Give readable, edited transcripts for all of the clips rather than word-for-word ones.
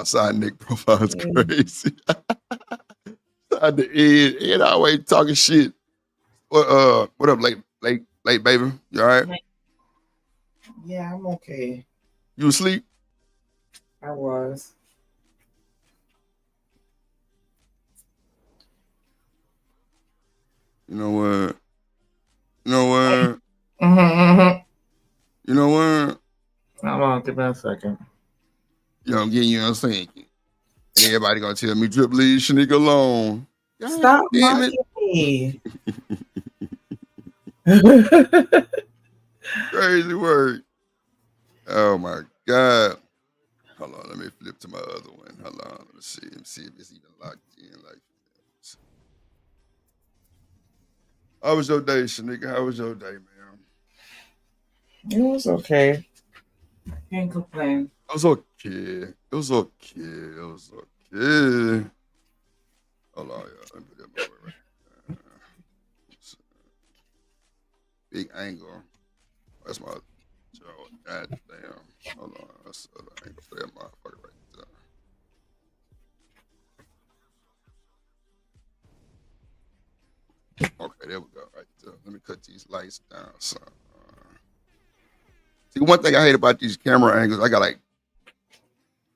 Side Nick profile is crazy. Side the Ed always talking shit. What up, late baby? You all right? Yeah, I'm okay. You asleep? I was. You know what? You know what? Mm-hmm. You know what? Hold on, give me a second. You know, I'm getting you know what I'm saying. And everybody gonna tell me, Drip, leave Shanique alone. God Stop damn it. mocking me. Crazy word. Oh my God. Hold on, let me flip to my other one. Hold on, let me see. Let me see if it's even locked in like this. How was your day, Shanika? How was your day, man? It was okay. Can't complain. It was okay. It was okay. It was okay. Hold on, y'all. Let me put that my way right there. Big angle. That's my show. God damn. Hold on. That's the other angle for that motherfucker right there. Okay, there we go. Right there. Let me cut these lights down. So, see, one thing I hate about these camera angles, I got like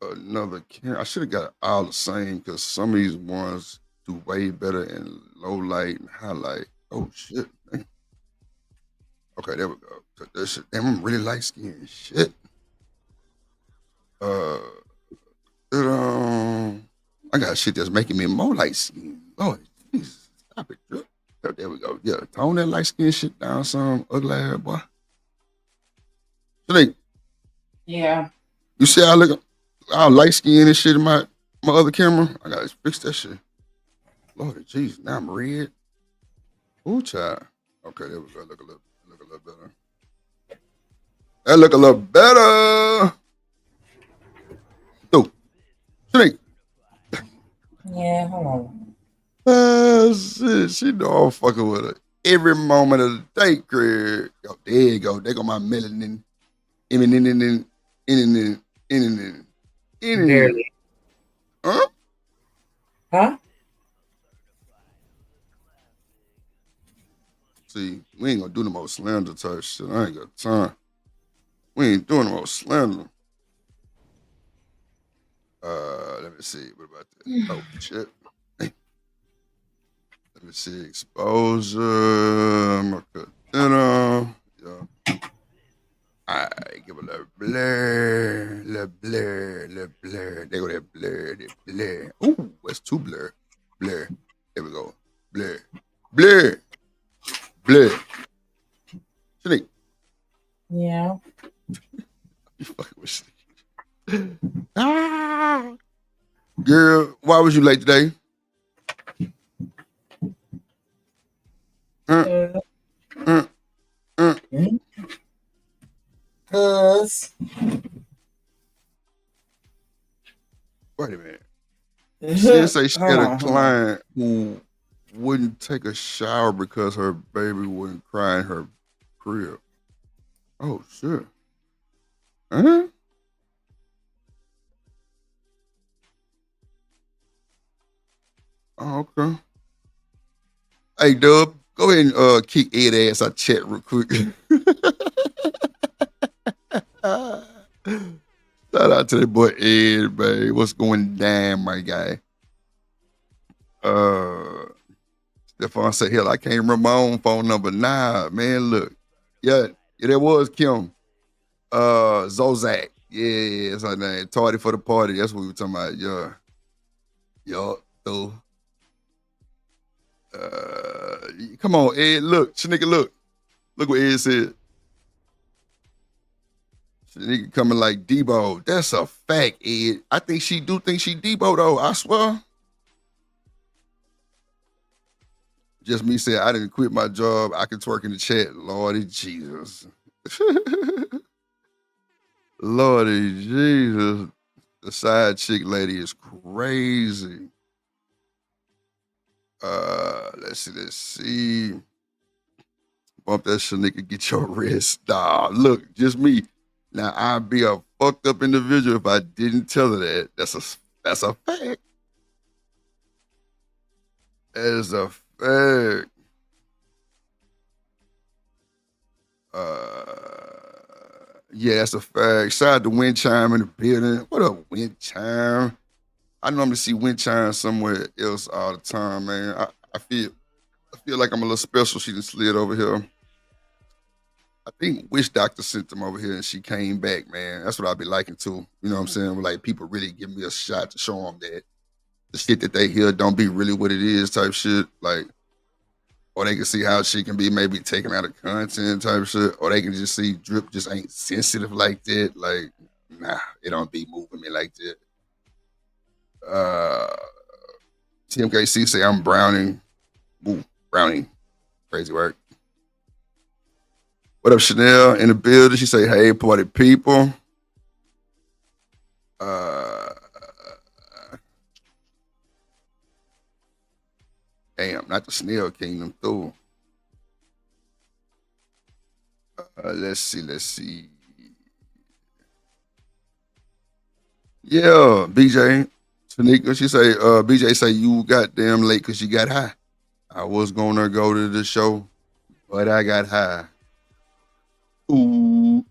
another camera. I should have got all the same because some of these ones do way better in low light and highlight. Oh shit. Man. Okay, there we go. Cut that shit. Damn, I'm really light skinned. Shit. Uh, I got shit that's making me more light skinned. Lord, Jesus, stop it, Drip. Oh, there we go. Yeah, tone that light skin shit down some ugly ass boy. Shanique, Yeah. you see I look all light skin and shit in my other camera? I gotta fix that shit. Lord Jesus, now I'm red. Ooh, child. Okay, there we go. Look a little better. That look a little better. Dude, Shanique. Yeah, hold on. Shit, she know I'm fucking with her every moment of the day, Craig. Yo, there you go. There go my melanin. In. Barely. Huh? Huh? See, we ain't gonna do the most slander type shit. I ain't got time. We ain't doing the most slander. Let me see. What about that? Oh shit. Let me see. Exposure. I'm gonna cut that off. Yeah. Alright, give a little blur. Little blur. Little blur. There go that blur. That blur. Ooh, that's too blur. Blur. There we go. Blur. Blur. Blur. Shanique. Yeah. You fucking with Shanique. Ah. Girl, why was you late today? Uh, uh, uh. Cause Wait a minute. She didn't say she had a hold on. client who wouldn't take a shower because her baby wouldn't cry in her crib. Oh shit. Huh? Oh, okay. Hey Dub, go ahead and kick Ed ass out chat real quick. Shout out to the boy Ed, babe. What's going down, my guy? Stephon said, hell, I can't remember my own phone number. Nah, man, look. Yeah, that was Kim. Zozak. Yeah, that's her name. Tardy for the party. That's what we were talking about. Yeah. Yup. So, come on, Ed. Look, Shanika, look. Look what Ed said. Shanika coming like Debo. That's a fact, Ed. I think she do think she Debo, though. I swear. Just me saying I didn't quit my job. I can twerk in the chat. Lordy Jesus. Lordy Jesus. The side chick lady is crazy. Let's see. Bump that Shanika, get your wrist. Nah, look, just me. Now I'd be a fucked up individual if I didn't tell her that. That's a fact. That is a fact. Yeah, that's a fact. Shout out to Wind Chime in the building. What up, Wind Chime? I normally see Wind Chime somewhere else all the time, man. I feel like I'm a little special. She just slid over here. I think Wish Doctor sent them over here and she came back, man. That's what I'd be liking too. You know what I'm saying? Like people really give me a shot to show them that the shit that they hear don't be really what it is type shit. Like, or they can see how shit can be maybe taken out of content type shit. Or they can just see Drip just ain't sensitive like that. Like, nah, it don't be moving me like that. Uh TMKC say I'm browning. Ooh, browning. Crazy work. What up, Chanel in the building? She say, hey, party people. Damn, not the Snail Kingdom through. Let's see. Yeah, BJ. Tanika, she say, BJ say you goddamn late because you got high. I was gonna go to the show, but I got high. Ooh,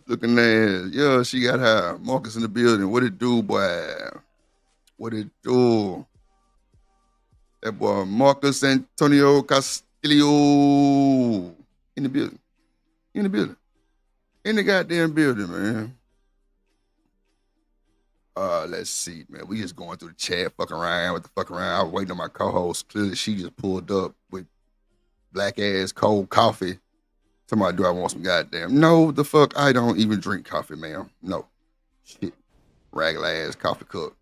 looking ass. Yeah, she got high. Marcus in the building. What it do, boy? What it do? That boy Marcus Antonio Castillo in the building. In the building. In the goddamn building, man. Let's see, man. We just going through the chat, fucking around with the fuck around. I was waiting on my co-host. Clearly, she just pulled up with black ass cold coffee. Somebody, do I want some goddamn? No, the fuck, I don't even drink coffee, ma'am. No, shit, regular ass coffee cup.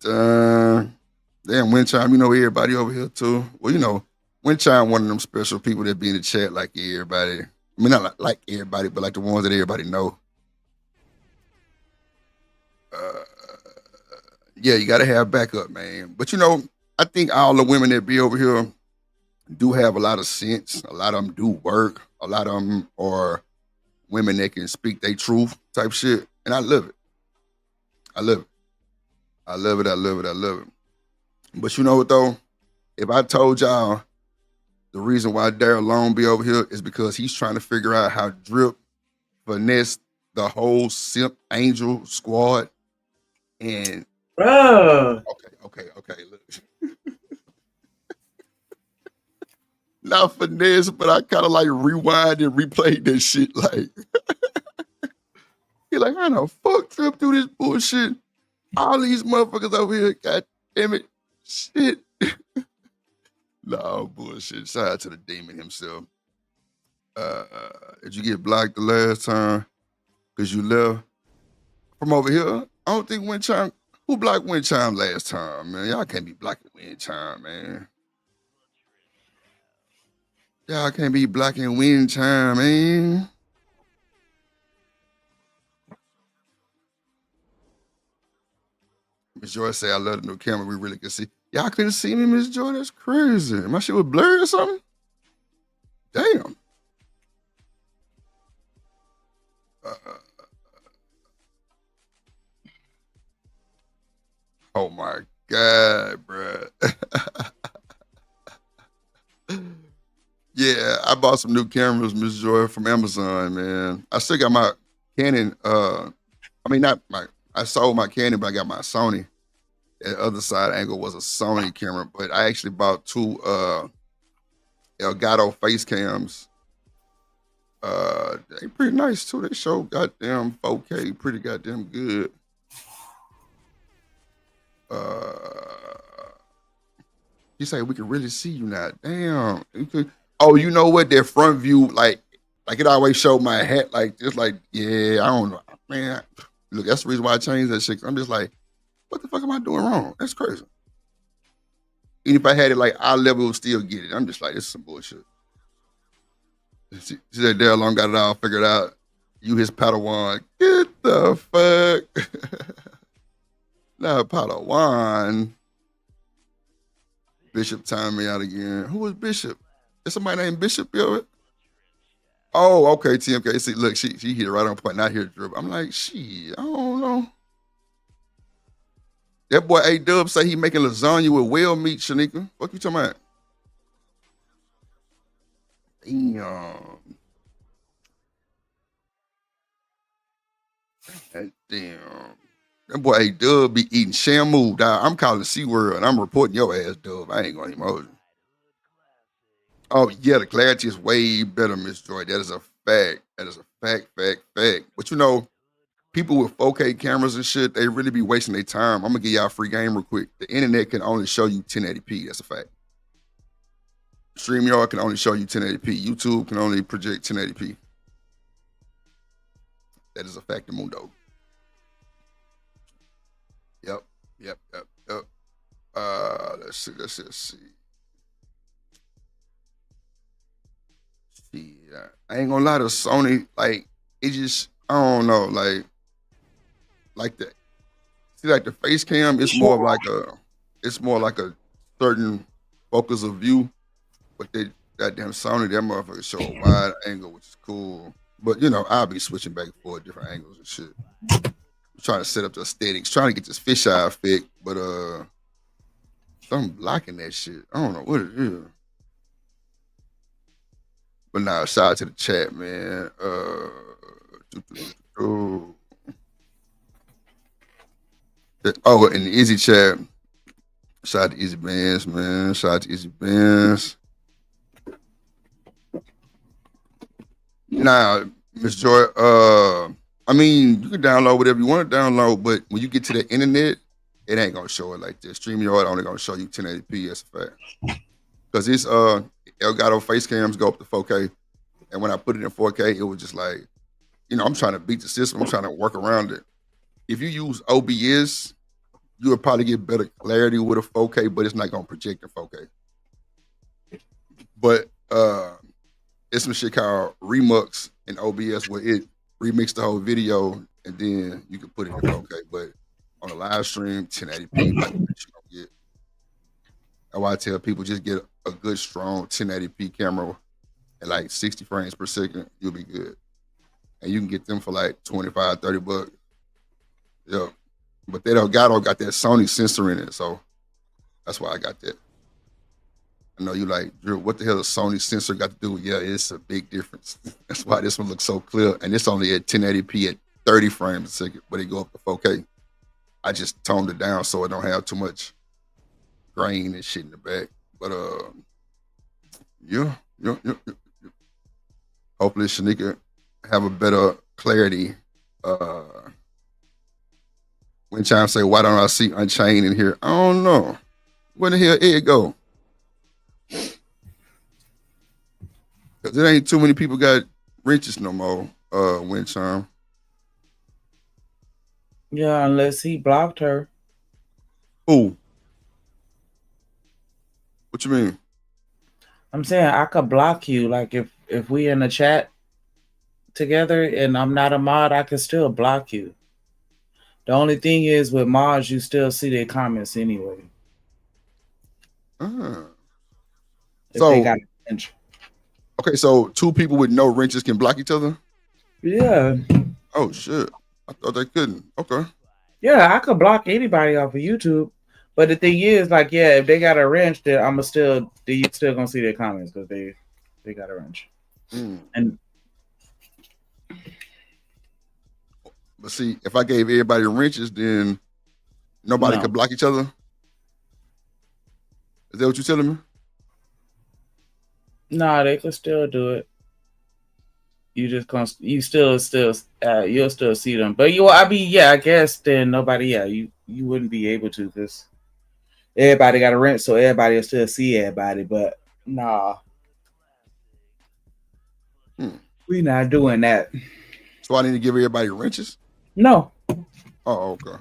Damn, Wind Chime, you know everybody over here too. Well, you know, Wind Chime, one of them special people that be in the chat like everybody. I mean, not like everybody, but like the ones that everybody know. Yeah, you gotta have backup, man. But you know, I think all the women that be over here do have a lot of sense. A lot of them do work. A lot of them are women that can speak their truth type shit. And I love it. I love it. I love it. I love it. I love it. But you know what though? If I told y'all the reason why Daryl Long be over here is because he's trying to figure out how Drip finesse the whole Simp Angel squad. And Bruh. okay. Look. Not finesse, but I kind of like rewind and replay that shit. Like, he like, how the fuck Trip through this bullshit? All these motherfuckers over here, god damn it, shit. No bullshit. Shout out to the demon himself. Did you get blocked the last time because you left from over here? I don't think Wind Chime. Who blocked Wind Chime last time, man? Y'all can't be blocking Wind Chime, man. Y'all can't be blocking Wind Chime, man. Miss Joy say, I love the new camera. We really can see. Y'all couldn't see me, Miss Joy? That's crazy. My shit was blurry or something? Damn. Oh my God, bro. Yeah, I bought some new cameras, Miss Joy, from Amazon, man. I still got my Canon. I mean, not my. I sold my Canon, but I got my Sony. The other side angle was a Sony camera, but I actually bought two Elgato face cams. They pretty nice too. They show goddamn 4K, pretty goddamn good. You say we can really see you now. Damn. You could, oh, you know what? That front view, like it always showed my hat, like just like, yeah, I don't know. Man, look, that's the reason why I changed that shit. I'm just like, what the fuck am I doing wrong? That's crazy. Even if I had it like eye level, would still get it. I'm just like, this is some bullshit. She said Daryl Long got it all figured out. You his Padawan. Get the fuck. Not Padawan. Bishop timed me out again. Who was Bishop? Is somebody named Bishop, yo? Oh, okay, TMK. See, look, she hit it right on point. Not here, dribble. I'm like, shit, I don't know. That boy A Dub say he making lasagna with whale meat, Shanika. What you talking about? Damn. Damn. That boy A Dub be eating shamu. Dog. I'm calling SeaWorld and I'm reporting your ass, Dub. I ain't gonna even hold you. Oh, yeah, the clarity is way better, Miss Joy. That is a fact. That is a fact. But you know, people with 4K cameras and shit, they really be wasting their time. I'm gonna give y'all a free game real quick. The internet can only show you 1080p. That's a fact. StreamYard can only show you 1080p. YouTube can only project 1080p. That is a fact of mundo. Yep. Let's see. Yeah, I ain't gonna lie to Sony. Like, it just, I don't know. Like the like the face cam. It's more like a certain focus of view. But they goddamn Sony, that motherfucker show a wide angle, which is cool. But you know, I'll be switching back and forth different angles and shit. I'm trying to set up the aesthetics, trying to get this fisheye effect, but something blocking that shit. I don't know what it is. But nah, shout out to the chat, man. Oh, and the Easy chat. Shout out to Easy Bands, man. Shout out to Easy Bands. Nah, Miss Joy, I mean, you can download whatever you want to download, but when you get to the internet, it ain't gonna show it like this. StreamYard only gonna show you 1080p. That's a fact. Because it's Elgato face cams go up to 4K, and when I put it in 4K, it was just like, you know, I'm trying to beat the system. I'm trying to work around it. If you use OBS, you would probably get better clarity with a 4K, but it's not gonna project in 4K. But it's some shit called Remux in OBS where it remixed the whole video and then you can put it in 4K. But on a live stream, 1080p, like what you gonna get. That's why I tell people just get a good, strong 1080p camera at like 60 frames per second, you'll be good. And you can get them for like 25, 30 bucks. Yeah. But they got that Sony sensor in it, so that's why I got that. I know you like, Drew, what the hell does Sony sensor got to do with? Yeah, it's a big difference. That's why this one looks so clear. And it's only at 1080p at 30 frames a second, but it go up to 4K. I just toned it down so it don't have too much grain and shit in the back. But yeah. Hopefully Shanika have a better clarity. When Chime say, why don't I see Unchained in here? I don't know. Where the hell it go? Because it ain't too many people got wrenches no more, Wind Chime. Yeah, unless he blocked her. Who? What you mean? I'm saying I could block you. Like if we in a chat together and I'm not a mod, I could still block you. The only thing is with mods, you still see their comments anyway. If they got okay, so two people with no wrenches can block each other? Yeah. Oh shit. I thought they couldn't. Okay. Yeah, I could block anybody off of YouTube. But the thing is, like, yeah, if they got a wrench, then you still gonna see their comments because they got a wrench. And but see, if I gave everybody wrenches, then nobody could block each other. Is that what you're telling me? No, they could still do it. You'll still see them. But I guess then nobody, you wouldn't be able to because everybody got a wrench, so everybody will still see everybody. But nah, we not doing that. So I need to give everybody wrenches? No. Oh, okay.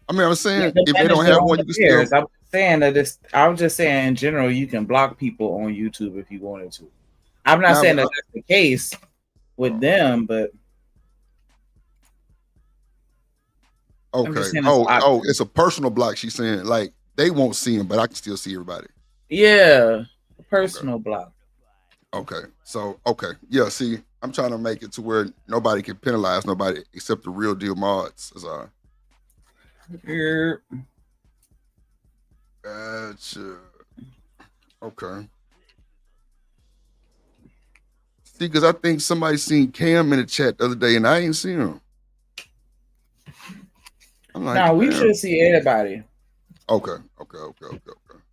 I mean, I'm saying if they don't have one, you can still. I'm saying that I was just saying in general, you can block people on YouTube if you wanted to. I'm not saying that that's the case with them, but okay. It's a personal block. She's saying like they won't see him, but I can still see everybody. Yeah, personal block. Okay. So okay, yeah. See, I'm trying to make it to where nobody can penalize nobody except the real deal mods. That's all. Yeah. Gotcha. Okay. See, because I think somebody seen Cam in the chat the other day, and I ain't seen him. I'm like, Now we damn. should see everybody. Okay.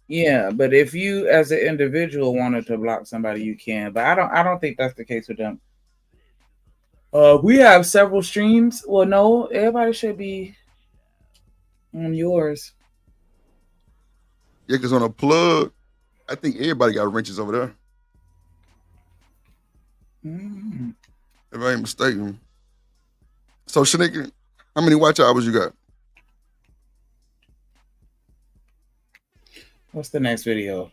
Yeah, but if you as an individual wanted to block somebody, you can. But I don't think that's the case with them. We have several streams. Well, no, everybody should be on yours. Yeah, because on a plug, I think everybody got wrenches over there. Mm-hmm. If I ain't mistaken. So, Shanika, how many watch hours you got? What's the next video?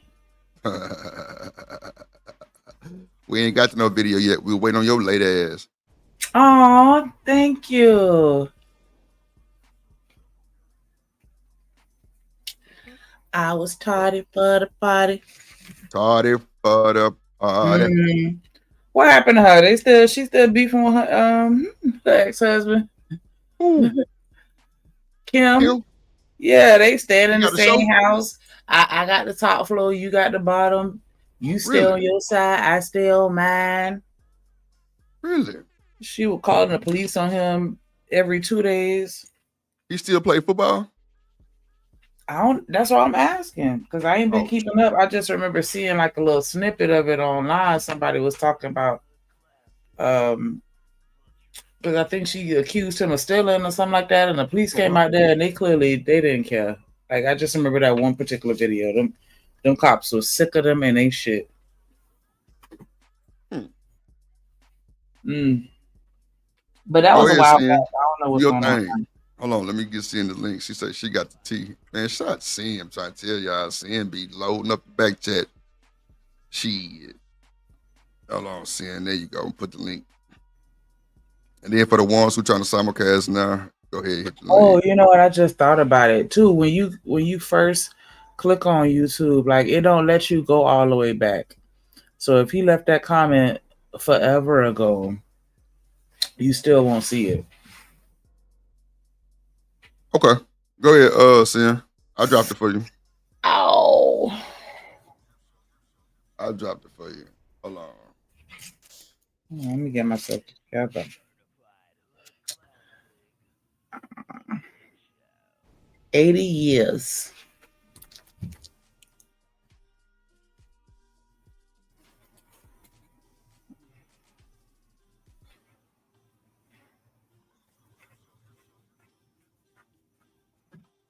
We ain't got to no video yet. We're waiting on your late ass. Oh, thank you. I was tardy for the party. Tardy for the party. Mm-hmm. What happened to her? She's still beefing with her ex-husband. Kim? Yeah, they staying in the same house. I got the top floor, you got the bottom. You stay on your side, I stay on mine. Really? She was calling the police on him every 2 days. He still play football? That's what I'm asking, because I ain't been keeping up. I just remember seeing like a little snippet of it online. Somebody was talking about because I think she accused him of stealing or something like that, and the police came out there and they didn't care. Like, I just remember that one particular video. Them cops were sick of them and they shit. But that was a while back. I don't know what's going on. Hold on, let me get seeing the link. She said she got the tea. Man, shout Sam trying to tell y'all. Sam be loading up the back chat. Shit. Hold on, Sam. There you go. Put the link. And then for the ones who trying to simulcast now, go ahead and hit the link. Oh, you know what? I just thought about it too. When you first click on YouTube, like, it don't let you go all the way back. So if he left that comment forever ago, you still won't see it. Okay. Go ahead, Sam. I dropped it for you. Ow. I dropped it for you. Hold on. Let me get myself together. $80 years.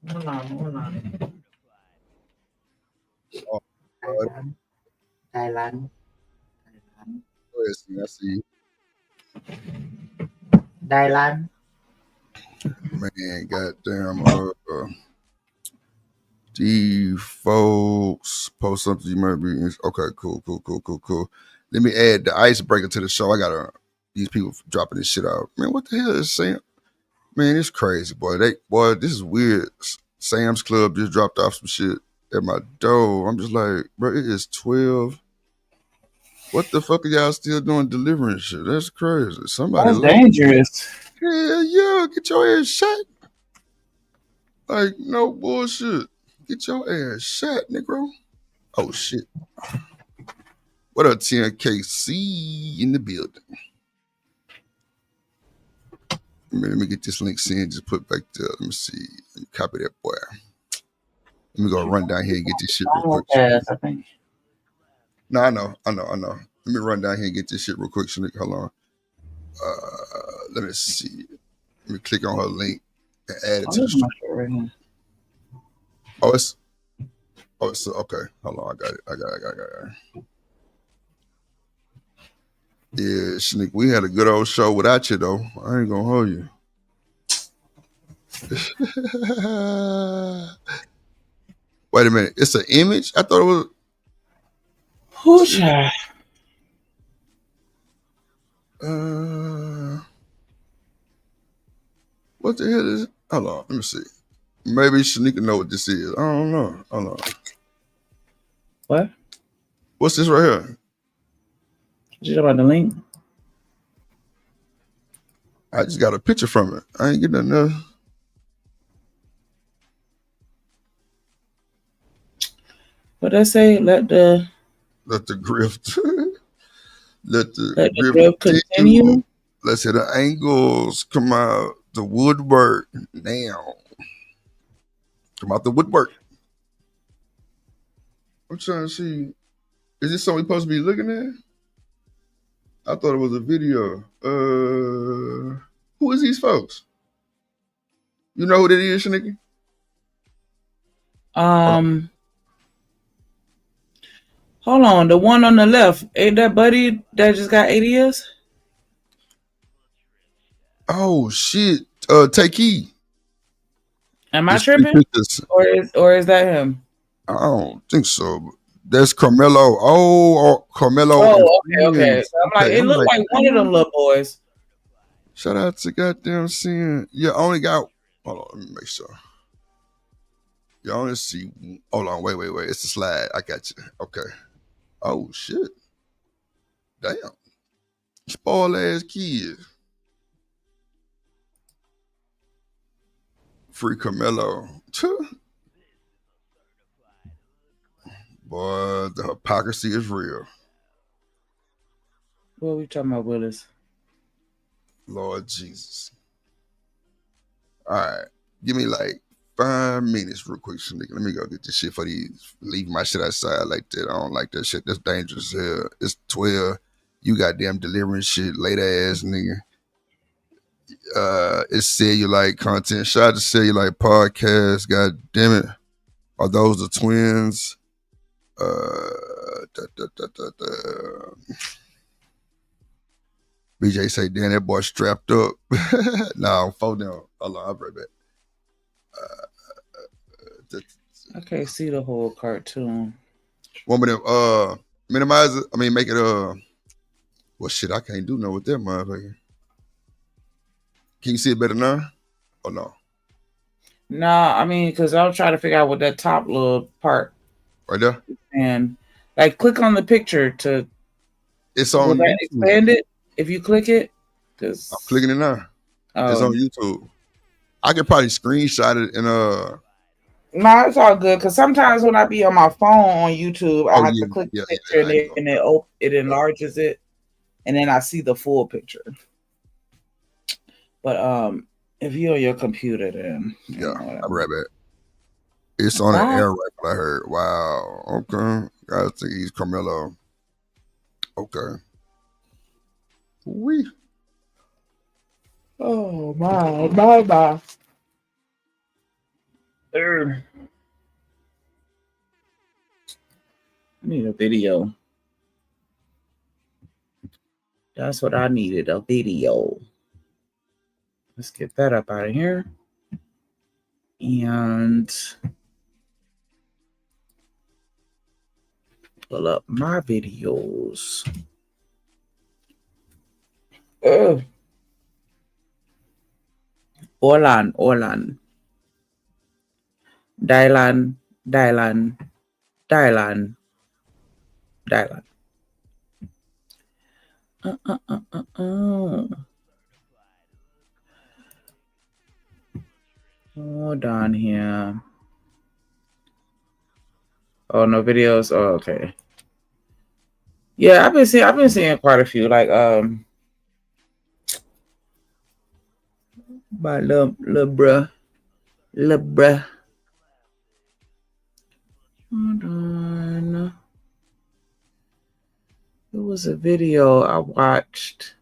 Hold on. Oh, Thailand. Go ahead, Sam. I see you. Thailand. Man, goddamn. The folks post something you might be. Okay, cool. Let me add the icebreaker to the show. I got these people dropping this shit out. Man, what the hell is Sam? Man, it's crazy, boy. This is weird. Sam's Club just dropped off some shit at my door. I'm just like, bro, it is 12. What the fuck are y'all still doing delivering shit? That's crazy. That's dangerous. Hell yeah, get your ass shot. Like, no bullshit. Get your ass shot, Negro. Oh shit. What up, TNKC in the building? Let me get this link sent. Just put back there. Let me see. Let me copy that boy. Let me go run down here and get this shit real quick. I think. No, I know. Let me run down here and get this shit real quick. Hold on. Let me see. Let me click on her link and add it to the stream. Right, it's okay. Hold on, I got it. Yeah, Shanique, we had a good old show without you though. I ain't gonna hold you. Wait a minute, it's an image? I thought it was. Who's what the hell is it? Hold on, let me see. Maybe Shanika know what this is. I don't know. Hold on. What? What's this right here? Did you know about the link? I just got a picture from it. I ain't getting enough. But I say let the grift let the grift growth continue. continue. Let's see the angles come out the woodwork now. Come out the woodwork. I'm trying to see. Is this something we supposed to be looking at? I thought it was a video. Who is these folks? You know who that is, Shaniki? Hold on. The one on the left, ain't that buddy that just got 80 years? Oh shit. Take heed. Am I There's three tripping? pictures. Or is that him? I don't think so. There's Carmelo. Oh, Carmelo and Oh, okay. friends. So I'm like, Okay, it I'm looked like, like one of them little boys. shout out to goddamn seeing. You only got. Hold on, let me make sure. You only see. Hold on, wait. It's a slide. I got you. Okay. Oh shit. Damn. Spoiled ass kid. Free Carmelo. Boy, the hypocrisy is real. What are we talking about, Willis? Lord Jesus. All right. Give me like 5 minutes real quick, nigga. Let me go get this shit for these. Leave my shit outside like that. I don't like that shit. That's dangerous. It's 12. You goddamn delivering shit, late ass nigga. It's cellulite content. Shout out to cellulite podcast. God damn it. Are those the twins? BJ say, damn, that boy strapped up. Nah, phone down. Hold on, I'll be right back. I can't see the whole cartoon. Want me to minimize it? I mean, make it well, shit, I can't do no with that motherfucker. Can you see it better now? Oh no. Nah, I mean, because I was trying to figure out what that top little part. Right there? And like, click on the picture to. It's on will that YouTube. expand it if you click it? Cause, I'm clicking it now. It's on YouTube. I could probably screenshot it in No, it's all good because sometimes when I be on my phone on YouTube, I have to click the picture and it enlarges it, and then I see the full picture. But if you're on your computer, then I'll be right back. It's on an air rifle. I heard. Wow. Okay. I think he's Carmelo. Okay. Wee. Oh my. I need a video. That's what I needed, a video. Let's get that up out of here. And pull up my videos. Orlan. Dylan. Hold on here. Oh, no videos. Oh, okay. Yeah, I've been seeing quite a few. Like my little bruh. Hold on. It was a video I watched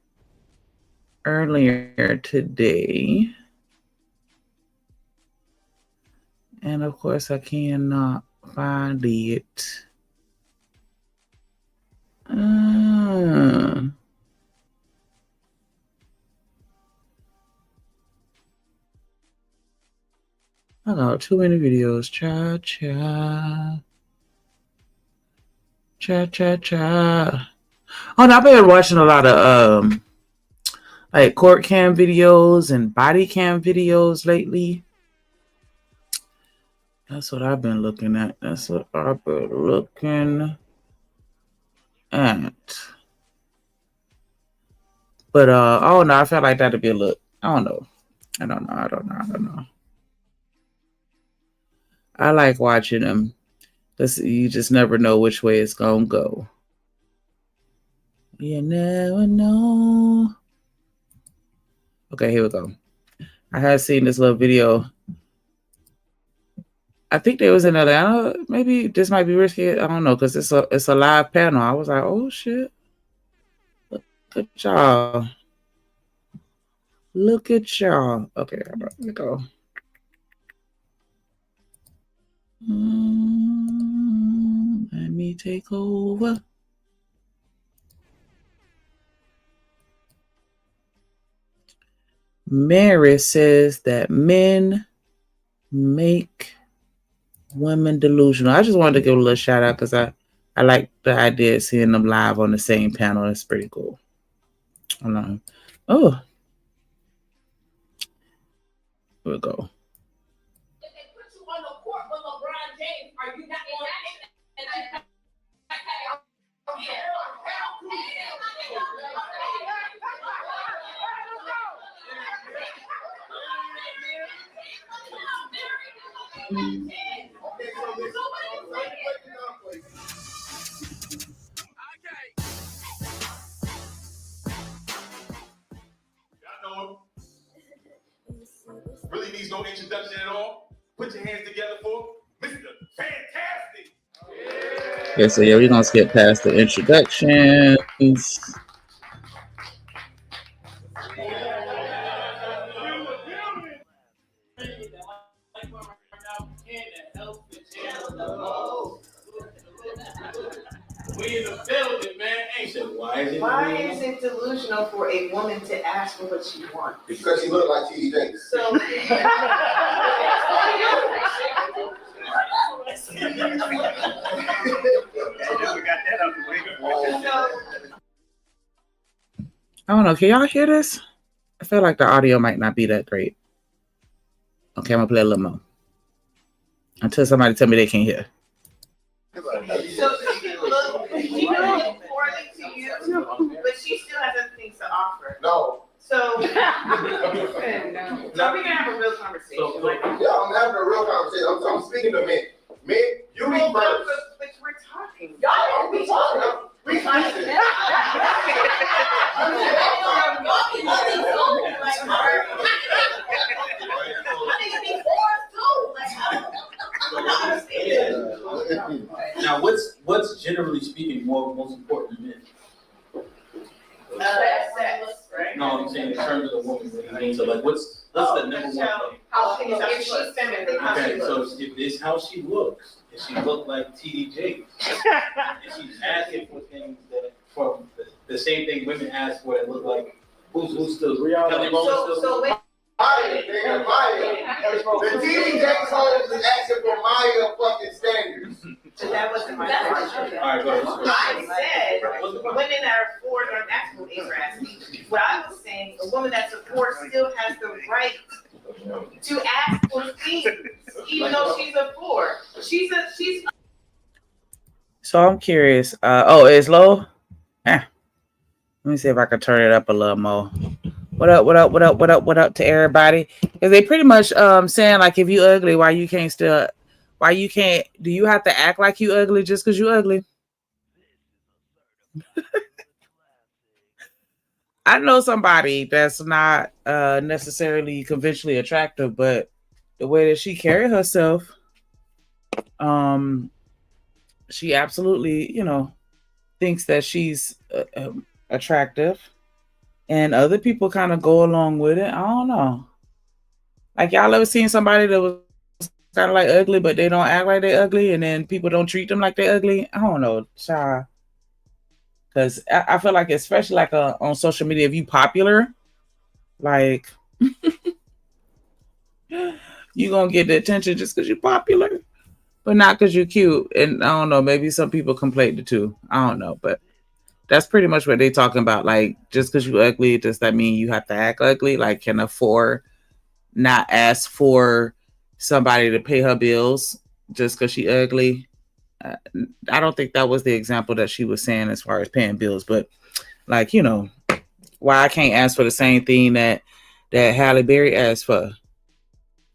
earlier today. And of course, I cannot find it. I got too many videos. Cha. Oh, no, I've been watching a lot of like court cam videos and body cam videos lately. That's what I've been looking at. But oh no, I felt like that'd be a look. I don't know. I don't know. I like watching them. You just never know which way it's gonna go. You never know. Okay, here we go. I had seen this little video. I think they was in Atlanta. Maybe this might be risky. I don't know, because it's a live panel. I was like, oh shit. Look at y'all. Look at y'all. Okay, let me go. Let me take over. Mary says that men make women delusional. I just wanted to give a little shout out because I like the idea of seeing them live on the same panel. That's pretty cool. Hold on. Oh. Here we go. If they put you on the court with LeBron James, are you not going to Really needs no introduction at all. Put your hands together for Mr. Fantastic. Yeah, so yeah, we're gonna skip past the introductions. We in the building, man. Hey, so why is it delusional for a woman to ask for what she wants? Because she look like T.D. Jakes. So I don't know. Can y'all hear this? I feel like the audio might not be that great. Okay, I'm gonna play a little more until somebody tell me they can't hear. So she looks poorly to you, but she still has other things to offer. No. So we can have a real conversation. Yeah, I'm having a real conversation. I'm speaking to men. Men, you be first. But we're talking. Y'all be talking. We talking. Now, what's generally speaking most important to men? Sex, right? No, I'm saying in terms of the woman. So, like, what's the number one thing? If she's feminine, how Okay, she so looks. if it's how she looks, if she look like T.D. Jakes, and she's asking for things that from the same thing women ask for that look like who's still Kelly Rowland still. Maya. The T.D. Jakes homes is asking for Maya fucking standards. But that wasn't my question. All right, go ahead. I said women that are poor don't ask what they were asking. What I was saying, a woman that's a poor still has the right to ask for things, even though she's a poor. She's. So I'm curious. Oh, it's low. Let me see if I can turn it up a little more. What up to everybody? Because they pretty much saying like if you ugly, why you can't do you have to act like you ugly just because you ugly? I know somebody that's not necessarily conventionally attractive, but the way that she carry herself, she absolutely, thinks that she's attractive, and other people kind of go along with it. I don't know. Like, y'all ever seen somebody that was kind of like ugly, but they don't act like they ugly, and then people don't treat them like they ugly? I don't know, child. Because I feel like, especially like on social media, if you popular, like you gonna get the attention just because you're popular, but not because you're cute. And I don't know, maybe some people conflate the two. I don't know, but that's pretty much what they're talking about. Like, just because you're ugly, does that mean you have to act ugly? Like, can afford not ask for somebody to pay her bills just because she ugly? I don't think that was the example that she was saying as far as paying bills, but like, why I can't ask for the same thing that Halle Berry asked for.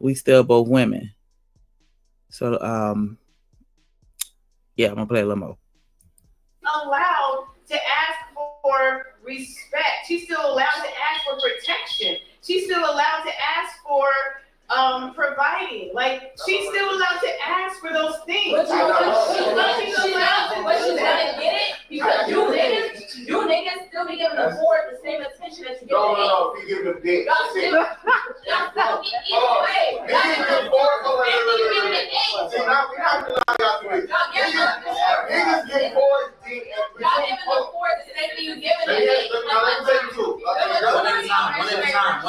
We still both women. So yeah, I'm gonna play a little more. Allowed to ask for respect. She's still allowed to ask for protection. She's still allowed to ask for providing. Like, she's still allowed to ask for those things. But she's allowed to, but she's gonna get it because you niggas still be giving the board the same attention that you give them. No, if you give them dick. Y'all still either way. Niggas give boys see, now we have to lie out to it. Niggas give boys dick and Y'all giving the board the same thing you giving them. Now let me tell you two. One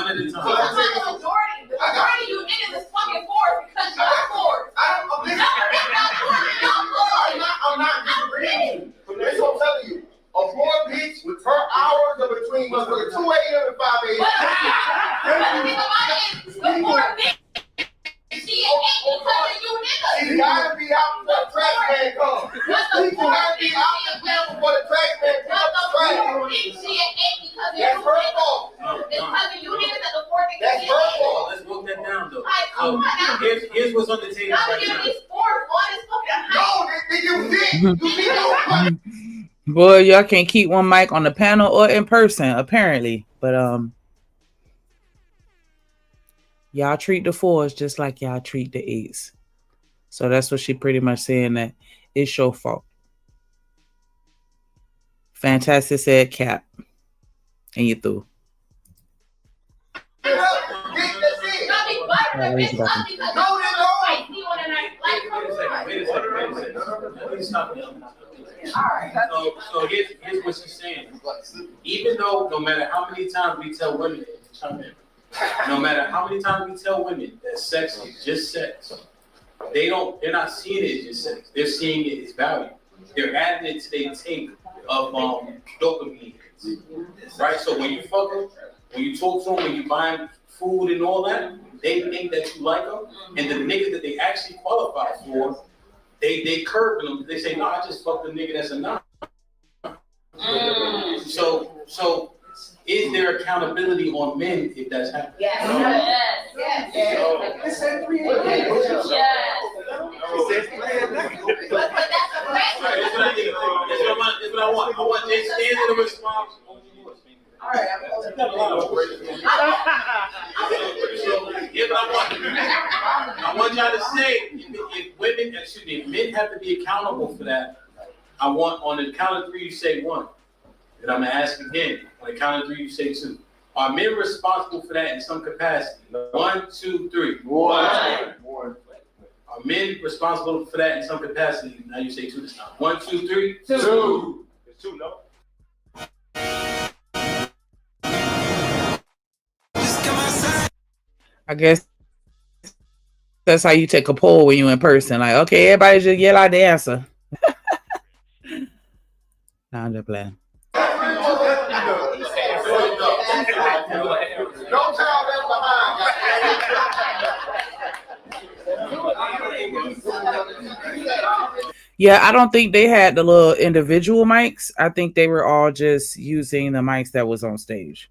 at a time. The majority you niggas is fucking bored because you're bored. I'm not disagreeing. That's what I'm telling you. A poor bitch with her hours are between 2 a.m. and 5 a.m. She gotta be out before the trash man comes. She gotta be out before the trash man comes. That's her fault. That's her fault. Let's broke that down though. Here's what's on the table right now. No, nigga, you did. Boy, y'all can't keep one mic on the panel or in person, apparently. But y'all treat the 4s just like y'all treat the 8s. So that's what she pretty much saying, that it's your fault. Fantastic said cap. And you through. So here's what she's saying. Even though no matter how many times we tell women, no matter how many times we tell women that sex is just sex, they're not seeing it as just sex. They're seeing it as value. They're adding it to their take of dopamine. Right? So when you fuck them, when you talk to them, when you buy them food and all that, they think that you like them. And the nigga that they actually qualify for, they curb them. They say, no, I just fucked the nigga that's a nine. So is there accountability on men if that's happening? Yes. But that's a fact. That's what I want. I want Jay Stanley to respond. All right, I want y'all to say if men have to be accountable for that. I want on the count of 3 you say 1. And I'm gonna ask again. On the count of 3 you say 2. Are men responsible for that in some capacity? 1, 2, 3. 1. Are men responsible for that in some capacity? Now you say 2 this time. 1, 2, 3. 2. It's 2, no? I guess that's how you take a poll when you're in person. Like, okay, everybody just yell out the answer. Nah, I'm just playing. No child left behind. Yeah, I don't think they had the little individual mics. I think they were all just using the mics that was on stage.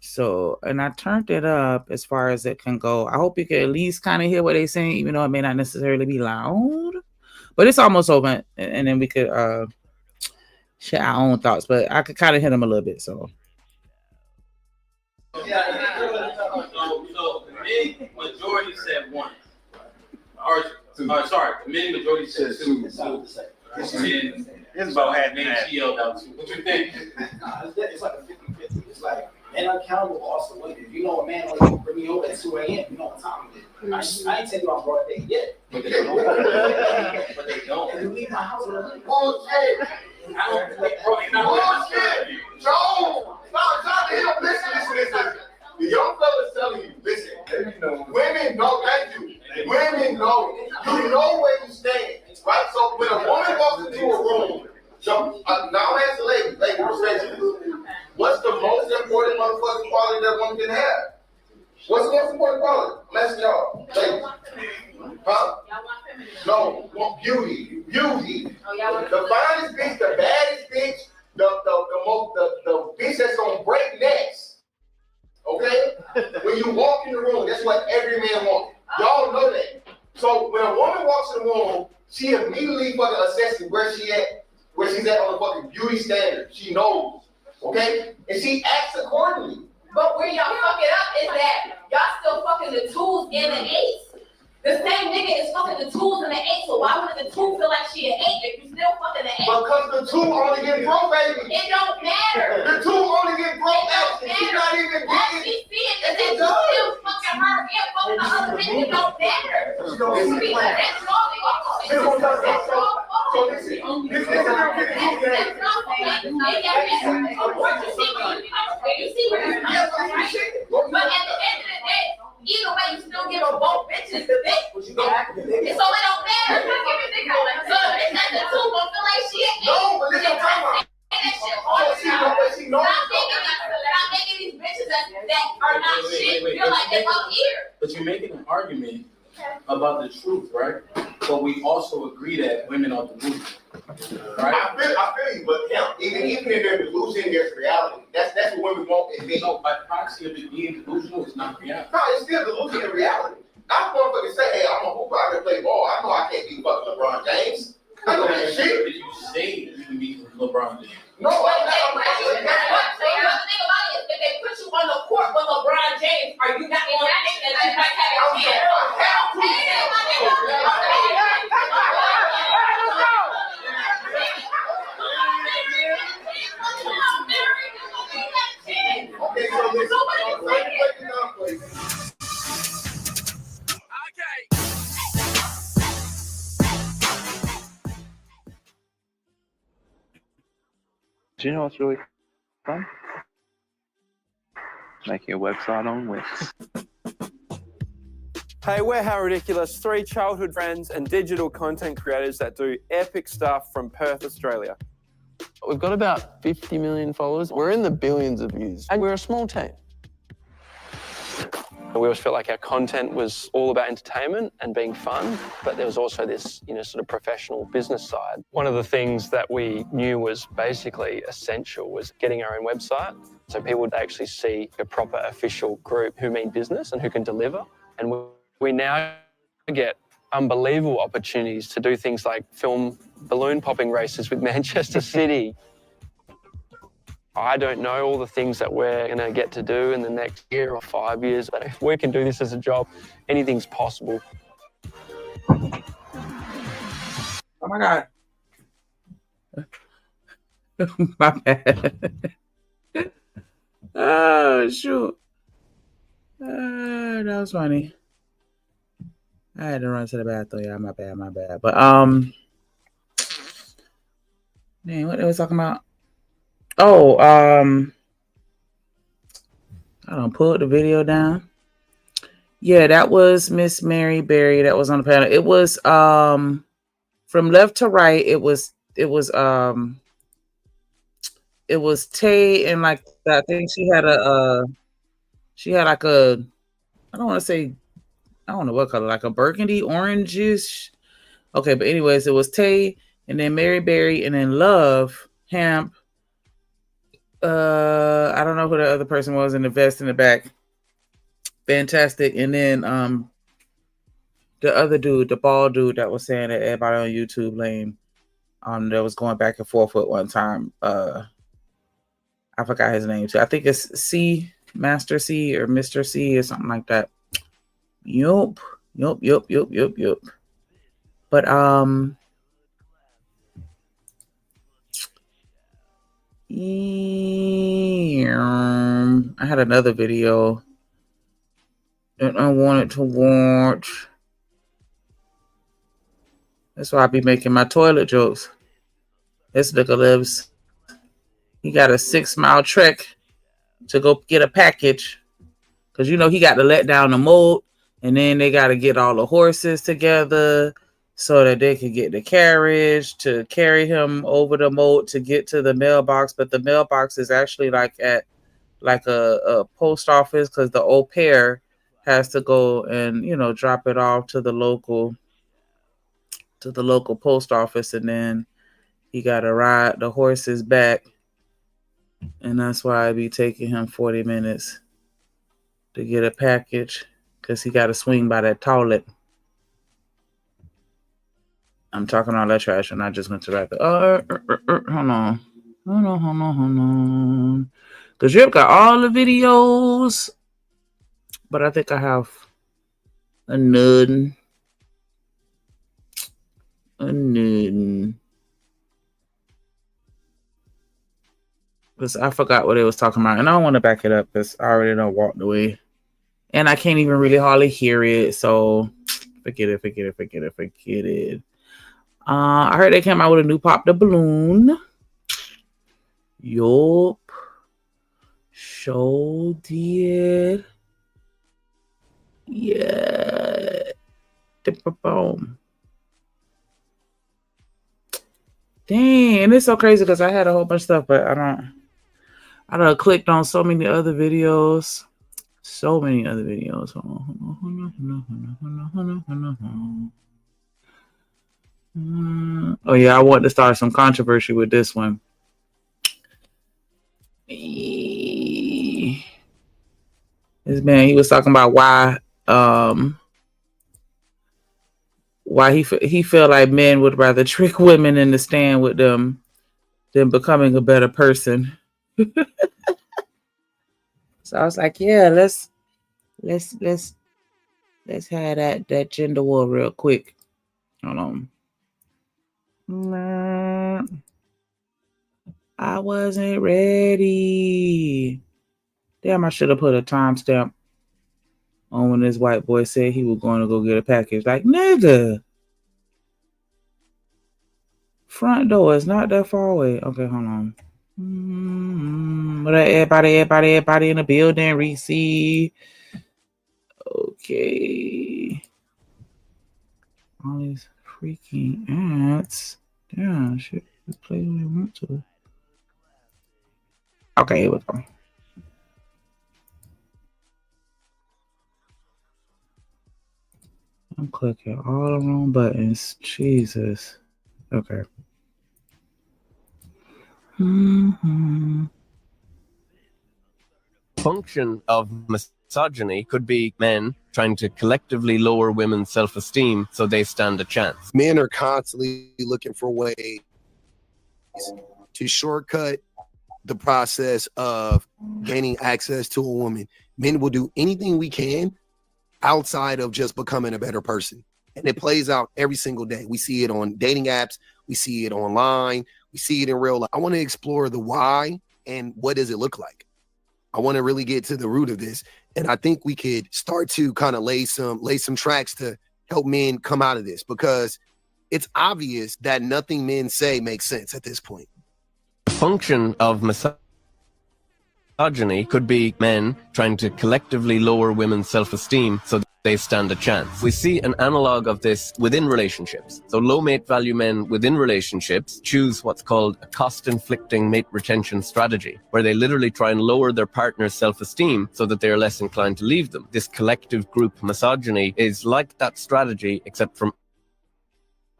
So, and I turned it up as far as it can go. I hope you can at least kind of hear what they're saying, even though it may not necessarily be loud. But it's almost open, and then we could share our own thoughts. But I could kind of hit them a little bit. So So the men majority said 1. Or sorry, the men majority said 2. It's about half. She yelled out 2. What you think? It's like a 50-50. It's like men are accountable also women. If you know a man like bring me over at 2 a.m., you know what time it is. I ain't taking you on broad date yet. But they don't. And you leave my house with a Bullshit. I don't think, bro, you're not Bullshit. No. Stop him. Listen. The young fella's telling you, listen. Women know, thank you. Women know. You know where you stand. Right? So when a woman walks into a room, so now ask the lady, respectfully, what's the most important motherfucking quality that one can have? What's the most important quality? I'm asking y'all. Ladies. Huh? No, beauty. The finest bitch, the baddest bitch, the bitch that's gonna break neck. don't know that. So when a woman walks in the room, she immediately fucking assesses where she's at on the fucking beauty standard. She knows, okay? And she acts accordingly. But where y'all fuck it up is that y'all still fucking the twos and the eights. The same nigga is fucking the twos and the eights, so why would the two feel like she an eight if you still fucking the eight? Because the two only get broke, baby. It don't matter. The two only get broke out. She's not even All getting she seeing is that you still fucking her and fucking the other nigga. It don't matter. That's all they are. So listen, this is a That's not what you see when you see where it's coming from, right? But at the end of the day, either way, you still give them both bitches the dick. So it don't matter. So the bitch at the two won't feel like she ain't. No, but listen, time out. Stop making these bitches that are not shit feel like they're up here. But you're making an argument about the truth, right? But we also agree that women are delusional, right? I feel you, but yeah, even in their delusion, there's reality. That's what women won't admit. No, by proxy of it being delusional, it's not reality. No, it's still delusion in reality. I motherfucking say, hey, I'm a hooper, I can play ball. I know I can't be fucking LeBron James. I know that shit. Did you say you can be LeBron James? No, I'm not. The thing about it is that they put you on the court with LeBron James. Are you not going to think that you might have a chance? Okay, so listen. Let me break it down for you. Do you know what's really fun? Making a website on Wix. Hey, we're How Ridiculous, 3 childhood friends and digital content creators that do epic stuff from Perth, Australia. We've got about 50 million followers. We're in the billions of views, and we're a small team. We always felt like our content was all about entertainment and being fun, but there was also this, sort of professional business side. One of the things that we knew was basically essential was getting our own website, so people would actually see a proper official group who mean business and who can deliver. And we now get unbelievable opportunities to do things like film balloon popping races with Manchester City. I don't know all the things that we're going to get to do in the next year or 5 years, but if we can do this as a job, anything's possible. Oh my God. My bad. Oh, shoot. That was funny. I had to run to the bathroom. Yeah, my bad. But, man, what they was talking about? Oh, I don't pull the video down. Yeah, that was Miss Mary Berry that was on the panel. It was from left to right. It was Tay, and like I think she had like a, I don't want to say, I don't know what color, like a burgundy orangish. Okay, but anyways, it was Tay, and then Mary Berry, and then Love Hamp. I don't know who the other person was in the vest in the back. Fantastic. And then the other dude, the bald dude that was saying that everybody on YouTube lame, that was going back and forth at one time. I forgot his name too. I think it's C, Master C or Mr. C or something like that. Yup. But I had another video that I wanted to watch. That's why I be making my toilet jokes. This nigga lives. He got a 6-mile trek to go get a package. Because, he got to let down the moat. And then they got to get all the horses together so that they can get the carriage to carry him over the moat to get to the mailbox. But the mailbox is actually like at like a post office, because the au pair has to go and, drop it off to the local post office. And then he got to ride the horses back. And that's why I be taking him 40 minutes to get a package, because he got to swing by that toilet. I'm talking all that trash and I just went to wrap it. Hold on. The Drip got all the videos, but I think I have a none. Because I forgot what it was talking about, and I don't want to back it up because I already done walked away, and I can't even really hardly hear it. So forget it. I heard they came out with a new Pop the Balloon. Yup. Show did. Yeah. Boom. Dang, it's so crazy because I had a whole bunch of stuff, but I done clicked on so many other videos. So many other videos. Oh yeah, I want to start some controversy with this one. This man, he was talking about why he felt like men would rather trick women into staying with them than becoming a better person. So I was like, yeah, let's have that gender war real quick. Hold on. I wasn't ready. Damn, I should have put a timestamp on when this white boy said he was going to go get a package. Like, nigga. Front door is not that far away. Okay, hold on. What up, everybody in the building? Reese. Okay. All these freaking ads. Damn, shit. Just play when they want to. Okay, here we go. I'm clicking all the wrong buttons. Jesus. Okay. Function of misogyny could be men trying to collectively lower women's self-esteem so they stand a chance. Men are constantly looking for ways to shortcut the process of gaining access to a woman. Men will do anything we can outside of just becoming a better person. And it plays out every single day. We see it on dating apps. We see it online. We see it in real life. I want to explore the why and what does it look like. I want to really get to the root of this. And I think we could start to kind of lay some tracks to help men come out of this, because it's obvious that nothing men say makes sense at this point. The function of misogyny could be men trying to collectively lower women's self-esteem so they stand a chance. We see an analog of this within relationships. So low mate value men within relationships choose what's called a cost-inflicting mate retention strategy, where they literally try and lower their partner's self-esteem so that they are less inclined to leave them. This collective group misogyny is like that strategy, except from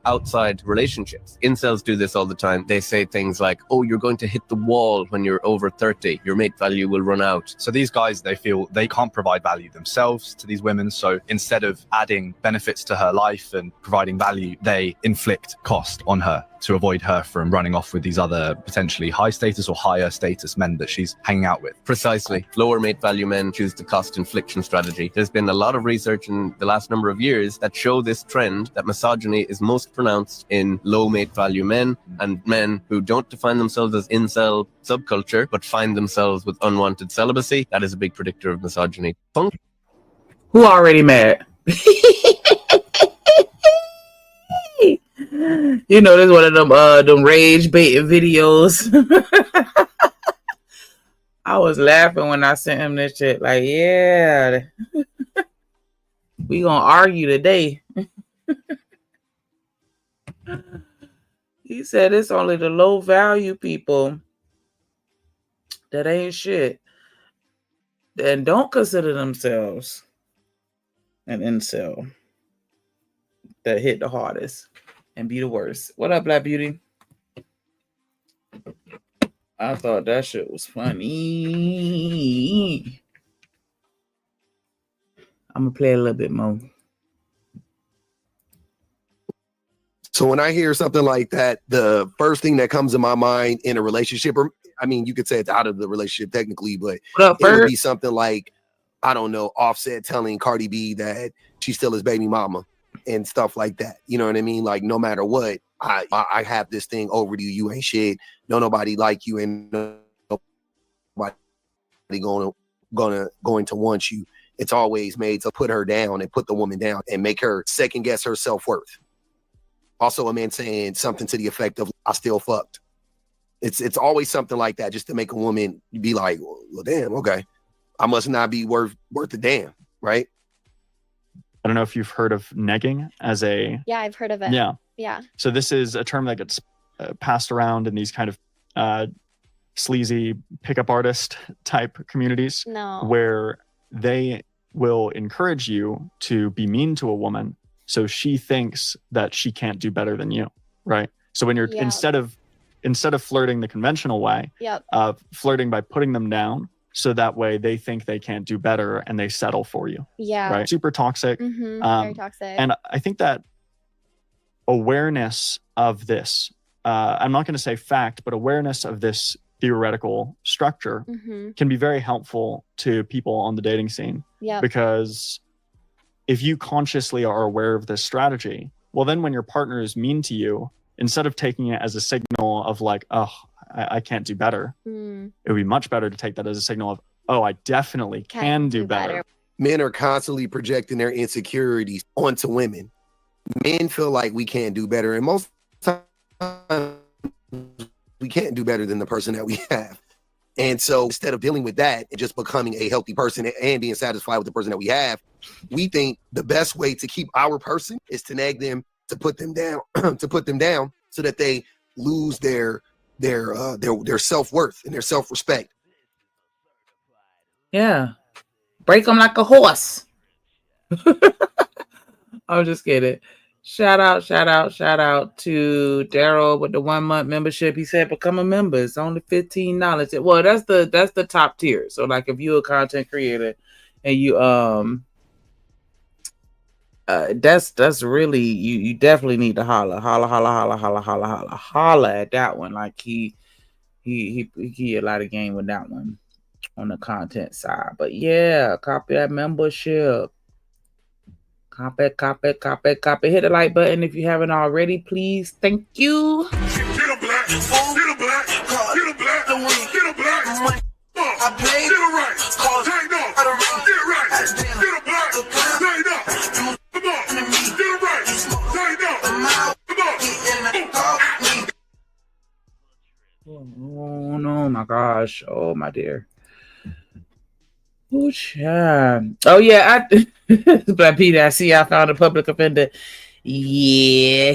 outside relationships. Incels do this all the time. They say things like, oh, you're going to hit the wall when you're over 30. Your mate value will run out. So these guys, they feel they can't provide value themselves to these women. So instead of adding benefits to her life and providing value, they inflict cost on her to avoid her from running off with these other potentially high status or higher status men that she's hanging out with. Precisely. Lower mate value men choose the cost infliction strategy. There's been a lot of research in the last number of years that show this trend, that misogyny is most pronounced in low mate value men and men who don't define themselves as incel subculture but find themselves with unwanted celibacy. That is a big predictor of misogyny. Who already mad? You know, this one of them rage baiting videos. I was laughing when I sent him this shit. Like, yeah, we gonna argue today. He said it's only the low value people that ain't shit and don't consider themselves an incel that hit the hardest and be the worst. What up, Black Beauty? I thought that shit was funny. I'm gonna play a little bit more. So when I hear something like that, the first thing that comes to my mind in a relationship, or I mean, you could say it's out of the relationship technically, but it would be something like, I don't know, Offset telling Cardi B that she's still his baby mama and stuff like that. You know what I mean? Like, no matter what, I have this thing over you. You ain't shit. No, nobody like you, and nobody going to want you. It's always made to put her down and put the woman down and make her second guess her self-worth. Also, a man saying something to the effect of, I still fucked. It's always something like that, just to make a woman be like, well, damn, okay. I must not be worth a damn, right? I don't know if you've heard of negging as a... Yeah, I've heard of it. Yeah. So this is a term that gets passed around in these kind of sleazy pickup artist type communities. No. Where they will encourage you to be mean to a woman so she thinks that she can't do better than you, right? So when you're instead of flirting the conventional way, flirting by putting them down, so that way they think they can't do better and they settle for you. Yeah. Right. Super toxic. Very toxic. And I think that awareness of this, I'm not going to say fact, but awareness of this theoretical structure can be very helpful to people on the dating scene. Yeah. Because if you consciously are aware of this strategy, well, then when your partner is mean to you, instead of taking it as a signal of like, oh, I can't do better, it would be much better to take that as a signal of, oh, I definitely can do better. Men are constantly projecting their insecurities onto women. Men feel like we can't do better, and most times we can't do better than the person that we have. And so instead of dealing with that and just becoming a healthy person and being satisfied with the person that we have, we think the best way to keep our person is to nag them, to put them down, so that they lose their self-worth and their self-respect. Yeah. Break them like a horse. I'm just kidding. Shout out to Daryl with the 1 month membership. He said become a member. It's only $15. Well, that's the top tier. So like if you're a content creator and you that's really you definitely need to holler at that one. Like he a lot of game with that one on the content side. But yeah, copy that membership. Copy. Hit the like button if you haven't already, please. Thank you. Get a black. Get a black. Get a black. Get a black. I play. Get it right. Tighten up. Get it right. Get a black. Tighten up. Come on. Get it right. Tighten up. Come on. Oh no, my gosh. Oh my dear. Oh, child. Oh yeah, Black Peter, I see I found a public offender. Yeah,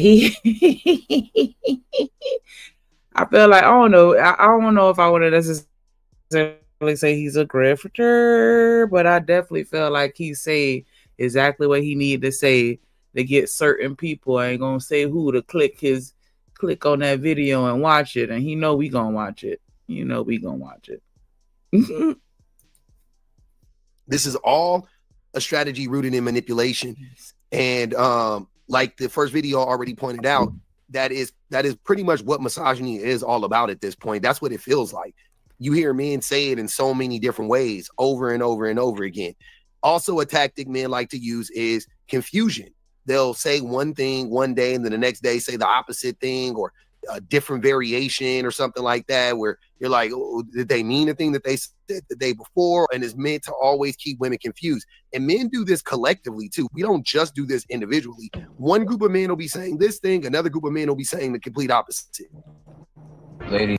I feel like I don't know if I want to necessarily say he's a grifter, but I definitely feel like he say exactly what he needed to say to get certain people. I ain't gonna say who to click on that video and watch it, and he know we gonna watch it. You know we gonna watch it. This is all a strategy rooted in manipulation. And like the first video already pointed out, that is pretty much what misogyny is all about at this point. That's what it feels like. You hear men say it in so many different ways over and over and over again. Also, a tactic men like to use is confusion. They'll say one thing one day and then the next day say the opposite thing, or a different variation or something like that, where you're like, oh, did they mean the thing that they said the day before? And it's meant to always keep women confused. And men do this collectively too. We don't just do this individually. One group of men will be saying this thing, another group of men will be saying the complete opposite. Ladies.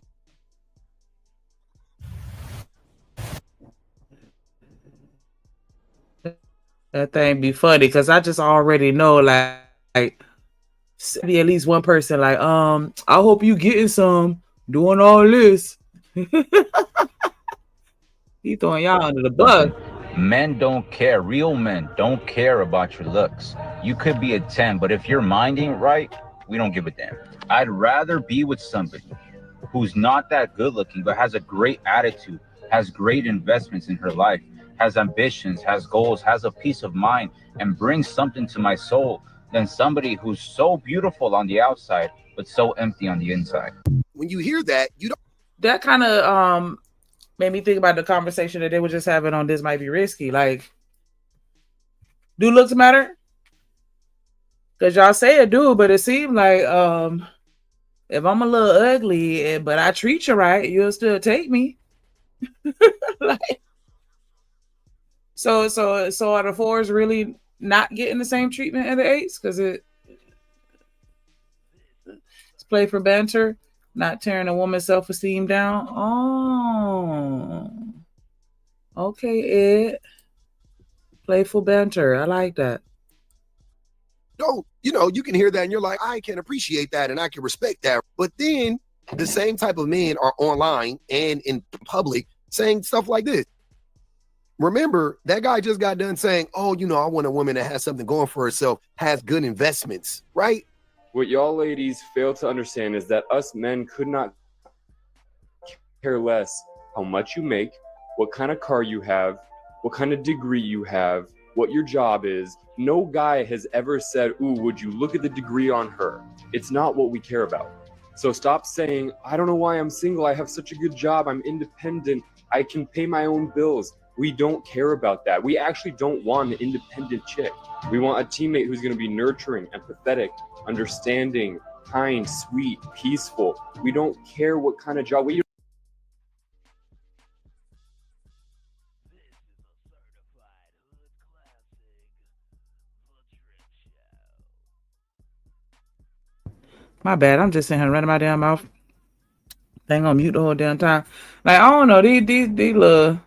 That thing be funny because I just already know like be at least one person like, I hope you getting some doing all this. He throwing y'all under the bus. Men don't care. Real men don't care about your looks. You could be a 10, but if your mind ain't right, we don't give a damn. I'd rather be with somebody who's not that good looking, but has a great attitude, has great investments in her life, has ambitions, has goals, has a peace of mind, and brings something to my soul than somebody who's so beautiful on the outside but so empty on the inside. When you hear that, you don't. That kind of made me think about the conversation that they were just having on This Might Be Risky. Like, do looks matter? Because y'all say it do, but it seems like if I'm a little ugly, but I treat you right, you'll still take me. Like, so are the 4s really not getting the same treatment as the 8s? Because it's play for banter, not tearing a woman's self-esteem down. Oh, okay, Ed. Playful banter. I like that. Don't, you can hear that and you're like, I can appreciate that and I can respect that. But then the same type of men are online and in public saying stuff like this. Remember, that guy just got done saying, oh, I want a woman that has something going for herself, has good investments, right? What y'all ladies fail to understand is that us men could not care less how much you make, what kind of car you have, what kind of degree you have, what your job is. No guy has ever said, ooh, would you look at the degree on her? It's not what we care about. So stop saying, I don't know why I'm single. I have such a good job. I'm independent. I can pay my own bills. We don't care about that. We actually don't want an independent chick. We want a teammate who's going to be nurturing, empathetic, understanding, kind, sweet, peaceful. We don't care what kind of job. My bad. I'm just sitting here running my damn mouth. They ain't gonna mute the whole damn time. Like, I don't know. These little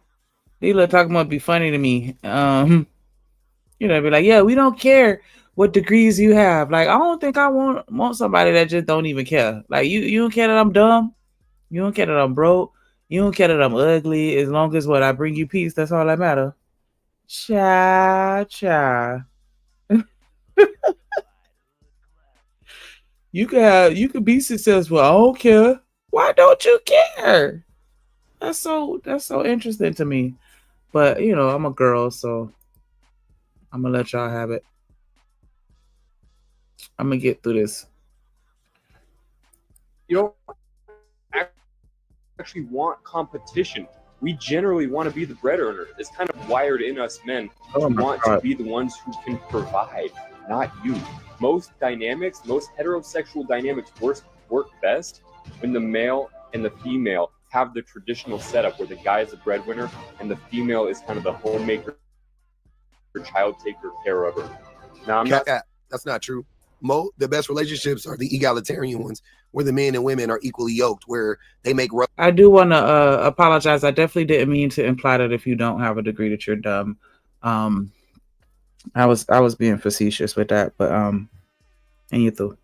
talking about be funny to me. Be like, yeah, we don't care what degrees you have. Like, I don't think I want somebody that just don't even care. Like, you don't care that I'm dumb. You don't care that I'm broke. You don't care that I'm ugly. As long as I bring you peace, that's all that matter. Cha. You can be successful. I don't care. Why don't you care? That's so interesting to me. But I'm a girl, so I'm gonna let y'all have it. I'm gonna get through this. You don't actually want competition. We generally want to be the bread earner. It's kind of wired in us men to want to be the ones who can provide, not you. Most heterosexual dynamics work best when the male and the female have the traditional setup where the guy is the breadwinner and the female is kind of the homemaker, child taker, care of her. Now, that's not true. The best relationships are the egalitarian ones, where the men and women are equally yoked, where they make. I do want to apologize. I definitely didn't mean to imply that if you don't have a degree that you're dumb. I was being facetious with that, but and you through.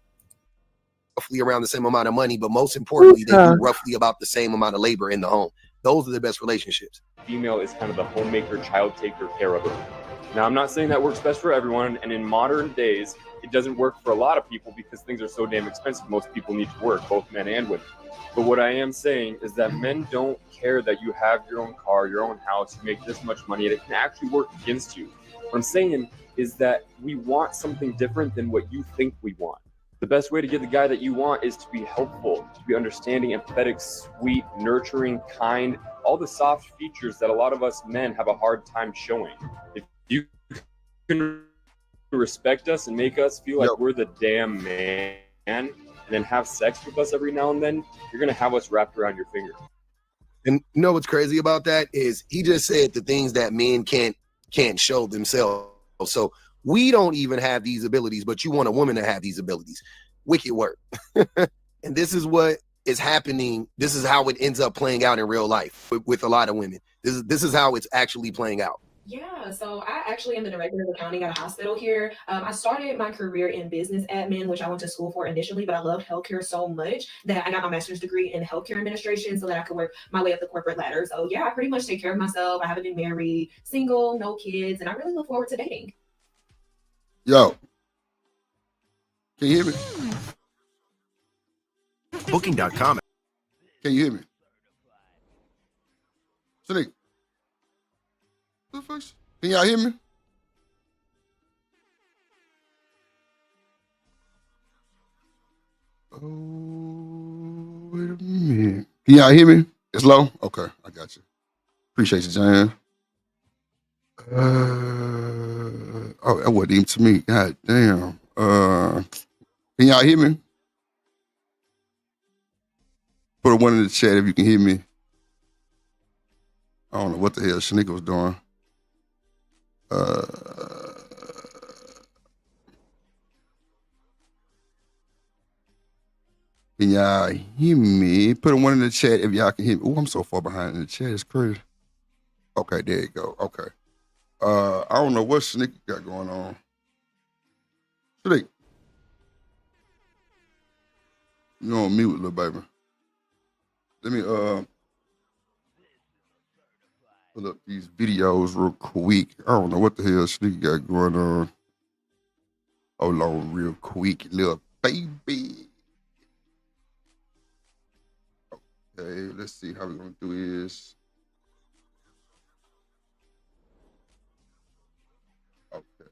Roughly around the same amount of money, but most importantly, they do roughly about the same amount of labor in the home. Those are the best relationships. Female is kind of the homemaker, child taker, care of her. Now, I'm not saying that works best for everyone, and in modern days, it doesn't work for a lot of people because things are so damn expensive. Most people need to work, both men and women. But what I am saying is that men don't care that you have your own car, your own house, you make this much money, and it can actually work against you. What I'm saying is that we want something different than what you think we want. The best way to get the guy that you want is to be helpful, to be understanding, empathetic, sweet, nurturing, kind, all the soft features that a lot of us men have a hard time showing. If you can respect us and make us feel like we're the damn man and then have sex with us every now and then, you're going to have us wrapped around your finger. And you know what's crazy about that is he just said the things that men can't show themselves. So we don't even have these abilities, but you want a woman to have these abilities. Wicked work. And this is what is happening. This is how it ends up playing out in real life with a lot of women. This is how it's actually playing out. Yeah, so I actually am the director of accounting at a hospital here. I started my career in business admin, which I went to school for initially, but I loved healthcare so much that I got my master's degree in healthcare administration so that I could work my way up the corporate ladder. So yeah, I pretty much take care of myself. I haven't been married, single, no kids, and I really look forward to dating. Yo, can you hear me? Booking.com. Can you hear me? Sadiq. What the fuck? Can y'all hear me? Oh, wait a minute. Can y'all hear me? It's low? Okay, I got you. Appreciate you, Jan. Oh, that wasn't even to me. God damn. Can y'all hear me? Put a one in the chat if you can hear me. I don't know what the hell Shanika was doing. Can y'all hear me? Put a one in the chat if y'all can hear me. Oh, I'm so far behind in the chat. It's crazy. Okay, there you go. Okay. I don't know what Shanika got going on. Shanika, you on mute, little baby. Let me pull up these videos real quick. I don't know what the hell Shanika got going on. Hold on real quick, little baby. Okay, let's see how we're gonna do this. Okay.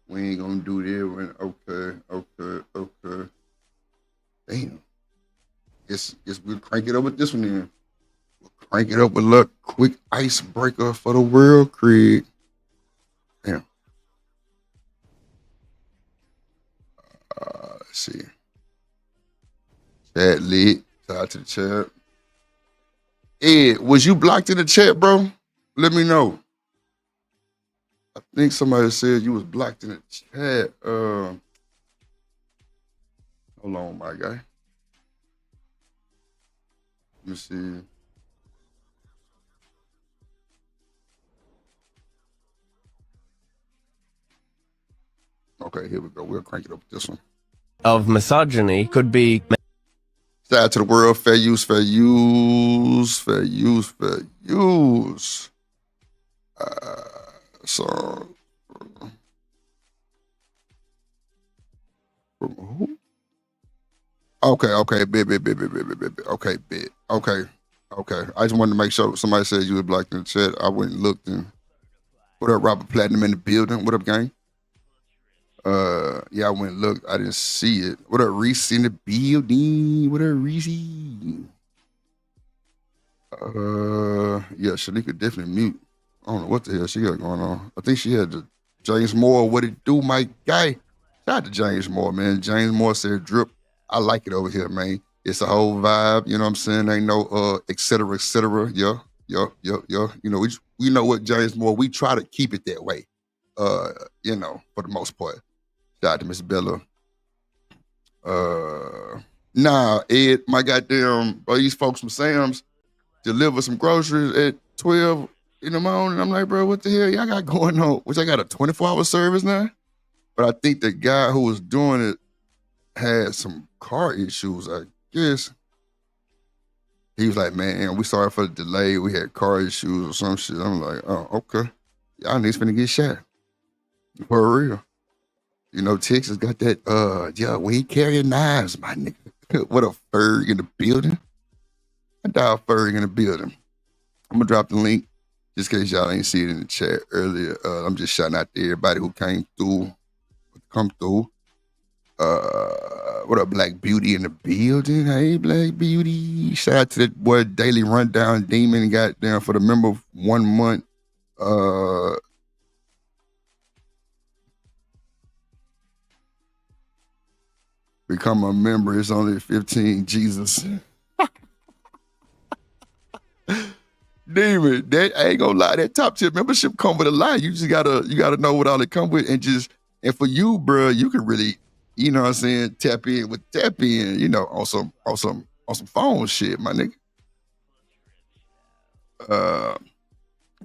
We ain't gonna do that when okay. Damn. Guess we'll crank it up with this one then. We'll crank it up with a little quick icebreaker for the world, Craig. Damn. Let's see. Chat lit. Shout out to the chat. Ed, was you blocked in the chat, bro? Let me know. I think somebody said you was blocked in the chat. Hold on, my guy. Let me see. Okay, here we go. We'll crank it up with this one. Of misogyny could be. Shout out to the world. Fair use, fair use, fair use, fair use. So, who? Okay, bit. Okay, bit. Okay. I just wanted to make sure somebody said you were blocked in the chat. I went and looked and what up, Robert Platinum in the building? What up, gang? Yeah, I went and looked. I didn't see it. What up, Reese in the building? What up, Reese? Yeah, Shanika definitely mute. I don't know what the hell she got going on. I think she had the James Moore, what it do, my guy? Shout out to James Moore, man. James Moore said, drip. I like it over here, man. It's a whole vibe, you know what I'm saying? Ain't no et cetera, et cetera. Yeah. You know, we know what James Moore, we try to keep it that way. You know, for the most part. Shout out to Miss Bella. Nah, Ed, my goddamn, bro, these folks from Sam's deliver some groceries at 12 in the morning. I'm like, bro, what the hell y'all got going on? Which I got a 24-hour service now. But I think the guy who was doing it had some car issues, I guess. He was like, man, we sorry for the delay. We had car issues or some shit. I'm like, oh, okay. Y'all niggas finna get shot. For real. You know, Texas got that, yeah, we carrying knives, my nigga. What a Ferg in the building. I dialed Ferg in the building. I'm gonna drop the link just in case y'all ain't see it in the chat earlier. I'm just shouting out to everybody who came through, come through. What up, Black Beauty in the building? Hey, Black Beauty. Shout out to that boy Daily Rundown Demon got down for the member of 1 month. Become a member. It's only 15. Jesus. Demon, that I ain't gonna lie, that top tier membership come with a lot. You just gotta know what all it come with, and for you, bro, you can really, you know what I'm saying, tap in, you know, on some phone shit, my nigga.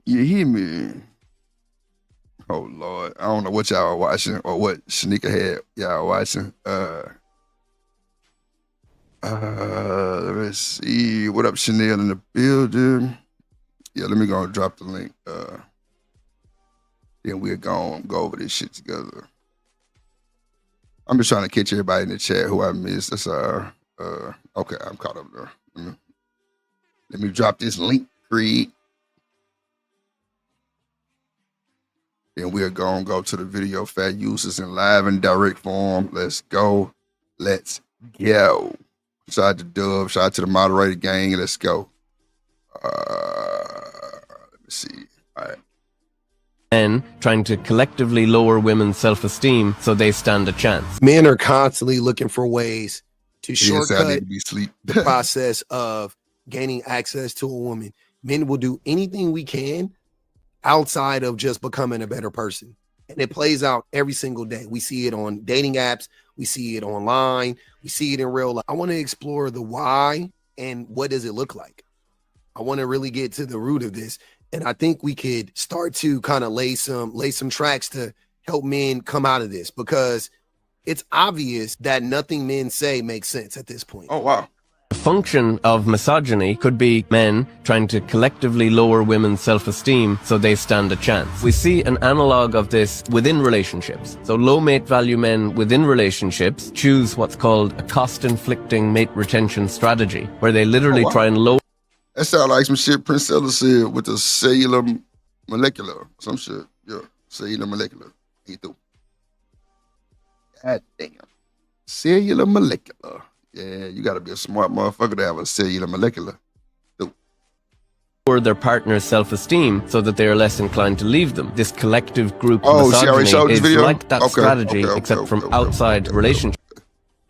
You hear me? Oh Lord, I don't know what y'all are watching or what Shanika had y'all watching. Let's see. What up, Chanel in the building? Yeah, let me go and drop the link. Then we're going to go over this shit together. I'm just trying to catch everybody in the chat who I missed. That's okay, I'm caught up there. Let me drop this link, Creed. Then we're going to go to the video fat uses in live and direct form. Let's go. Let's go. Shout out to Dub. Shout out to the moderator gang. Let's go. Let me see. All right. Men trying to collectively lower women's self-esteem so they stand a chance. Men are constantly looking for ways to Yes, I need shortcut to be asleep. the process of gaining access to a woman. Men will do anything we can outside of just becoming a better person. And it plays out every single day. We see it on dating apps. We see it online. We see it in real life. I want to explore the why and what does it look like. I want to really get to the root of this. And I think we could start to kind of lay some tracks to help men come out of this, because it's obvious that nothing men say makes sense at this point. Oh, wow. The function of misogyny could be men trying to collectively lower women's self-esteem so they stand a chance. We see an analog of this within relationships. So low mate value men within relationships choose what's called a cost-inflicting mate retention strategy, where they literally try and lower. That sounds like some shit Prince Ella said with the cellular molecular. Some shit. Yeah. Cellular molecular. He threw. God damn. Cellular molecular. Yeah, you gotta be a smart motherfucker to have a cellular molecular. Lower their partner's self-esteem so that they are less inclined to leave them. This collective group Oh, she already showed misogyny this is video? like that strategy, except from outside relationships.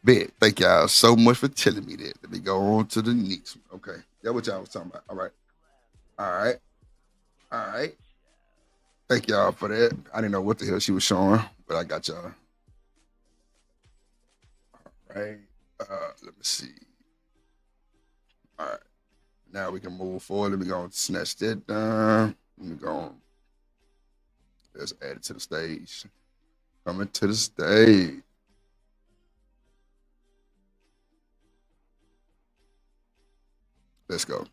Bet. Thank y'all so much for telling me that. Let me go on to the next one. Okay. That's what y'all was talking about. All right. All right. All right. Thank y'all for that. I didn't know what the hell she was showing, but I got y'all. All right. Let me see. All right. Now we can move forward. Let me go and snatch that down. Let me go on. Let's add it to the stage. Coming to the stage. Let's go. So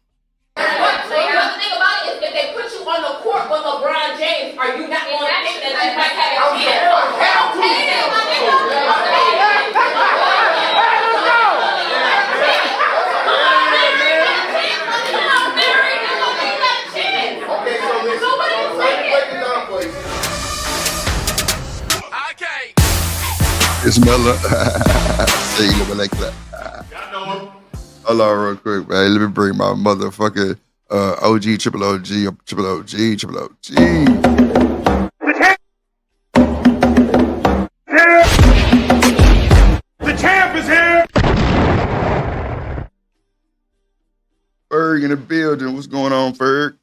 the other thing about it is if they put you on the court with LeBron James, are you not going to think that you might have a It's Miller. Say you look like that. Hold on real quick, man. Let me bring my motherfucking OG, triple OG, triple OG, triple OG. The champ is here! Ferg in the building. What's going on, Ferg?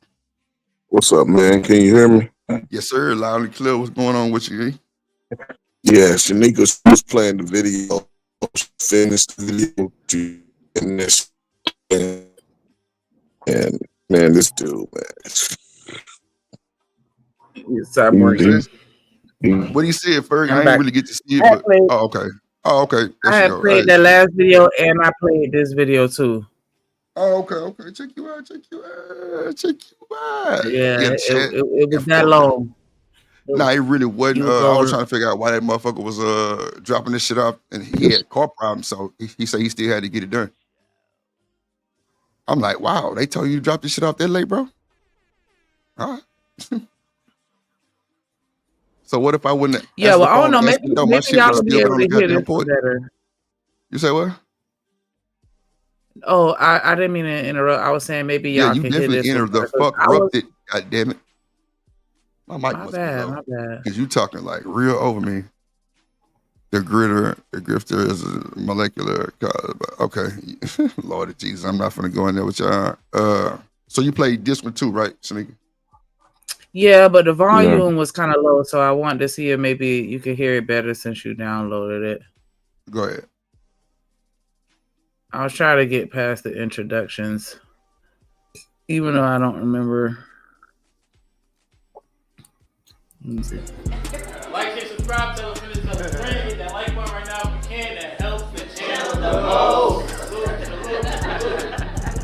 What's up, man? Can you hear me? Yes, sir. Loud and clear. What's going on with you? Yeah, Shanika was playing the video. She finished the video and this, and man, this dude, man. What do you see, Ferg? I didn't really get to see it, but oh, okay. Oh, okay. There I she had go. played that last video and I played this video too. Oh, okay, okay. Check you out, check you out, check you out. Yeah, Yeah, it was that long. Nah, it really wasn't. was I was on- trying to figure out why that motherfucker was dropping this shit off, and he had car problems, so he said he still had to get it done. I'm like, wow, they told you to drop this shit off that late, bro? All right. So what if I wouldn't? Yeah, well, I don't know. Maybe my shit y'all was will be still able on the to hear goddamn this port. better. You say what? Oh, I didn't mean to interrupt. I was saying maybe Yeah, y'all you can hear definitely this. entered the better, 'cause fuck I was- erupted. God damn it. My mic My must bad, be my low. bad. Because you talking like real over me. The grifter is a molecular. But okay. Lord Jesus, I'm not gonna go in there with y'all. So you played this one too, right, Shanika? Yeah, but the volume was kind of low, so I wanted to see if maybe you could hear it better since you downloaded it. Go ahead. I was trying to get past the introductions, even though I don't remember. Let me see. Like and subscribe, tell a friend, tell a friend, hit that like button right now if you can. That helps the channel the most.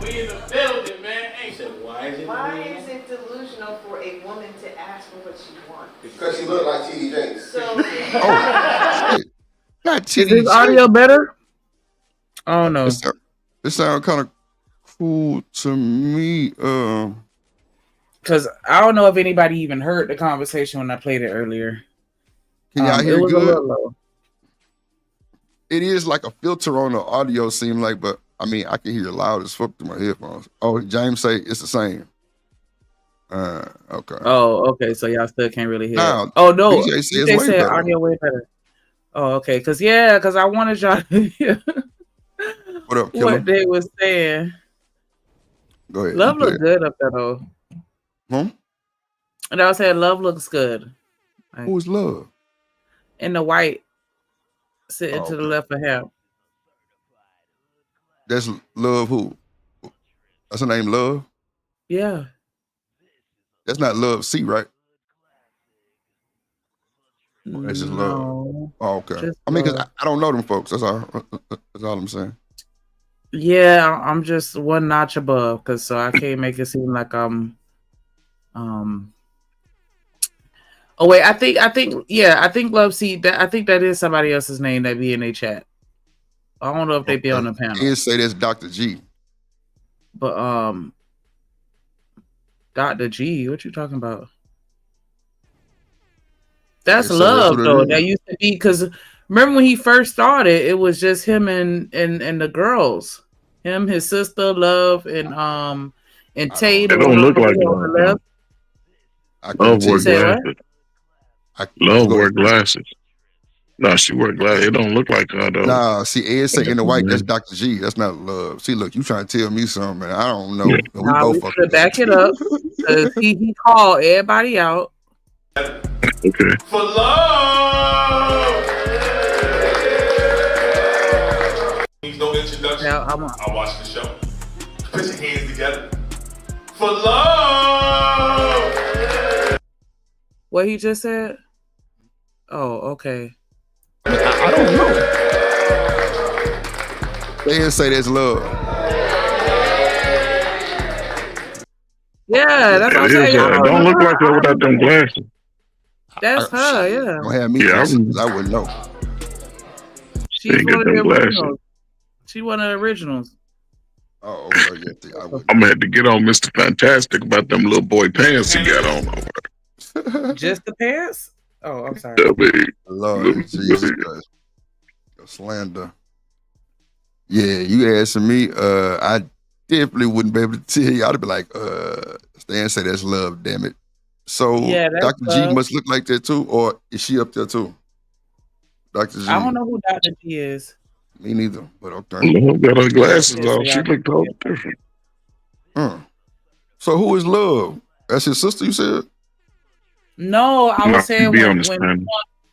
We in the building, man. Ain't so why is it delusional for a woman to ask for what she wants? Because she looked like T.D. Jakes. So Got Is this audio better? Oh no. This sound kind of cool to me. Because I don't know if anybody even heard the conversation when I played it earlier. Can y'all It hear was good? a little low. it is like a filter on the audio, seem like, but I mean, I can hear it loud as fuck through my headphones. Oh, James say it's the same. Okay. Oh, okay. So y'all still can't really hear. Now, It. Oh no, BJ says BJ way said better. audio way better. Oh, okay. Cause I wanted y'all to hear What up, Killer? what they was saying. Go ahead. Love you play look it. good up there though. And I was saying Love looks good. Like, Who's Love? in the white, sitting to the left of him. That's Love who? That's her name, Love? Yeah. That's not Love C, right? It's just Love. No. Oh, okay. Just I mean, because Love. I don't know them folks. That's all I'm saying. Yeah, I'm just one notch above, cause so I can't make it seem like I'm. Oh wait, I think Love C. I think that is somebody else's name that be in a chat. I don't know if they be on the panel. He say that's Dr. G. But Dr. G, what you talking about? That's Yeah, so that's Love what it though. is. That used to be, because remember when he first started, it was just him and the girls. Him, his sister, Love, and Tay, the It don't one look over like here on the left. Love You wear say what? glasses. Love wear glasses. No, she wear glasses. It don't look like her though. Nah, see, Ed say in the white, that's Dr. G. That's not Love. See, look, you trying to tell me something, man. I don't know. We Nah, both we fucking should back it up, because he called everybody out. Okay. For love. Needs no introduction. I'll watch the show. Put your hands together. For love. What he just said? Oh, okay. I don't know. Ed say that's Love. Yeah, that's what I'm saying. Y'all It don't look like her without them glasses. That's her, yeah. Don't have me. Yeah, I wouldn't know. She's They one got of the them glasses. originals. She one of the originals. Oh, okay, yeah, I wouldn't. I'm gonna have to get on Mr. Fantastic about them little boy pants he got on. Just the pants? Oh, I'm sorry. Lord Jesus Christ. Your slander. Yeah, you asking me, I definitely wouldn't be able to tell you. I'd be like, Stan say that's Love, damn it. So Yeah, that's Dr. G Love. must look like that too, or is she up there too? Dr. G. I don't know who Dr. G is. Me neither, but okay. Love got her glasses Yeah, so on. She y'all- looked totally different. So who is Love? That's his sister, you said? No, I No, was saying be when honest, when man. Trump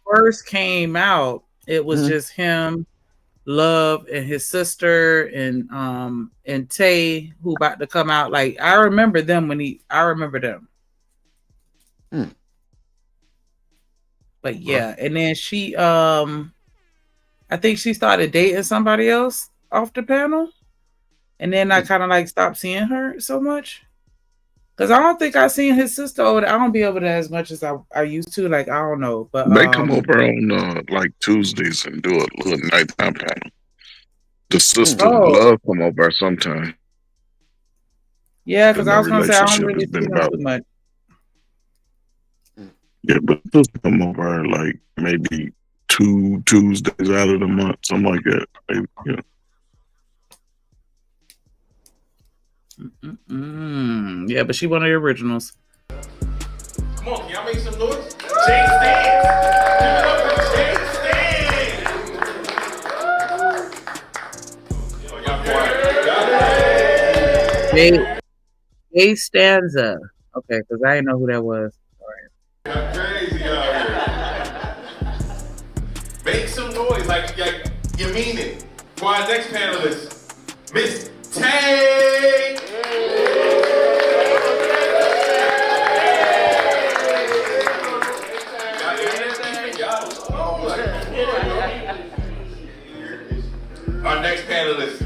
first came out, it was Mm-hmm. just him, Love, and his sister, and Tay, who about to come out. Like, I remember them I remember them. But yeah, and then she I think she started dating somebody else off the panel. And then I kind of like stopped seeing her so much. Cause I don't think I seen his sister over there. I don't be over there as much as I used to. Like, I don't know. But They come over on like Tuesdays and do a little nighttime panel. The sister Love come over sometime. Yeah, because And I their was gonna say I don't relationship really has been see them about too much. Yeah, but just come over like maybe 2 Tuesdays out of the month, something like that. Maybe, yeah. Yeah, but she one of the originals. Come on, can y'all make some noise? Jay Stans. Give it up for Jay Stans. Oh, y'all quiet. Jay Stanza. Okay, because I didn't know who that was. Y'all crazy out here. Make some noise, like you mean it. For our next panelist, Miss Tay. Our next panelist,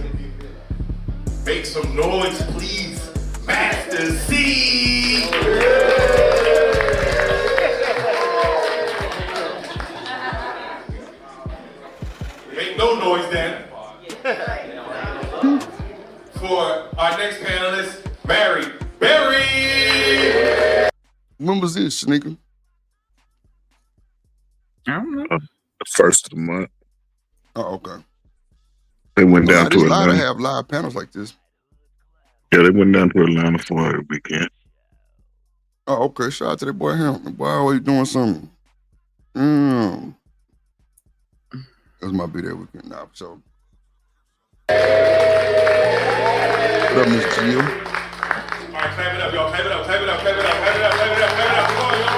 make some noise, please. Master C. Make no noise then. For our next panelist, Mary Berry. When was this, Sneaker? I don't know. The first of the month. Oh, okay. They went Well, down now to there's a lot to Atlanta. have live panels like this. Yeah, they went down to Atlanta for a weekend. Oh, okay. Shout out to that boy him. The boy always doing something. That's my be there weekend now. So what up, Miss Jill? All right, clap it up, y'all. Clap it up, clap it up, clap it up, clap it up, clap it up, clap it up. Come on, y'all.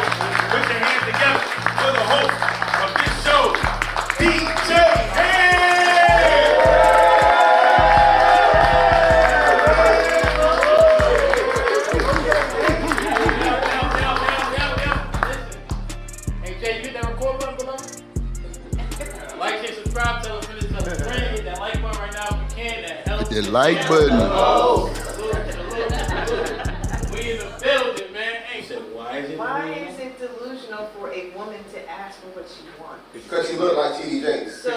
Put your hands together for the host of this show, DJ Hey, Jay, you hit that record button below? Like, share, subscribe, tell a friend, tell a friend. Hit that like button right now if you can. That helps. Hit that like button. We in the building, man. Hey, so why is it delusional for a woman to ask for what she wants? Because she look like TD Jakes. So,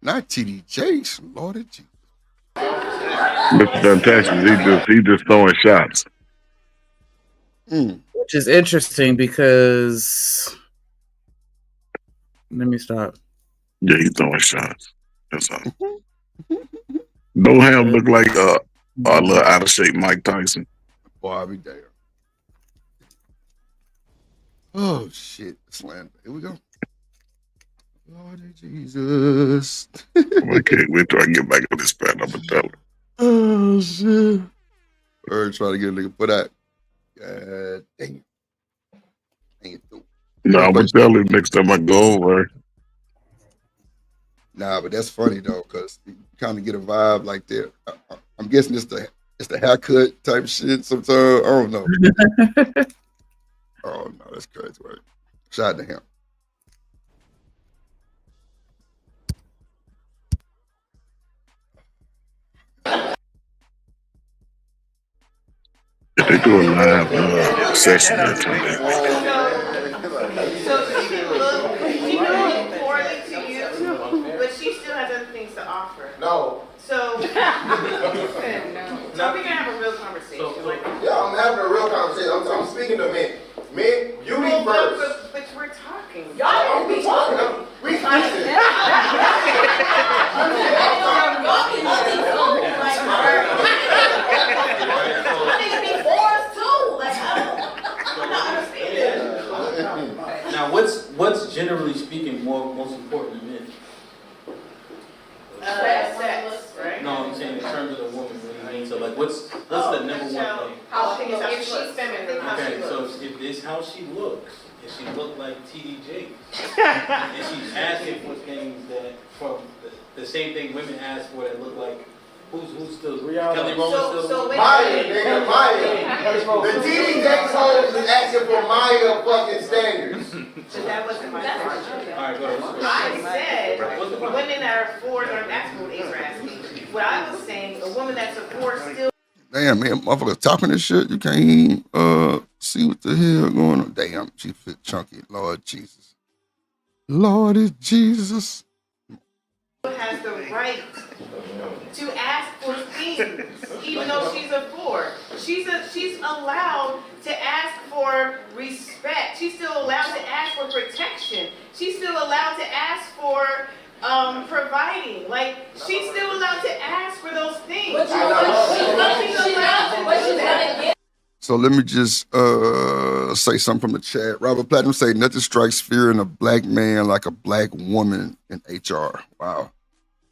Not TD Jakes. Lord of Jesus. Mr. Fantastic, he just throwing shots. Which is interesting because let me stop. Yeah, he's throwing shots. That's all. Don't have him look like a little out of shape Mike Tyson. Boy, I'll be there. Oh shit, slander. Here we go. Lord of Jesus. I can't wait till I get back on this pad. I'm gonna tell him. Oh shit. Or trying to get a nigga put out. God dang it. No, I'm gonna tell him next time I go over. Nah, but that's funny though, because you kind of get a vibe like that. I'm guessing it's the haircut type shit sometimes. I don't know. Oh no, that's crazy, right? Shout out to him. If they do a live session or something. So she look poorly to you, but she still has other things to offer. No. So, so we can have a real conversation. Yeah, I'm having a real conversation. I'm speaking to men. Men, you be first. But we're talking. Y'all be talking. We talking. Now, what's generally speaking most important to men? Sex, right? No, I'm saying in terms of the woman. What do you mean? So, like, what's the number one thing? How she looks. If she's feminine, how she Okay, looks. so if this how she looks, if she look like TD Jakes, and she's asking for things that from the same thing women ask for that look like who's still Kelly Rowland still Maya, nigga, Maya. The TD Jakes hoes is asking for Maya fucking standards. But that wasn't my question. All right, go ahead. I said women that are forward are asking what they were asking. What I was saying, a woman that's a forward still. Damn, man, motherfuckers talking this shit. You can't even see what the hell going on. Damn, she fit chunky. Lord Jesus. Lord is Jesus. Has the right to ask for things, even though she's a four. She's allowed to ask for respect. She's still allowed to ask for protection. She's still allowed to ask for providing. Like, she's still allowed to ask for those things. She's allowed to do that. So let me just say something from the chat. Robert Platinum say nothing strikes fear in a black man like a black woman in HR. Wow.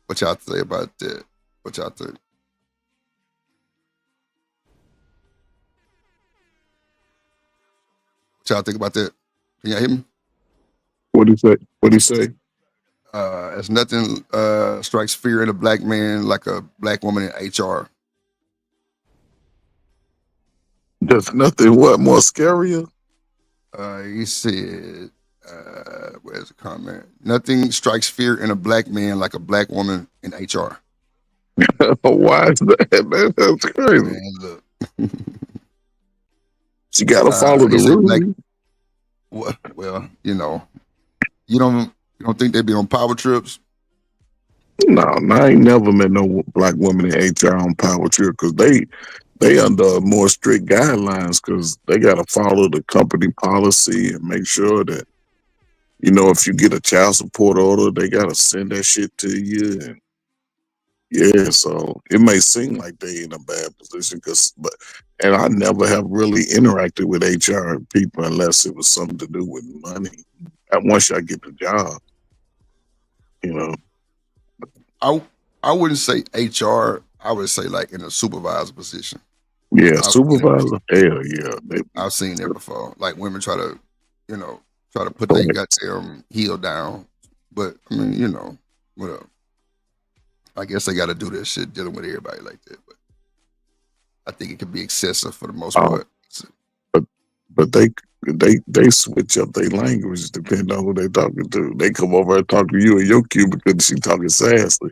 What y'all say about that? What y'all think? What y'all think about that? Can y'all hear me? What do you say? What do you say? There's nothing strikes fear in a black man like a black woman in HR. There's nothing what more scarier? He said, where's the comment? Nothing strikes fear in a black man like a black woman in HR. Why is that, man? That's crazy. Man, look. She gotta follow the rules. Well, you know, you don't think they be on power trips? No, I ain't never met no black woman in HR on power trip because they under more strict guidelines because they gotta follow the company policy and make sure that You know, if you get a child support order, they gotta send that shit to you, and yeah, so it may seem like they in a bad position, and I never have really interacted with HR people unless it was something to do with money. And once I get the job, you know. I wouldn't say HR. I would say like in a supervisor position. Yeah, supervisor. Hell yeah. I've seen that before. Like women try to put their goddamn heel down. But I mean, you know, whatever. I guess they got to do this shit dealing with everybody like that. But I think it can be excessive for the most part. But they switch up their language depending on who they talking to. They come over and talk to you in your cubicle because she talking sassy.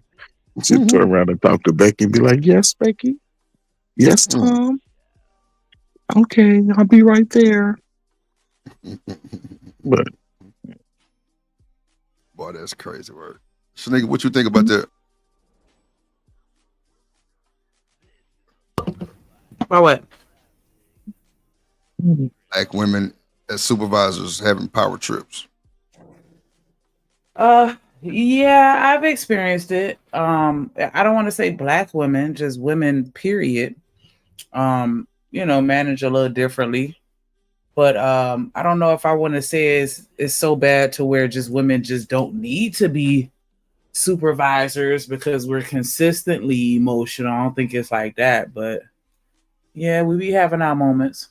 She turn around and talk to Becky and be like, "Yes, Becky. Yes, Tom. Okay, I'll be right there." But boy, that's crazy word. Shanika, what you think about that? About what? Black women as supervisors having power trips. Yeah, I've experienced it. I don't want to say black women, just women, period. You know, manage a little differently. But I don't know if I want to say it's so bad to where just women just don't need to be supervisors because we're consistently emotional. I don't think it's like that, but yeah, we be having our moments.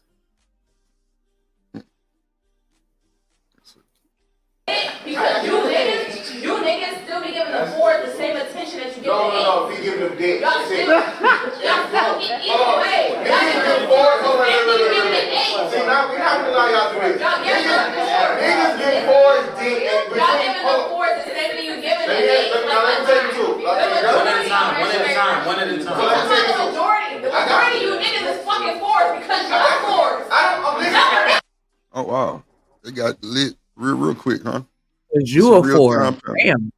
Because you niggas still be giving the board the same attention that you give the eight. No, we giving them dick. Y'all still, either way, y'all giving the board and giving the eight. See, now we not gonna allow y'all to do this. Y'all giving the board. Niggas get boards dick. Y'all giving the board the same thing you giving the eight. Now let me tell you two. One at a time. Because the majority of you niggas is fucking fours because you're fours. Oh wow, they got lit real quick, huh? Cause you a four. Damn.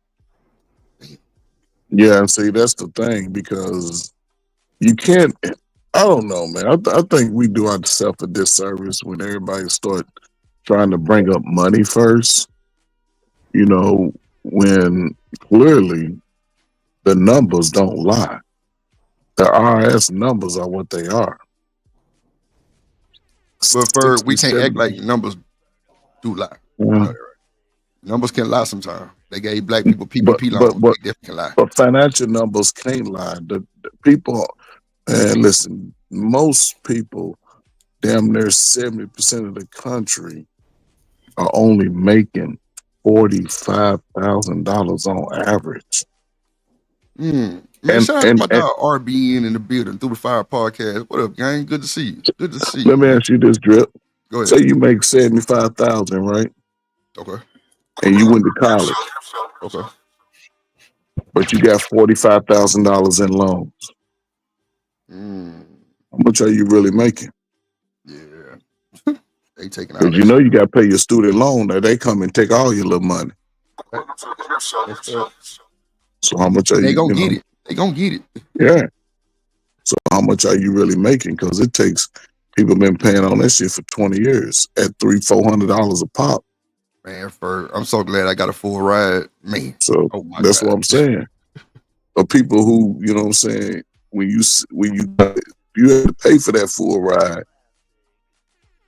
yeah, and see, that's the thing because you can't. I don't know, man. I think we do ourselves a disservice when everybody start trying to bring up money first. You know, when clearly the numbers don't lie. The IRS numbers are what they are. But we can't act like numbers do lie. You know that, right? Numbers can lie sometimes. They gave black people PPP loans. They definitely can lie. But financial numbers can't lie. The people, and listen, most people, damn near 70% of the country, are only making $45,000 on average. Man, shout out to my dog RBN in the building through the Fire podcast. What up, gang? Good to see you. Good to see you. Let me ask you this, Drip. Go ahead. Say you make $75,000, right? Okay. And you went to college. Okay. But you got $45,000 in loans. How much are you really making? Yeah. They taking out. Because you know you got to pay your student loan. Now they come and take all your little money. So how much are you? They gonna get it. They gonna get it. Yeah. So how much are you really making? Because it takes people been paying on that shit for 20 years at $300-400 a pop. Man, I'm so glad I got a full ride, man. So that's what I'm saying. But people who, you know what I'm saying, when you had to pay for that full ride,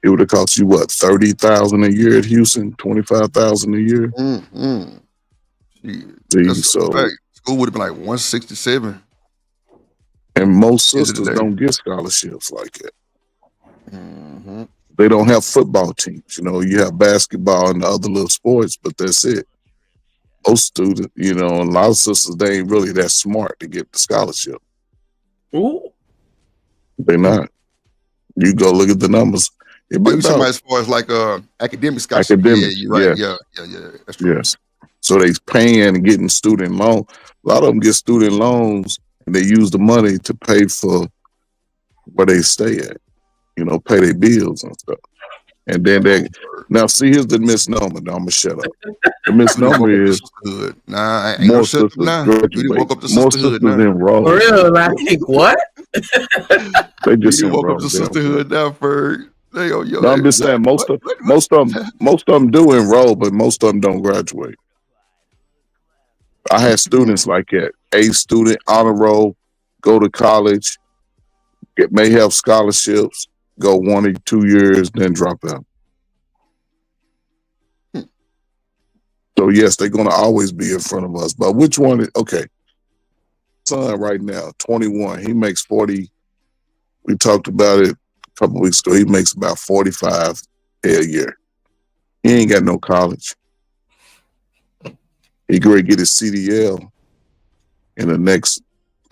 it would have cost you what, $30,000 a year at Houston, $25,000 a year. See, so school would have been like 167. And most sisters don't get scholarships like that. They don't have football teams. You know, you have basketball and the other little sports, but that's it. Most students, you know, a lot of sisters, they ain't really that smart to get the scholarship. Ooh. They're not. You go look at the numbers. You talking about as far as like academic scholarship? Academics, yeah, you're right. yeah. Yeah. That's true. Yes. So they paying and getting student loan. A lot of them get student loans and they use the money to pay for where they stay at. You know, pay their bills and stuff. And then now see, here's the misnomer. Now I'm gonna shut up. The misnomer is I ain't more gonna shut sisters up. graduate. More sisters enroll. For real, like what? They just you woke up enroll. to sisterhood now, Ferg. No, I'm just saying most of them do enroll, but most of them don't graduate. I had students like that. A student, honor roll, go to college, may have scholarships, go 1 or 2 years, then drop out. So yes, they're gonna always be in front of us. But which one? Okay, son, right now, 21. He makes 40. We talked about it a couple weeks ago. He makes about 45 a year. He ain't got no college. He going to get his CDL in the next,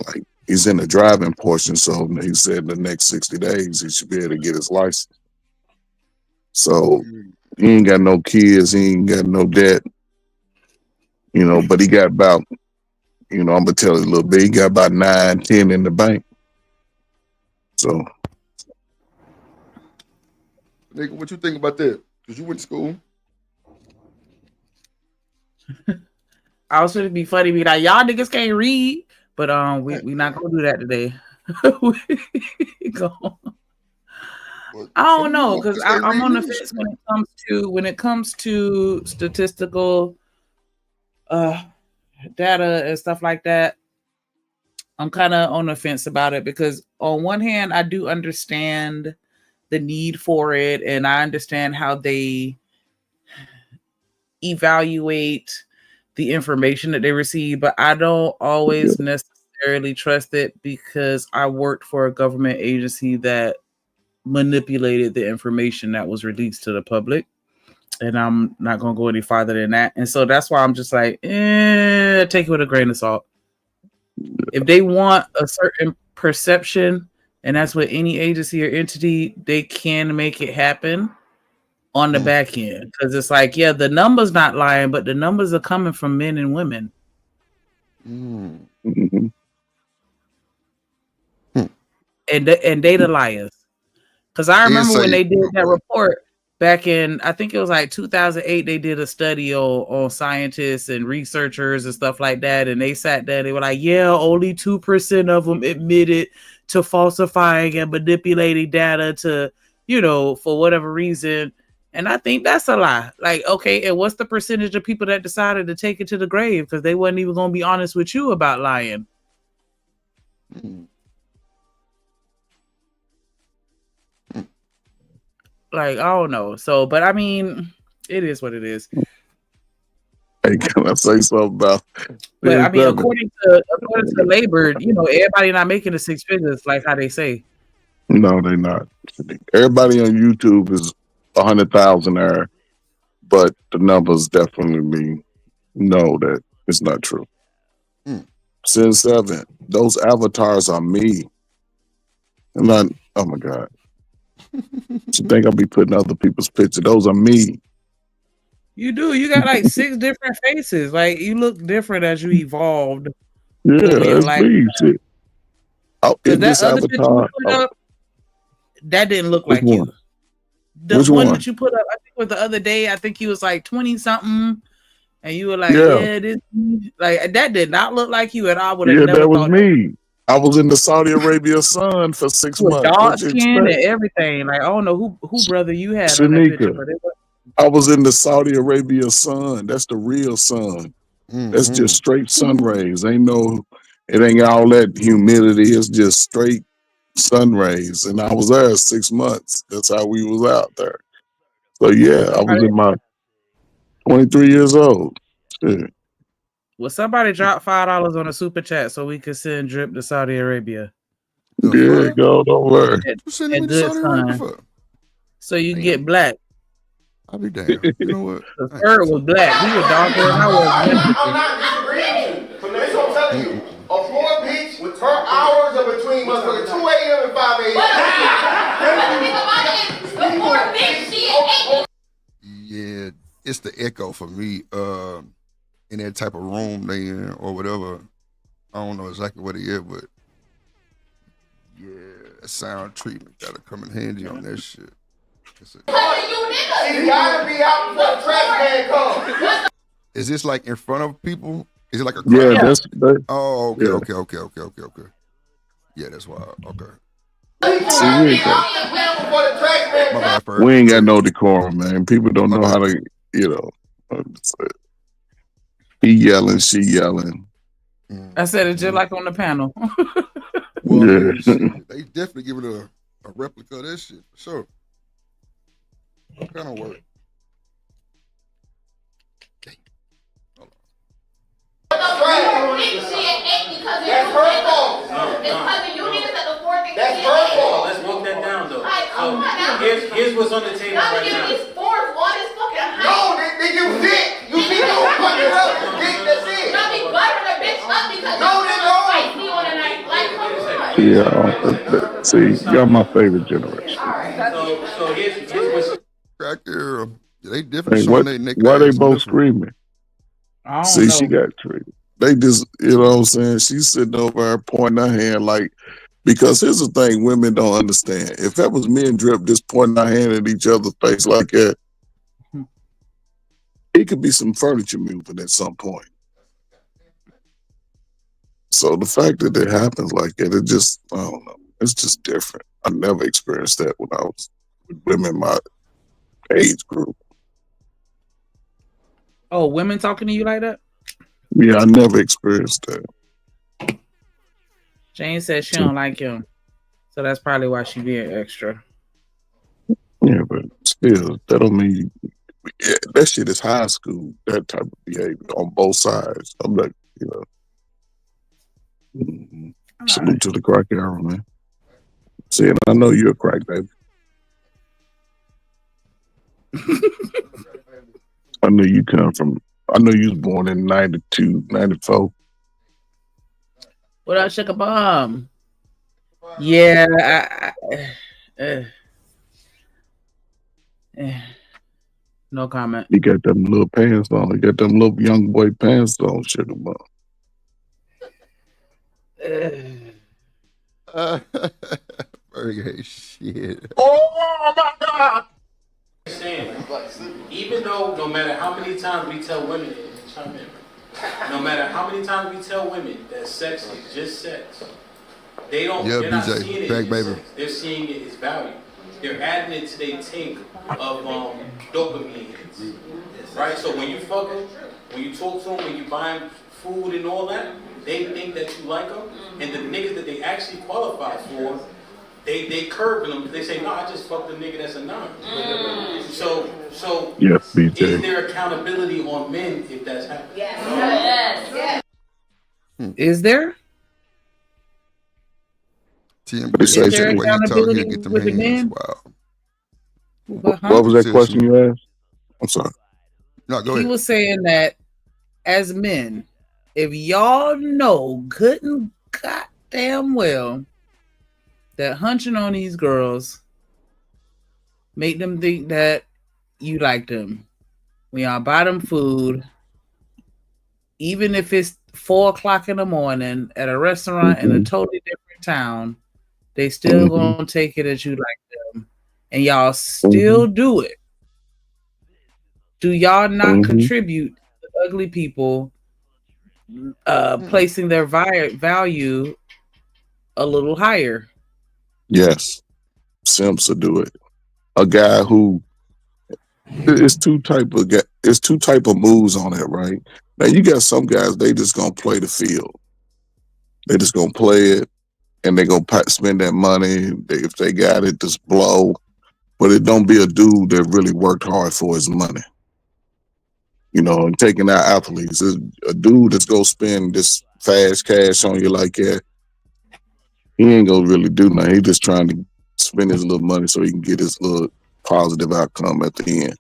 like, he's in the driving portion. So he said in the next 60 days, he should be able to get his license. So he ain't got no kids. He ain't got no debt, you know, but he got about, you know, I'm going to tell you a little bit. He got about 9, 10 in the bank. So. Nigga, what you think about that? Because you went to school. I was going to be funny, be like, y'all niggas can't read, but we not gonna do that today. I don't know, because I'm on the fence when it comes to statistical data and stuff like that. I'm kind of on the fence about it because on one hand, I do understand the need for it, and I understand how they evaluate the information that they receive, but I don't always necessarily trust it because I worked for a government agency that manipulated the information that was released to the public, and I'm not going to go any farther than that. And so that's why I'm just like, take it with a grain of salt. If they want a certain perception, and that's what any agency or entity, they can make it happen on the back end, because it's like, yeah, the numbers not lying, but the numbers are coming from men and women. Mm-hmm. And data liars. Because I remember when they did that report back in, I think it was like 2008, they did a study on scientists and researchers and stuff like that, and they sat there, they were like, yeah, only 2% of them admitted to falsifying and manipulating data to, you know, for whatever reason. And I think that's a lie. Like, okay, and what's the percentage of people that decided to take it to the grave because they wasn't even going to be honest with you about lying? Like, I don't know. So, but I mean, it is what it is. Hey, can I say something about? But I mean, according to labor, you know, everybody not making the 6 figures like how they say. No, they're not. Everybody on YouTube is 100,000 there, but the numbers definitely mean no, that it's not true. Sin 7, those avatars are me. I'm not. Oh my God. You think I'll be putting other people's pictures? Those are me. You do. You got like 6 different faces. Like, you look different as you evolved. Yeah, that's me. Shit. Oh, in that this other picture avatar, you put up, that didn't look like one? you. The Which one one? that you put up, I think was the other day. I think he was like 20 something, and you were like, Yeah. "Yeah, this like that did not look like you at all." I would Yeah, have never that was thought me. I was in the Saudi Arabia sun for 6 with months. dark What you skin and expect? everything. Like, I don't know who brother you had on that picture, Shanika, but it was. I was in the Saudi Arabia sun. That's the real sun. That's just straight sun rays. It ain't all that humidity. It's just straight sun rays. And I was there 6 months. That's how we was out there. So yeah, I was in my 23 years old. Shit. Well, somebody drop $5 on a super chat so we could send Drip to Saudi Arabia. Yeah, go, don't worry. And good son. So you can get black. I'll be damned. You know what? The third was black. He was darker than I was. I'm not disagreeing. But that's what I'm telling you. A poor bitch with her hours are between 2 a.m. and 5 a.m. Yeah, it's the echo for me. In that type of room they in or whatever. I don't know exactly what it is, but yeah, sound treatment gotta come in handy on that shit. She gotta be out before the trash man comes. Is this like in front of people? Is it like a Yeah, crowd? that's Oh, okay, yeah. okay. Yeah, that's wild. Okay. See, we ain't got no decorum, man. People don't know how to, you know. He yelling, she yelling. I said it just like on the panel. Well, I Yeah. mean, shit, they definitely give it a replica of that shit for sure. What kind of work? That's her fault. Because you niggas at the fourth. That's her fault. Let's walk that down, though. So here's what's on the table right now. These fourth one is fucking high. No, they give dick. You see no fucking up. Dick, that's it. Y'all be buttering a bitch up because no, they don't. Spicy on the night. Like, come on. Yeah. See, y'all my favorite generation. So here's what's crack there. They definitely Hey, showing they neck. why they both screaming? I don't See, know. she got treated. They just, you know what I'm saying? She's sitting over there pointing her hand like, because here's the thing women don't understand. If that was me and Drip just pointing our hand at each other's face like that, it could be some furniture moving at some point. So the fact that it happens like that, it just, I don't know. It's just different. I never experienced that when I was with women my age group. Oh, women talking to you like that? Yeah, I never experienced that. Jane said she don't like him. So that's probably why she being extra. Yeah, but still, that don't mean that shit is high school, that type of behavior on both sides. I'm like, you know. Salute to the crack era, man. See, and I know you're a crack baby. I know you come from, I know you was born in 92, 94. What up, Sugar Bomb? Yeah, no comment. You got them little pants on. You got them little young boy pants on, Sugar Bomb. Very shit. Oh my God. saying, even though no matter how many times we tell women, no matter how many times we tell women that sex is just sex, they don't. Yeah, they're not BJ, seeing it back as baby. sex. They're seeing it as value. They're adding it to their tank of dopamine hits. Right. So when you fuck them, when you talk to them, when you buy them food and all that, they think that you like them, and the niggas that they actually qualify for, they curving them. They say, no, I just fucked a nigga that's a 9. So Yes, BJ. is there accountability on men if that's happening? Yes. Is there? But Is there accountability with the men? Wow. What was that question you asked? I'm sorry. No, go He ahead. was saying that as men, if y'all know good and goddamn well that hunching on these girls make them think that you like them. When y'all buy them food, even if it's 4 o'clock in the morning at a restaurant in a totally different town, they still gonna take it as you like them. And y'all still do it. Do y'all not contribute to ugly people placing their value a little higher? Yes. Simps will do it. A guy who it's two type of moves on it, right? Now you got some guys, they just gonna play the field. They just gonna play it and they gonna spend that money. If they got it, just blow. But it don't be a dude that really worked hard for his money. You know, and taking out athletes. It's a dude that's gonna spend this fast cash on you like that. He ain't gonna really do nothing. He just trying to spend his little money so he can get his little positive outcome at the end.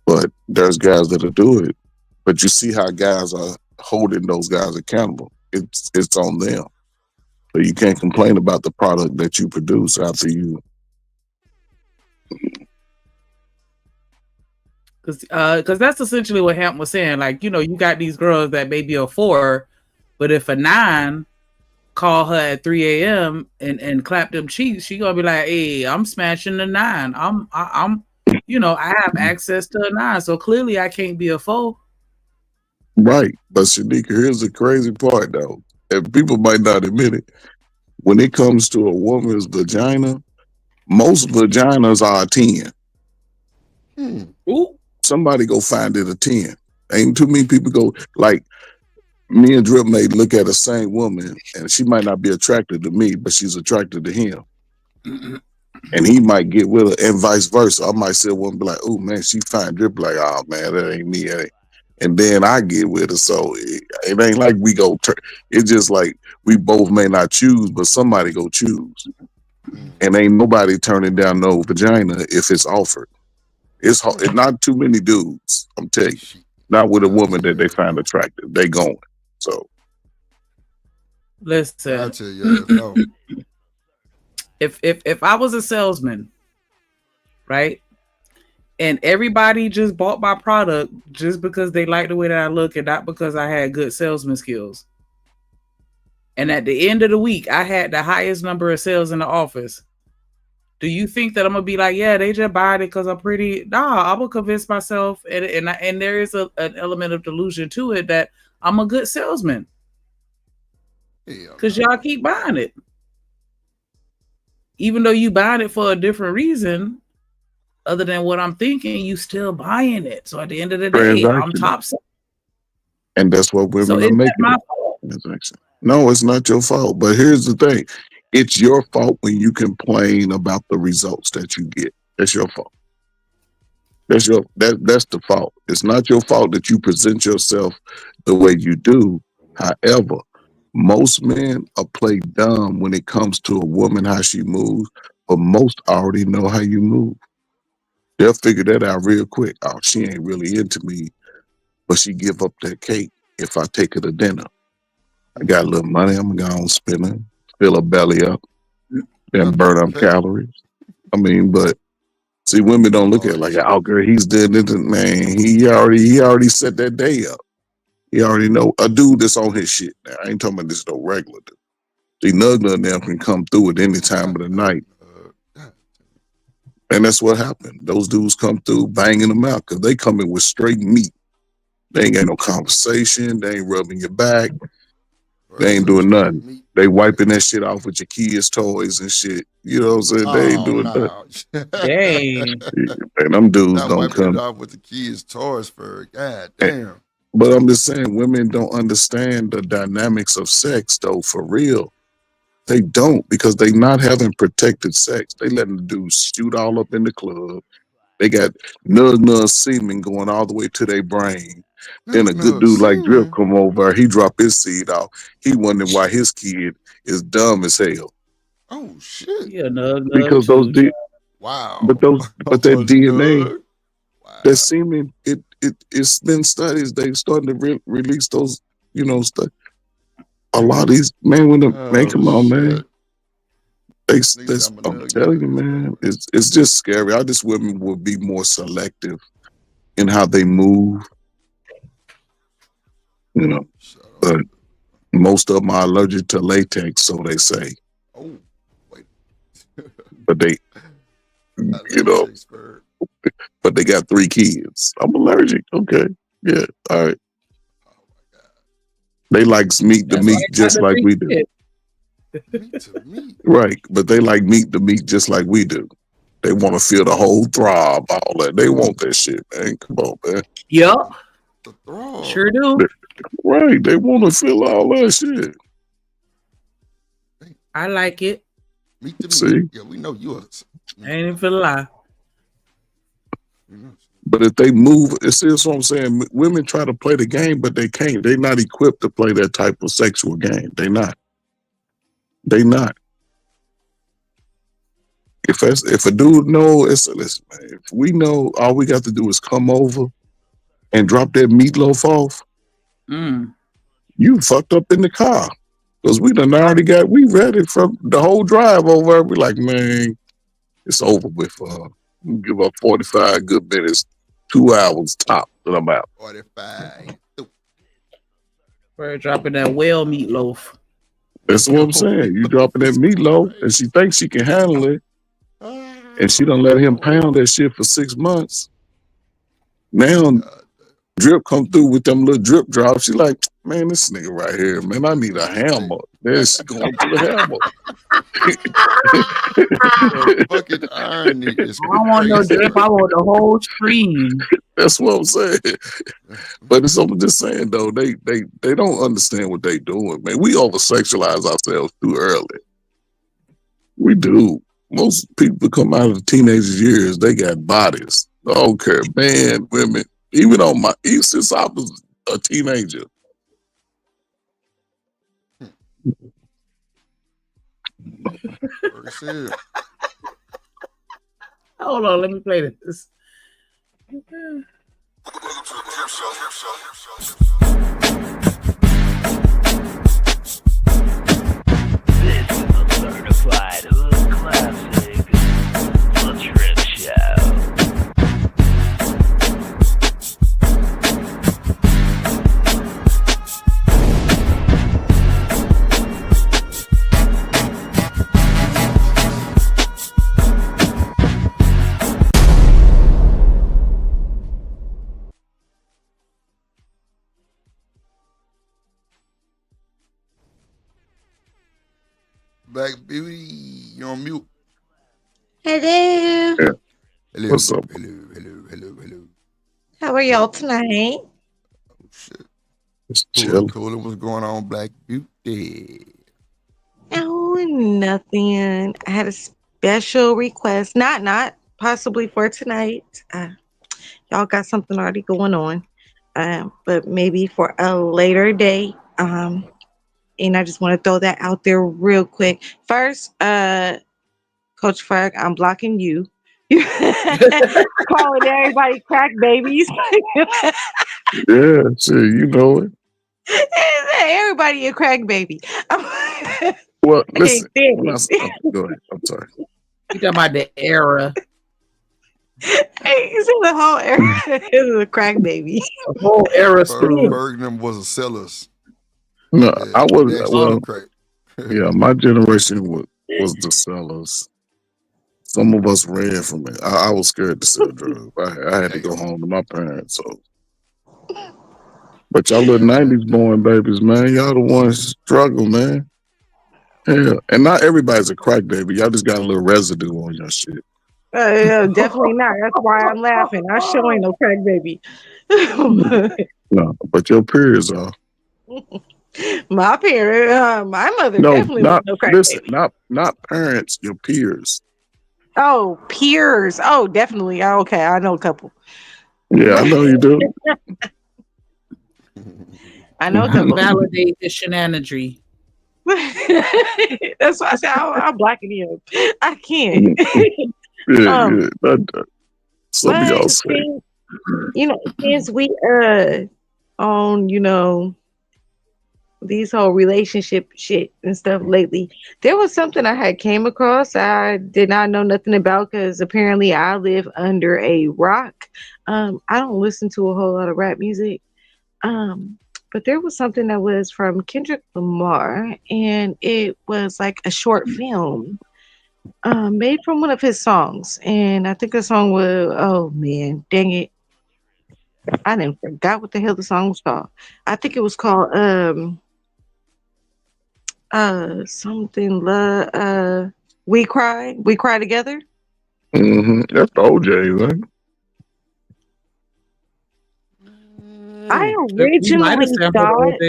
But there's guys that'll do it. But you see how guys are holding those guys accountable. It's on them. So you can't complain about the product that you produce after you. Because that's essentially what Hamp was saying. Like, you know, you got these girls that may be a 4, but if a 9 call her at 3 a.m. and clap them cheeks, she gonna be like, "Hey, I'm smashing the 9. I'm, you know, I have access to a 9, so clearly I can't be a 4." Right, but Shanika, here's the crazy part though, and people might not admit it. when it comes to a woman's vagina, most vaginas are a 10. Somebody go find it a 10. Ain't too many people go, like, me and Drip may look at the same woman, and she might not be attracted to me, but she's attracted to him. And he might get with her, and vice versa. I might say one be like, "Oh man, she fine." Drip like, "Oh man, that ain't me." And then I get with her, so it ain't like we go. It's just like we both may not choose, but somebody go choose. And ain't nobody turning down no vagina if it's offered. It's not too many dudes. I'm telling you, not with a woman that they find attractive. They going. So listen. I tell you, no. If I was a salesman, right, and everybody just bought my product just because they like the way that I look and not because I had good salesman skills, and at the end of the week I had the highest number of sales in the office, do you think that I'm gonna be like, yeah, they just buying it because I'm pretty? Nah, I'm gonna convince myself, and there is an element of delusion to it that I'm a good salesman because y'all keep buying it. Even though you buying it for a different reason, other than what I'm thinking, you still buying it. So at the end of the day, I'm top. And that's what women are making. No, it's not your fault. But here's the thing. It's your fault when you complain about the results that you get. That's your fault. That's the fault. It's not your fault that you present yourself the way you do. However, most men are played dumb when it comes to a woman, how she moves, but most already know how you move. They'll figure that out real quick. Oh, she ain't really into me, but she give up that cake if I take her to dinner. I got a little money, I'm gonna go on spending, fill her belly up, then burn up calories. I mean, but see, women don't look at it like, oh girl, he's dead. Man, he already set that day up. He already know a dude that's on his shit. Now, I ain't talking about this no regular dude. See, Nugna and them can come through at any time of the night. And that's what happened. Those dudes come through banging them out because they come in with straight meat. They ain't got no conversation. They ain't rubbing your back. They ain't doing nothing. They wiping that shit off with your kids' toys and shit. You know what I'm saying? They ain't doing nothing. Dang. And them dudes Not don't wiping come. it off with the kids' toys for god damn. But I'm just saying, women don't understand the dynamics of sex, though, for real. They don't, because they not having protected sex. They letting the dudes shoot all up in the club. They got nug semen going all the way to their brain. Then a good dude like Drip come over, he drop his seed off. He wondering why his kid is dumb as hell. Oh shit! Yeah, nug Because too, those wow. But that DNA, that semen, it's been studies. They starting to release those, stuff. A lot of these man, come on, man. I'm telling you, man, it's just scary. I just women will be more selective in how they move, But most of them are allergic to latex, so they say. Oh, wait. But they, but they got 3 kids. I'm allergic. Okay, yeah, all right. They like meat just like we do. Right, but they like meat just like we do. They want to feel the whole throb, all that. They want that shit, man. Come on, man. Yup. Sure do. Right, they want to feel all that shit. I like it. Meat to See? Yeah, we know you are. I ain't even finna lie. But if they move, see, that's what I'm saying. Women try to play the game, but they can't. They're not equipped to play that type of sexual game. They not. If a dude know, listen, man, if we know all we got to do is come over and drop that meatloaf off, you fucked up in the car. Because we ready from the whole drive over. We like, man, it's over with. We'll give up 45 good minutes, 2 hours top, and I'm out. 45. We're dropping that whale meatloaf. That's what I'm saying. You dropping that meatloaf, and she thinks she can handle it, and she done let him pound that shit for 6 months. Now, Drip come through with them little drip drops. She like, man, this nigga right here, man, I need a hammer. Then she going to the hammer. The fucking irony is I don't want no crazy. drip. I want the whole stream. That's what I'm saying. But it's I'm just saying though, they don't understand what they doing, man. We over sexualize ourselves too early. We do. Most people come out of the teenage years, they got bodies. I don't care, man, women. Even since I was a teenager. Hold on, let me play this. This is a certified hood classic, The Trip Show. Black Beauty, you're on mute. Hello. Hello. What's up? Hello. How are y'all tonight? It's chill. Cool. What's going on, Black Beauty? Oh, nothing. I had a special request. Not possibly for tonight. Y'all got something already going on. But maybe for a later day. And I just want to throw that out there real quick. First, Coach Ferg, I'm blocking you. Calling everybody crack babies. Yeah, shit, you know it. Everybody a crack baby. Well, I listen. can't stand it. Go ahead. I'm sorry. You talking about the era? Hey, you see the whole era is a crack baby. The whole era. Bergnum was a sellers. No, I was They well. actually crack. Yeah, my generation was the sellers. Some of us ran from it. I was scared to sell drugs. I had to go home to my parents. So, but y'all little '90s born babies, man, y'all the ones struggle, man. Yeah, and not everybody's a crack baby. Y'all just got a little residue on your shit. Definitely not. That's why I'm laughing. I sure ain't no crack baby. No, but your peers are. My parent, my mother No, definitely was no crack baby. not parents, your peers. Oh, peers. Oh, definitely. Oh, okay, I know a couple. Yeah, I know you do. I know a couple. Validate the shenanigans. That's why I said I'm blocking you. I can't. Yeah. Some of y'all say. Since we on these whole relationship shit and stuff lately, there was something I had came across I did not know nothing about because apparently I live under a rock. I don't listen to a whole lot of rap music. But there was something that was from Kendrick Lamar, and it was like a short film made from one of his songs. And I think the song was, oh man, dang it. I didn't forgot what the hell the song was called. I think it was called something We Cry Together. Mm-hmm. That's the OJ, right? I originally thought.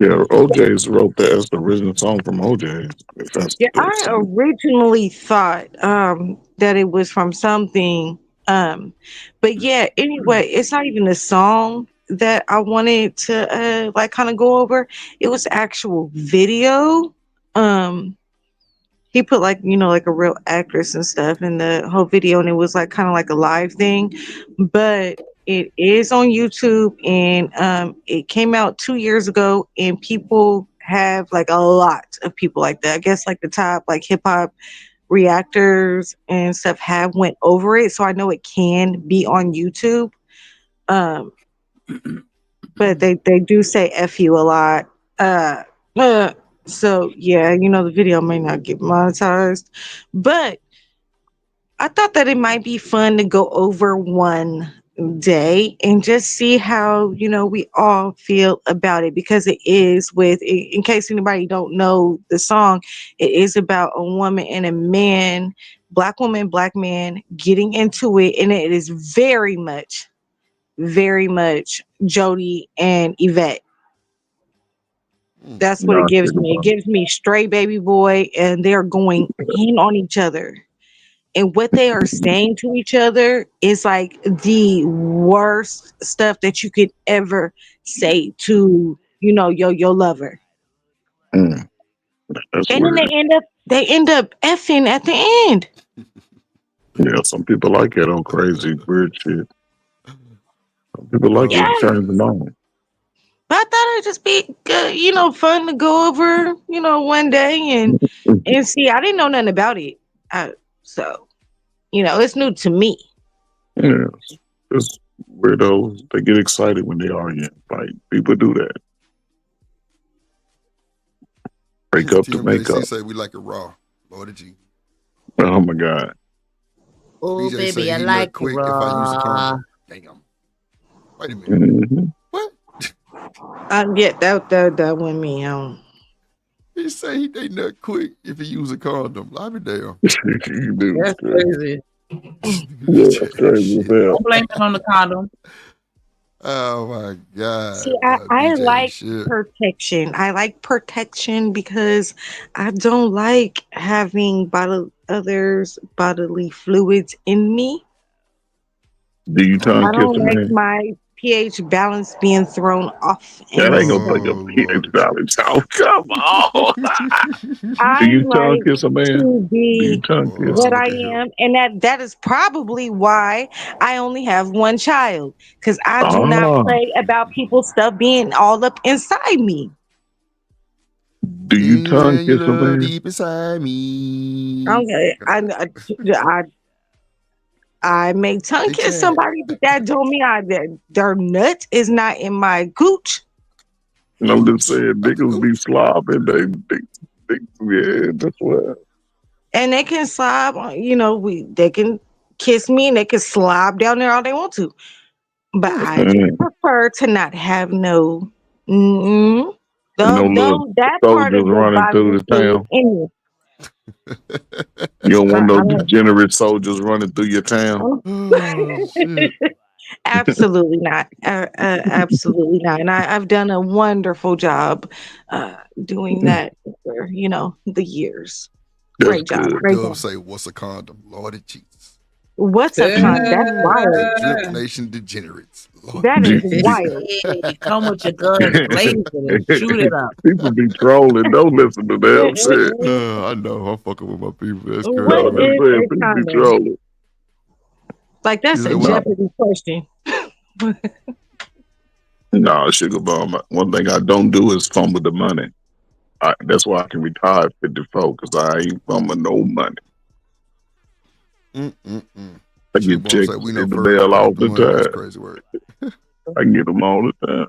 Yeah, OJ's wrote that as the original song from OJ. Yeah, I originally thought that it was from something. But yeah, anyway, it's not even a song that I wanted to like kind of go over. It was actual video. He put like like a real actress and stuff in the whole video, and it was like kind of like a live thing. But it is on YouTube, and it came out 2 years ago, and people have like a lot of people like that. I guess like the top like hip hop reactors and stuff have went over it, so I know it can be on YouTube. But they do say F you a lot. So yeah, the video may not get monetized, but I thought that it might be fun to go over one day and just see how, we all feel about it, because it is in case anybody don't know the song, it is about a woman and a man, black woman, black man getting into it, and it is very much Jody and Yvette. That's what it gives me. It gives me Stray Baby Boy, and they're going in on each other. And what they are saying to each other is like the worst stuff that you could ever say to, your lover. That's And weird. then they end up effing at the end. Yeah, some people like that on crazy weird shit. Some people like it. Yeah. Turns them on. But I thought it'd just be good, fun to go over, one day and see. I didn't know nothing about it. So, it's new to me. Yeah, it's weirdos. They get excited when they argue. Like, people do that. Break up to make up. say we like it raw. Lord of G. Oh my God. Oh, BJ baby, say I he like quick raw. if I use a condom. Damn. Wait a minute. Mm-hmm. What? Yeah, that went me on. He say they nut quick if he use a condom. I be damn. That's crazy. Yeah, that's crazy as hell. Don't blame it on the condom. Oh my God. See, I like protection. I like protection because I don't like having others' bodily fluids in me. Do you tongue I kiss don't a like man? my pH balance being thrown off. That ain't gonna So take a pH balance out. Come on. Do I you tongue like kiss a man? to Do you be tongue kiss? what I am, and that is probably why I only have one child, because I do not play about people's stuff being all up inside me. Do you tongue kiss a man? Deep inside me. Okay, I may tongue kiss somebody, but that don't mean their nut is not in my gooch. And I'm just saying, niggas be slobbing. They yeah, that's what. And they can slob, they can kiss me and they can slob down there all they want to. But I just prefer to not have no, No little that part soldiers of the running through bodily the fluid town. in me. You don't want no I don't- degenerate soldiers running through your town. Oh shit. Absolutely not. Absolutely not. And I've done a wonderful job doing that for, the years. That's Great job. good. Great Dub job. say, what's a condom? Lord of Jesus. What's a condom? That's wild. Drip Nation degenerates. Lord That is wild. Hey, come with your guns blazing and shoot it up. People be trolling. Don't listen to them shit. I know. I'm fucking with my people. That's crazy. What is a People be condom? trolling. Like, that's a Jeopardy question. No, Sugar Bomb. One thing I don't do is fumble the money. That's why I can retire at 54, because I ain't fumbling no money. I Sugar get Bomb checks say, we in know the Ferg mail collect all the the money. That's time. crazy work. I get them all the time.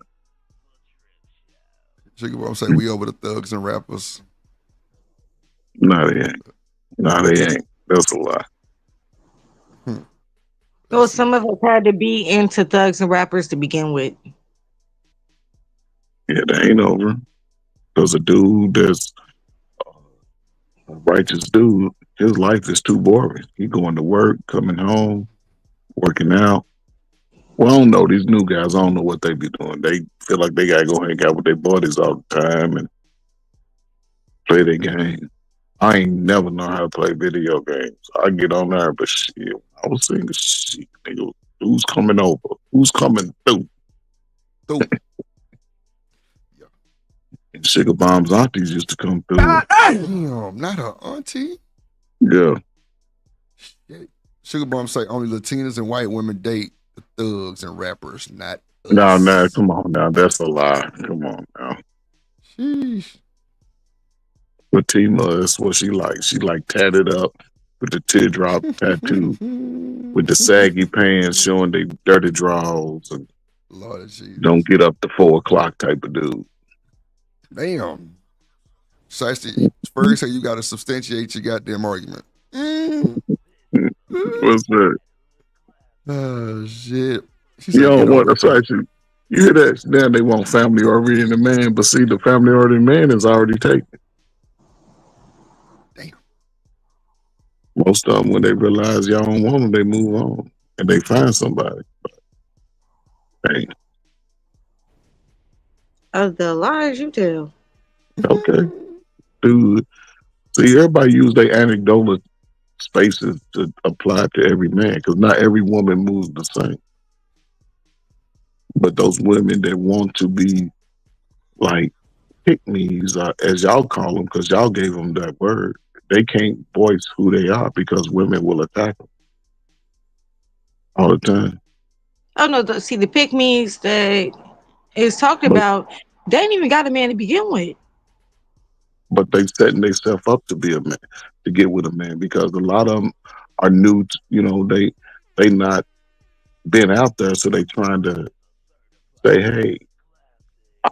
Sugar Bomb say, we over the thugs and rappers. No, they ain't. No, they ain't. That's a lie. Well, some of us had to be into thugs and rappers to begin with. Yeah, they ain't over. There's a dude that's a righteous dude. His life is too boring. He going to work, coming home, working out. Well, I don't know. These new guys, I don't know what they be doing. They feel like they got to go hang out with their buddies all the time and play their game. I ain't never know how to play video games. I get on there, but shit, I was saying, shit, nigga, who's coming over? Who's coming through? And Sugar Bomb's aunties used to come through. Damn, not her auntie. Yeah. Sugar Bomb say only Latinas and white women date the thugs and rappers, not us. No, come on now. That's a lie. Come on now. Sheesh. Fatima is what she like. She like tatted up with the teardrop tattoo, with the saggy pants showing they dirty drawers, and Lord of Jesus. don't get up to 4 o'clock type of dude. Damn. Shiesty, Ferg say you got to substantiate your goddamn argument. What's that? Oh, shit. You don't want to actually. You hear that? Now they want family oriented man, but see, the family oriented man is already taken. Damn. Most of them, when they realize y'all don't want them, they move on and they find somebody. Hey, Of the lies you tell. okay, dude. See, everybody use their anecdotal spaces to apply to every man because not every woman moves the same. But those women that want to be like pick-me's, as y'all call them, because y'all gave them that word, they can't voice who they are because women will attack them all the time. Oh no, see the pick-me's that is talked about, they ain't even got a man to begin with. But they setting themselves up to be a man, to get with a man, because a lot of them are new. They not been out there, so they trying to say, "Hey,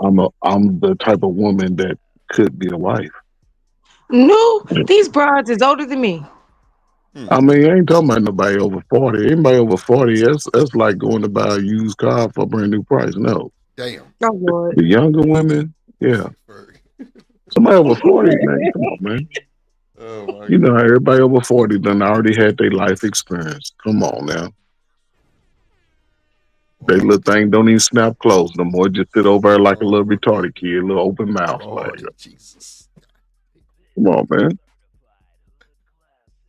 I'm the type of woman that could be a wife." No, these broads is older than me. I mean, I ain't talking about nobody over 40. Anybody over 40, that's like going to buy a used car for a brand new price. No. Damn. Oh, Lord. The younger women, yeah. Somebody over 40, man. Come on, man. Oh my You know how everybody over 40 done already had their life experience. Come on now. They little thing don't even snap close no more. Just sit over there like a little retarded kid, a little open mouth. Like, Jesus. come on, man.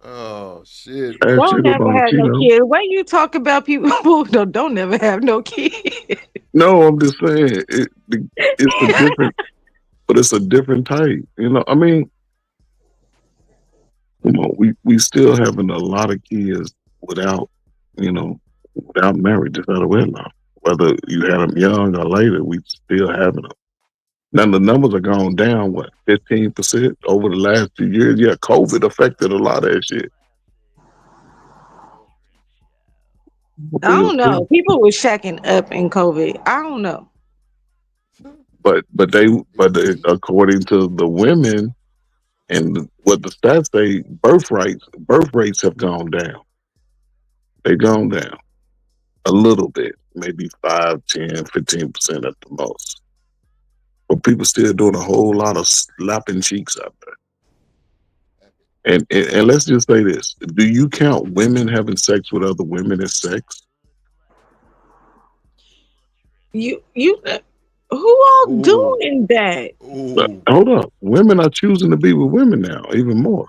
Oh shit. Don't never have no kid. When you talk about people who don't never have no kid. No, I'm just saying it's a different, but it's a different type. I mean, come on, we still having a lot of kids without marriage, just out of wedlock. Whether you had them young or later, we still having them. Now the numbers are gone down, 15% over the last 2 years? Yeah, COVID affected a lot of that shit. I don't know. People were shacking up in COVID. I don't know. But according to the women and what the stats say, birth rates have gone down. They've gone down a little bit, maybe 5, 10, 15% at the most. But people still doing a whole lot of slapping cheeks out there. And let's just say this: do you count women having sex with other women as sex? You who all doing that? Hold up, women are choosing to be with women now, even more.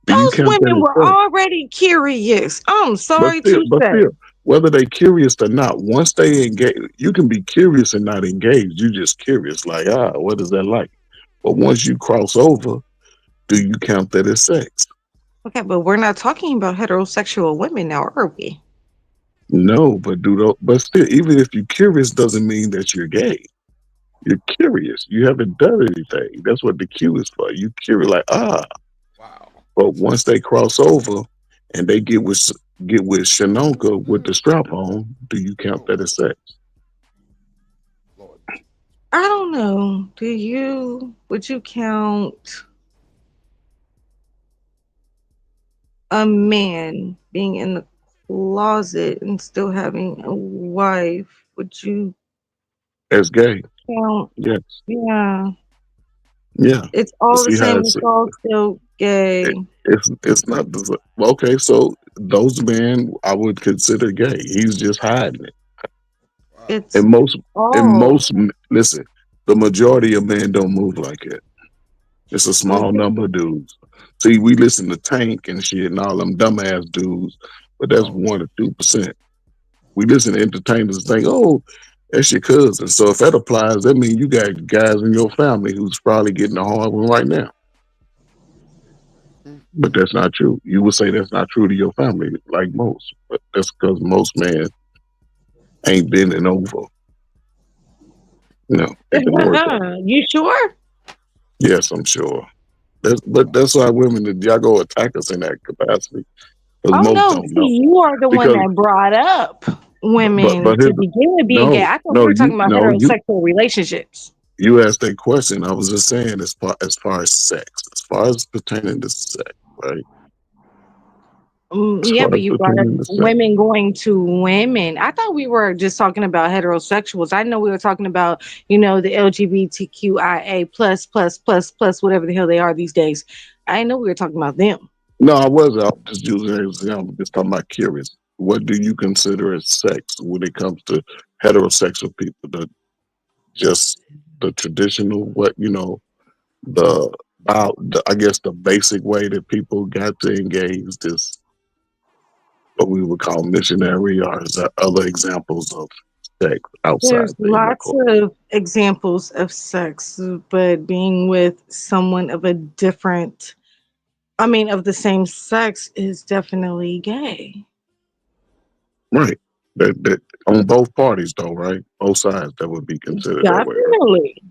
Those women were already curious. I'm sorry to say. Whether they curious or not, once they engage, you can be curious and not engaged. You just curious, like, what is that like? But once you cross over, do you count that as sex? Okay, but we're not talking about heterosexual women now, are we? No, but still, even if you're curious, doesn't mean that you're gay. You're curious. You haven't done anything. That's what the Q is for. You curious, like, Wow. But once they cross over and they get with Shanonka with the strap on, do you count that as sex? I don't know. Would you count a man being in the closet and still having a wife? Would you as gay? count? Yes. Yeah. Yeah. It's all the same. It's all still gay. It's not the okay. So those men I would consider gay. He's just hiding it. It's and most listen, the majority of men don't move like that. It's a small number of dudes. See, we listen to Tank and shit and all them dumbass dudes, but that's 1 or 2%. We listen to entertainers and think, oh, that's your cousin. So if that applies, that means you got guys in your family who's probably getting a hard one right now. But that's not true. You would say that's not true to your family, like most. But that's because most men ain't bending over. You sure? Yes, I'm sure. But that's why women, y'all go attack us in that capacity. Oh most no, don't know. you are the one that brought up women to begin with being gay. I thought we were talking about heterosexual relationships. You asked that question. I was just saying as far as sex, as far as pertaining to sex, right? So Yeah, but you brought up women going to women. I thought we were just talking about heterosexuals. I know we were talking about, the LGBTQIA plus, whatever the hell they are these days. I know we were talking about them. No, I wasn't. I was just using an example. Just talking about curious. What do you consider as sex when it comes to heterosexual people? Just the traditional, I guess the basic way that people got to engage this, what we would call missionary, or is there other examples of sex outside There's the lots of examples of sex, but being with someone of a different, of the same sex is definitely gay. Right. That on both parties though, right? Both sides that would be considered that way. Right? Definitely.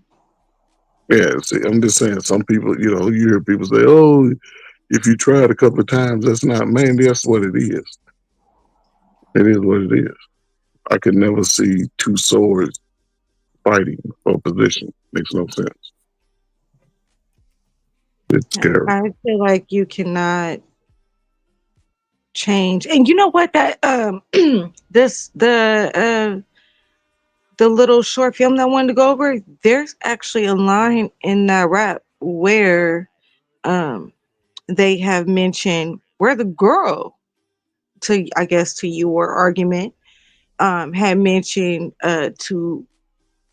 Yeah, see, I'm just saying some people, you hear people say, oh, if you try it a couple of times, that's not, man, that's what it is. It is what it is. I could never see two swords fighting for position. Makes no sense. It's scary. I feel like you cannot change. And you know what? That the little short film that I wanted to go over, there's actually a line in that rap where they have mentioned where the girl, to your argument, had mentioned to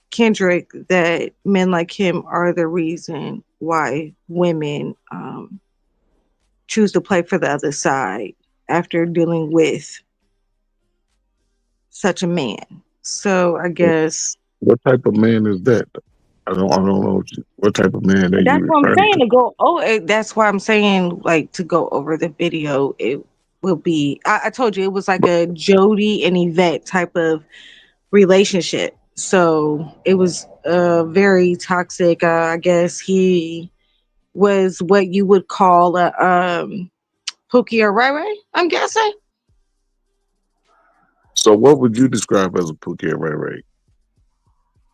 Kendrick that men like him are the reason why women choose to play for the other side after dealing with such a man. So I guess what type of man is that? I don't know what type of man that that's you what I'm referring saying. to. To go, that's why I'm saying, like, to go over the video. It will be. I told you it was like a Jody and Yvette type of relationship. So it was very toxic. I guess he was what you would call a Pookie or Ray Ray, I'm guessing. So what would you describe as a Pookie or Ray Ray?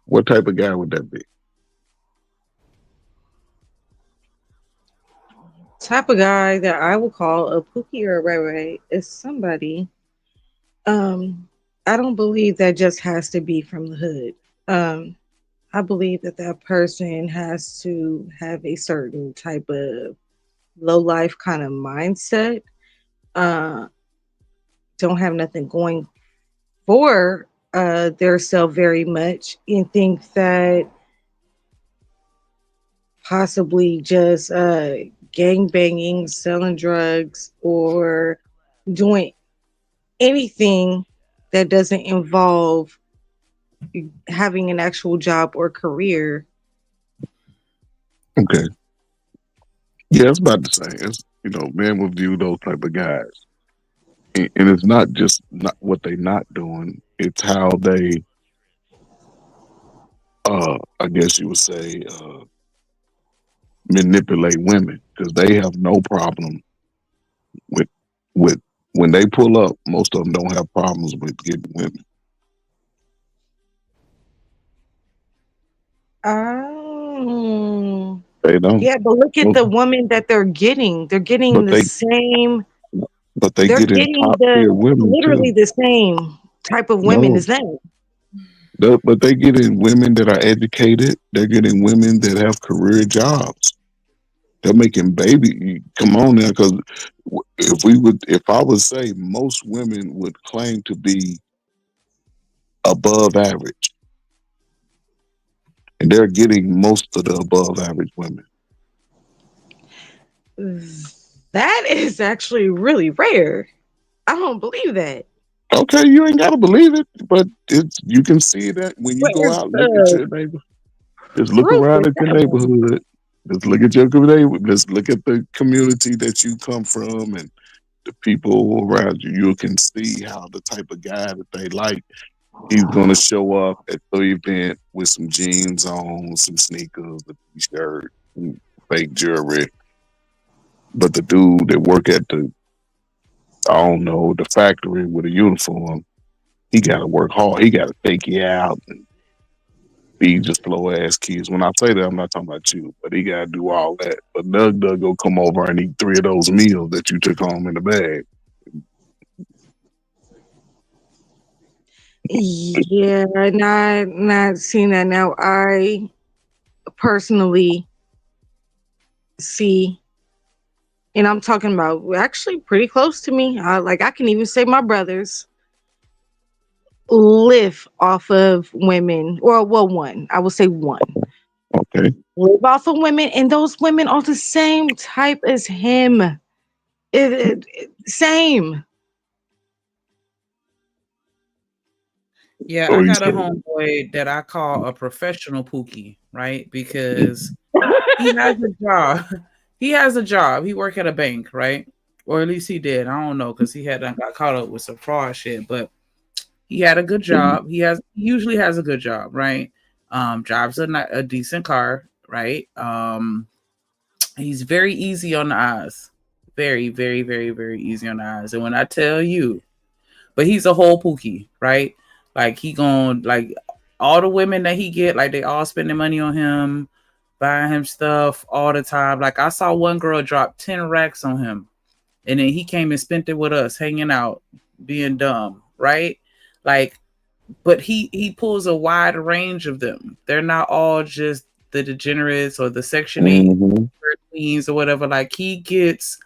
What type of guy would that be? Type of guy that I would call a Pookie or a Ray Ray is somebody. I don't believe that just has to be from the hood. I believe that person has to have a certain type of low life kind of mindset. Don't have nothing going for their self very much, and think that possibly just gang banging, selling drugs, or doing anything that doesn't involve having an actual job or career. Okay. Yeah, it's about the same. It's, men will view those type of guys. And it's not just not what they not doing, it's how they I guess you would say manipulate women, because they have no problem with when they pull up. Most of them don't have problems with getting women. Oh, They don't. yeah, but look at the woman that they're getting. They're getting But the same. they They're getting getting top tier women literally too. the same type of women No, as them. but they getting women that are educated. They're getting women that have career jobs. They're making baby. Come on now, because if I would say, most women would claim to be above average, and they're getting most of the above average women. That is actually really rare. I don't believe that. Okay, you ain't gotta believe it, but you can see that when you go Where's out. Look at the your neighbor. Just look proof around with at your that one? neighborhood. Just look at your neighborhood. Just look at the community that you come from and the people around you. You can see how the type of guy that they like. He's gonna show up at the event with some jeans on, some sneakers, a t-shirt, fake jewelry. But the dude that work at the factory with a uniform, he got to work hard. He got to take you out and be just slow ass kids. When I say that, I'm not talking about you, but he got to do all that. But Doug go come over and eat 3 of those meals that you took home in the bag. Yeah, not seeing that now. I personally see, and I'm talking about actually pretty close to me. I can even say my brothers live off of women, or well, one. I will say one. Okay. Live off of women, and those women are the same type as him. Same. Yeah, Oh, I you got a said homeboy that I call a professional Pookie, right? Because he has a job. He has a job. He work at a bank, right? Or at least he did. I don't know because he had got caught up with some fraud shit. But he had a good job. He usually has a good job, right? Drives a decent car, right? He's very easy on the eyes, very, very, very, very easy on the eyes. And when I tell you, but he's a whole Pookie, right? Like he going like all the women that he get, like they all spending money on him, buying him stuff all the time. Like I saw one girl drop 10 racks on him, and then he came and spent it with us, hanging out, being dumb, right? Like, but he pulls a wide range of them. They're not all just the degenerates or the Section 8 queens or whatever. Like he gets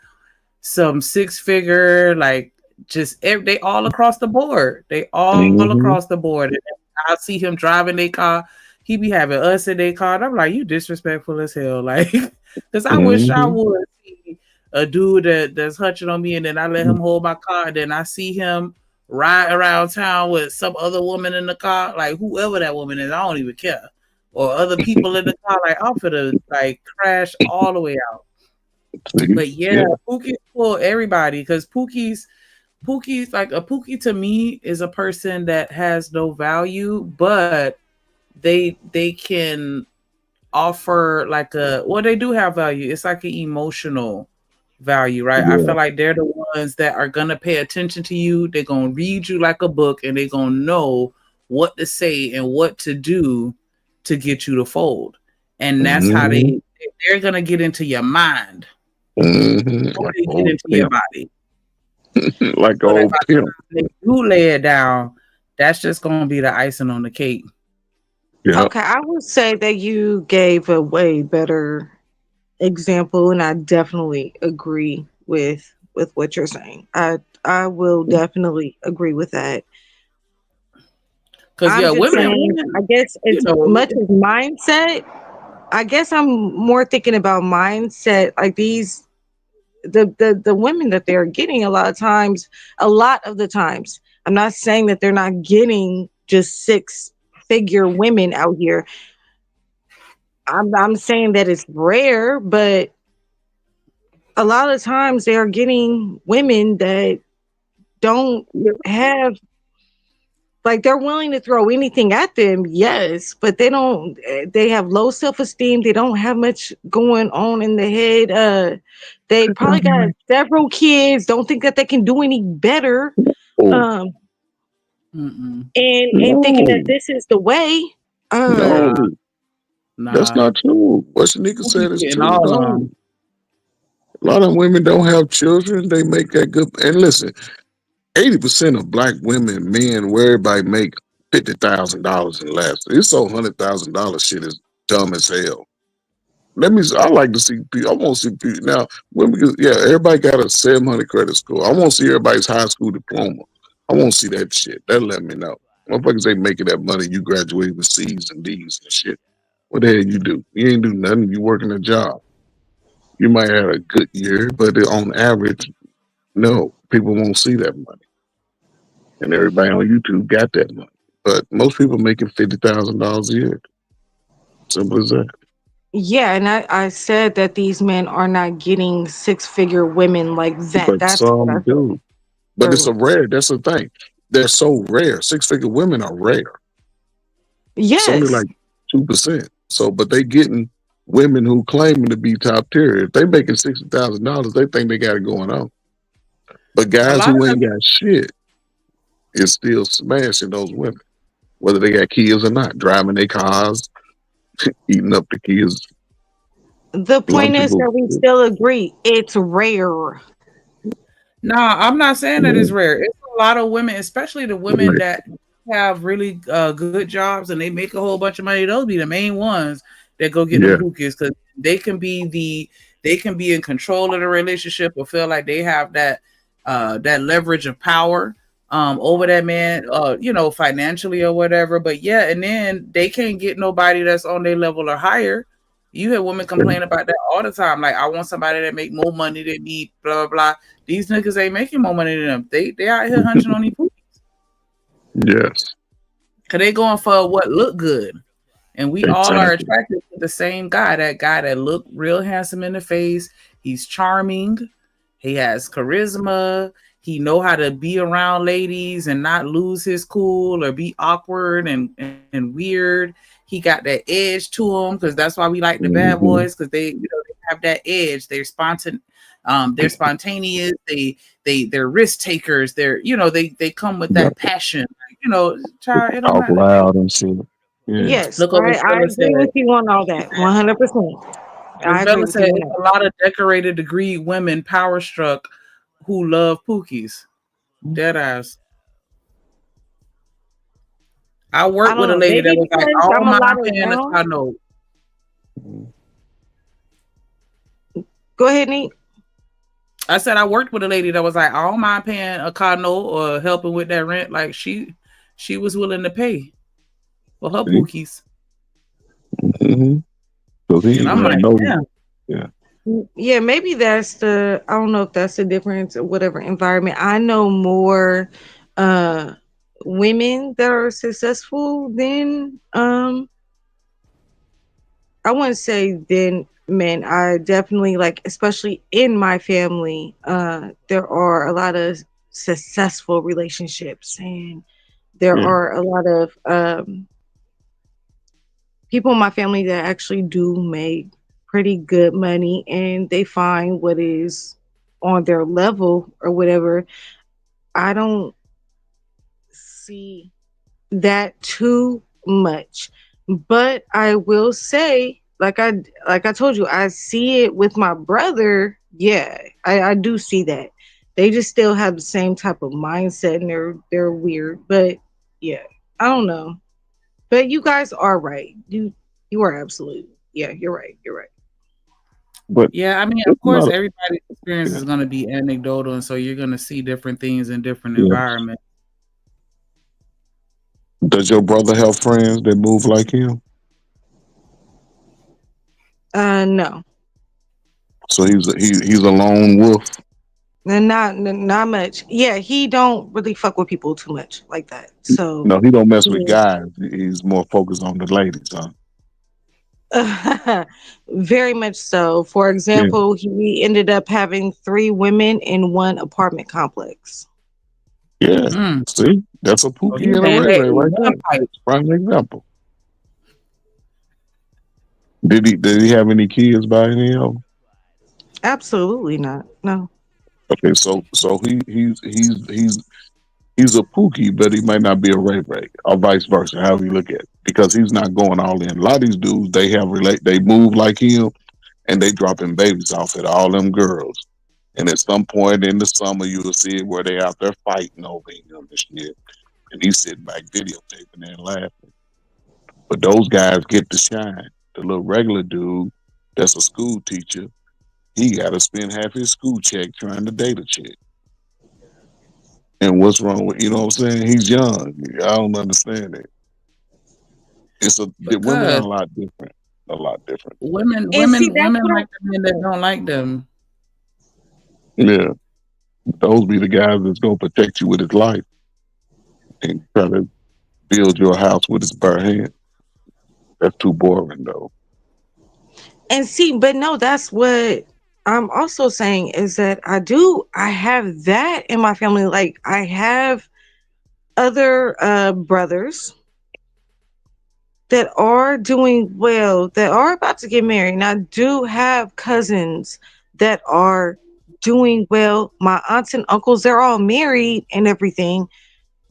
some 6-figure, like just they all across the board. They all across the board. And I see him driving their car. He be having us in their car. And I'm like, you disrespectful as hell. Like, because I wish I would see a dude that's hunching on me, and then I let him hold my car, and then I see him ride around town with some other woman in the car, like whoever that woman is, I don't even care. Or other people in the car, like I'm finna like crash all the way out. But yeah, Pookie's for everybody because Pookie's like a Pookie to me is a person that has no value, but they can offer like they do have value. It's like an emotional value, right? I feel like they're the ones that are gonna pay attention to you. They're gonna read you like a book, and they're gonna know what to say and what to do to get you to fold. And that's how they're gonna get into your mind. Before they get into your body. Like old pimp. If you lay it down, that's just gonna be the icing on the cake. Yeah. Okay, I would say that you gave a way better example, and I definitely agree with what you're saying. I will definitely agree with that. Because I'm just saying, I guess as much as mindset, I guess I'm more thinking about mindset. Like these, the women that they're getting a lot of the times. I'm not saying that they're not getting just 6-figure women out here. I'm saying that it's rare, but a lot of times they are getting women that don't have, like, they're willing to throw anything at them, yes, but they have low self-esteem. They don't have much going on in the head. They probably got several kids, don't think that they can do any better. And thinking that this is the way. That's not true. What Shanika said is true. No. A lot of women don't have children. They make that good. And listen, 80% of black women, men, where everybody make $50,000 and less. This whole $100,000 shit is dumb as hell. I like to see people. I want to see people now. Women, everybody got a 700 credit score. I want to see everybody's high school diploma. I want to see that shit. That let me know. Motherfuckers ain't making that money. You graduated with C's and D's and shit. What the hell you do? You ain't do nothing. You working a job. You might have a good year, but on average, no, people won't see that money. And everybody on YouTube got that money. But most people making $50,000 a year. Simple as that. Yeah, and I said that these men are not getting 6-figure women like that. But That's some do. But it's a rare. That's the thing. They're so rare. 6-figure women are rare. Yes. It's only like 2%. So, but they getting women who claiming to be top tier. If they making $60,000, they think they got it going on. But guys who ain't got shit is still smashing those women, whether they got kids or not, driving their cars, eating up the kids. The point is that we still agree it's rare. No, I'm not saying that it's rare. It's a lot of women, especially the women that have really good jobs and they make a whole bunch of money, those be the main ones that go get Yeah. them pookies, because they can be in control of the relationship or feel like they have that leverage of power over that man, financially or whatever. But yeah, and then they can't get nobody that's on their level or higher. You hear women complain about that all the time. Like, I want somebody that make more money than me, blah, blah, blah. These niggas ain't making more money than them. They out here hunching on these pookies. Yes. Cause they going for what look good. And we all are Exactly. attracted to the same guy. That guy that look real handsome in the face. He's charming. He has charisma. He know how to be around ladies and not lose his cool or be awkward and weird. He got that edge to him, because that's why we like the bad boys, because they they have that edge. They're spontaneous. They're risk takers. They come with that passion. Child, it don't Talk matter. loud and shit. Yeah. Yes, Look what I Stella said. agree with you on all that. 100%. I agree Bella with said you on it's that. a lot of decorated degree women power struck who love pookies. Dead ass. I I worked with don't a know. lady that Maybe was like, because all I'm a my lot paying a around. car note. Go ahead, Neat. I said I worked with a lady that was like, I don't mind paying a car note or helping with that rent. Like, she was willing to pay for her See? pookies. Mm-hmm. So he And ain't I'm had like, no. damn. Yeah. Yeah, maybe that's the, I don't know if that's the difference or whatever environment. I know more uh women that are successful than I wouldn't say than men. I definitely, like, especially in my family, there are a lot of successful relationships, and there Yeah. are a lot of people in my family that actually do make pretty good money, and they find what is on their level or whatever. I don't see that too much, but I will say, like I told you, I see it with my brother. Yeah, I do see that. They just still have the same type of mindset, and they're weird. But yeah, I don't know. But you guys are right. You are absolute. Yeah, you're right. You're right. But Yeah, I mean, of it's course, not. everybody's experience is going to be anecdotal, and so you're going to see different things in different Yeah. environments. Does your brother have friends that move like him? No, So he's a lone wolf. not much. Yeah, he don't really fuck with people too much like that. So No, he don't mess with yeah. guys. He's more focused on the ladies, huh? Very much so. For Yeah. example, he ended up having 3 women in one apartment complex. Yeah. See, that's a So Pookie he and a ran Ray that Ray in right one there. pipe. Prime example. Did he have any kids by any of them? Absolutely not. No. Okay, so he's a Pookie, but he might not be a Ray Ray, or vice versa, however you look at it, because he's not going all in. A lot of these dudes, they move like him, and they dropping babies off at all them girls. And at some point in the summer, you'll see it where they out there fighting over him and shit, and he's sitting back videotaping and laughing. But those guys get to shine. The little regular dude, that's a school teacher, he got to spend half his school check trying to date a chick. And what's wrong with, you know what I'm saying? He's young. I don't understand it. The women are Because a lot different. A lot different. women And see, that's women what like the men that don't like them. Yeah. Those be the guys that's gonna protect you with his life and try to build your house with his bare hand. That's too boring though. And see, but no, that's what I'm also saying is that I have that in my family. Like, I have other brothers that are doing well, that are about to get married. And I do have cousins that are doing well. My aunts and uncles, they're all married and everything.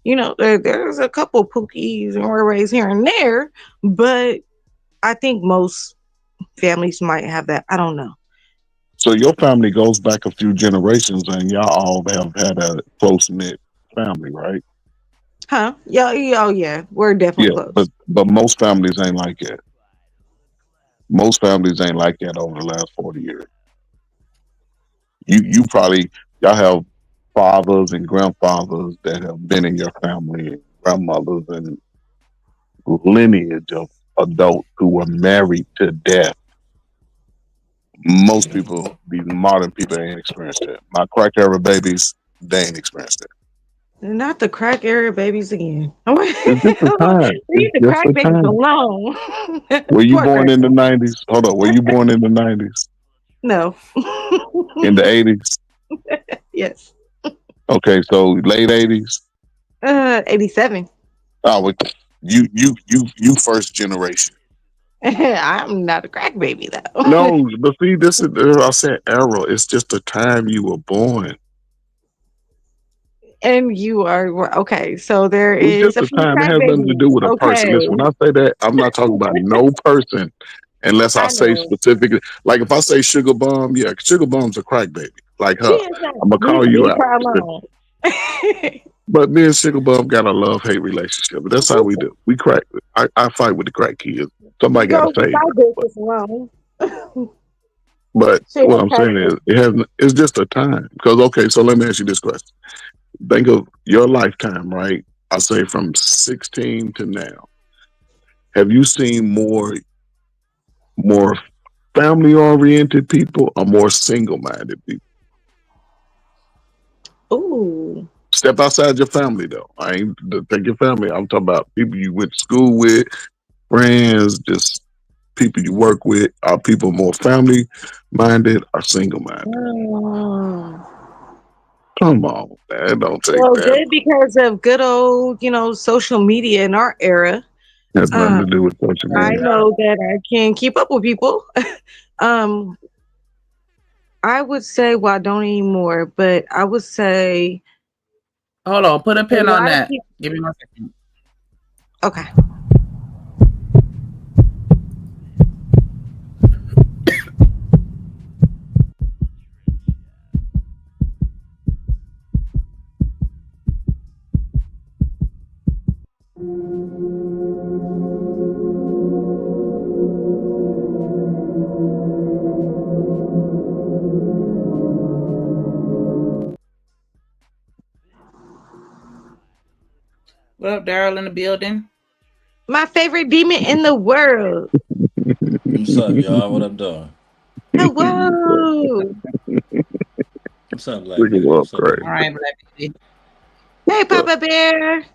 There's a couple Pookies and Rays here and there, but I think most families might have that. I don't know. So your family goes back a few generations and y'all all have had a close knit family, right? Huh? Yeah, yeah, oh yeah, we're definitely Yeah, close. but most families ain't like that. Most families ain't like that over the last 40 years. You probably y'all have fathers and grandfathers that have been in your family, and grandmothers and lineage of adults who were married to death. Most people, these modern people, ain't experienced that. My crack era babies, they ain't experienced that. Not the crack area babies again. It's just a time. Leave It's the just crack a babies time. alone. Were you Poor born crack in the babies. 90s? Hold on. Were you born in the 90s? No. In the 80s? Yes. Okay, so late 80s? 87. Oh, well, you first generation. I'm not a crack baby though. No, but see, this is I said era. It's just the time you were born. And you are okay. So there It's is just a the few time. It crack has nothing to do babies. with a person. Okay. Listen, when I say that, I'm not talking about no person unless I I say know. specifically. Like if I say Sugar Bomb, yeah, Sugar Bomb's a crack baby. Like She her. is not. I'm gonna call you Leave out. her alone. But me and Sugar Bum got a love-hate relationship. That's how we do. We crack. I fight with the crack kids. Somebody got to Go save my her. business alone. But She what don't I'm crack saying is, baby. it's just a time. Because okay, so let me ask you this question. Think of your lifetime, right? I say from 16 to now. Have you seen more family-oriented people or more single-minded people? Ooh. Step outside your family, though. I ain't take your family. I'm talking about people you went to school with, friends, just people you work with. Are people more family minded or single minded? Come on, man. Don't take Well, that. good because of good old, social media in our era. Has nothing to do with social I media. know that I can keep up with people. um, I would say, well, I don't anymore, but I would say. Hold on, put a pin on lot of that. people. Give me 1 second. Okay. What up, Daryl in the building? My favorite demon in the world. What's up, y'all? What up, dog? Hello. What's up, Black Beauty? What's up, All right, Black Beauty. Hey, Papa Bear.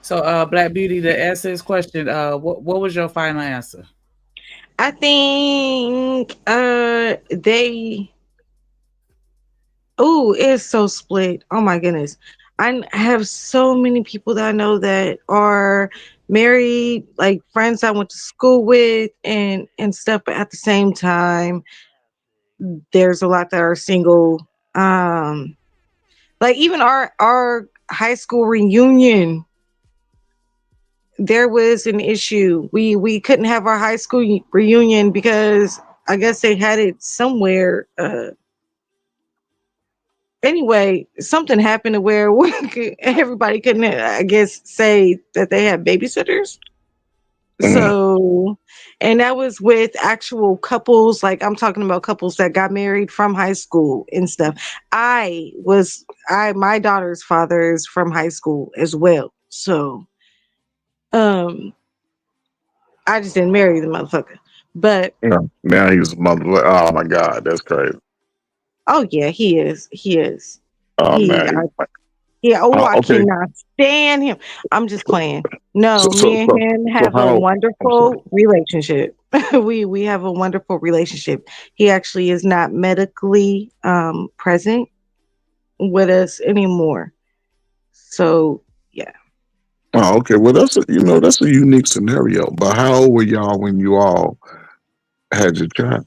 So, Black Beauty, to answer this question, what was your final answer? I think they. Oh, it's so split. Oh my goodness. I have so many people that I know that are married, like friends I went to school with and stuff, but at the same time, there's a lot that are single. Like even our high school reunion, there was an issue. We couldn't have our high school reunion because I guess they had it somewhere. Anyway, something happened to where everybody couldn't, I guess, say that they had babysitters. So, and that was with actual couples. Like I'm talking about couples that got married from high school and stuff. My daughter's father is from high school as well. So, I just didn't marry the motherfucker. But Now he's a mother. Oh my God, that's crazy. oh yeah, he is. He is. Oh man. I Okay. cannot stand him. I'm just playing. No, So me and him have a how? wonderful relationship. we have a wonderful relationship. He actually is not medically present with us anymore. So yeah. Oh, okay. Well, that's a unique scenario. But how old were y'all when you all had your child?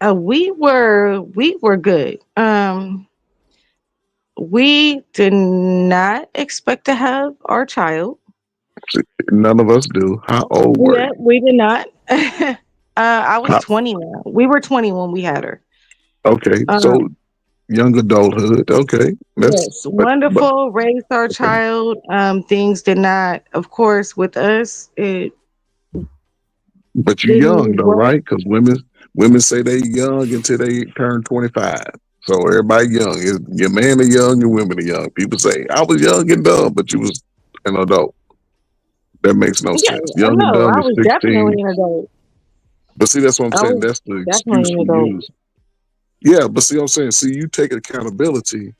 We were good. We did not expect to have our child. None of us do. How old were Yeah, you? we did not. I was 20 now. We were 20 when we had her. Okay, so young adulthood. Okay, Yes, but wonderful. Raised our okay. child. Things did not, of course, with us. It But you're young didn't though, work. right? Because women say they young until they turn 25. So everybody young. Your man are young and women are young. People say I was young and dumb, but you was an adult. That makes no Yeah, sense. I Young and know. dumb I is was 16. definitely an adult. But see, that's what I'm I saying. was That's the definitely excuse an we adult. use. Yeah, but see what I'm saying? See, you take accountability,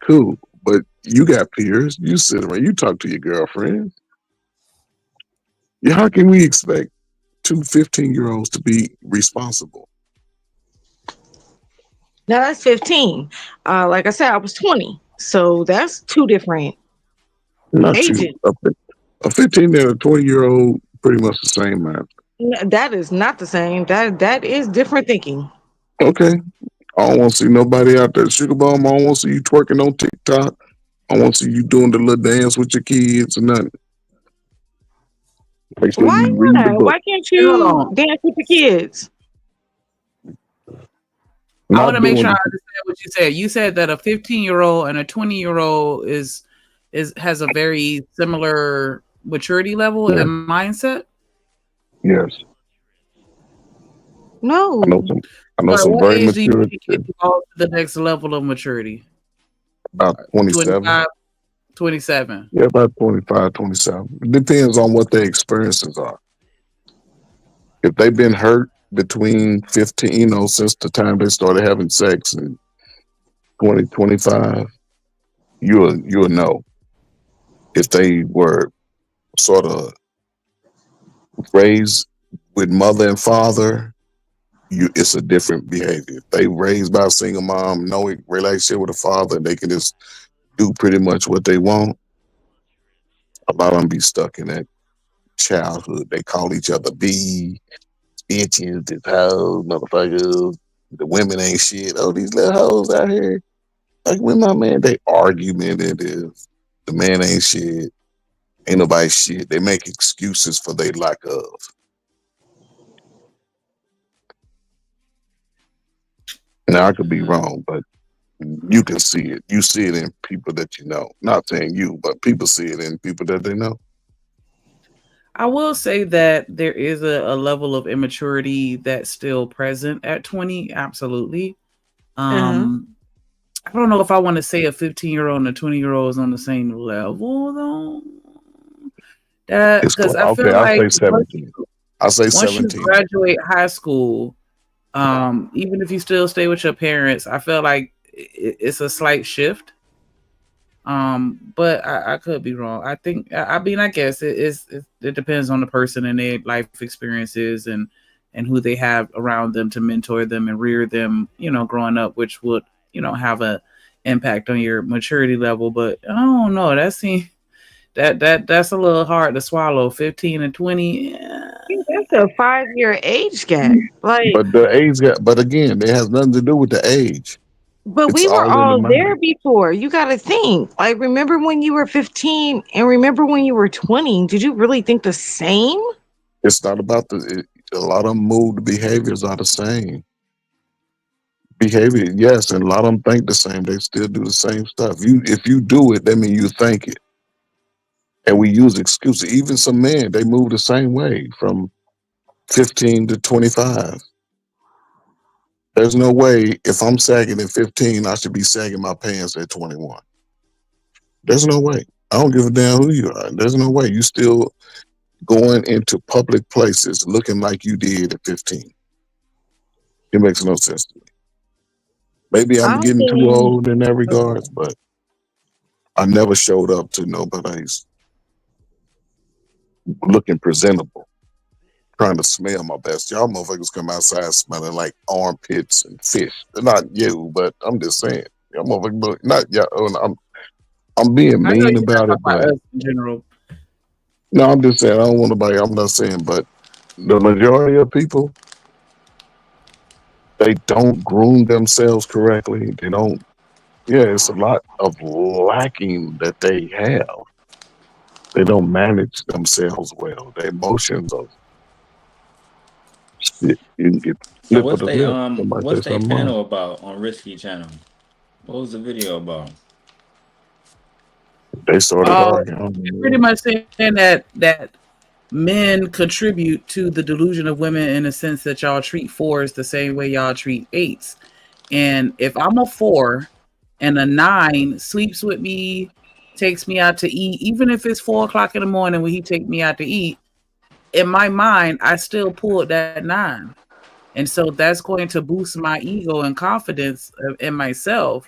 cool. But you got peers. You sit around, you talk to your girlfriends. Yeah, how can we expect two 15-year-olds to be responsible? Now that's 15. Like I said, I was 20. So that's two different Not you. ages. A 15 and a 20-year-old, pretty much the same, man. That is not the same. That is different thinking. Okay. I don't want to see nobody out there sugar bomb. I don't want to see you twerking on TikTok. I want to see you doing the little dance with your kids and nothing. Make sure Why you read the not? book. Why can't Hey, hold you on. dance with the kids? I want Not to make sure I doing understand what you said. You said that a 15-year-old and a 20-year-old has a very similar maturity level Yeah. and mindset. Yes. No. I know At some what very age do you mature think you evolve to the next level of maturity? about 27. 25, 27. Yeah, about 25, 27. It depends on what their experiences are. If they've been hurt between 15, since the time they started having sex and 20, 25, you'll know. If they were sort of raised with mother and father, it's a different behavior. If they raised by a single mom, no relationship with a father, they can just do pretty much what they want. A lot of them be stuck in that childhood. They call each other B, bitches, this hoes, motherfuckers. The women ain't shit. Oh, these little hoes out here. Like with my man, they argument is the man ain't shit. Ain't nobody shit. They make excuses for their lack of. Now I could be wrong, but you can see it. You see it in people that you know. Not saying you, but people see it in people that they know. I will say that there is a level of immaturity that's still present at 20. Absolutely. I don't know if I want to say a 15-year-old and a 20-year-old is on the same level though. That It's because I okay. feel I'll like say 17. I'll say once you 17. graduate high school, even if you still stay with your parents, I feel like it's a slight shift. But I could be wrong. I think I mean I guess it depends on the person and their life experiences and who they have around them to mentor them and rear them, growing up, which would, have a impact on your maturity level. But I don't know. That's a little hard to swallow. 15 and 20. That's a 5-year age gap. Like, But the age gap, but again, it has nothing to do with the age. but It's we were all in the all there mind. before. You got to think. Like, remember when you were 15 and remember when you were 20? Did you really think the same? It's not about a lot of them moved behaviors are the same. Behavior, yes, and a lot of them think the same. They still do the same stuff. If you do it, that means you think it. And we use excuses. Even some men, they move the same way from 15 to 25. There's no way if I'm sagging at 15, I should be sagging my pants at 21. There's no way. I don't give a damn who you are. There's no way. You still going into public places looking like you did at 15. It makes no sense to me. Maybe I'm I getting too think old in that regards, but I never showed up to nobody's looking presentable, trying to smell my best. Y'all motherfuckers come outside smelling like armpits and fish. Not you, but I'm just saying. Y'all motherfuckers, not y'all. I'm being I know mean you're not about it, talking about but us in general. no, I'm just saying I don't want nobody. I'm not saying, but the majority of people, they don't groom themselves correctly. They don't. Yeah, it's a lot of lacking that they have. They don't manage themselves well. Their emotions are shit. You can get So flip of the lip. Somebody say what's they something wrong. panel about on Risky Channel? What was the video about? They started arguing. It's pretty much saying that men contribute to the delusion of women in the sense that y'all treat fours the same way y'all treat eights. And if I'm a 4 and a 9 sleeps with me, takes me out to eat, even if it's 4 o'clock in the morning when he take me out to eat, in my mind, I still pulled that 9. And so that's going to boost my ego and confidence in myself,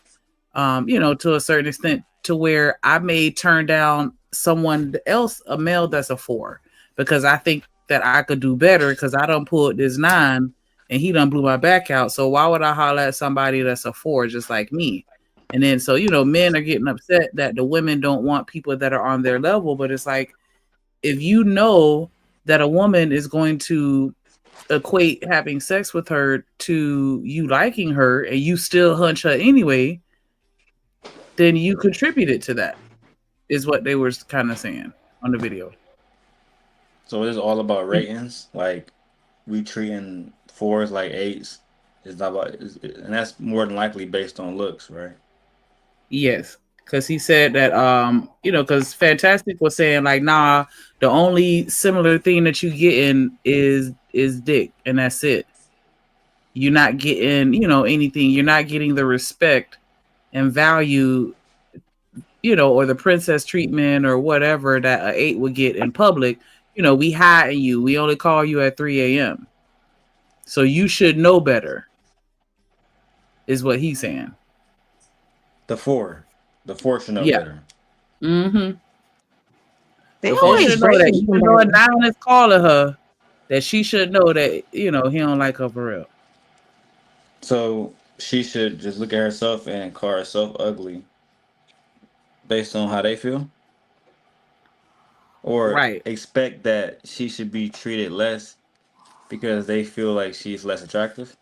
to a certain extent, to where I may turn down someone else, a male that's a 4, because I think that I could do better because I done pulled this 9 and he done blew my back out. So why would I holler at somebody that's a 4 just like me? And then, so, men are getting upset that the women don't want people that are on their level. But it's like, if you know that a woman is going to equate having sex with her to you liking her and you still hunch her anyway, then you contributed to that, is what they were kind of saying on the video. So it's all about ratings, like we treating 4s like 8s. It's not about, and that's more than likely based on looks, right? Yes, because he said that because Fantastic was saying like, nah, the only similar thing that you getting is dick, and that's it. You're not getting anything. You're not getting the respect and value, or the princess treatment or whatever that an 8 would get in public. We hiding you. We only call you at 3 a.m. So you should know better, is what he's saying. The 4 should know better. Mm-hmm. They The 4 always should know that breaking even though a somebody. 9 is calling her, that she should know that, he don't like her for real. So she should just look at herself and call herself ugly based on how they feel? Or expect that she should be treated less because they feel like she's less attractive?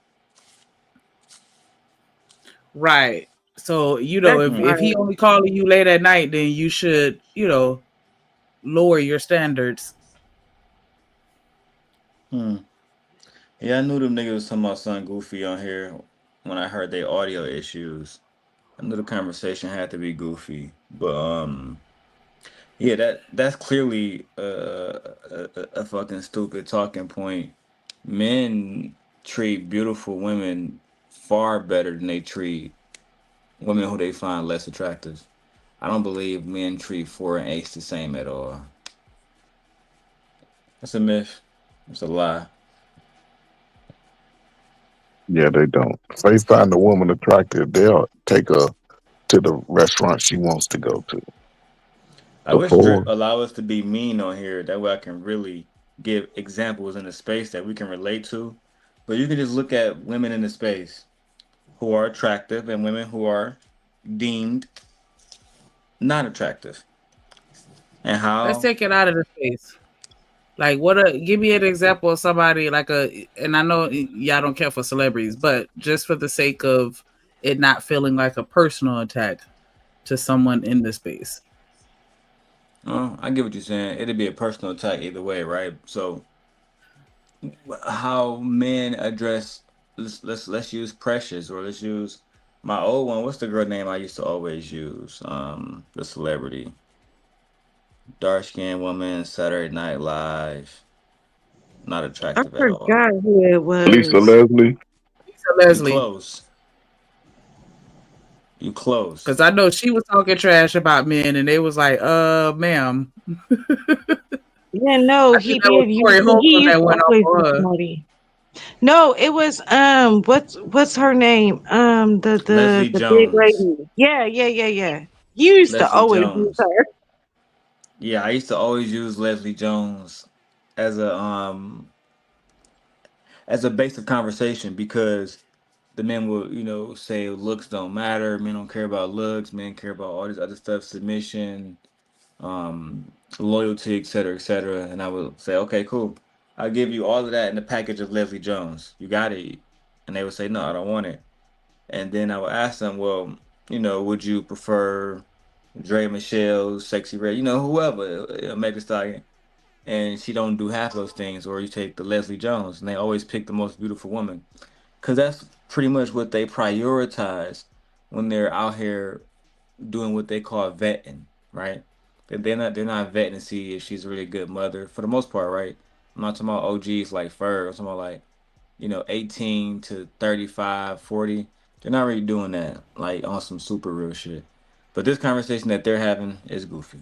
Right. So, if he only calling you late at night, then you should, lower your standards. Yeah, I knew them niggas was talking about something goofy on here when I heard their audio issues. I knew the conversation had to be goofy. But yeah, that's clearly a fucking stupid talking point. Men treat beautiful women far better than they treat women who they find less attractive. I don't believe men treat 4 and 8s the same at all. That's a myth. It's a lie. Yeah, they don't. If they find a woman attractive, they'll take her to the restaurant she wants to go to. I wish Drip allow us to be mean on here. That way I can really give examples in the space that we can relate to. But you can just look at women in the space who are attractive and women who are deemed not attractive. And how? Let's take it out of the space. Like, give me an example of somebody and I know y'all don't care for celebrities, but just for the sake of it not feeling like a personal attack to someone in the space. Oh, I get what you're saying. It'd be a personal attack either way, right? So how men address, let's use Precious, or let's use my old one. What's the girl name I used to always use? The celebrity. Dark skinned woman, Saturday Night Live. Not attractive at all. I forgot who it was. Lisa Leslie. Lisa Leslie. You close. Because I know she was talking trash about men, and they was like, ma'am. Yeah, no, he did. He used to always be somebody. No, it was what's her name? The big lady. Yeah. You used to always use her. Yeah, I used to always use Leslie Jones as a base of conversation, because the men will, say looks don't matter. Men don't care about looks. Men care about all this other stuff, submission, loyalty, etc., etc. And I would say, okay, cool. I'll give you all of that in the package of Leslie Jones. You got it. And they would say, no, I don't want it. And then I would ask them, well, would you prefer Dre Michelle, Sexy Red, whoever, Megan Stallion? And she don't do half those things. Or you take the Leslie Jones, and they always pick the most beautiful woman, because that's pretty much what they prioritize when they're out here doing what they call vetting, right? They're not vetting to see if she's a really good mother for the most part, right? I'm not talking about OGs like Ferg. I'm talking about like 18 to 35, 40. They're not really doing that like on some super real shit. But this conversation that they're having is goofy.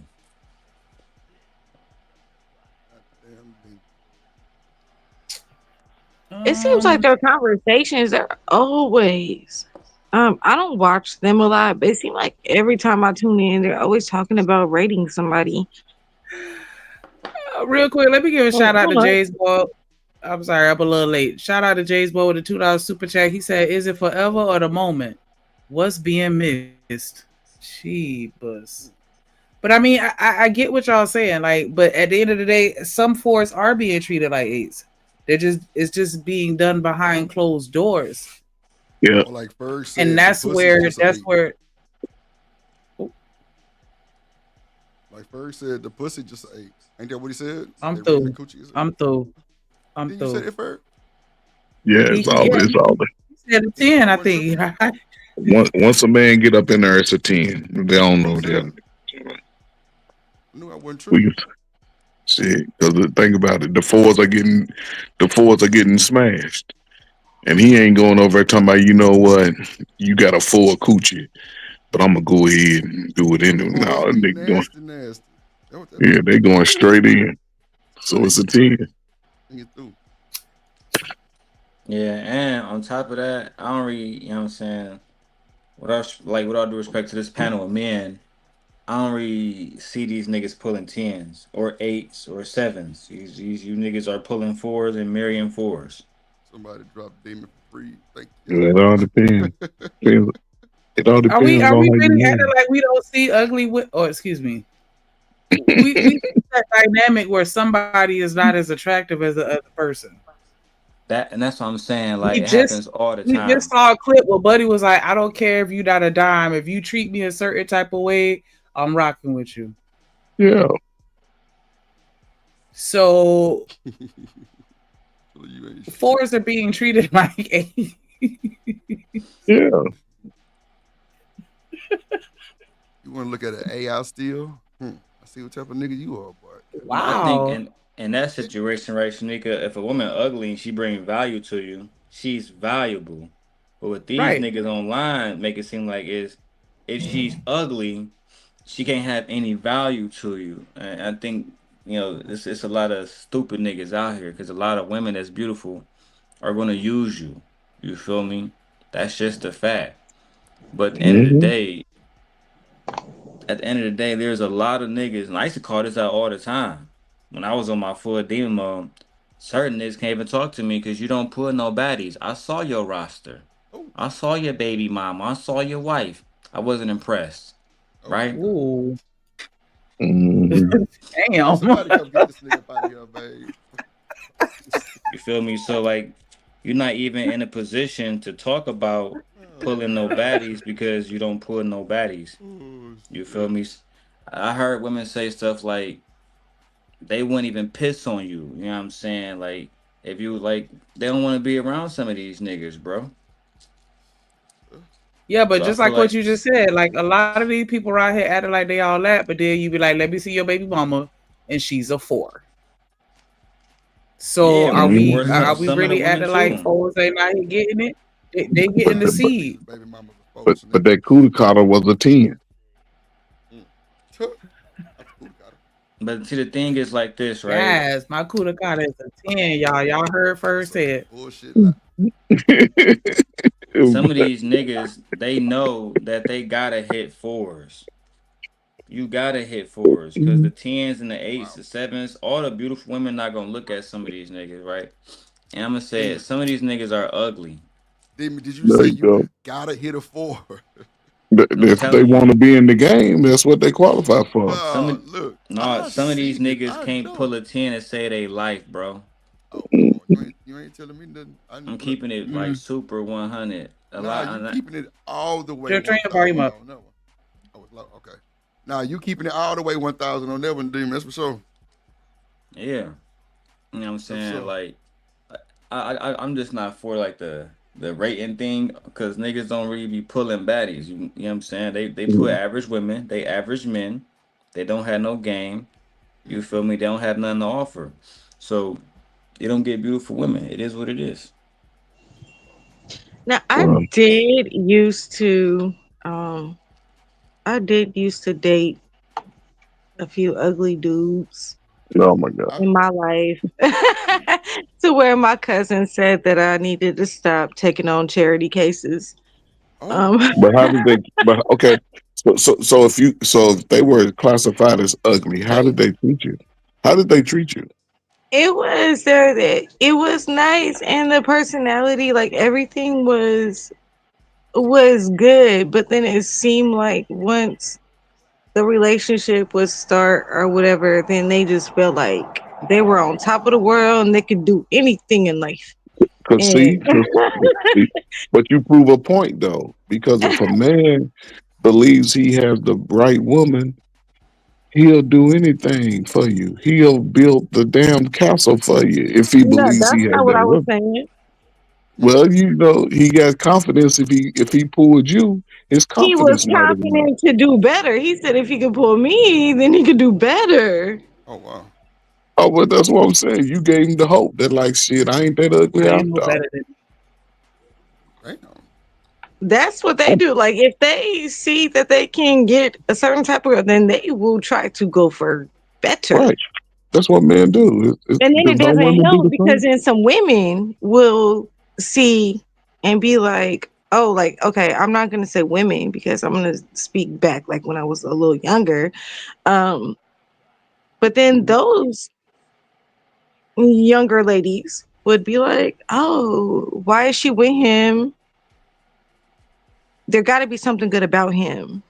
It seems like their conversations are always. I don't watch them a lot, but it seems like every time I tune in, they're always talking about rating somebody. Real quick, let me give a shout out to Hold on. Jay's Boy. I'm sorry, I'm a little late. Shout out to Jay's Boy with a $2 super chat. He said, "Is it forever or the moment? What's being missed?" Cheapers. But I mean, I get what y'all saying. Like, but at the end of the day, some fours are being treated like eights. It's just being done behind closed doors. Yeah. Or like Ferg said, And that's the pussy's just an eight. where. Like Ferg said, the pussy just an eight. Ain't that what he said? I'm They rating through. the coochie as an I'm eight? through. I'm Didn't you through. say it, Ferg? Yeah, it's all He said a 10, I think. once a man get up in there, it's a 10. They don't know that. I knew I wasn't tripping. Shit, because think about it, the fours are getting smashed, and he ain't going over there talking about, you know what, you got a 4 coochie, but I'm gonna go ahead and do it anyway. No, they going, Nasty. yeah, they going straight in. So it's a 10. Yeah, and on top of that, I don't really, you know what I'm saying, with all due respect to this panel of men, I don't really see these niggas pulling 10s or 8s or 7s. You niggas are pulling 4s and marrying 4s. Somebody dropped Demon for free. Thank Yeah, it all depends. It all depends Are we on how you really move. acting like we don't see ugly? Excuse me. We see that dynamic where somebody is not as attractive as the other person. That's what I'm saying. Like, We it just happens all the we time. just saw a clip where Buddy was like, "I don't care if you not a dime. If you treat me a certain type of way, I'm rocking with you." Yeah. So 4s are being treated like 8s. Yeah. You want to look at an AI still? I see what type of nigga you are, boy. I think in that situation, right, Shanika, if a woman ugly and she bring value to you, she's valuable. But with these Right. niggas online, make it seem like if she's ugly, she can't have any value to you. And I think it's a lot of stupid niggas out here because a lot of women that's beautiful are gonna use you. You feel me? That's just a fact. But at the end of the day, there's a lot of niggas, and I used to call this out all the time. When I was on my full demon mode, certain niggas can't even talk to me because you don't pull no baddies. I saw your roster. I saw your baby mama. I saw your wife. I wasn't impressed. Right? Ooh. Mm-hmm. Damn. Somebody come get this nigga out of here, babe. You feel me? So like, you're not even in a position to talk about pulling no baddies because you don't pull no baddies. You feel me? I heard women say stuff like they wouldn't even piss on you. You know what I'm saying? Like, if you like, they don't want to be around some of these niggas, bro. Yeah, but So just I feel like what you just said, like a lot of these people around here acting like they all that, but then you be like, "Let me see your baby mama," and she's a 4. So Yeah, are but we worse for some of the really women acting like too. 4s ain't not here getting it? They getting the seed. But that cootie cutter was a 10. But see, the thing is like this, right? Yes, my Kuda Kata is a 10, y'all. Y'all heard first head. Bullshit. Some of these niggas, they know that they gotta hit 4s. You gotta hit 4s because the 10s and the 8s, the 7s, all the beautiful women not gonna look at some of these niggas, right? And I'm gonna say it, some of these niggas are ugly. Demon, did you There say you go. you gotta hit a 4? If they want to be in the game, that's what they qualify for. Some of these niggas can't pull a 10 and say they life, bro. You ain't telling me nothing. I'm keeping it like super 100. You keeping it all the way. Just train your body up. Okay. Now you keeping it all the way 1,000 on that one, Demon. That's for sure. Yeah. You know what I'm saying? sure. Like, I'm just not for like the the rating thing, because niggas don't really be pulling baddies. You know what I'm saying? They put average women, they average men. They don't have no game. You feel me? They don't have nothing to offer. So they don't get beautiful women. It is what it is. Now um I did used to date a few ugly dudes Oh my god. in my life to where my cousin said that I needed to stop taking on charity cases. Um But how did they? But okay, so if they were classified as ugly, how did they treat you? How did they treat you? it was nice, and the personality, like everything was good, but then it seemed like once the relationship would start or whatever, then they just felt like they were on top of the world and they could do anything in life. Cause see, And 'cause but you prove a point though, because if a man believes he has the right woman, he'll do anything for you. He'll build the damn castle for you if he no, believes he that's has not what that I was woman. saying. Well, you know, he got confidence if he pulled you, his He was confidence might have went up. confident to do better. He said if he could pull me, then he could do better. Oh wow. Oh, but that's what I'm saying. You gave him the hope that like shit, I ain't that ugly I ain't no after all. better than Damn. That's what they do. Like if they see that they can get a certain type of girl, then they will try to go for better. Right. That's what men do. And then it Don't doesn't women do help the because same? then some women will see and be like, oh, like, okay, I'm not gonna say women because I'm gonna speak back like when I was a little younger. But then those younger ladies would be like, oh, why is she with him? There gotta be something good about him.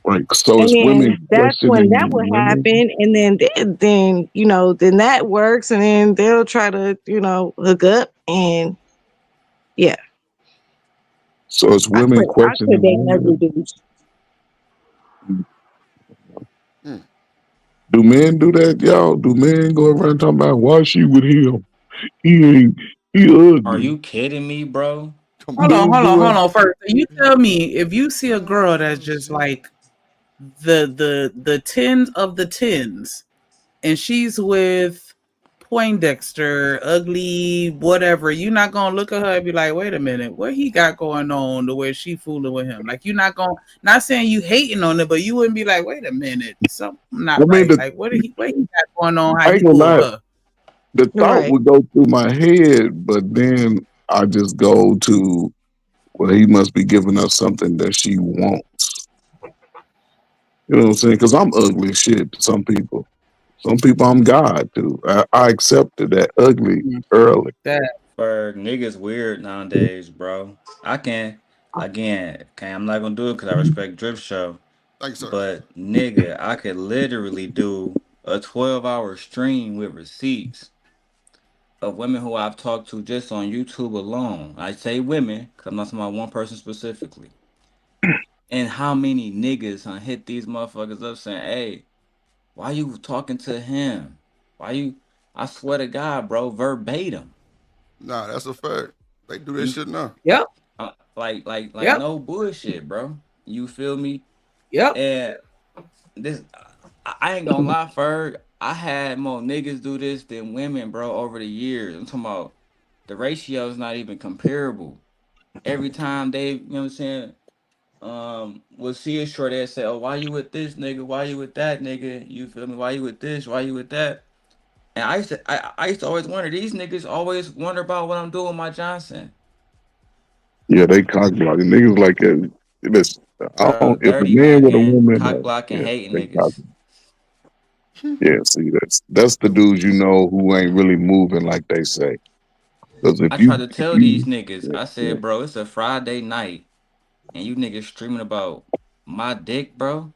Right. So And it's women then that's when that questioning would women. happen. And then then that works. And then they'll try to, hook up. And yeah, So it's women I quit questioning dating ugly women. dudes. Do men do that, y'all? Do men go around talking about why she with him? He Are ugly. you kidding me, bro? Hold on, Dudes hold do on, hold that? on. First, you tell me if you see a girl that's just like the tens of the tens, and she's with Poindexter, ugly, whatever. You're not gonna look at her and be like, "Wait a minute, what he got going on?" The way she fooling with him, like you're not gonna. Not saying you hating on it, but you wouldn't be like, "Wait a minute, something I not mean, right." Like what he got going on? How I ain't he gonna pulled lie. her? The thought Right. would go through my head, but then I just go to, well, he must be giving us something that she wants. You know what I'm saying? Because I'm ugly as shit to some people. Some people I'm God to. I accepted that ugly early. That For niggas weird nowadays, bro. I can't again. Okay, I'm not gonna do it because I respect Drip Show. Thanks, sir. But nigga, I could literally do a 12-hour stream with receipts of women who I've talked to just on YouTube alone. I say women because I'm not talking about one person specifically. And how many niggas hit these motherfuckers up saying, "Hey, why you talking to him? Why you?" I swear to God, bro, verbatim. Nah, that's a fact. They do that You shit now. Yep. Like Yep. no bullshit, bro. You feel me? Yep. And this, I ain't gonna lie, Ferg. I had more niggas do this than women, bro, over the years. I'm talking about the ratio is not even comparable. Every time they, you know what I'm saying, will see a short, they say, "Oh, why you with this nigga? Why you with that nigga? You feel me? Why you with this? Why you with that?" And I used to always wonder. These niggas always wonder about what I'm doing with my Johnson. Yeah, they cock blocking niggas like that. Listen, Bro, if a dirty man with a macking, woman, cock blocking, yeah, hating they cock. niggas. Yeah, see, that's the dudes you know who ain't really moving like they say. Because I tried to if tell these you, niggas, yeah, I yeah. said, bro, it's a Friday night and you niggas streaming about my dick, bro.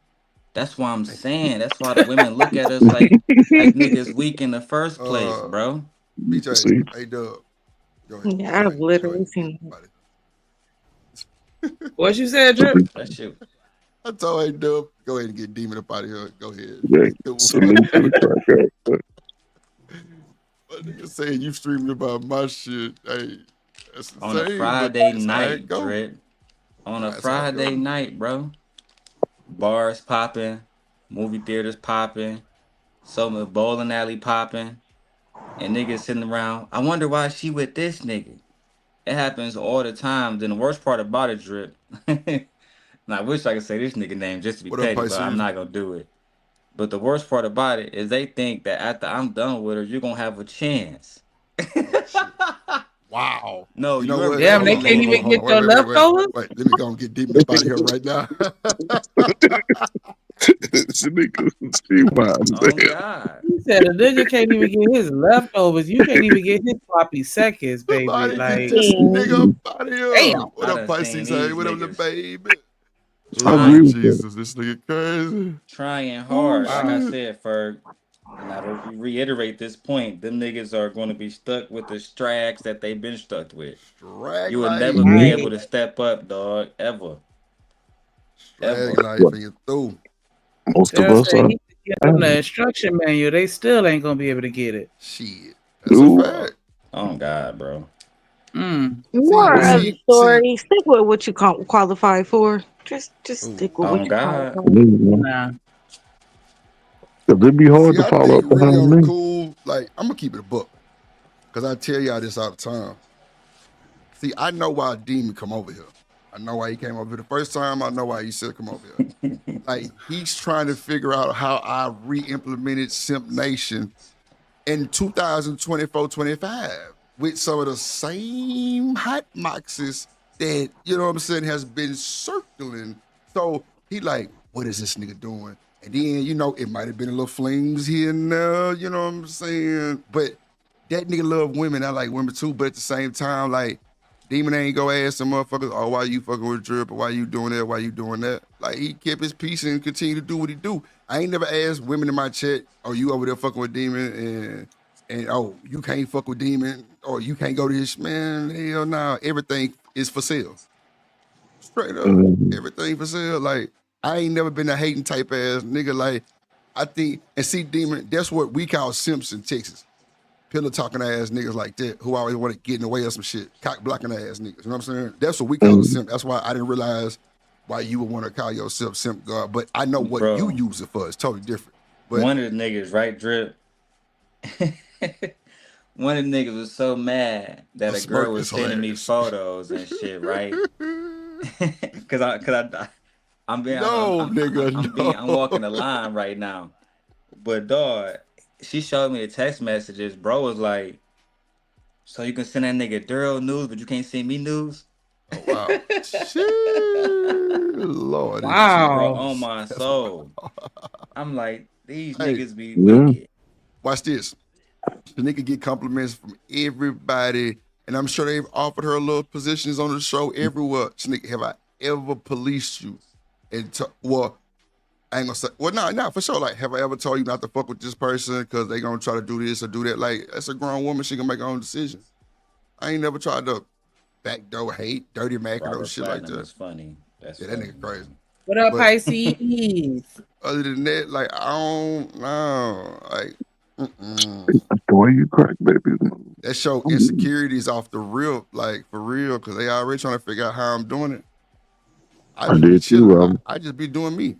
That's why I'm saying. That's why the women look at us like niggas weak in the first place, Uh, bro. BJ, See, hey Dub, go ahead, Yeah, go I've ahead, go literally ahead, get seen that. somebody. What you said, Drip? That shit. I told hey Dub, go ahead and get Demon up out of here. Go ahead, yeah, get through. salute to the crack. But nigga saying you streaming about my shit, hey, On a insane, Friday but that's how it night, go. Drip. On a That's how it Friday go. night, bro. Bars popping, movie theaters popping, some bowling alley popping, and niggas sitting around. I wonder why she with this nigga. It happens all the time. Then the worst part about it, Drip. And I wish I could say this nigga name just to be What up, petty, but I'm Pisces? not gonna do it. But the worst part about it is they think that after I'm done with her, you're gonna have a chance. Wow. No, You know you ever what? get Damn, a they Hold can't on, nigga? hold on, even hold get on. your leftovers. Wait. Let me go and get Demon up out of here right now. She wild as Oh hell. God. He said a nigga can't even get his leftovers. You can't even get his sloppy seconds, baby. Somebody get Like, this nigga up out of here. damn. What I up, done seen Pisces? Hey, these what up, the niggas baby? I Oh, agree trying with that. Jesus, this nigga crazy. trying Oh, hard. Like I Wow. shit. said, Ferg, and I reiterate this point, them niggas are gonna be stuck with the strags that they've been stuck with. Drag You will life. never be Right. able to step up, dog, ever. Drag Ever. life What and you through. most of They'll us say are. he can give them the instruction manual. They still ain't gonna be able to get it. Shit. That's a Ooh, fact. Oh God, bro. Mm. See, More but of the see. story. Stick with what you qualify for. Just Ooh. stick with Oh what you God. qualify. Nah. Because it'd be hard See, to I follow think up really behind on the me. cool, like, I'm gonna keep it a book. Cause I tell y'all this all the time. See, I know why Demon come over here. I know why he came over here the first time. I know why he said come over here. Like, he's trying to figure out how I re-implemented Simp Nation in 2024-25 with some of the same hot moxes that, you know what I'm saying, has been circling. So he like, what is this nigga doing? And then, you know, it might have been a little flings here and there, you know what I'm saying? But that nigga love women. I like women too. But at the same time, like, Demon ain't go ask some motherfuckers, oh, why you fucking with Drip? Or why you doing that? Why you doing that? Like, he kept his peace and continued to do what he do. I ain't never asked women in my chat, oh, you over there fucking with Demon and oh, you can't fuck with Demon or you can't go to this, man, hell no. Everything is for sale. Straight up. Mhm. Everything for sale. Like, I ain't never been a hating type ass nigga. Like, I think, and see, Demon, that's what we call simps in Texas. Pillow talking ass niggas like that who always want to get in the way of some shit. Cock blocking ass niggas. You know what I'm saying? That's what we call a Mhm. simp. That's why I didn't realize why you would want to call yourself simp God. But I know what you Bro. use it for. It's totally different. But One of the niggas, right, Drip? One of the niggas was so mad that the a girl smirk was is sending me hilarious. photos and shit, right? I'm being, No, nigga, I'm no. walking the line right now. But dog, she showed me the text messages. Bro was like, so you can send that nigga Daryl news, but you can't send me news? Oh, wow. Shit. Lord, Bro, Wow. on my that's soul. I'm like, these hey, niggas be Yeah. wicked. watch this. The nigga get compliments from everybody, and I'm sure they've offered her little positions on the show everywhere. Nigga, have I ever policed you? And well, I ain't gonna say, well, no, for sure. Like, have I ever told you not to fuck with this person because they gonna try to do this or do that? Like, that's a grown woman. She gonna make her own decision. I ain't never tried to backdoor hate, dirty mac, or no Robert shit like Platinum that. is funny. That's Yeah, that funny. nigga crazy. What up, But Pisces? other than that, like, I don't know. Like, The way you crack babies. that show insecurities off the real, like, for real, because they already trying to figure out how I'm doing it. I I just be did too, chilling. Robert. I just be doing me.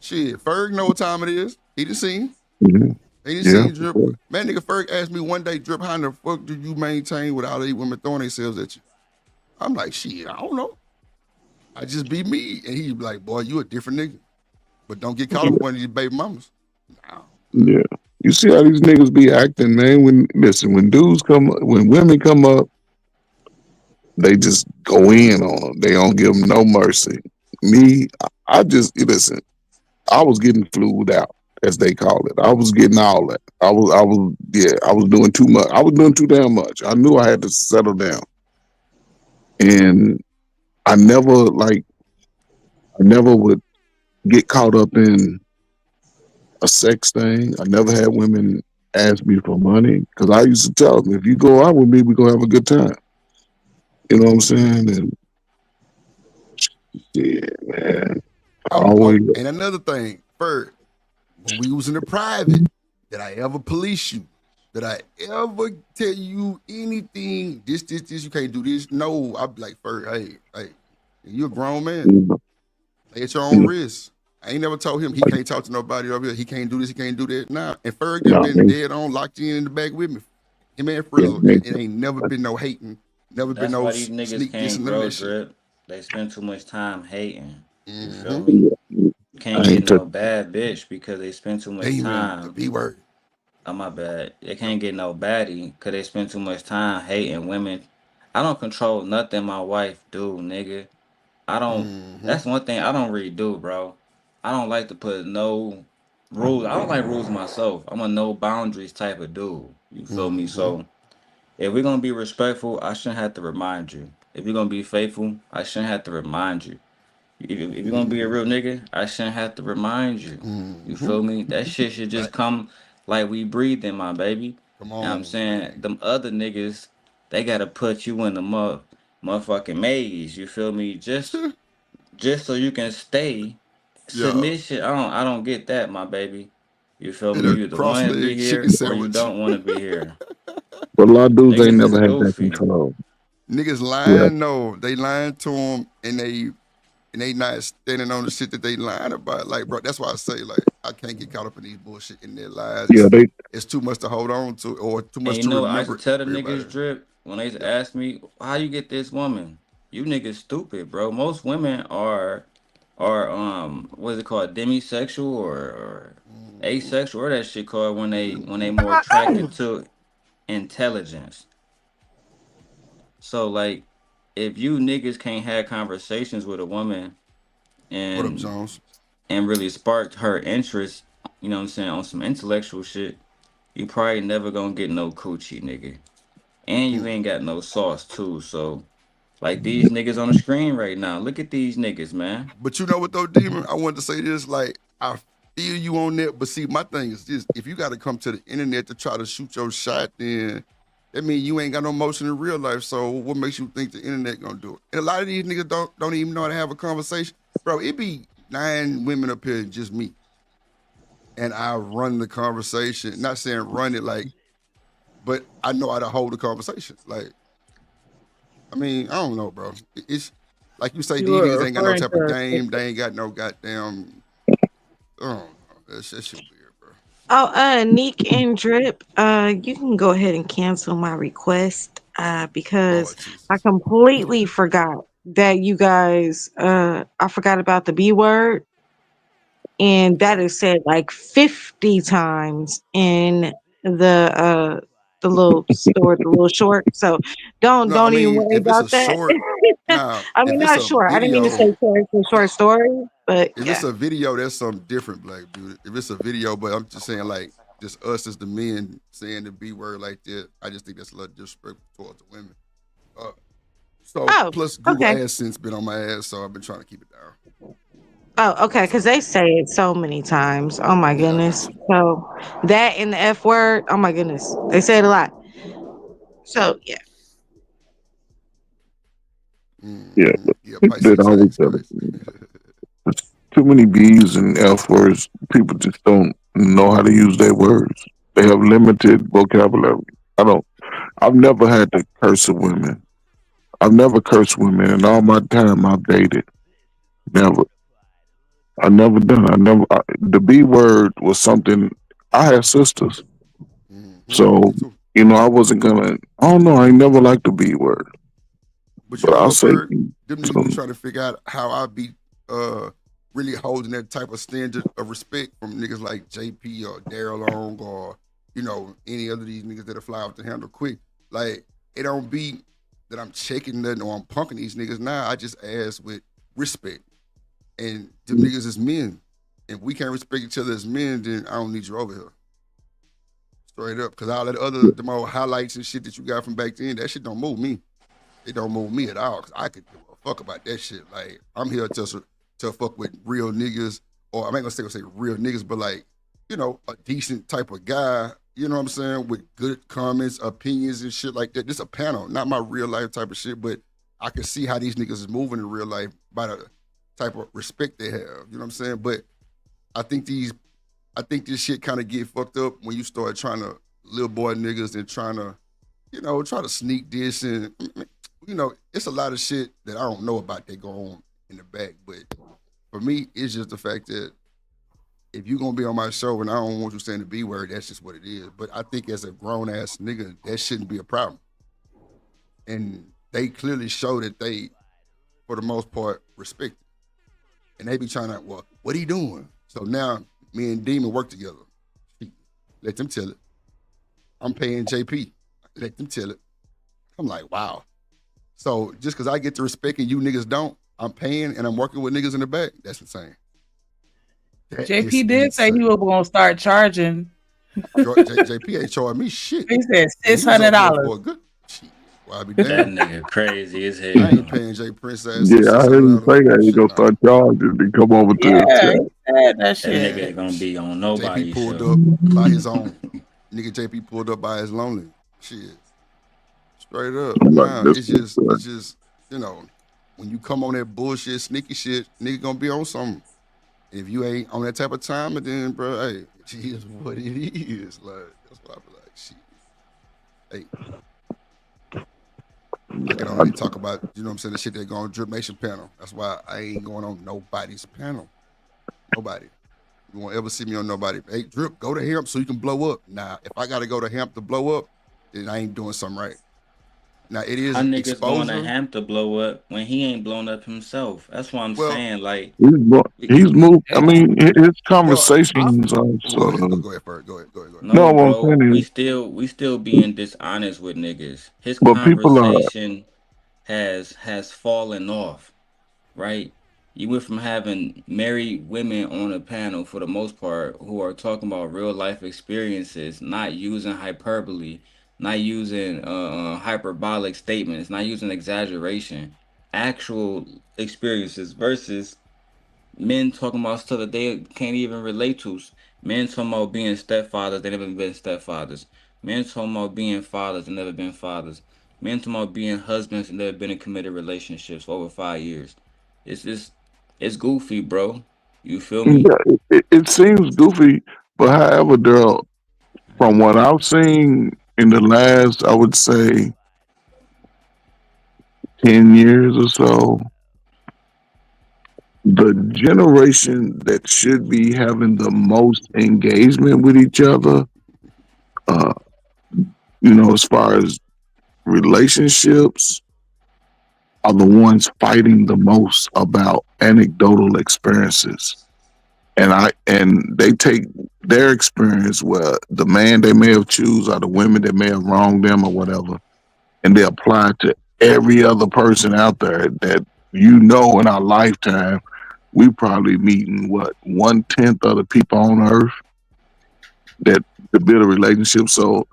Shit, Ferg know what time it is. He done seen. Mhm. He done Yeah. seen Drip. Man, nigga, Ferg asked me one day, Drip, how in the fuck do you maintain with all these women throwing themselves at you? I'm like, shit, I don't know. I just be me. And he be like, boy, you a different nigga. But don't get caught up with one of these baby mamas. Yeah. You see how these niggas be acting, man? When when women come up, they just go in on them. They don't give them no mercy. Me, I just listen. I was getting flued out, as they call it. I was getting all that. I was doing too much. I was doing too damn much. I knew I had to settle down, and I never would get caught up in a sex thing. I never had women ask me for money because I used to tell them, if you go out with me, we're gonna have a good time. You know what I'm saying? And yeah, man. I always And another thing, Ferg, when we was in the private, did I ever police you? That I ever tell you anything, this, you can't do this. No, I'd be like, hey, you a grown man. Play at your own risk. I ain't never told him he can't talk to nobody over here. He can't do this, he can't do that. Nah, and Ferg done been dead on, locked in the back with me. Him and Frizzle. And it ain't never been no hating. Never been That's no why these niggas sneak can't dissing, none of grow that shit. drip. They spend too much time hating. You feel Mm-hmm. me? Can't get no bad bitch because they spend too much Demon, time. the B word. Oh my bad. They can't get no baddie because they spend too much time hating women. I don't control nothing my wife do, nigga. I don't. That's one thing I don't really do, bro. I don't like to put no rules. I don't like rules myself. I'm a no boundaries type of dude. You feel me? So if we're gonna be respectful, I shouldn't have to remind you. If you're gonna be faithful, I shouldn't have to remind you. If you're gonna be a real nigga, I shouldn't have to remind you. You feel me? That shit should just come like we breathing, my baby. Come You know what I'm on, saying? man. Them other niggas, they gotta put you in the motherfucking maze. You feel me? Just so you can stay. Yeah. Submission. I don't get that, my baby. You feel And me? a You either want to be cross-legged chicken here or you sandwich. don't want to be here. But a lot of dudes ain't Niggas is never had that goofy. control. Niggas Yeah. lying, no. They lying to them and they not standing on the shit that they lying about. Like, bro, that's why I say, like, I can't get caught up in these bullshit in their lives. Yeah, It's too much to hold on to or too And much you to know what I used remember to tell the for everybody. niggas, Drip, when they used to ask me, how you get this woman? You niggas stupid, bro. Most women are what is it called, demisexual or asexual, or that shit called when they more attracted to intelligence. So like if you niggas can't have conversations with a woman What up, and Jones? really sparked her interest, you know what I'm saying, on some intellectual shit, you probably never gonna get no coochie, nigga. And you ain't got no sauce too. So like these niggas on the screen right now, look at these niggas, man. But you know what though, Demon? I wanted to say this, like, I feel you on that, but see, my thing is this: if you got to come to the internet to try to shoot your shot, then that means you ain't got no motion in real life. So what makes you think the internet gonna do it? And a lot of these niggas don't even know how to have a conversation, bro. It be 9 women up here and just me, and I run the conversation. Not saying run it like, but I know how to hold the conversation. Like, I mean, I don't know, bro. It's like you say, You these niggas were ain't got no referring type to of a game. They ain't got no goddamn. I don't know. That shit weird, bro. Oh, Neek and Drip, you can go ahead and cancel my request, because I completely forgot that you guys, I forgot about the B word, and that is said like 50 times in the little store, the little short. So No, I don't even mean, worry if it's about a that. short, nah, I mean, if it's not a short. I didn't mean to video, say short, it's a short story, but if it's yeah. a video, that's something different, Black Beauty. If it's a video, but I'm just saying, like, just us as the men saying the B word like that, I just think that's a little disrespectful towards the women. So, Oh, plus Google okay. AdSense been on my ass, so I've been trying to keep it down. Oh, okay, because they say it so many times. Oh my goodness. So that and the F word, oh my goodness. They say it a lot. So yeah. Yeah, but Yeah, people that Pisces always tax got crazy. too many B's and F words. People just don't know how to use their words. They have limited vocabulary. I've never had to curse a woman. I've never cursed women in all my time I've dated. Never. I never done. The B word was something. I had sisters, so I wasn't gonna. I don't know. I ain't never liked the B word, But you but know I'll what, say. Ferg? Them niggas be So, trying to figure out how I be really holding that type of standard of respect from niggas like JP or Daryl Long or, any other of these niggas that'll fly off the handle quick. Like, it don't be that I'm checking nothing or I'm punking these niggas. Nah, I just ask with respect. And them niggas is men. If we can't respect each other as men, then I don't need you over here. Straight up. Cause all that them old highlights and shit that you got from back then, that shit don't move me. It don't move me at all. Cause I could give a fuck about that shit. Like, I'm here to fuck with real niggas, or I ain't gonna say real niggas, but like, a decent type of guy, you know what I'm saying, with good comments, opinions and shit like that. This a panel, not my real life type of shit, but I can see how these niggas is moving in real life by the type of respect they have. You know what I'm saying? But I think this shit kind of get fucked up when you start trying to little boy niggas and trying to, try to sneak this and, it's a lot of shit that I don't know about that go on in the back. But for me, it's just the fact that if you're gonna be on my show and I don't want you saying the B word, that's just what it is. But I think as a grown ass nigga, that shouldn't be a problem. And they clearly show that they, for the most part, respect it. And they be trying to, well, what are you doing? So now me and Demon work together. Let them tell it. I'm paying JP. Let them tell it. I'm like, wow. So just because I get the respect and you niggas don't, I'm paying and I'm working with niggas in the back. That's insane. JP did say he was gonna start charging. JP ain't charging me shit. He said $600. Well, I be That damned. nigga crazy as hell. I ain't paying J Prince ass. Yeah, I heard him say that he gonna start charging and come over to the chat. That shit. That nigga ain't gonna be on nobody's JP pulled show. up by his own. Nigga JP pulled up by his lonely. Shit. Straight up. Nah, it's just, when you come on that bullshit, sneaky shit, nigga gonna be on something. If you ain't on that type of time, then, bro, hey, it is what it is. Like, that's why I be like, shit. Hey. I can only talk about, the shit that go on Drip Nation panel. That's why I ain't going on nobody's panel. Nobody. You won't ever see me on nobody. Hey, Drip, go to Hemp so you can blow up. Nah, if I got to go to Hemp to blow up, then I ain't doing something right. Now, it is How niggas exposure. going to Ham to blow up when he ain't blown up himself? That's what I'm saying. Like, He's moved. I mean, his conversations also. Go ahead, Ferg. Go ahead. No, what I'm bro, saying we is, still being dishonest with niggas. His but people are. conversation has fallen off, right? You went from having married women on a panel for the most part who are talking about real life experiences, not using hyperbole, not using hyperbolic statements, not using exaggeration, actual experiences versus men talking about stuff that they can't even relate to. Men talking about being stepfathers, they never been stepfathers. Men talking about being fathers, they never been fathers. Men talking about being husbands and never been in committed relationships for over 5 years. It's goofy, bro. You feel me? Yeah, it seems goofy, but however, Daryl, from what I've seen in the last, I would say, 10 years or so, the generation that should be having the most engagement with each other, as far as relationships, are the ones fighting the most about anecdotal experiences. And they take their experience where the man they may have choose or the women that may have wronged them or whatever, and they apply it to every other person out there that in our lifetime, we probably meeting 1/10 of the people on earth that to build a relationship. So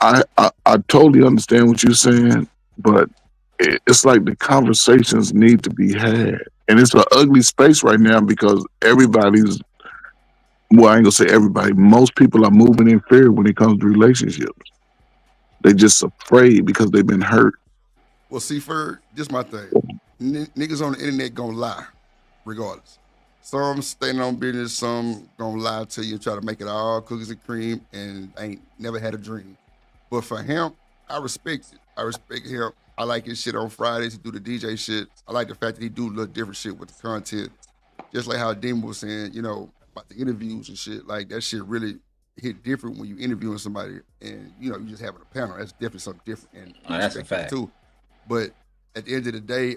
I totally understand what you're saying, but it's like the conversations need to be had. And it's an ugly space right now because everybody's, well, I ain't gonna say everybody, most people are moving in fear when it comes to relationships. They just afraid because they've been hurt. Well, see, Ferg, this my thing. Niggas on the internet gonna lie, regardless. Some standing on business, some gonna lie to you and try to make it all cookies and cream and ain't never had a dream. But for him, I respect it. I respect him. I like his shit on Fridays. He do the DJ shit. I like the fact that he do a little different shit with the content. Just like how Demon was saying, about the interviews and shit. Like, that shit really hit different when you interviewing somebody and, you just having a panel. That's definitely something different. And I that's a respect that fact. too. But at the end of the day,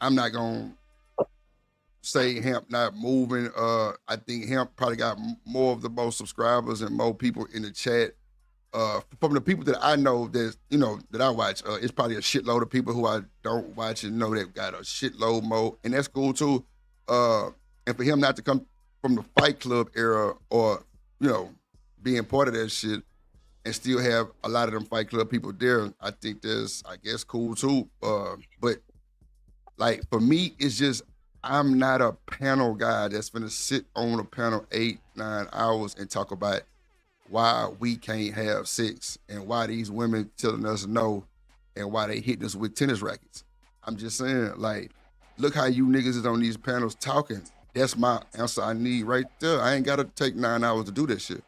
I'm not going to say Hemp not moving. I think Hemp probably got more of the most subscribers and more people in the chat. From the people that I know that I watch, it's probably a shitload of people who I don't watch and know they've got a shitload more, and that's cool too. And for him not to come from the Fight Club era or being part of that shit and still have a lot of them Fight Club people there, I think that's, I guess, cool too. But like for me, it's just I'm not a panel guy that's gonna sit on a panel 8-9 hours and talk about why we can't have sex and why these women telling us no and why they hitting us with tennis rackets. I'm just saying, like, look how you niggas is on these panels talking. That's my answer I need right there. I ain't got to take 9 hours to do that shit.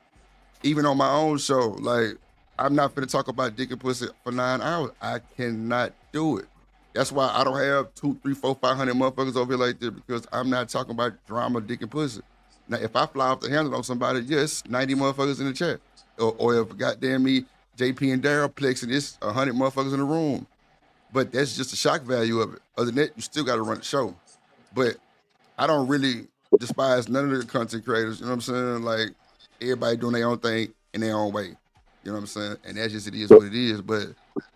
even on my own show, like I'm not finna talk about dick and pussy for 9 hours. I cannot do it. That's why I don't have 2, 3, 4, 500 motherfuckers over here like this because I'm not talking about drama, dick and pussy. Now, if I fly off the handle on somebody, yes, 90 motherfuckers in the chat. Or if goddamn me, JP and Daryl plexing, it's 100 motherfuckers in the room. But that's just the shock value of it. Other than that, you still got to run the show. But I don't really despise none of the content creators. You know what I'm saying? Like everybody doing their own thing in their own way. You know what I'm saying? And that's just it is what it is. But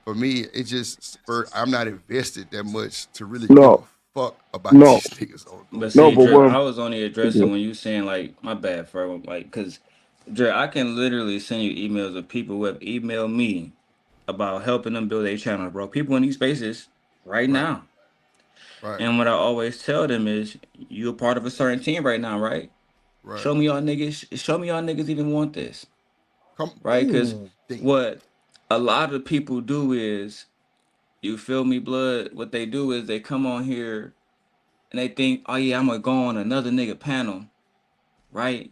for me, it just I'm not invested that much to really give a fuck about these niggas. But see, Drip, I was only addressing when you saying like my bad, bro. Like, cause Drip, I can literally send you emails of people who have emailed me about helping them build a channel, bro. People in these spaces right now. Right. And what I always tell them is, you're part of a certain team right now, right? Right. Show me y'all niggas even want this. Right? Because Ooh, what a lot of people do is, you feel me, blood? What they do is they come on here and they think, oh yeah, I'm gonna go on another nigga panel, right?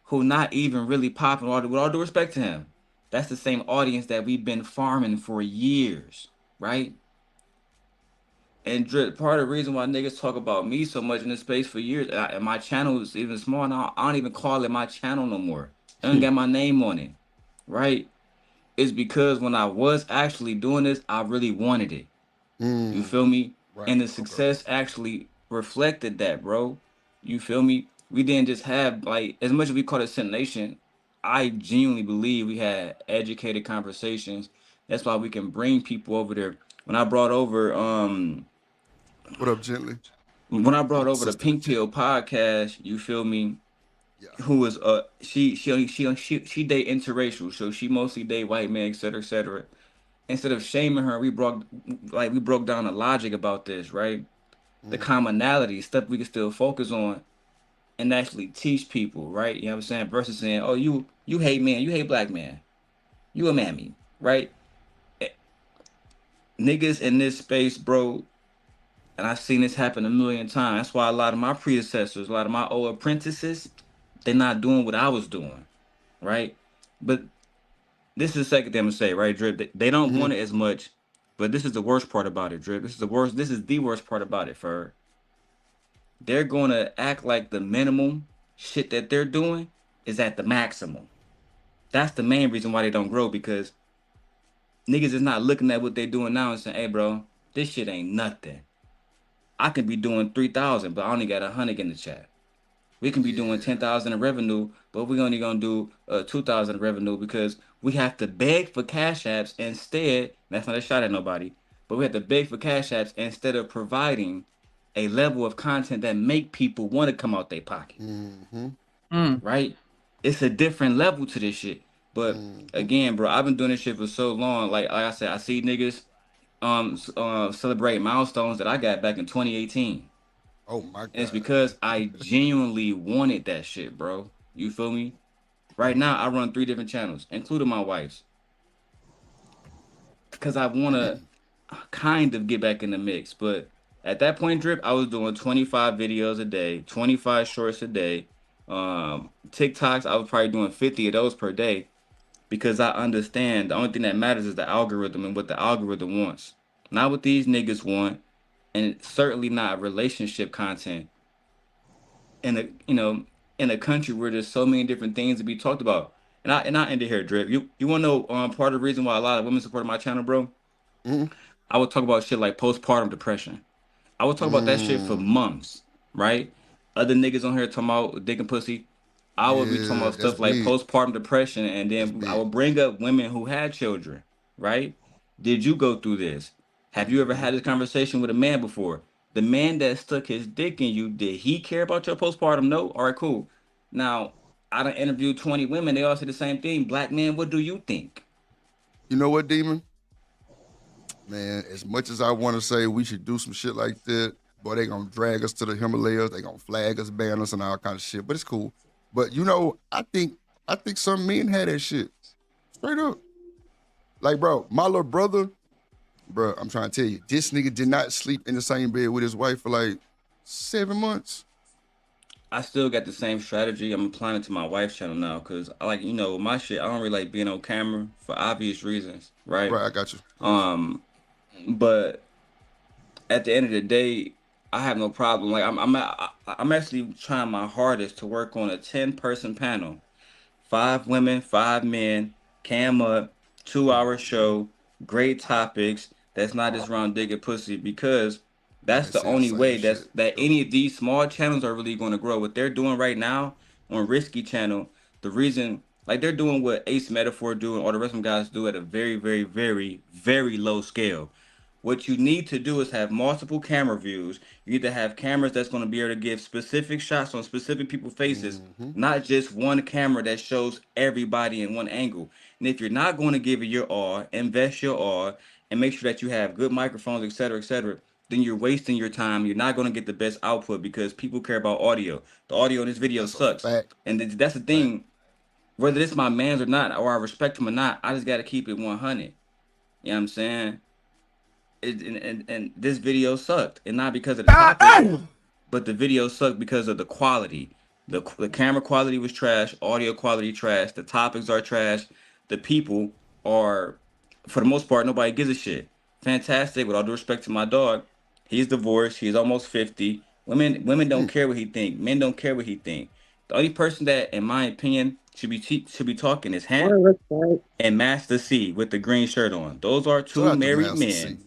Who not even really popping, with all due respect to him. That's the same audience that we've been farming for years, right? And Drip, part of the reason why niggas talk about me so much in this space for years, and my channel is even small now, I don't even call it my channel no more. I don't got my name on it, right? It's because when I was actually doing this, I really wanted it. You feel me? Right. And the success actually reflected that, bro. You feel me? We didn't just have, like, as much as we call it Scent Nation, I genuinely believe we had educated conversations. That's why we can bring people over there. When I brought over What up, Gently? When I brought over the Pink Pill podcast, you feel me? Yeah. Who was she date interracial, so she mostly date white men, etc., etc. Instead of shaming her, we broke down the logic about this, right? The commonality, stuff we can still focus on and actually teach people, right? You know what I'm saying? Versus saying, oh, you hate men, you hate black men, you a mammy, right? Niggas in this space, bro. And I've seen this happen a million times. That's why a lot of my predecessors, a lot of my old apprentices, they're not doing what I was doing, right? But this is the second thing I'm gonna say, right, Drip? They don't want it as much, but this is the worst part about it, Drip. This is the worst part about it, Fur. They're gonna act like the minimum shit that they're doing is at the maximum. That's the main reason why they don't grow, because niggas is not looking at what they're doing now and saying, hey, bro, this shit ain't nothing. I can be doing 3,000, but I only got 100 in the chat. We can be doing 10,000 in revenue, but we're only gonna do 2,000 in revenue because we have to beg for cash apps instead. That's not a shot at nobody, but we have to beg for cash apps instead of providing a level of content that make people want to come out their pocket. Right? It's a different level to this shit. But again, bro, I've been doing this shit for so long. Like I said, I see niggas celebrate milestones that I got back in 2018. Oh my God. And it's because I genuinely wanted that shit, bro. You feel me? Right now, I run 3 different channels, including my wife's. Because I want to kind of get back in the mix. But at that point, Drip, I was doing 25 videos a day, 25 shorts a day. TikToks, I was probably doing 50 of those per day. Because I understand the only thing that matters is the algorithm and what the algorithm wants. Not what these niggas want, and certainly not relationship content. In a country where there's so many different things to be talked about. And I end it here, Drip. You wanna know part of the reason why a lot of women support my channel, bro? I would talk about shit like postpartum depression. I would talk about that shit for months, right? Other niggas on here talking about dick and pussy. I would be talking about stuff like postpartum depression, and then I would bring up women who had children, right? Did you go through this? Have you ever had this conversation with a man before? The man that stuck his dick in you, did he care about your postpartum? No? All right, cool. Now, I done interviewed 20 women. They all say the same thing. Black men, what do you think? You know what, Demon? Man, as much as I want to say we should do some shit like that, boy, they gonna drag us to the Himalayas. They gonna flag us, ban us, and all kind of shit. But it's cool. But you know, I think some men had that shit. Straight up. Like, bro, my little brother, bro, I'm trying to tell you, this nigga did not sleep in the same bed with his wife for like 7 months. I still got the same strategy. I'm applying it to my wife's channel now because I like, my shit. I don't really like being on camera for obvious reasons, right? Right, I got you. But at the end of the day, I have no problem. Like I'm actually trying my hardest to work on a 10-person panel, 5 women, 5 men, cam up, 2-hour show, great topics. That's not just round digging pussy because that's the only way that any of these small channels are really going to grow. What they're doing right now on Risky Channel, the reason like they're doing what Ace Metaphor do and all the rest of them guys do at a very, very, very, very low scale. What you need to do is have multiple camera views. You need to have cameras that's going to be able to give specific shots on specific people's faces, not just one camera that shows everybody in one angle. And if you're not going to give it your all, invest your all, and make sure that you have good microphones, etc., then you're wasting your time. You're not going to get the best output because people care about audio. The audio in this video sucks. And that's the thing. Whether it's my man's or not, or I respect him or not, I just got to keep it 100. You know what I'm saying? And this video sucked, and not because of the topic, but the video sucked because of the quality. The camera quality was trash, audio quality trash, the topics are trash, the people are, for the most part, nobody gives a shit. Fantastic, with all due respect to my dog, he's divorced, he's almost 50. Women don't care what he think. Men don't care what he think. The only person that, in my opinion, should be talking is him and Master C with the green shirt on. Those are two married men,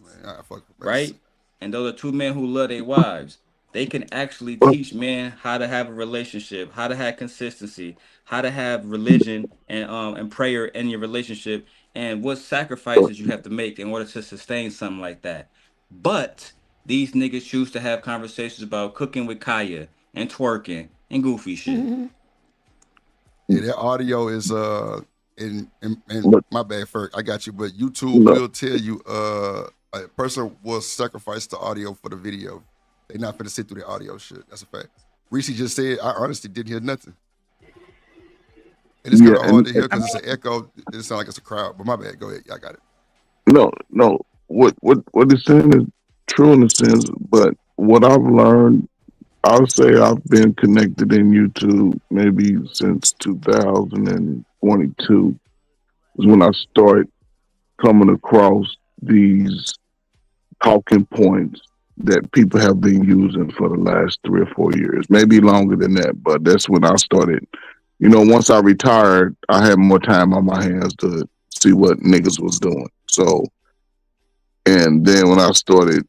right? And those are two men who love their wives. They can actually teach men how to have a relationship, how to have consistency, how to have religion and prayer in your relationship, and what sacrifices you have to make in order to sustain something like that. But these niggas choose to have conversations about cooking with Kaya and twerking and goofy shit. Yeah, that audio is and my bad, Ferg, I got you, but YouTube will tell you a person will sacrifice the audio for the video. They're not finna sit through the audio shit. That's a fact. Reese just said, I honestly didn't hear nothing. And it's kind of hard to hear because it's an echo. It sounds like it's a crowd. But my bad. Go ahead. I got it. No. What it's saying is true in a sense, but what I've learned, I'll say I've been connected in YouTube maybe since 2022 is when I started coming across these talking points that people have been using for the last 3 or 4 years, maybe longer than that. But that's when I started. Once I retired, I had more time on my hands to see what niggas was doing. So, and then when I started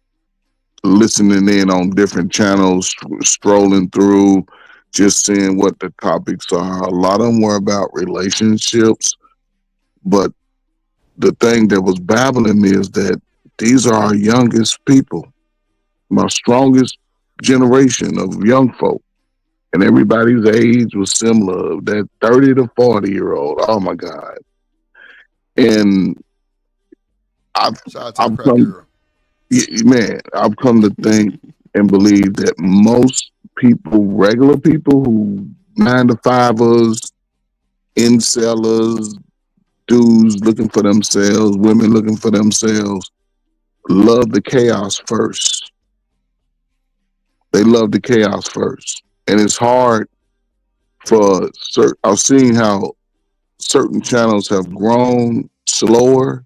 listening in on different channels, strolling through, just seeing what the topics are, a lot of them were about relationships. But the thing that was babbling me is that these are our youngest people, my strongest generation of young folk. And everybody's age was similar, that 30 to 40-year-old. Oh my God. And I've come to think and believe that most people, regular people who 9-to-5ers, incellers, dudes looking for themselves, women looking for themselves, love the chaos first. They love the chaos first. And it's hard for I've seen how certain channels have grown slower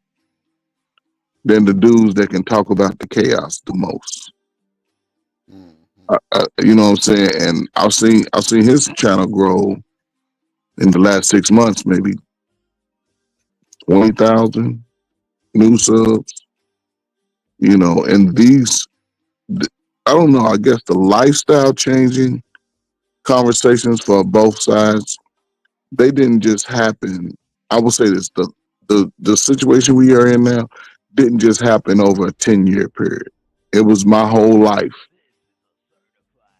than the dudes that can talk about the chaos the most. You know what I'm saying? And I've seen his channel grow in the last 6 months, maybe 20,000 new subs. And these, I don't know, I guess the lifestyle changing conversations for both sides, they didn't just happen. I will say this, the situation we are in now didn't just happen over a 10-year period. It was my whole life.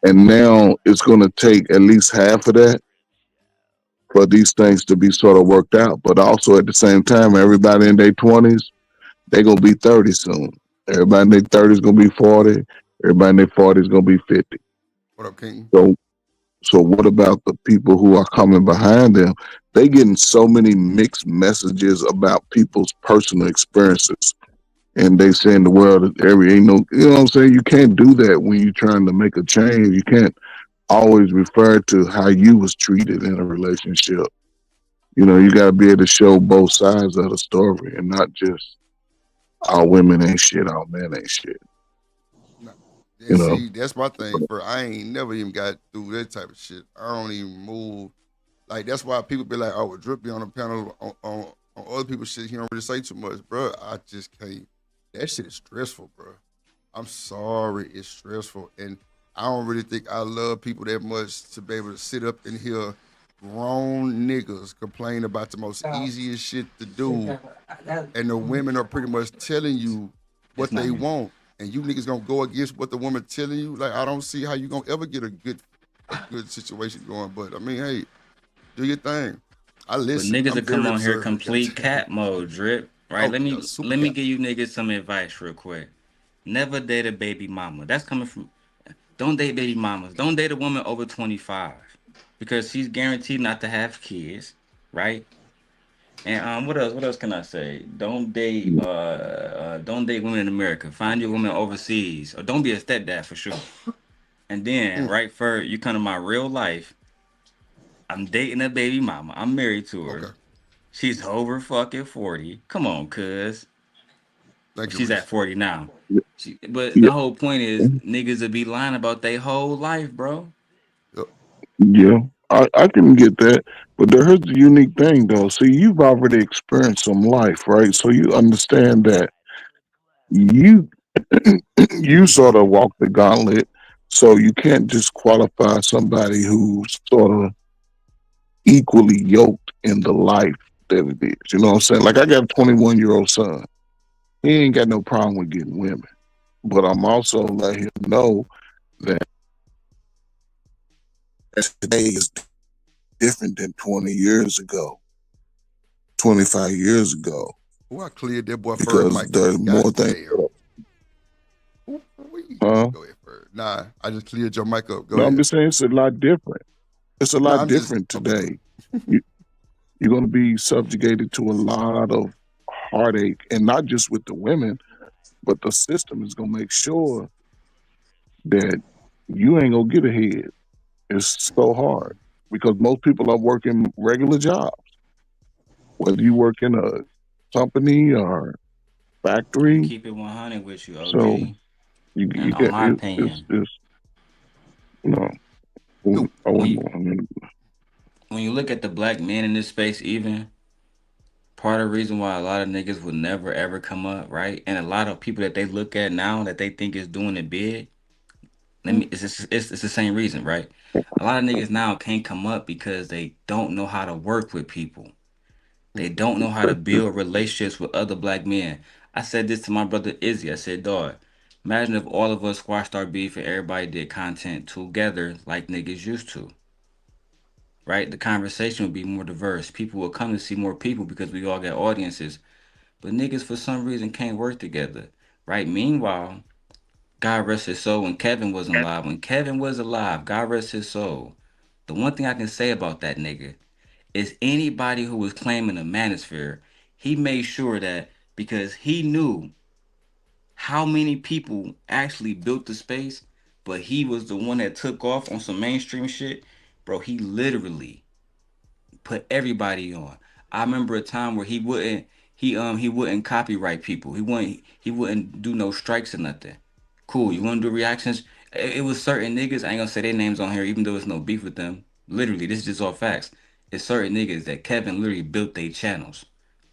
And now it's going to take at least half of that for these things to be sort of worked out. But also at the same time, everybody in their 20s, they're going to be 30 soon. Everybody in their 30s going to be 40. Everybody in their 40s going to be 50. What up, King? So what about the people who are coming behind them? They getting so many mixed messages about people's personal experiences. And they say in the world that ain't no, you know what I'm saying? You can't do that when you're trying to make a change. You can't always refer to how you was treated in a relationship. You got to be able to show both sides of the story and not just all women ain't shit, all men ain't shit. And see, that's my thing. For I ain't never even got through that type of shit. I don't even move. Like that's why people be like, "Oh, Drip be on the panel on other people's shit. He don't really say too much, bro." I just can't. That shit is stressful, bro. I'm sorry, it's stressful, and I don't really think I love people that much to be able to sit up and hear grown niggas complain about the most easiest shit to do, and the women are pretty much telling you what they want, and you niggas gonna go against what the woman telling you. Like I don't see how you gonna ever get a good situation going. But I mean, hey, do your thing. I listen. But niggas I'm will come very on here observant. complete cat mode, Drip. Right? Oh, let me yeah, super let me cat. give you niggas some advice real quick. Never date a baby mama. That's coming from. Don't date baby mamas. Don't date a woman over 25 because she's guaranteed not to have kids, right? And what else? What else can I say? Don't date women in America. Find your woman overseas, or don't be a stepdad for sure. And then, right, for you come to my real life, I'm dating a baby mama. I'm married to her. Okay. She's over fucking 40. Come on, cuz. Thank you, She's Reese. at 40 now. But Yeah, the whole point is niggas will be lying about their whole life, bro. yeah. I can get that, but here's the unique thing though. See, you've already experienced some life, right? So you understand that you you sort of walk the gauntlet. So you can't just qualify somebody who's sort of equally yoked in the life that it is. You know what I'm saying? Like I got a 21-year-old son. He ain't got no problem with getting women, but I'm also letting him know that today is different than 20 years ago, 25 years ago, Oh, I cleared that boy Ferg because mic there's out. more God things. damn. Huh? Go ahead, Ferg. Nah, I just cleared your mic up. Go No, I'm ahead. just saying it's a lot different. It's a No, lot I'm just different okay. Go today. You're going to be subjugated to a lot of heartache, and not just with the women, but the system is going to make sure that you ain't going to get ahead. It's so hard because most people are working regular jobs, whether you work in a company or I'm gonna factory. keep it 100 with you, OG. So you And on get my it's opinion, just no. No. I when wouldn't. you, when you look at the black men in this space, even part of the reason why a lot of niggas would never ever come up, right? And a lot of people that they look at now that they think is doing it big, it's the same reason, right? A lot of niggas now can't come up because they don't know how to work with people. They don't know how to build relationships with other black men. I said this to my brother Izzy. I said, dog, imagine if all of us squashed our beef and everybody did content together like niggas used to, right? The conversation would be more diverse. People will come to see more people because we all got audiences. But niggas, for some reason, can't work together, right? Meanwhile, God rest his soul, when Kevin wasn't alive. When Kevin was alive, God rest his soul. The one thing I can say about that nigga is anybody who was claiming a manosphere, he made sure that because he knew how many people actually built the space, but he was the one that took off on some mainstream shit, bro, he literally put everybody on. I remember a time where he wouldn't copyright people. He wouldn't do no strikes or nothing. Cool, you wanna do reactions? It was certain niggas, I ain't gonna say their names on here, even though it's no beef with them. Literally, this is just all facts. It's certain niggas that Kevin literally built their channels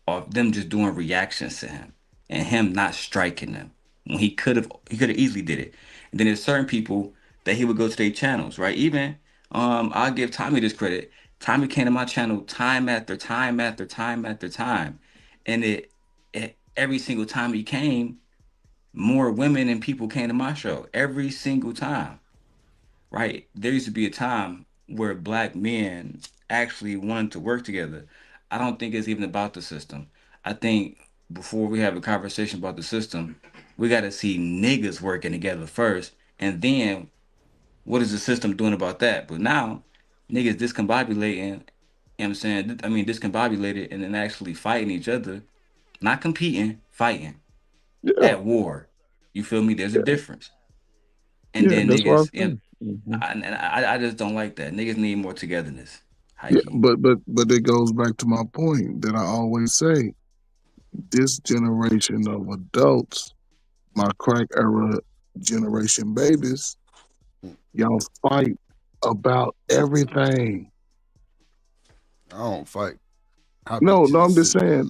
off them just doing reactions to him and him not striking them when he could have easily did it. And then there's certain people that he would go to their channels, right? Even I'll give Tommy this credit. Tommy came to my channel time after time after time after time, and it every single time he came, more women and people came to my show every single time, right? There used to be a time where black men actually wanted to work together. I don't think it's even about the system. I think before we have a conversation about the system, we got to see niggas working together first, and then what is the system doing about that? But now, niggas discombobulating, you know what I'm saying? I mean, discombobulated and then actually fighting each other, not competing, fighting Yeah, at war. You feel me? There's a difference. And yeah. then That's what I niggas, think. I just don't like that. Niggas need more togetherness. Yeah, but it goes back to my point that I always say. This generation of adults, my crack era generation babies, y'all fight about everything. I don't fight. No, I'm just saying.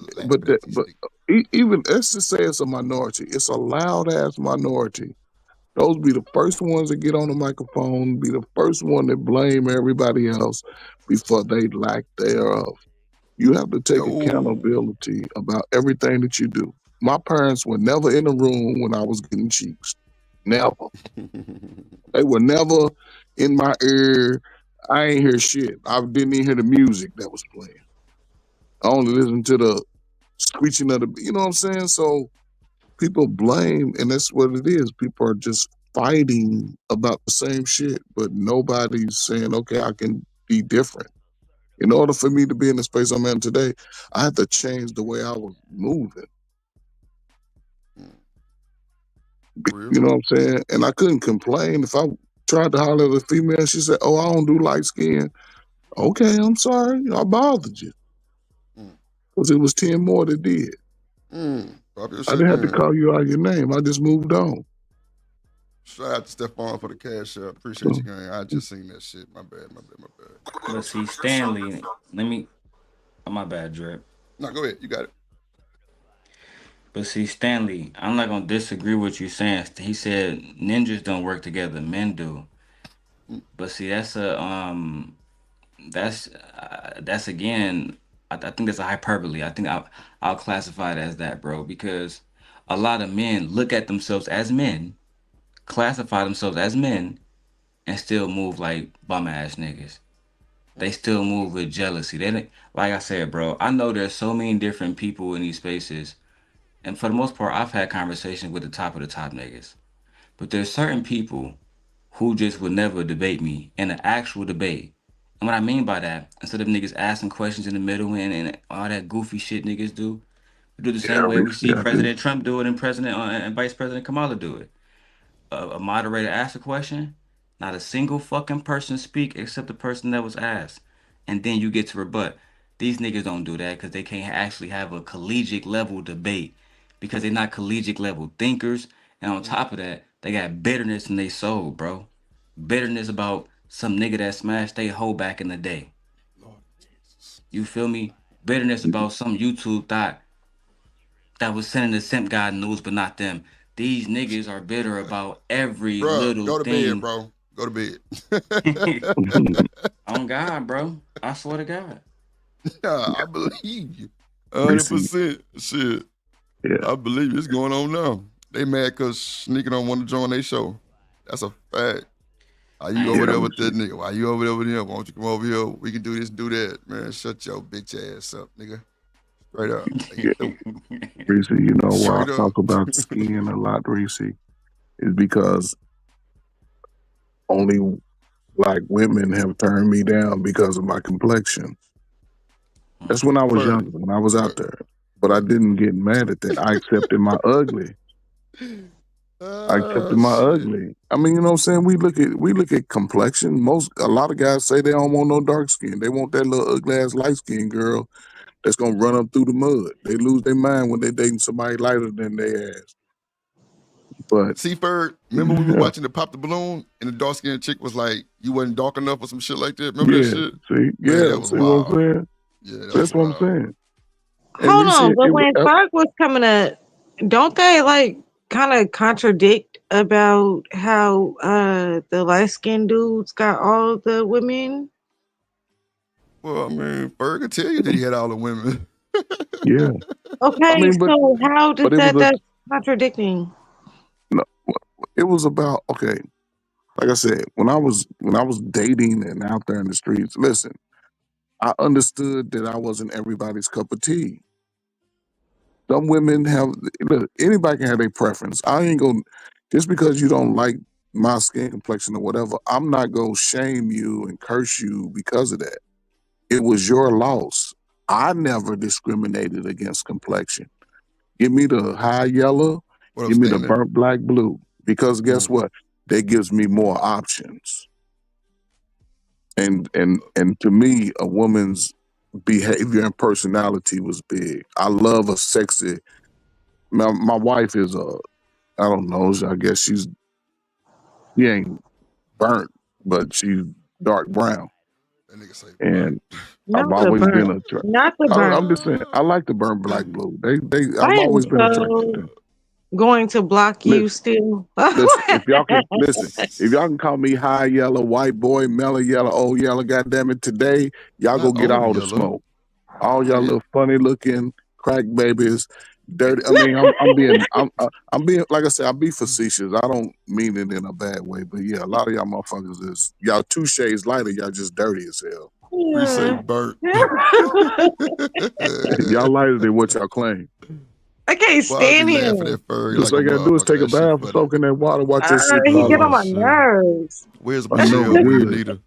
Even let's just say it's a minority. It's a loud ass minority. Those be the first ones that get on the microphone. Be the first one that blame everybody else before they lack thereof. You have to take accountability about everything that you do. My parents were never in the room when I was getting cheeks. Never. They were never in my ear. I ain't hear shit. I didn't even hear the music that was playing. I only listened to the screeching of the, you know what I'm saying? So people blame, and that's what it is. People are just fighting about the same shit, but nobody's saying, okay, I can be different. In order for me to be in the space I'm in today, I had to change the way I was moving. You know what I'm saying? And I couldn't complain. If I tried to holler at a female, she said, oh, I don't do light skin. Okay, I'm sorry. I bothered you. Because it was 10 more that did. I didn't have to call you out your name. I just moved on. Shout out to Stephon for the cash up. Appreciate you, gang. I just seen that shit. My bad. But see, Stanley, my bad, Drip. No, go ahead. You got it. But see, Stanley, I'm not gonna disagree with you saying. He said ninjas don't work together, men do. But see, that's again, I think that's a hyperbole. I think I'll classify it as that, bro, because a lot of men look at themselves as men, classify themselves as men, and still move like bum ass niggas. They still move with jealousy. Like I said, bro, I know there's so many different people in these spaces. And for the most part, I've had conversations with the top of the top niggas. But there's certain people who just would never debate me in an actual debate. And what I mean by that, instead of niggas asking questions in the middle and all that goofy shit niggas do, we do the same way we see President Trump do it and and Vice President Kamala do it. A moderator asks a question, not a single fucking person speak except the person that was asked. And then you get to rebut. These niggas don't do that because they can't actually have a collegiate level debate because they're not collegiate level thinkers. And on top of that, they got bitterness in their soul, bro. Bitterness about some nigga that smashed they hoe back in the day. You feel me? Bitterness about some YouTube thought that was sending the simp god news, but not them. These niggas are bitter about every little go to thing. bed, bro. Go to bed. On God, bro. I swear to God. Yeah, I believe you. 100%. Shit. Yeah. I believe it's going on now. They mad because Sneaker don't want to join their show. That's a fact. Are you over there with that nigga? Why you over there with him? Why don't you come over here? We can do this, do that. Man, shut your bitch ass up, nigga. Straight up. Reese, you know why I talk about skin a lot, Reese, is because only black women have turned me down because of my complexion. That's when I was younger, when I was out there. But I didn't get mad at that. I accepted my ugly. I accepted my ugly. I mean, you know what I'm saying? We look at complexion. A lot of guys say they don't want no dark skin. They want that little ugly ass light skinned girl that's gonna run up through the mud. They lose their mind when they dating somebody lighter than their ass. But see, Ferg, remember we were watching the Pop the Balloon and the dark skinned chick was like, you wasn't dark enough or some shit like that? Remember that shit? See, man, that was see wild. what I'm saying? Yeah, that's what I'm saying. Hold on, but when Ferg was coming up, don't they like kind of contradict about how the light skinned dudes got all the women? Well, I mean, Ferg could tell you that he had all the women. Yeah. Okay, so how does that's contradicting? No, it was about like I said, when I was dating and out there in the streets, listen, I understood that I wasn't everybody's cup of tea. Some women look, anybody can have their preference. I ain't gonna, just because you don't like my skin complexion or whatever, I'm not gonna shame you and curse you because of that. It was your loss. I never discriminated against complexion. Give me the high yellow, give me the burnt black blue. Because guess what? that gives me more options. And to me, a woman's behavior and personality was big. I love a sexy. My wife is I don't know. I guess she ain't burnt, but she's dark brown. That nigga say And Not I've the always been burn. Not the burn. I'm just saying, I like the burnt black blue. I've I am always been attracted to so them. going to block you still. Listen, if y'all can call me high yellow, white boy, mellow yellow, old yellow, goddamn it, today, y'all go Not get old all the yellow. smoke. All y'all Shit. little funny looking crack babies, dirty. I mean, I'm being, like I said, I'll be facetious. I don't mean it in a bad way, but yeah, a lot of y'all motherfuckers is y'all 2 shades lighter. Y'all just dirty as hell. We say burnt. Y'all lighter than what y'all claim. I can't Well, I be stand laughing him. at Ferg Just like all a you gotta do is motherfucker. take a That shit bath, funny. soak in that water, watch that shit He get fall on my off. nerves. Where's I know Michelle when you good. need her?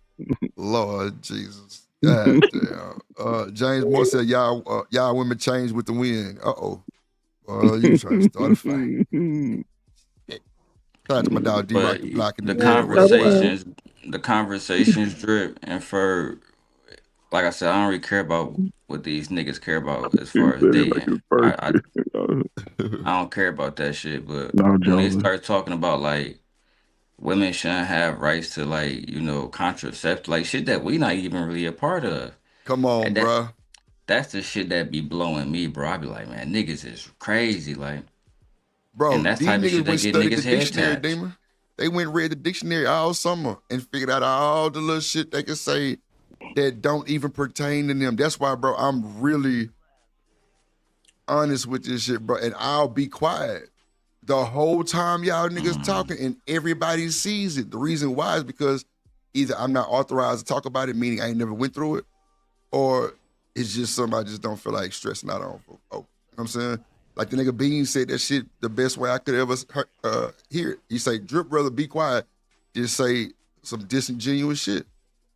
Lord Jesus. God damn. James Moore said, y'all women change with the wind. Uh-oh. You trying to start a fight. Shout out to my dog But D-Rocky blocking the the bed worldwide. conversations drip and for like I said, I don't really care about what these niggas care about as far as dating. I don't care about that shit. But No, when they Joseph. start talking about like women shouldn't have rights to like, contracept, like shit that we not even really a part of. Come on, And bruh. that's the shit that be blowing me, bro. I be like, man, niggas is crazy, like, Bro, and that's these type of niggas shit that went get studied the niggas head dictionary, taps. demon. They went and read the dictionary all summer and figured out all the little shit they can say that don't even pertain to them. That's why, bro, I'm really honest with this shit, bro. And I'll be quiet the whole time y'all niggas talking and everybody sees it. The reason why is because either I'm not authorized to talk about it, meaning I ain't never went through it, or it's just something I just don't feel like stressing out on. You know what I'm saying? Like the nigga Bean said that shit the best way I could ever hear it. He say, Drip, brother, be quiet. Just say some disingenuous shit.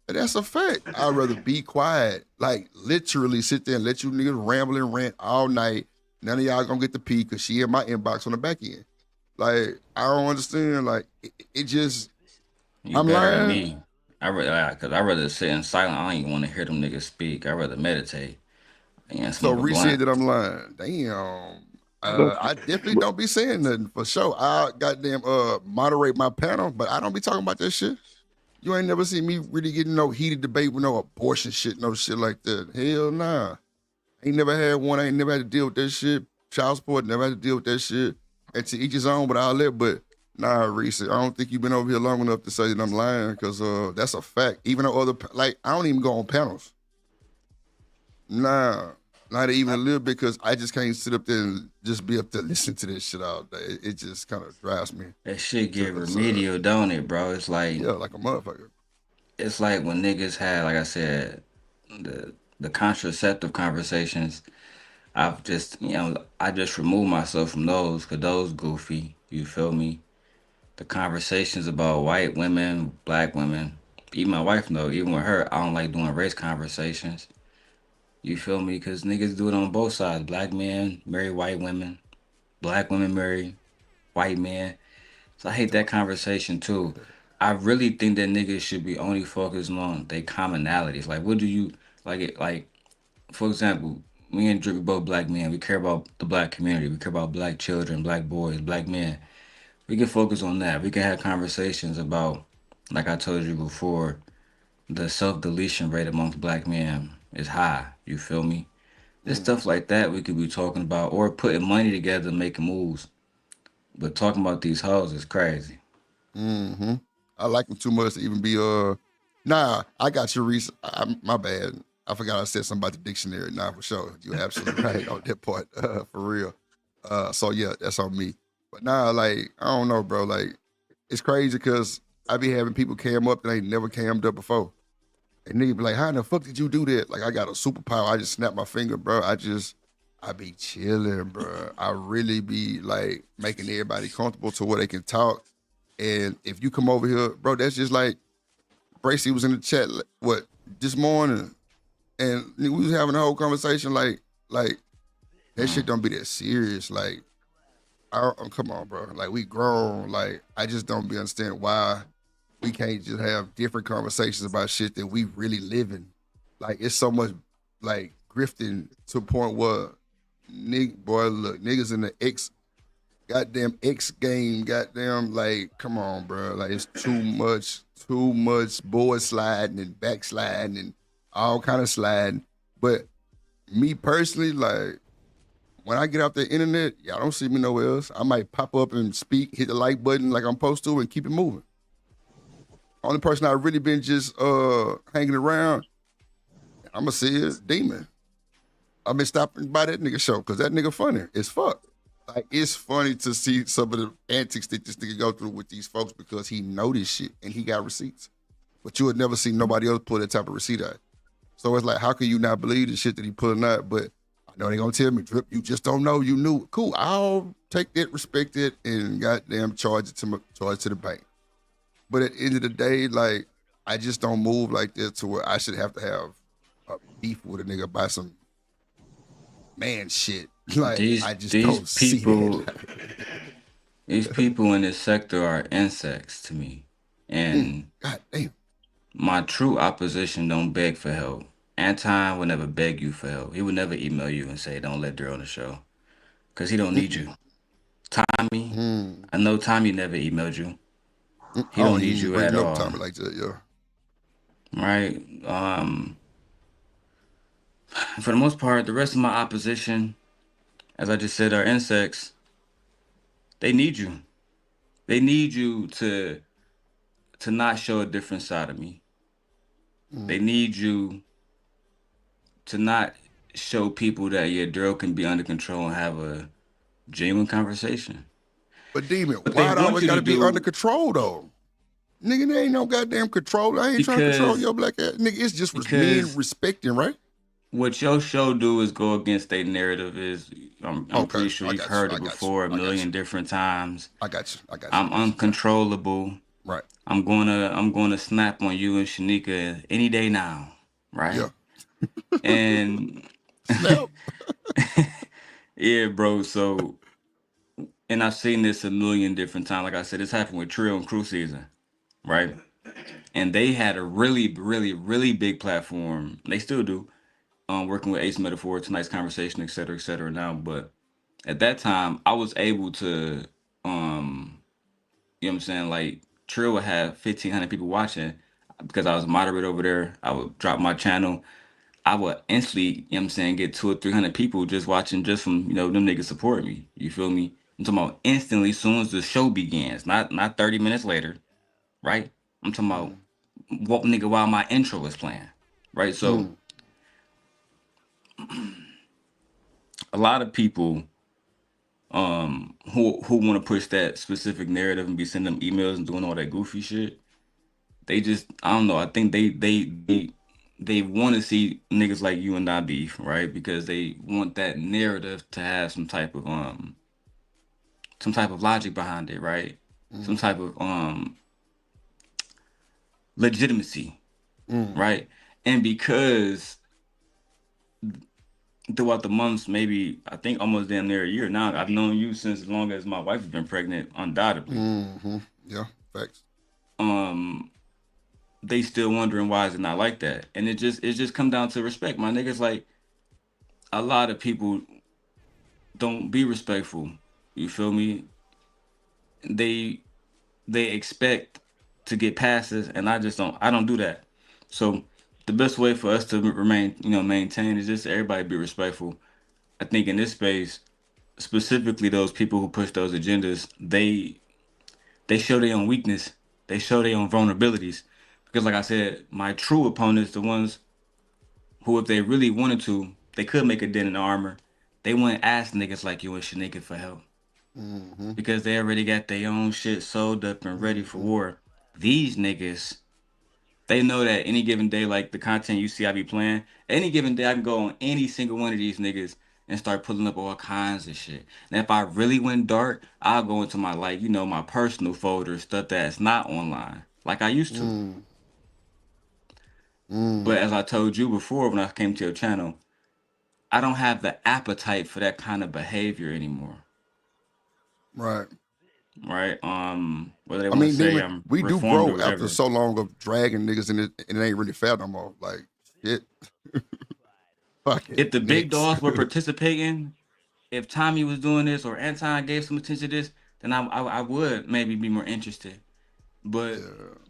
And that's a fact. I'd rather be quiet. Like literally sit there and let you niggas ramble and rant all night. None of y'all gonna get the pee because she in my inbox on the back end. Like, I don't understand. Like, it just, You I'm better than lying. me. Cause I rather sit in silence. I don't even want to hear them niggas speak. I rather meditate and So smoke a Reese blunt. said that I'm lying. Damn. I definitely don't be saying nothing for sure. I goddamn moderate my panel, but I don't be talking about that shit. You ain't never seen me really getting no heated debate with no abortion shit, no shit like that. Hell nah. Ain't never had one. I ain't never had to deal with that shit. Child support, never had to deal with that shit. And to each his own, but I'll let, but nah, Reese, I don't think you've been over here long enough to say that I'm lying, because that's a fact. Even though I don't even go on panels. Nah, not even a little bit, because I just can't sit up there and just be up there listening to this shit all day. It just kind of drives me. That shit get remedial, don't it, bro? It's like, yeah, like a motherfucker. It's like when niggas had, like I said, the contraceptive conversations. I've just, I just removed myself from those, because those goofy. You feel me? The conversations about white women, black women. Even my wife know. Even with her, I don't like doing race conversations. You feel me? Because niggas do it on both sides. Black men marry white women. Black women marry white men. So I hate that conversation too. I really think that niggas should be only focusing on their commonalities. Like, what do you like? For example, me and Drake are both black men. We care about the black community. We care about black children, black boys, black men. We can focus on that. We can have conversations about, like I told you before, the self-deletion rate amongst black men is high. You feel me? There's stuff like that we could be talking about, or putting money together and making moves. But talking about these hoes is crazy. Mm-hmm. I like them too much to even be Nah, I got you, Reese. My bad. I forgot I said something about the dictionary. Nah, for sure. You're absolutely right on that part. For real. So yeah, that's on me. But nah, like, I don't know, bro. Like, it's crazy because I be having people cam up that ain't never cammed up before. And nigga be like, how in the fuck did you do that? Like, I got a superpower. I just snap my finger, bro. I be chilling, bro. I really be like making everybody comfortable to where they can talk. And if you come over here, bro, that's just like Bracy was in the chat, this morning, and we was having a whole conversation like that shit don't be that serious. Like, come on, bro. Like we grown. Like I just don't be understand why we can't just have different conversations about shit that we really living. Like it's so much like grifting to a point where niggas in the goddamn X game, goddamn, like, come on, bro. Like it's too much board sliding and backsliding and all kind of sliding. But me personally, like when I get off the internet, y'all don't see me nowhere else. I might pop up and speak, hit the like button like I'm supposed to, and keep it moving. Only person I really been just hanging around, I'ma say is Demon. I've been stopping by that nigga show because that nigga funny as fuck. Like it's funny to see some of the antics that this nigga go through with these folks because he know this shit and he got receipts. But you would never see nobody else pull that type of receipt out. So it's like, how can you not believe the shit that he pulling out? But I know they gonna tell me, Drip, you just don't know, you knew. Cool, I'll take that, respect it, and goddamn charge it to the bank. But at the end of the day, like, I just don't move like that to where I should have to have a beef with a nigga about some man shit. Like, I just don't see that. These people in this sector are insects to me. And God damn. My true opposition don't beg for help. Anton would never beg you for help. He would never email you and say, don't let Daryl on the show. Because he don't need you. Tommy, I know Tommy never emailed you. He don't need you at all. Tommy like that, yeah. Right? For the most part, the rest of my opposition, as I just said, are insects. They need you. They need you to not show a different side of me. They need you to not show people that your drill can be under control and have a genuine conversation. But Demon, why it always gotta be under control though? Nigga, there ain't no goddamn control. I ain't trying to control your black ass. Nigga, it's just men respecting, right? What your show do is go against their narrative. I'm pretty sure you've heard it before a million different times. I got you. I'm uncontrollable. Right. I'm gonna snap on you and Shanika any day now. Right. Yeah. And yeah, bro. So, and I've seen this a million different times. Like I said, this happened with Trill and Crew Season, right? And they had a really, really, really big platform. They still do. Working with Ace Metaphor, tonight's conversation, et cetera now. But at that time, I was able to, you know what I'm saying? Like, Trill would have 1,500 people watching because I was a moderator over there. I would drop my channel. I would instantly, you know what I'm saying, get 200 or 300 people just watching just from, you know, them niggas support me. You feel me? I'm talking about instantly as soon as the show begins, not 30 minutes later, right? I'm talking about what nigga while my intro is playing, right? So a lot of people who want to push that specific narrative and be sending them emails and doing all that goofy shit, they just, I don't know, I think they want to see niggas like you and I beef, right? Because they want that narrative to have some type of logic behind it, right? Some type of legitimacy, right? And because throughout the months, maybe I think almost damn near a year now, I've known you since as long as my wife has been pregnant, undoubtedly. Yeah, facts. They still wondering why is it not like that, and it just come down to respect. My niggas, like, a lot of people don't be respectful. You feel me? They expect to get passes, and I don't do that. So the best way for us to remain, you know, maintain is just everybody be respectful. I think in this space, specifically those people who push those agendas, they show their own weakness. They show their own vulnerabilities. Because like I said, my true opponents, the ones who, if they really wanted to, they could make a dent in the armor. They wouldn't ask niggas like you and Shanika for help. Because they already got their own shit sold up and ready for war. These niggas, they know that any given day, like the content you see I be playing, any given day I can go on any single one of these niggas and start pulling up all kinds of shit. And if I really went dark, I'll go into my, like, you know, my personal folder, stuff that's not online, like I used to. But as I told you before when I came to your channel, I don't have the appetite for that kind of behavior anymore. Right. Right. Whether they I want to mean, say Demon, I'm we do reformed or grow after whatever. so long of dragging niggas and it ain't really fair no more. Like, shit. Fuck it. If the big Next. dogs were participating, if Tommy was doing this or Anton gave some attention to this, then I would maybe be more interested. But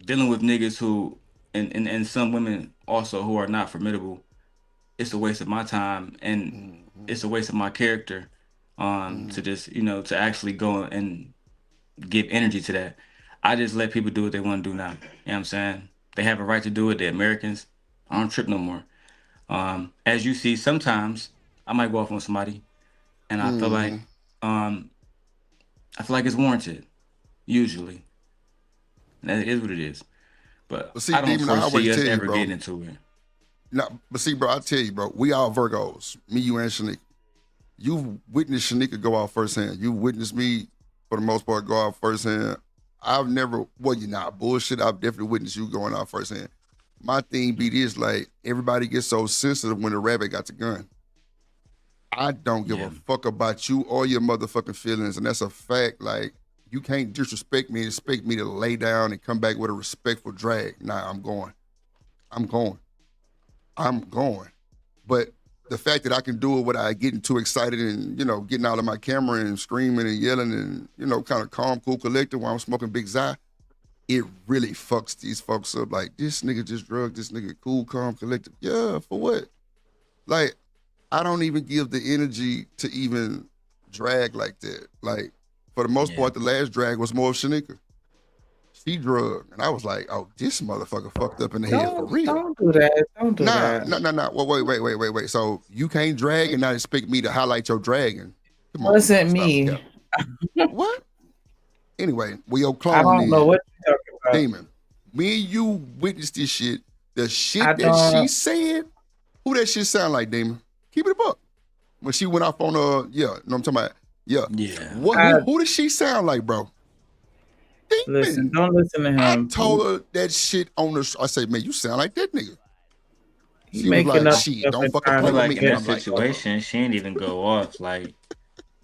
dealing with niggas who and some women also who are not formidable, it's a waste of my time and it's a waste of my character to just, to actually go and give energy to that. I just let people do what they want to do now. You know what I'm saying? They have a right to do it. They're Americans. I don't trip no more. As you see, sometimes I might go off on somebody and I feel like it's warranted. Usually. That is what it is. But see, I don't Demon, I always foresee us tell you, ever bro. getting into it. No, but see, bro, I tell you, bro, we all Virgos. Me, you, and Shanika. You've witnessed Shanika go out firsthand. You witnessed me, for the most part, go out firsthand. I've never, well, you're not bullshit. I've definitely witnessed you going out firsthand. My thing be this, like, everybody gets so sensitive when the rabbit got the gun. I don't give a fuck about you or your motherfucking feelings, and that's a fact. Like, you can't disrespect me and expect me to lay down and come back with a respectful drag. Nah, I'm going. But the fact that I can do it without getting too excited and, getting out of my camera and screaming and yelling and, kind of calm, cool, collected while I'm smoking Big Zy, it really fucks these folks up. Like, this nigga just drugged this nigga, cool, calm, collected. Yeah, for what? Like, I don't even give the energy to even drag like that. Like, for the most part, the last drag was more of Shanika. She drugged. And I was like, oh, this motherfucker fucked up in the head for real. Don't do that. Don't do that. Nah. Well, wait. So you can't drag and not expect me to highlight your dragging. Come on. Wasn't me. What? Anyway, we your clone. I don't know what you're talking about. Demon, me and you witnessed this shit. The shit I that she don't- said, who that shit sound like, Demon? Keep it a buck. When she went off on know what I'm talking about? Yeah. Who did she sound like, bro? Demon. Listen, don't listen to him. I told her that shit on the. I said, man, you sound like that nigga. You She was making like, up shit, stuff don't and fucking trying play to with Like me. in And that I'm like, situation, she didn't even go off. Like,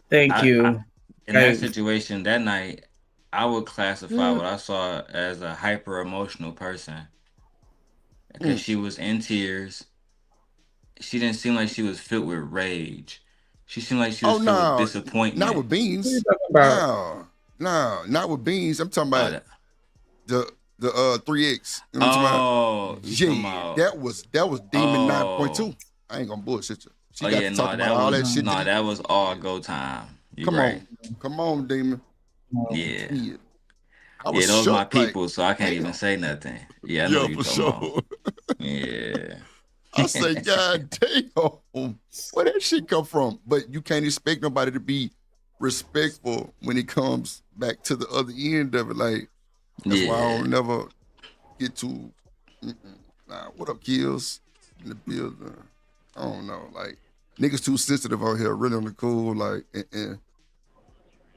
Thank you. In that situation that night, I would classify what I saw as a hyper emotional person because she was in tears. She didn't seem like she was filled with rage. She seemed like she was filled with disappointment. Not with beans. What are you talking about? No, not with beans. I'm talking about the 3X. You know what I'm talking about? That was Demon 9.2. I ain't gonna bullshit you. She got to talk about all that shit. That was all go time. Come on, Demon. Yeah. I was those my shook, like, people, so I can't even say nothing. Yeah, I know what you're talking about. Yeah. I say, God damn, where that shit come from? But you can't expect nobody to be respectful when it comes back to the other end of it. Like, that's why I don't never get too. Nah, what up, kills in the building? I don't know. Like, niggas too sensitive out here, really on the cool. Like, and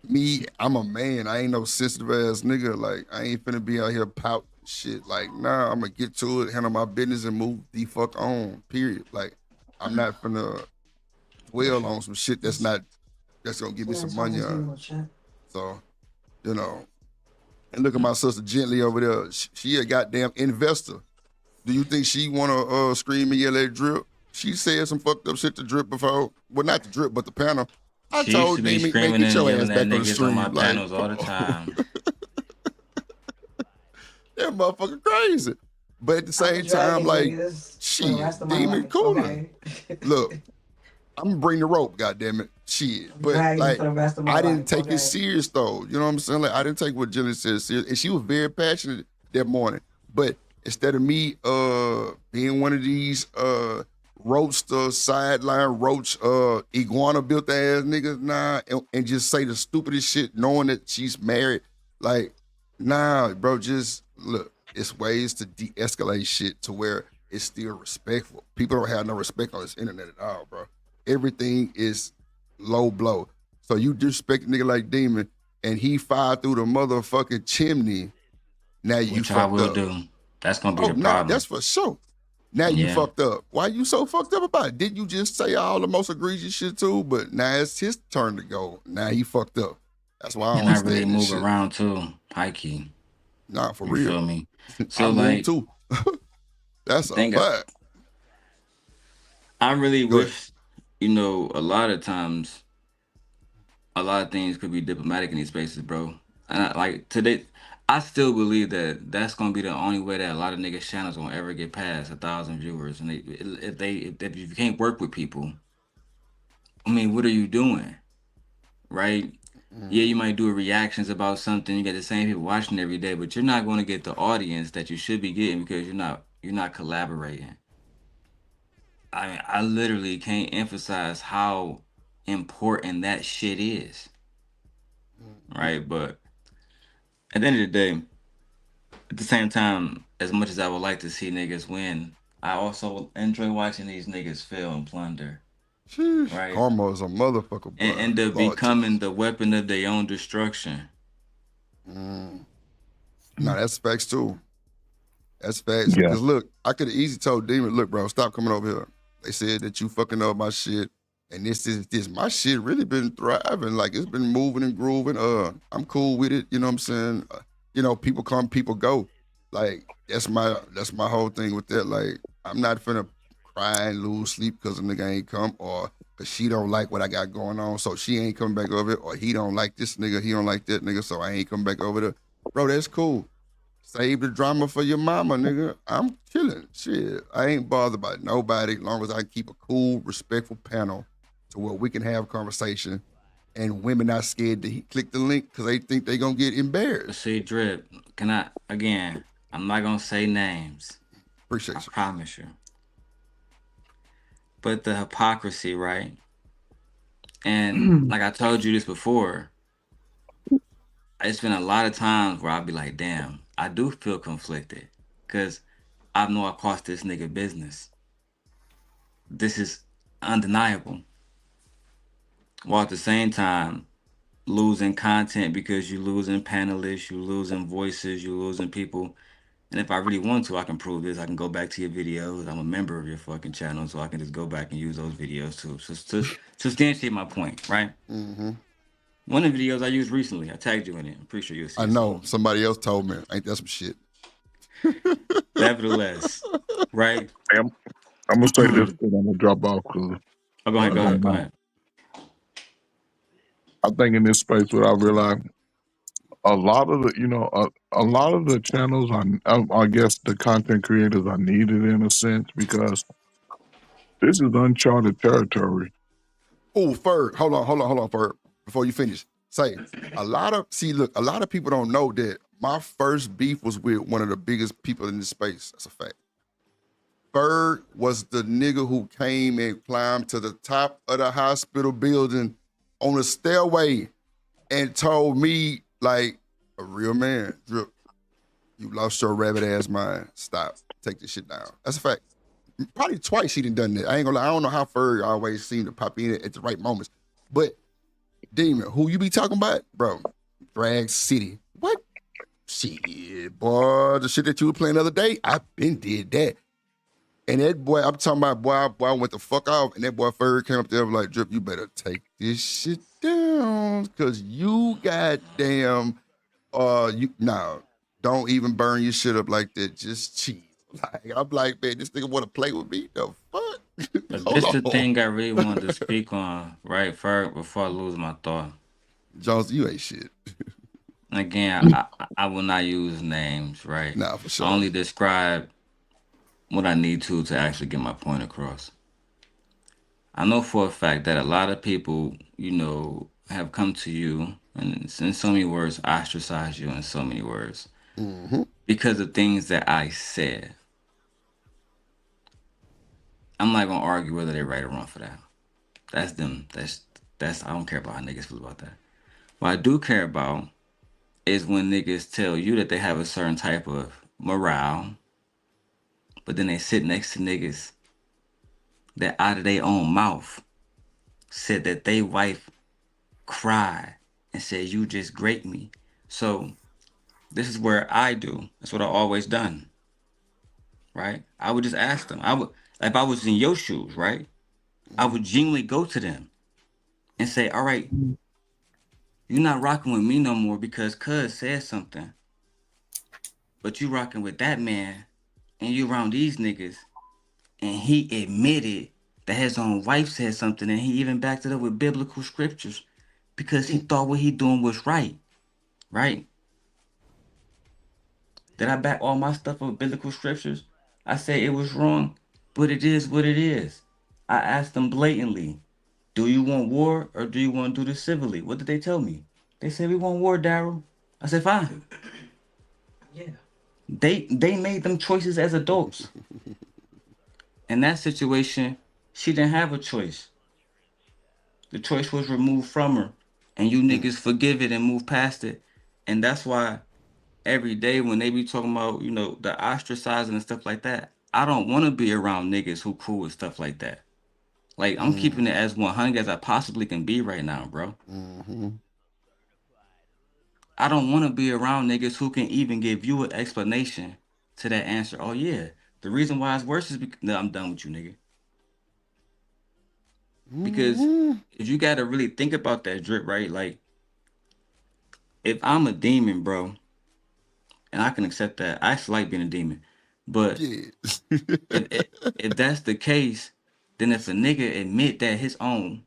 me, I'm a man. I ain't no sensitive ass nigga. Like, I ain't finna be out here pout shit. Like, nah, I'm gonna get to it, handle my business, and move the fuck on. Period. Like, I'm not finna dwell on some shit that's gonna give me some money on. So, and look at my sister Gently over there. She a goddamn investor. Do you think she wanna scream and yell at Drip? She said some fucked up shit to Drip before. Well, not the Drip, but the panel. I She told used to be Demon, screaming man, get and your ass yelling back at on the niggas stream. on my Like, panels all the time. that motherfucker crazy. But at the same time, like, shit, Demon cool. Look, I'm gonna bring the rope, goddammit. Shit. But like, I didn't take it serious though. You know what I'm saying? Like, I didn't take what Jenny said serious. And she was very passionate that morning. But instead of me being one of these roadster, sideline roach, iguana built ass niggas, nah, and just say the stupidest shit knowing that she's married. Like, nah, bro, just look, it's ways to de-escalate shit to where it's still respectful. People don't have no respect on this internet at all, bro. Everything is low blow. So you disrespect a nigga like Demon and he fired through the motherfucking chimney. Now you Which fucked I will up. do. That's gonna be the Nah, problem. that's for sure. Now you Yeah. fucked up. Why you so fucked up about it? Didn't you just say all the most egregious shit too? But now it's his turn to go. Now he fucked up. That's why I don't And I really understand this move shit. around too, high key. Nah, for You real. feel me? I So move like, too. That's a think fact. I really Go ahead. wish, you know, a lot of times, a lot of things could be diplomatic in these spaces, bro. And like today, I still believe that that's gonna be the only way that a lot of niggas channels gonna ever get past 1,000 viewers. And if you can't work with people, I mean, what are you doing, right? Yeah, you might do reactions about something. You get the same people watching every day, but you're not going to get the audience that you should be getting because you're not collaborating. I mean, I literally can't emphasize how important that shit is, right? But at the end of the day, at the same time, as much as I would like to see niggas win, I also enjoy watching these niggas fail and plunder, Sheesh. right? Karma is a motherfucker, And boy. end up Lord becoming the weapon of their own destruction. No, that's facts too. That's facts. Yeah. Cause look, I could have easily told Demon, look, bro, stop coming over here. They said that you fucking up my shit. And this. My shit really been thriving. Like it's been moving and grooving. I'm cool with it. You know what I'm saying? You know, people come, people go. Like that's my whole thing with that. Like I'm not finna cry and lose sleep because a nigga ain't come or because she don't like what I got going on. So she ain't coming back over it. Or he don't like this nigga. He don't like that nigga. So I ain't coming back over there. Bro, that's cool. Save the drama for your mama, nigga. I'm chilling. Shit. I ain't bothered by nobody as long as I keep a cool, respectful panel to where we can have conversation and women not scared to click the link because they think they gonna get embarrassed. See, Drip, can I, again, I'm not gonna say names. Appreciate you. I promise you. But the hypocrisy, right? And like I told you this before, it's been a lot of times where I'll be like, damn, I do feel conflicted because I know I cost this nigga business. This is undeniable. While at the same time, losing content because you losing panelists, you losing voices, you losing people. And if I really want to, I can prove this. I can go back to your videos. I'm a member of your fucking channel, so I can just go back and use those videos to substantiate my point, right? Mm-hmm. One of the videos I used recently, I tagged you in it. I'm pretty sure you'll see I it know. soon. Somebody else told me. Ain't that some shit? Nevertheless, right? I'm gonna say this, and I'm gonna drop off. Oh, go ahead. I think in this space, what I realized, a lot of a lot of the channels, I guess the content creators are needed in a sense because this is uncharted territory. Oh, Ferg, hold on, Ferg. Before you finish, say a lot of people don't know that my first beef was with one of the biggest people in this space. That's a fact. Ferg was the nigga who came and climbed to the top of the hospital building on a stairway and told me, like, a real man, Drip, you lost your rabbit ass mind. Stop. Take this shit down. That's a fact. Probably twice he done that. I ain't gonna lie. I don't know how Ferg always seemed to pop in at the right moments. But Demon, who you be talking about? Bro, Drag City. What? Shit, boy, the shit that you were playing the other day, I been did that. And that boy, I'm talking about, boy, I went the fuck off. And that boy Ferg came up there and was like, Drip, you better take this shit down. Cause you goddamn, don't even burn your shit up like that. Just cheat. Like, I'm like, man, this nigga want to play with me? The fuck? But this the thing I really wanted to speak on, right, Ferg, before I lose my thought. Jones, you ain't shit. Again, I will not use names, right? Nah, for sure. I only describe what I need to actually get my point across. I know for a fact that a lot of people, have come to you and in so many words, ostracize you in so many words because of things that I said. I'm not gonna argue whether they're right or wrong for that. That's them. That's I don't care about how niggas feel about that. What I do care about is when niggas tell you that they have a certain type of morale, but then they sit next to niggas that out of their own mouth said that they wife cried and said, you just grate me. So this is where I do. That's what I always done. Right? I would just ask them. If I was in your shoes, right? I would genuinely go to them and say, all right, You're not rocking with me no more because cuz said something. But you rocking with that man and you around these niggas and he admitted that his own wife said something and he even backed it up with biblical scriptures because he thought what he doing was right. Right? Did I back all my stuff with biblical scriptures? I say it was wrong, but it is what it is. I asked them blatantly, do you want war or do you want to do this civilly? What did they tell me? They said we want war, Daryl. I said fine. Yeah. They made them choices as adults. In that situation, she didn't have a choice. The choice was removed from her. And you niggas forgive it and move past it. And that's why every day when they be talking about, you know, the ostracizing and stuff like that, I don't want to be around niggas who cool with stuff like that. Like, I'm keeping it as 100 as I possibly can be right now, bro. I don't want to be around niggas who can even give you an explanation to that answer. Oh, yeah. The reason why it's worse is because... No, I'm done with you, nigga. Because if you got to really think about that drip, right? Like, if I'm a demon, bro, and I can accept that. I actually like being a demon. But if that's the case, then if a nigga admit that his own...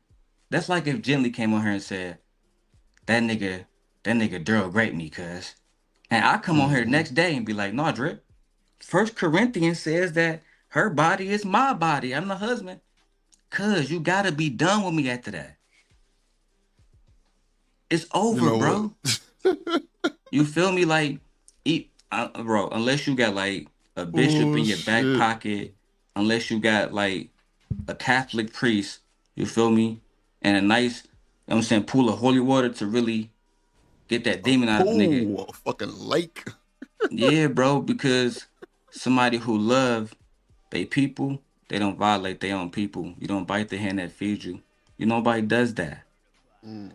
That's like if Gently came on here and said, that nigga Daryl raped me, cuz. And I come on here the next day and be like, nah, drip. 1 Corinthians says that her body is my body. I'm the husband. Cuz you gotta be done with me after that. It's over, bro. You feel me? Like, bro, unless you got like a bishop in your back pocket, unless you got like a Catholic priest, you feel me? And a nice, you know what I'm saying, pool of holy water to really get that demon out of the nigga. A fucking lake. Yeah, bro, because somebody who love they people, they don't violate their own people. You don't bite the hand that feeds you. Nobody does that.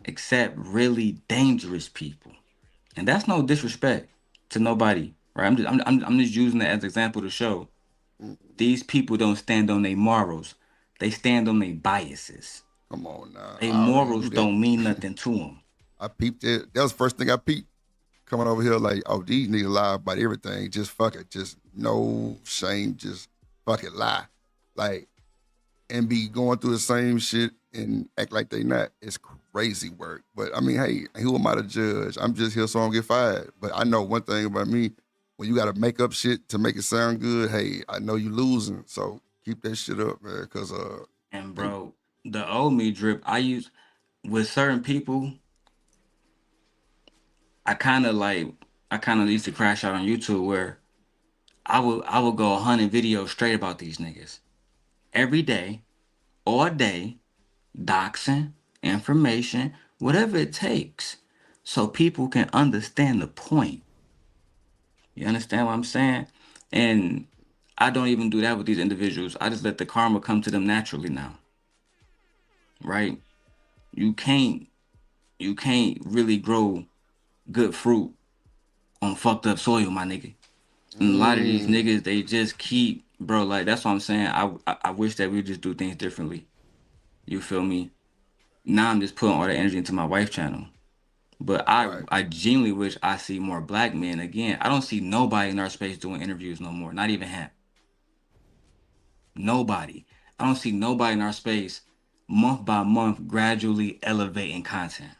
Except really dangerous people. And that's no disrespect to nobody, right? I'm just using that as an example to show these people don't stand on their morals. They stand on their biases. Come on now. Their morals don't mean nothing to them. I peeped it. That was the first thing I peeped. Coming over here like, oh, these niggas lie about everything. Just fuck it. Just no shame. Just fuck it, lie. Like, and be going through the same shit and act like they not. It's crazy work. But I mean, hey, who am I to judge? I'm just here so I don't get fired. But I know one thing about me, when you gotta make up shit to make it sound good, hey, I know you losing. So keep that shit up, man. Cause and bro, the old me drip, I use with certain people, I kind of used to crash out on YouTube where I would go 100 videos straight about these niggas. Every day, all day, doxing, information, whatever it takes, so people can understand the point. You understand what I'm saying? And I don't even do that with these individuals. I just let the karma come to them naturally now. Right? You can't really grow good fruit on fucked up soil, my nigga. And a lot of these niggas, they just keep, bro, like, that's what I'm saying. I wish that we just do things differently. You feel me? Now I'm just putting all the energy into my wife channel. But I genuinely wish I see more black men. Again, I don't see nobody in our space doing interviews no more. Not even him. Nobody. I don't see nobody in our space month by month gradually elevating content.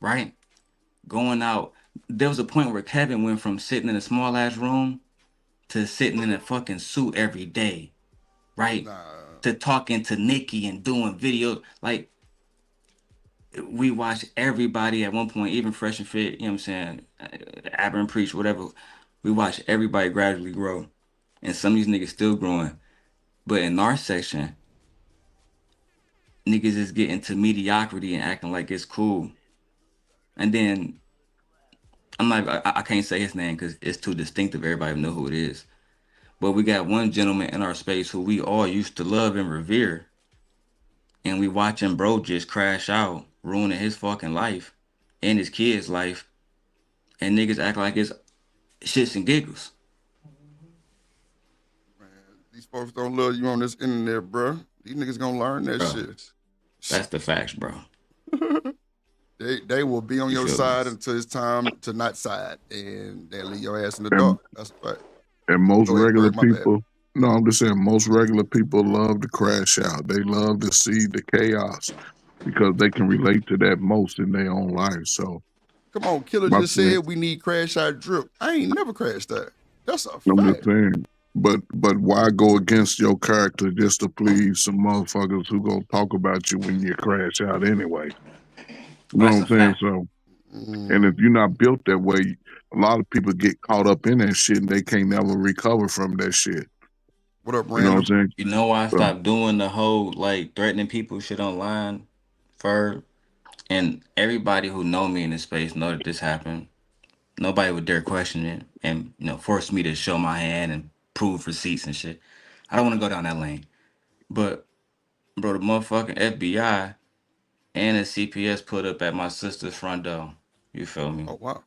Right? Going out. There was a point where Kevin went from sitting in a small ass room to sitting in a fucking suit every day. Right? To talking to Nikki and doing videos. Like, we watched everybody at one point, even Fresh and Fit, you know what I'm saying, Aber and Preach, whatever. We watched everybody gradually grow. And some of these niggas still growing. But in our section, niggas is getting to mediocrity and acting like it's cool. And then, I can't say his name because it's too distinctive. Everybody know who it is. But we got one gentleman in our space who we all used to love and revere. And we watching bro just crash out, ruining his fucking life and his kids' life. And niggas act like it's shits and giggles. Man, these folks don't love you on this internet, bro. These niggas gonna learn that shit. That's the facts, bro. They will be on You your feel me? side until it's time to not side, and they'll leave your ass in the And, dark. That's right. and most Go ahead, regular Bird. My bad. people, no, I'm just saying, most regular people love to crash out. They love to see the chaos because they can relate to that most in their own life. So, Come on, Killer my just thing, said we need crash out drip. I ain't never crashed that. That's a I'm just fact. saying. But why go against your character just to please some motherfuckers who gonna talk about you when you crash out anyway? You know That's what a I'm saying? fact. So, and if you're not built that way, a lot of people get caught up in that shit and they can't never recover from that shit. What up, You know what I'm Random? saying? You know why I So, stopped doing the whole like threatening people shit online for? And everybody who know me in this space know that this happened. Nobody would dare question it and force me to show my hand and prove receipts and shit. I don't want to go down that lane. But bro, the motherfucking FBI and the CPS put up at my sister's front door. You feel me? Oh wow.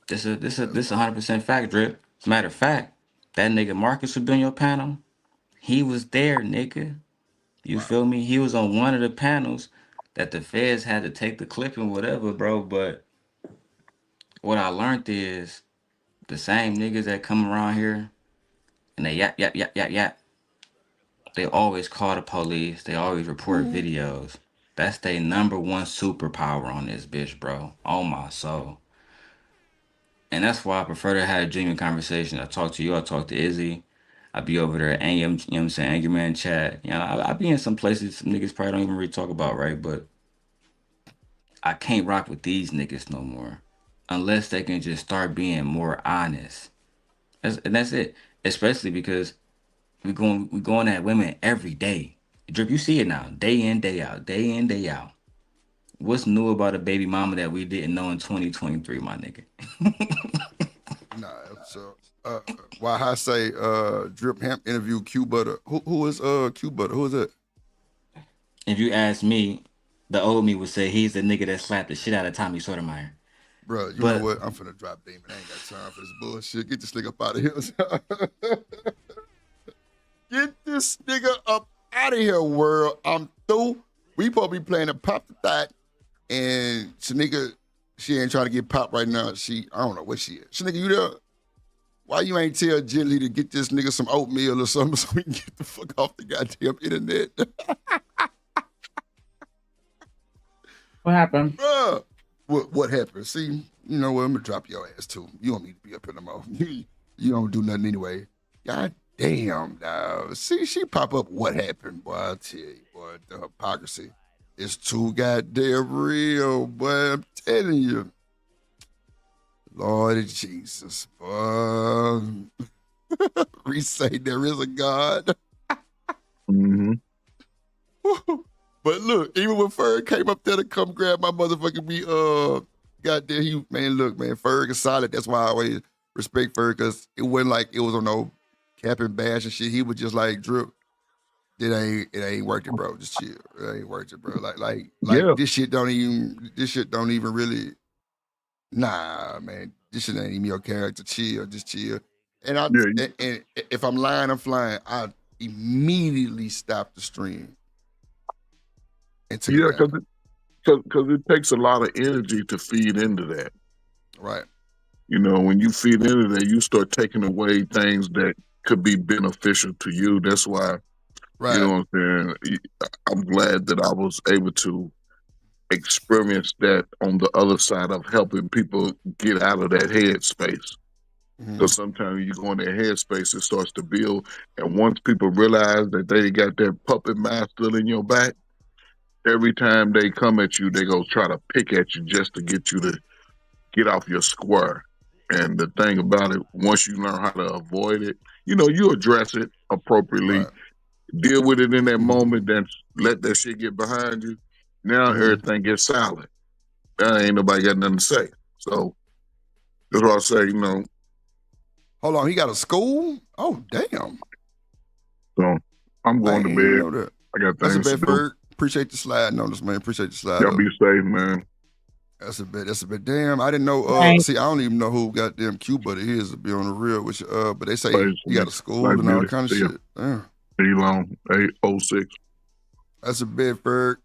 This 100% fact, Drip. Matter of fact, that nigga Marcus who been on your panel, he was there, nigga. You feel me? He was on one of the panels that the feds had to take the clip and whatever, bro. But what I learned is the same niggas that come around here and they yap, yap, yap, yap, yap. They always call the police. They always report videos. That's their number one superpower on this bitch, bro. On my soul. And that's why I prefer to have a genuine conversation. I talk to you. I talk to Izzy. I be over there at you know what I'm saying, Angry Man chat. You know, I be in some places some niggas probably don't even really talk about, right? But I can't rock with these niggas no more. Unless they can just start being more honest. And that's it. Especially because we going at women every day. Drip, you see it now. Day in, day out. Day in, day out. What's new about a baby mama that we didn't know in 2023, my nigga? Nah, so why I say Drip Hemp interview Q Butter. Who is Q Butter? Who is it? If you ask me, the old me would say he's the nigga that slapped the shit out of Tommy Sotomayor. Bro, you know But what? I'm finna drop Demon. I ain't got time for this bullshit. Get this nigga up out of here. Get this nigga up out of here, world. I'm through. We supposed to be playing a pop the thought, and Shanika, she ain't trying to get popped right now. I don't know what she is. Shanika, you there? Why you ain't tell Gently to get this nigga some oatmeal or something so we can get the fuck off the goddamn internet? What happened? Bruh. What happened? See, you know what? I'm gonna drop your ass too. You don't need to be up here no more. You don't do nothing anyway. God damn, now. See, she pop up. What happened, boy? I tell you, boy, the hypocrisy is too goddamn real, boy. I'm telling you. Lord Jesus, boy. Re-say there is a God. mm-hmm. But look, even when Ferg came up there to come grab my motherfucking me, goddamn, look, man, Ferg is solid. That's why I always respect Ferg, because it wasn't like it was on no cap and bash and shit. He was just like, Drip, it ain't worth it, bro. Just chill. It ain't worth it, bro. Like Yeah. this shit don't even really, nah, man. This shit ain't even your character. Chill, just chill. And and if I'm lying, I'm flying. I immediately stop the stream. Yeah, because it takes a lot of energy to feed into that. Right. You know, when you feed into that, you start taking away things that could be beneficial to you. That's why, you know what I'm saying? I'm glad that I was able to experience that on the other side of helping people get out of that headspace. Because sometimes you go in that headspace, it starts to build. And once people realize that they got that puppet master in your back, every time they come at you, they go try to pick at you just to get you to get off your square. And the thing about it, once you learn how to avoid it, you address it appropriately, deal with it in that moment, then let that shit get behind you. Now everything gets silent. Now ain't nobody got nothing to say. So that's why I say, Hold on, he got a school? Oh, damn. So I'm going to Know bed. that. I got That's a things to bet, do. Ferg. Appreciate the slide notice, man. Appreciate the slide. Y'all be safe, man. That's a bet. Damn, I didn't know. Right. See, I don't even know who goddamn Q Buddy is to be on the real. Which, but they say he got a school Nice and all meeting. kind of See ya. shit. Damn. E-Long 806. That's a bet, Ferg.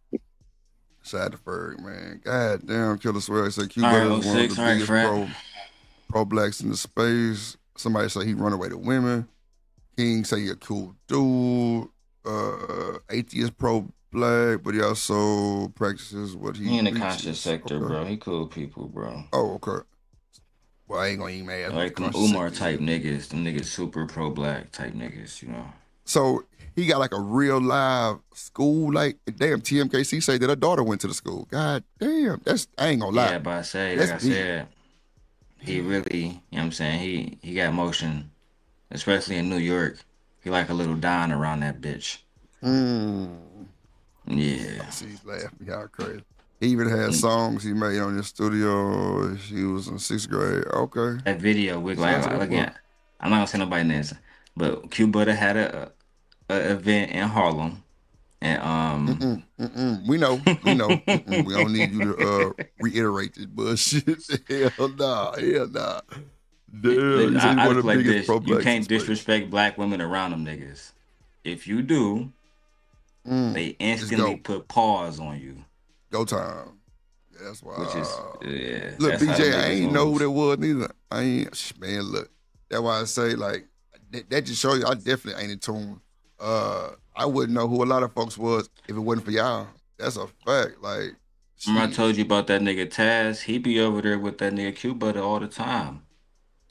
Shout out to Ferg, man. God damn, Killer Swear say Q All right, Butter is one of the 06. All right, biggest Fred. pro blacks in the space. Somebody say he run away to women. King say he a cool dude. Atheist pro black, but he also practices what He in the preaches. conscious sector, Okay. bro. He cool people, bro. Oh, okay. Well, I ain't gonna even ask Like them Umar type niggas, them niggas super pro black type niggas, you know. So he got like a real live school, like damn. TMKC say that her daughter went to the school. God damn, that's I ain't gonna lie. Yeah, but I say, That's like I deep. said, he really, you know what I'm saying, he got motion, especially in New York. He like a little Don around that bitch. Yeah. See, he's laughing. Y'all crazy. He even had songs he made on his studio. He was in 6th grade. Okay. That video, we Shout out to that again, boy. I'm not gonna say nobody names, but Q Butter had a event in Harlem, and We know. We don't need you to reiterate this bullshit. Hell nah. Damn, I one look of the like biggest this. pro You blacks in can't space. disrespect black women around them niggas. If you do, they instantly put pause on you. Go time. Yeah, that's why. Which is Look, that's how BJ, them I niggas ain't know who move. that was neither. I ain't, man. Look, that's why I say like that just show you I definitely ain't in tune. I wouldn't know who a lot of folks was if it wasn't for y'all. That's a fact. Like, Remember I told you about that nigga Taz? He be over there with that nigga Q Butter all the time.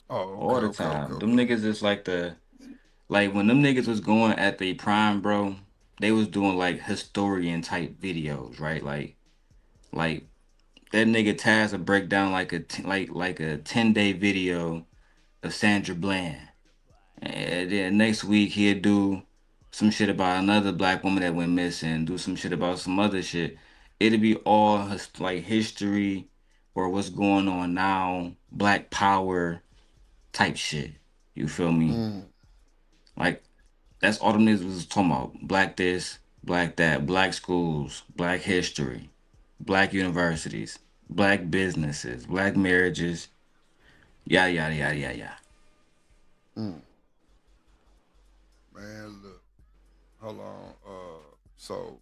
All the time. Them niggas is like when them niggas was going at the prime, bro, they was doing like historian type videos, right? Like that nigga Taz would break down like a 10-day video of Sandra Bland. And then next week he'd do some shit about another black woman that went missing, do some shit about some other shit. It'd be all like history or what's going on now, black power type shit. You feel me? Like that's all them niggas was talking about. Black this, black that, black schools, black history, black universities, black businesses, black marriages, yada yada yada yada yada. Man, look. Hold on. So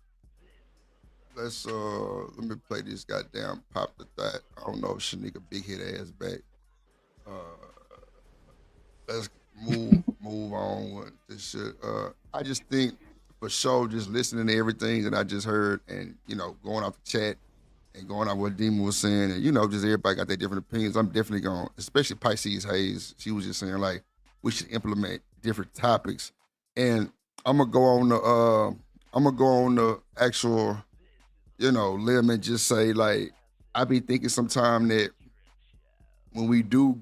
let me play this goddamn Pop the Thought. I don't know if Shanika big hit ass back. Let's move on with this shit. I just think for sure, just listening to everything that I just heard and going off the chat and going off what Demon was saying, and just everybody got their different opinions. I'm definitely going, especially Pisces Hayes. She was just saying like we should implement different topics. And I'm gonna go on the actual, limb and just say like I be thinking sometime that when we do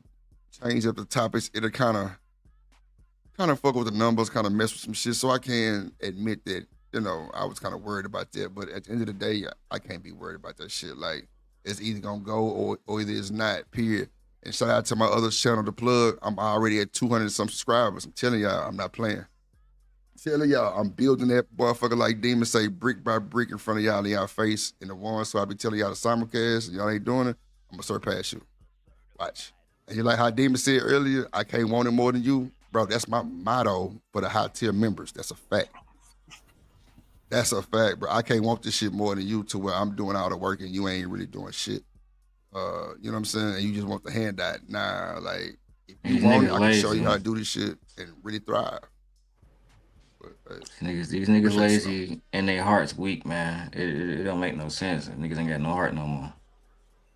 change up the topics, it'll kind of fuck with the numbers, kind of mess with some shit. So I can admit that I was kind of worried about that. But at the end of the day, I can't be worried about that shit. Like it's either gonna go or either it's not. Period. And shout out to my other channel, The Plug. I'm already at 200 some subscribers. I'm telling y'all, I'm not playing. Telling y'all, I'm building that motherfucker like Demon say, brick by brick in front of y'all in y'all face in the one. So I be telling y'all the simulcast, and y'all ain't doing it, I'm gonna surpass you. Watch. And you like how Demon said earlier, I can't want it more than you. Bro, that's my motto for the high tier members. That's a fact. That's a fact, bro. I can't want this shit more than you to where I'm doing all the work and you ain't really doing shit. You know what I'm saying? And you just want the handout. Nah, like, if you These want it, niggas I can show lazy. you how to do this shit and really thrive. These niggas lazy and their heart's weak, man. It don't make no sense. Niggas ain't got no heart no more.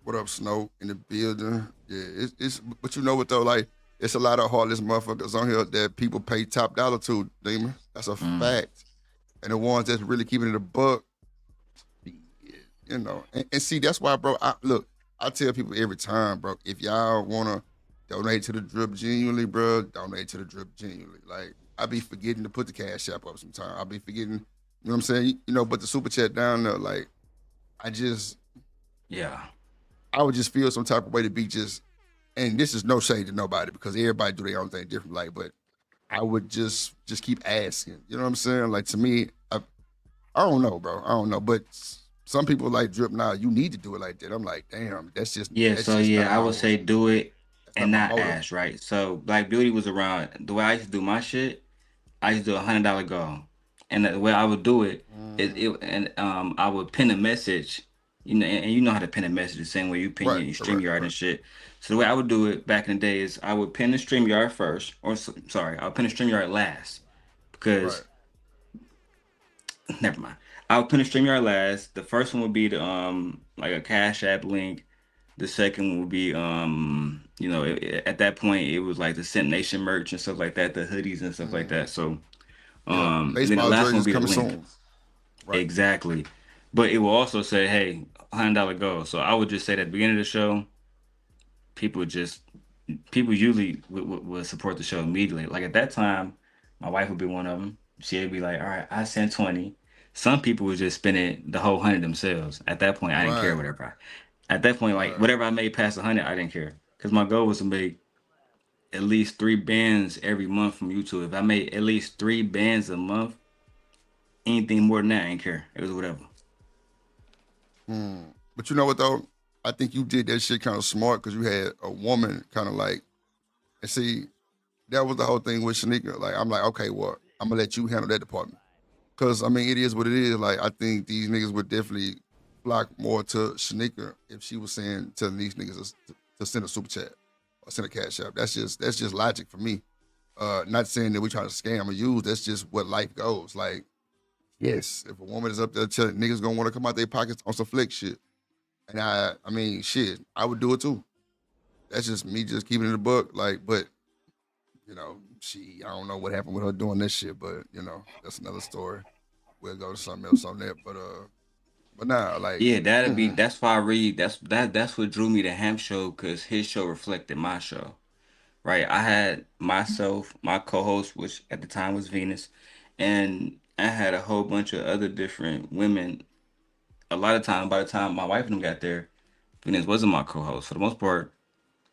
What up, Snow, in the building? Yeah, it's but you know what though, like, it's a lot of heartless motherfuckers on here that people pay top dollar to, Demon. That's a fact. And the ones that's really keeping it a buck, and see, that's why, bro, I tell people every time, bro, if y'all wanna donate to the drip genuinely, bro, donate to the drip genuinely. Like, I be forgetting to put the cash app up sometimes. I be forgetting, you know what I'm saying? But the super chat down there, like, I would just feel some type of way to be just, and this is no shade to nobody because everybody do their own thing different, like, but I would just keep asking. You know what I'm saying? Like, to me, I don't know, bro. I don't know. But some people like drip now, you need to do it like that. I'm like, damn, that's just I would say do it and not ask, right? So Black Beauty was around. The way I used to do my shit, I used to do $100 goal. And the way I would do it is I would pin a message You know, and you know how to pin a message the same way you pin your StreamYard and shit. So the way I would do it back in the day is I would pin the StreamYard first, or sorry, I'll pin the StreamYard last because never mind. I'll pin the StreamYard last. The first one would be the like a Cash App link. The second one would be you know, at that point it was like the Scent Nation merch and stuff like that, the hoodies and stuff like that. So and then the Baseball last one would jerseys be the coming link. soon. Right. Exactly. But it will also say, hey, $100 goal. So I would just say that at the beginning of the show, people usually would support the show immediately. Like at that time, my wife would be one of them. She'd be like, all right, I sent 20. Some people would just spend it the whole 100 themselves. At that point, I didn't care whatever. At that point, like whatever I made past 100, I didn't care. Because my goal was to make at least 3 bands every month from YouTube. If I made at least 3 bands a month, anything more than that, I didn't care. It was whatever. But you know what though? I think you did that shit kind of smart because you had a woman kind of like, and see, that was the whole thing with Shanika. Like, I'm like, okay, well, I'm gonna let you handle that department. Cause I mean, it is what it is. Like, I think these niggas would definitely flock more to Shanika if she was telling these niggas to send a super chat or send a cash app. That's just logic for me. Not saying that we trying to scam or use. That's just what life goes. Like, yes, if a woman is up there telling niggas gonna want to come out their pockets on some flick shit, and I mean, shit, I would do it too. That's just me, just keeping it a book. Like, but you know, I don't know what happened with her doing this shit, but you know, that's another story. We'll go to something else on that. But nah, like, yeah, that's why I read. That's what drew me to Ham show because his show reflected my show. Right, I had myself, my co-host, which at the time was Venus, and I had a whole bunch of other different women. A lot of time, by the time my wife and them got there, Venus wasn't my co-host. For the most part,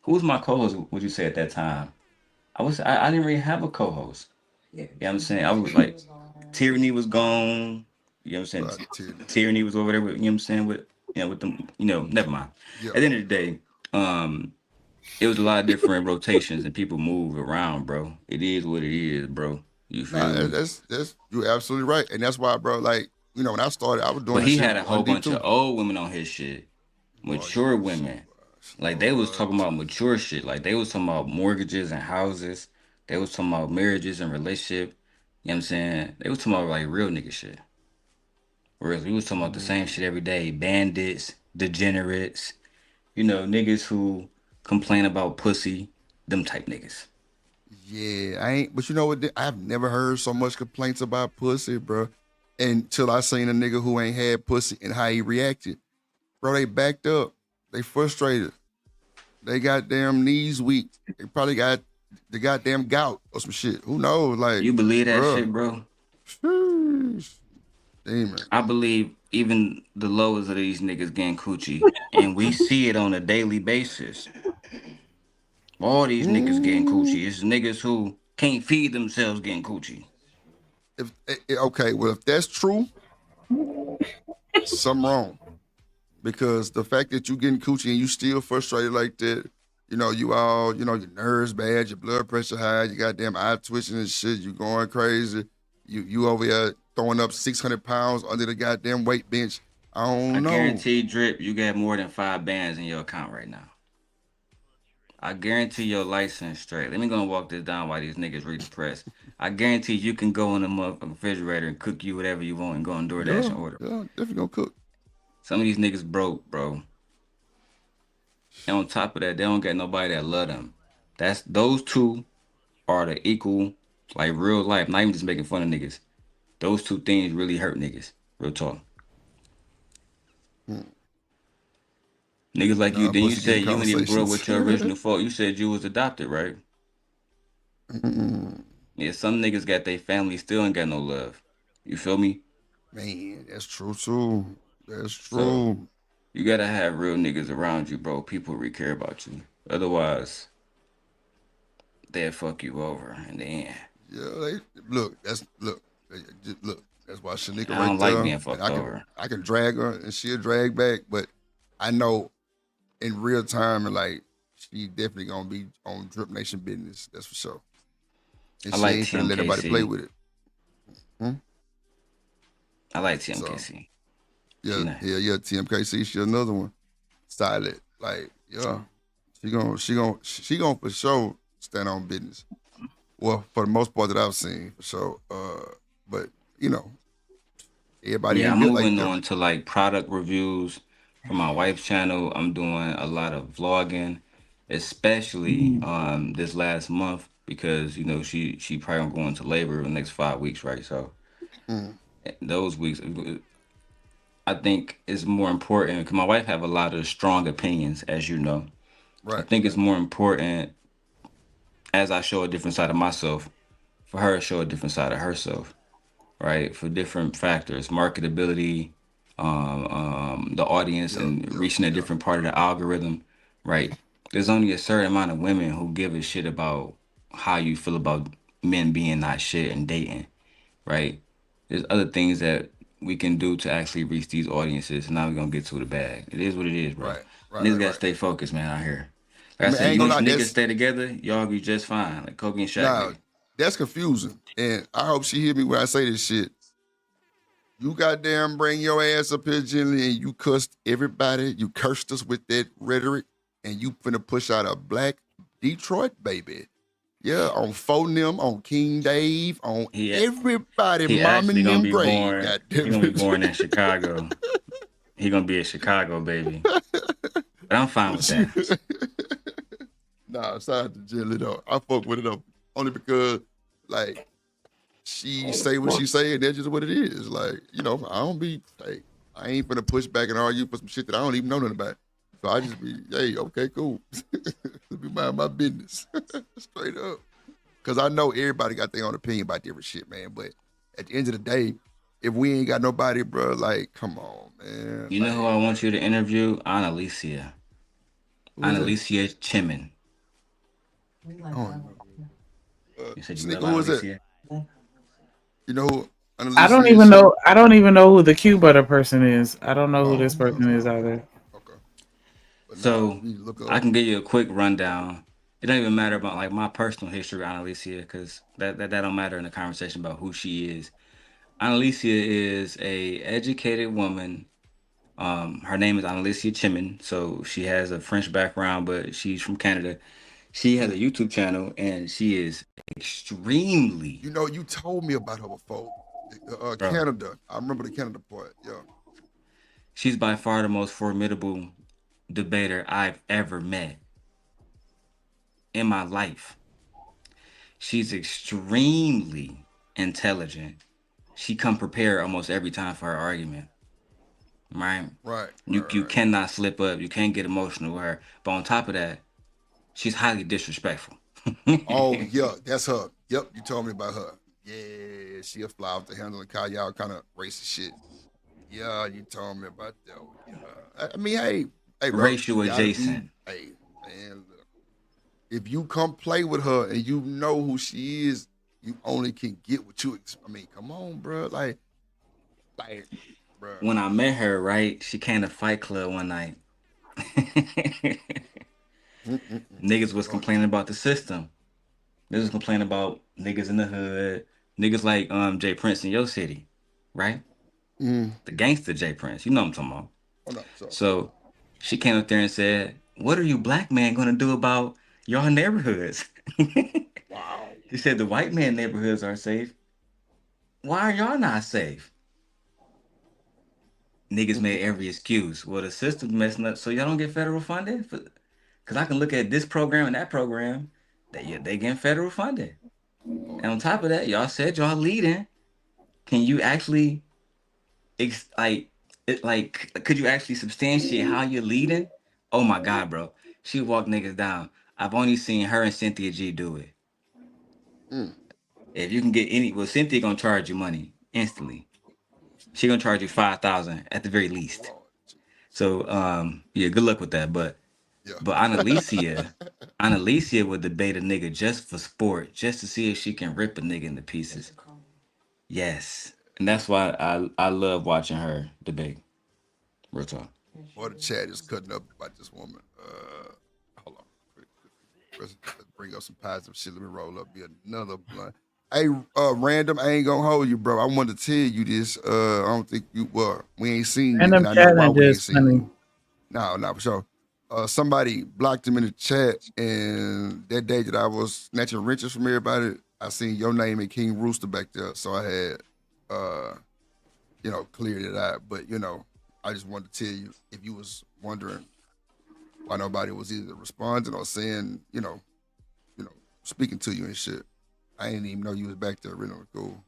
who was my co-host? Would you say at that time? I didn't really have a co-host. You know what I'm saying? I was like, Tyranny was gone. You know what I'm saying? Tyranny was over there with, you know what I'm saying, with them, never mind. Yeah. At the end of the day, it was a lot of different rotations and people move around, bro. It is what it is, bro. You feel me? That's you're absolutely right, and that's why, bro. Like, you know, when I started, I was doing. But he shit had a whole bunch too. of old women on his shit, mature women. Like they was talking about mature shit. Like they was talking about mortgages and houses. They was talking about marriages and relationship. You know what I'm saying? They was talking about like real nigga shit. Whereas we was talking about the same shit every day. Bandits, degenerates, niggas who complain about pussy, them type niggas. Yeah, I ain't. But you know what? I've never heard so much complaints about pussy, bro. Until I seen a nigga who ain't had pussy and how he reacted. Bro, they backed up. They frustrated. They got damn knees weak. They probably got the goddamn gout or some shit. Who knows? Like, you believe that shit, bro? Demon. I believe even the lowest of these niggas getting coochie, and we see it on a daily basis. All these niggas getting coochie. It's niggas who can't feed themselves getting coochie. Okay, well, if that's true, something wrong. Because the fact that you getting coochie and you still frustrated like that, you all, your nerves bad, your blood pressure high, you goddamn eye twitching and shit, you going crazy. You over here throwing up 600 pounds under the goddamn weight bench. I don't know. I guarantee, Drip, you got more than 5 bands in your account right now. I guarantee your license straight. Let me go and walk this down while these niggas read the press. I guarantee you can go in the motherfucking refrigerator and cook you whatever you want and go and DoorDash and order. Yeah, definitely gonna cook. Some of these niggas broke, bro. And on top of that, they don't got nobody that love them. Those two are the equal, like real life, not even just making fun of niggas. Those two things really hurt niggas. Real talk. Niggas like you, then you said you didn't even grow up with your original folk. You said you was adopted, right? Yeah, some niggas got their family still ain't got no love. You feel me? Man, that's true too. That's true. So, you gotta have real niggas around you, bro. People really care about you. Otherwise, they'll fuck you over in the end. Yeah, look. That's why Shanika I don't right like there. being fucked over. I can drag her and she'll drag back, but I know in real time and like she definitely gonna be on Drip Nation business. That's for sure. And she ain't finna let anybody play with it. I like TMKC. Yeah, nice. yeah. TMKC, she another one. Silent, like, yeah. She gonna for sure stand on business. Well, for the most part that I've seen, for sure. But you know, everybody Yeah, ain't I'm built like moving them. on to like product reviews for my wife's channel. I'm doing a lot of vlogging, especially this last month because you know she probably gonna go into labor in the next 5 weeks, right? So Mm. those weeks, I think is more important because my wife have a lot of strong opinions, as you know. I Right. think it's more important as I show a different side of myself for her to show a different side of herself, right? For different factors, marketability, the audience, and reaching a different part of the algorithm, right? There's only a certain amount of women who give a shit about how you feel about men being not shit and dating, right? There's other things that we can do to actually reach these audiences. And now we're gonna get to the bag. It is what it is, bro. Niggas gotta stay focused, man, out here. I Like I mean, I said, ain't you gonna if lie, niggas that's stay together, y'all be just fine. Like Kobe and Shaq nah, did. that's confusing. And I hope she hear me when I say this shit. You goddamn bring your ass up here, Jenny, and you cussed everybody. You cursed us with that rhetoric, and you finna push out a black Detroit baby. Yeah, on Phonem, on King Dave, on everybody, He mom actually and gonna them be grave. born. Goddamn He gonna be it. born in Chicago. He gonna be a Chicago baby. But I'm fine with that. Nah, shout out to Jelly though. I fuck with it though, only because like she say what she say, and that's just what it is. Like, you know, I don't be like, I ain't finna push back and argue for some shit that I don't even know nothing about. So I just be, hey, okay, cool. Let me mind my business. Straight up. Cause I know everybody got their own opinion about different shit, man. But at the end of the day, if we ain't got nobody, bro, like, come on, man. You know who I want you to interview? Annalicia. Annalicia Chimin. You said you Sneaker, love who is that? Annalicia? You know who I don't Annalicia even is? know. I don't even know who the Q butter person is. I don't know who this person is either. So I can give you a quick rundown. It don't even matter about like my personal history with Annalicia because that don't matter in the conversation about who she is. Annalicia is a educated woman. Her name is Annalicia Chimin. So she has a French background, but she's from Canada. She has a YouTube channel and she is extremely. You know, you told me about her before. Bro. Canada. I remember the Canada part. Yeah. She's by far the most formidable debater I've ever met in my life. She's extremely intelligent. She come prepared almost every time for her argument. Right? You cannot slip up. You can't get emotional with her. But on top of that, she's highly disrespectful. Oh, yeah, that's her. Yep, you told me about her. Yeah, she'll fly off the handle and call y'all kind of racist shit. Yeah, you told me about that. Yeah. I mean, hey, bro. Racial you gotta be, adjacent. hey, man, look. If you come play with her and you know who she is, you only can get what you. I mean, come on, bro. Like, bro. When I met her, right, she came to Fight Club one night. Niggas was complaining about the system. Niggas was complaining about niggas in the hood. Niggas like Jay Prince in your city, right? The gangster Jay Prince. You know what I'm talking about. So she came up there and said, "What are you black men gonna do about y'all neighborhoods?" Wow. He said the white man neighborhoods are safe. Why are y'all not safe? Niggas made every excuse. Well, the system's messing up, so y'all don't get federal funding? Because I can look at this program and that program, they getting federal funding. And on top of that, y'all said y'all leading. Can you actually, could you actually substantiate how you're leading? Oh my God, bro. She walked niggas down. I've only seen her and Cynthia G do it. If you can get well, Cynthia gonna charge you money instantly. She gonna charge you $5,000 at the very least. So yeah, good luck with that. But Annalicia would debate a nigga just for sport, just to see if she can rip a nigga into pieces. Yes. And that's why I love watching her debate. Real talk. Boy, the chat is cutting up about this woman. Hold on. Let's bring up some positive shit. Let me roll up. Be another blunt. Hey, random, I ain't gonna hold you, bro. I wanted to tell you this. I don't think you we ain't seen you, Random and I know why chat we ain't just seen funny. you. No, for sure. Somebody blocked him in the chat, and that day that I was snatching wrenches from everybody, I seen your name and King Rooster back there. So I had cleared it out. But I just wanted to tell you if you was wondering why nobody was either responding or saying, speaking to you and shit. I didn't even know you was back there. Really cool.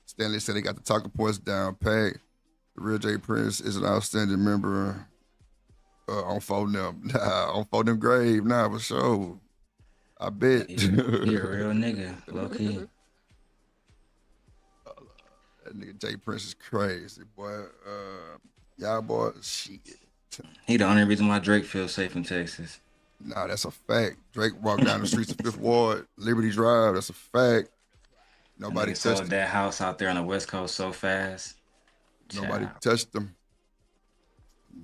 Stanley said they got the talking points down pat. The real J Prince is an outstanding member on phone them. Nah, on phone them grave. Nah, for sure. I bet. He a real nigga, low key. That nigga J Prince is crazy, boy. Y'all boy, shit. He the only reason why Drake feels safe in Texas. Nah, that's a fact. Drake walked down the streets of Fifth Ward, Liberty Drive. That's a fact. Nobody touched sold that house out there on the West Coast so fast. Nobody touched them.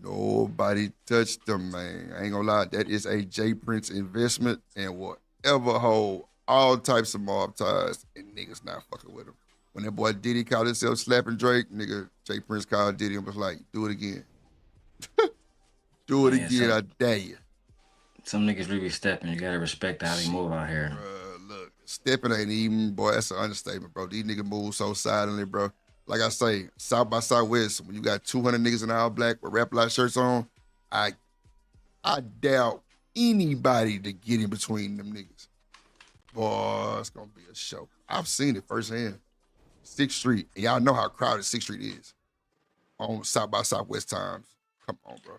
Nobody touched them, man. I ain't gonna lie. That is a J Prince investment and whatever hold all types of mob ties, and niggas not fucking with him. When that boy Diddy called himself slapping Drake, nigga, J Prince called Diddy and was like, do it again. Do it again, I dare you. Some niggas really stepping. You gotta respect how they move out here. Look, stepping ain't even, boy, that's an understatement, bro. These niggas move so silently, bro. Like I say, South by Southwest, when you got 200 niggas in all black with rap light shirts on, I doubt anybody to get in between them niggas. Boy, it's gonna be a show. I've seen it firsthand. 6th Street, and y'all know how crowded 6th Street is on South by Southwest times. Come on, bro.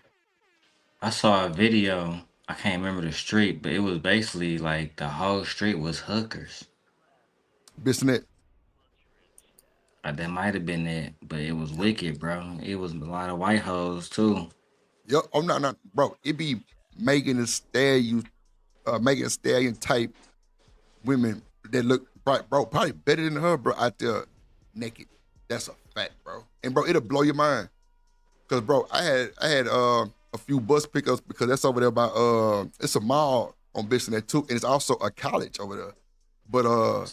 I saw a video. I can't remember the street, but it was basically like the whole street was hookers. Bissonnette. That might have been it, but it was wicked, bro. It was a lot of white hoes too. Yep. Oh no, bro. It be Megan Thee Stallion type women that look right, bro. Probably better than her, bro. Out there naked. That's a fact, bro. And bro, it'll blow your mind. Cause bro, I had a few bus pickups because that's over there by it's a mall on Bissonnette too, and it's also a college over there. But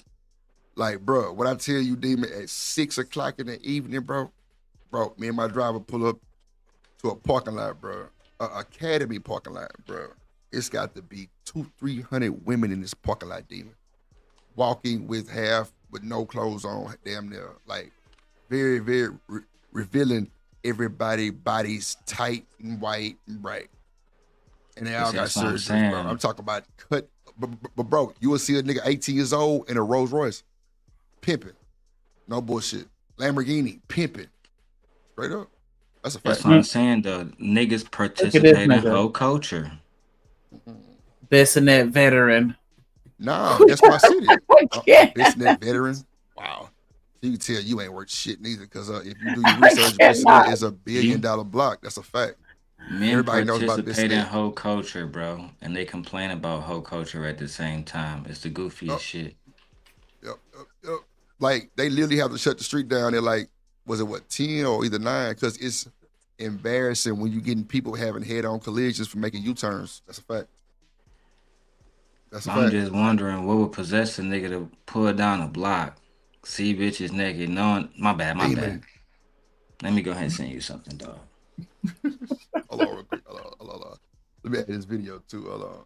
like, bro, what I tell you, Demon, at 6 o'clock in the evening, bro, me and my driver pull up to a parking lot, bro, academy parking lot, bro. It's got to be 200-300 women in this parking lot, Demon, walking with no clothes on, damn near, like, very, very revealing everybody bodies tight and white and bright. And they all got surgeries, bro. I'm talking about cut, but bro, you will see a nigga 18 years old in a Rolls Royce. Pimping. No bullshit. Lamborghini. Pimping. Straight up. That's a fact. That's what I'm saying, though. Niggas participate in whole culture. Bissonnette veteran. Nah, that's my city. Bissonnette veteran. Wow. You can tell you ain't worth shit neither, because if you do your research, Bissonnette is $1 billion block. That's a fact. Men Everybody knows about participate in Bissonnette. whole culture, bro, and they complain about whole culture at the same time. It's the goofiest shit. Yep. Like, they literally have to shut the street down at like, was it 10 or either 9? Because it's embarrassing when you getting people having head-on collisions for making U-turns. That's a fact. I'm just wondering what would possess a nigga to pull down a block, see bitches naked, knowing my bad. Let me go ahead and send you something, dog. Hold on real quick. Hold on. Let me add this video too. Hold on.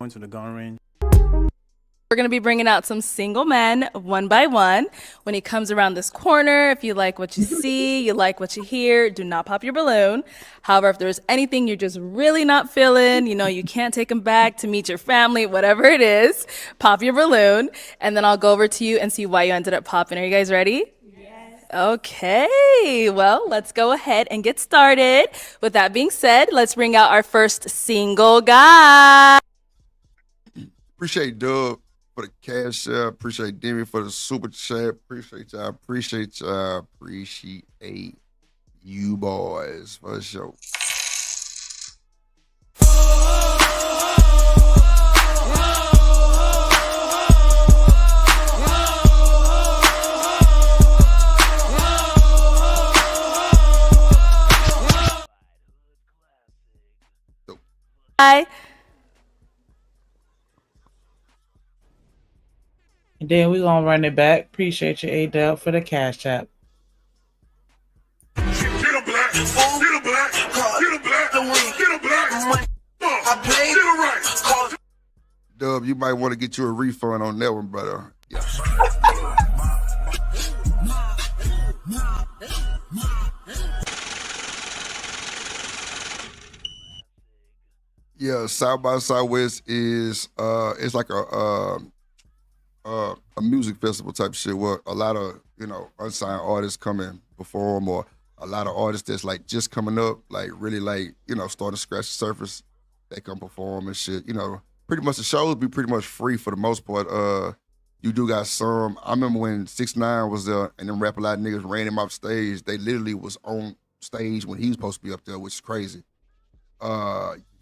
point to the gun range. We're going to be bringing out some single men one by one. When he comes around this corner, if you like what you see, you like what you hear, do not pop your balloon. However, if there's anything you're just really not feeling, you can't take him back to meet your family, whatever it is, pop your balloon. And then I'll go over to you and see why you ended up popping. Are you guys ready? Yes. Okay, well, let's go ahead and get started. With that being said, let's bring out our first single guy. Appreciate Dub for the cash out. Appreciate Demi for the super chat. Appreciate y'all. Appreciate y'all. Appreciate you boys for sure. Hi. And then we're going to run it back. Appreciate you, Adele, for the cash app. Get a black, get a black, get a black, get a black. I played it right. Dub, you might want to get you a refund on that one, brother. Yeah. Yeah, South by Southwest is it's like a music festival type shit where a lot of unsigned artists come and perform, or a lot of artists that's like just coming up, like really like starting to scratch the surface. They come perform and shit. Pretty much the shows be pretty much free for the most part. You do got some. I remember when 6ix9ine was there and them Rap A Lot niggas ran him off stage. They literally was on stage when he was supposed to be up there, which is crazy.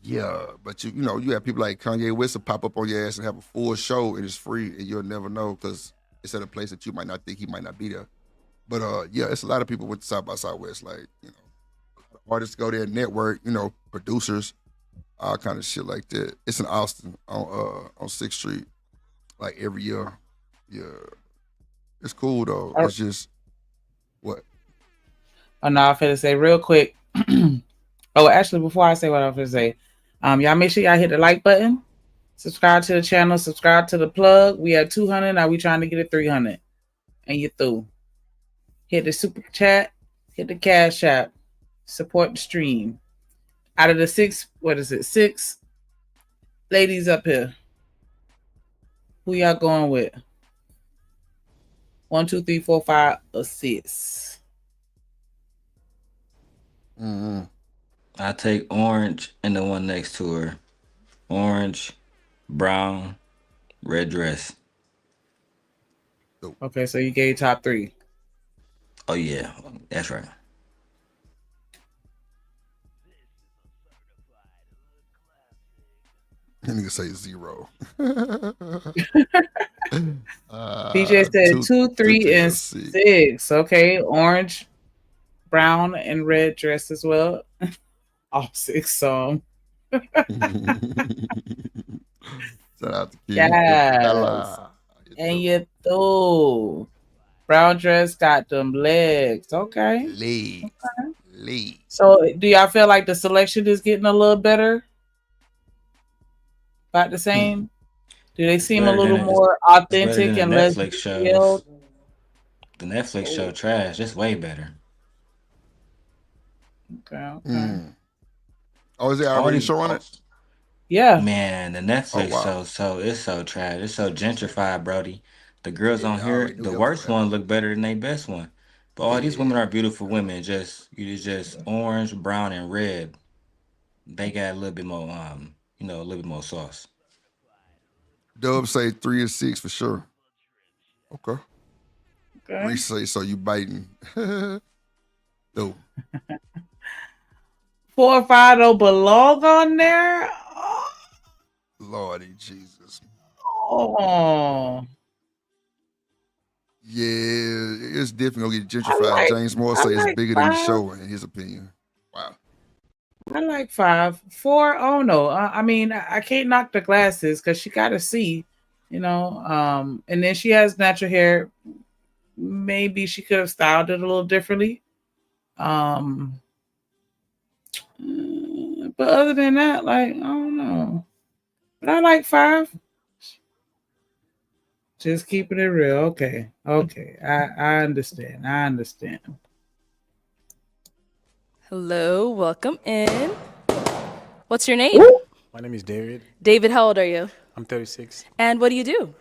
Yeah, but you have people like Kanye West will pop up on your ass and have a full show and it's free and you'll never know because it's at a place that you might not think he might not be there. But yeah, it's a lot of people with South by Southwest, like artists go there, network, producers, all kind of shit like that. It's in Austin on 6th Street, like every year. Yeah, it's cool though. It's just what. Oh no, I'm finna say real quick. Oh, actually, before I say what I'm finna say, y'all make sure y'all hit the like button, subscribe to the channel, subscribe to the plug. We at 200, now we trying to get it 300, and you're through. Hit the super chat, hit the cash app, support the stream. Out of the six ladies up here, who y'all going with? 1, 2, 3, 4, 5 assists. Mm-hmm. I take Orange and the one next to her. Orange, brown, red dress. Okay, so you gave top 3. Oh yeah, that's right. That nigga say 0. DJ said 2, 3, and 6. Okay, orange, brown, and red dress as well. All 6 songs. Shout out to Kid. Yes. And you through. Brown dress got them legs. Okay. Legs. So do y'all feel like the selection is getting a little better? About the same? Do they seem a little more authentic and less detailed? The Netflix show trash. It's way better. Okay. Oh, is there already a show on it? Yeah. Man, the Netflix show, it's so trash. It's so gentrified, Brody. The girls on here, the worst one look better than their best one. But all these women are beautiful women. Just orange, brown, and red. They got a little bit more, a little bit more sauce. Dub say 3 or 6 for sure. Okay. Reese say so you biting. No. 4 or 5 don't belong on there. Lordy Jesus. Oh. Yeah, it's definitely gonna get gentrified. James Moore say it's bigger than the show in his opinion. Wow. I like 5. 4, oh no. I mean, I can't knock the glasses because she got to see, and then she has natural hair. Maybe she could have styled it a little differently. But other than that, like, I don't know. But I like 5. Just keeping it real. Okay. I understand. Hello, welcome in. What's your name? My name is David. David, how old are you? I'm 36. And what do you do?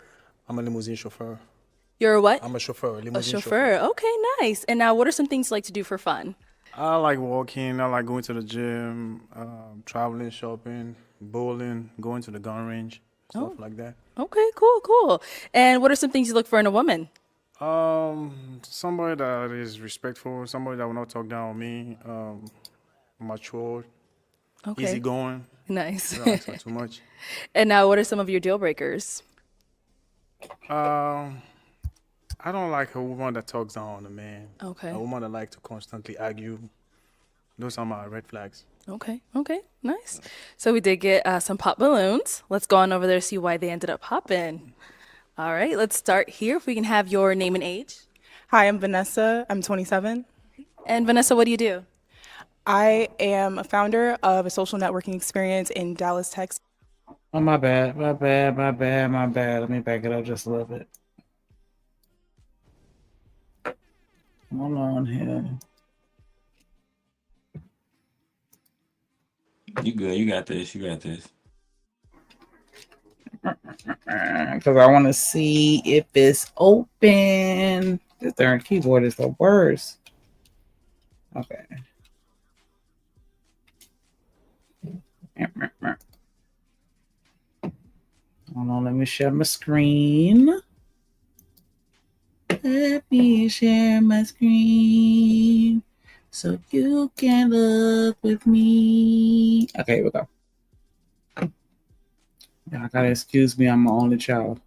I'm a limousine chauffeur. You're a what? I'm a chauffeur, A limousine chauffeur. Okay, nice. And now, what are some things you like to do for fun? I like walking. I like going to the gym, traveling, shopping, bowling, going to the gun range, stuff like that. Okay, cool. And what are some things you look for in a woman? Somebody that is respectful, somebody that will not talk down on me, mature, easygoing. Nice. I don't talk too much. And now, what are some of your deal breakers? I don't like a woman that talks down on a man. Okay. A woman that likes to constantly argue. Those are my red flags. Okay, nice. So we did get some pop balloons. Let's go on over there and see why they ended up popping. All right, let's start here. If we can have your name and age. Hi, I'm Vanessa. I'm 27. And Vanessa, what do you do? I am a founder of a social networking experience in Dallas, Texas. Oh, my bad. Let me back it up just a little bit. Hold on here. You good. You got this. Because I want to see if it's open. This darn keyboard is the worst. Okay. Hold on, let me share my screen. Let me share my screen so you can look with me. Okay, here we go. Y'all gotta excuse me, I'm my only child.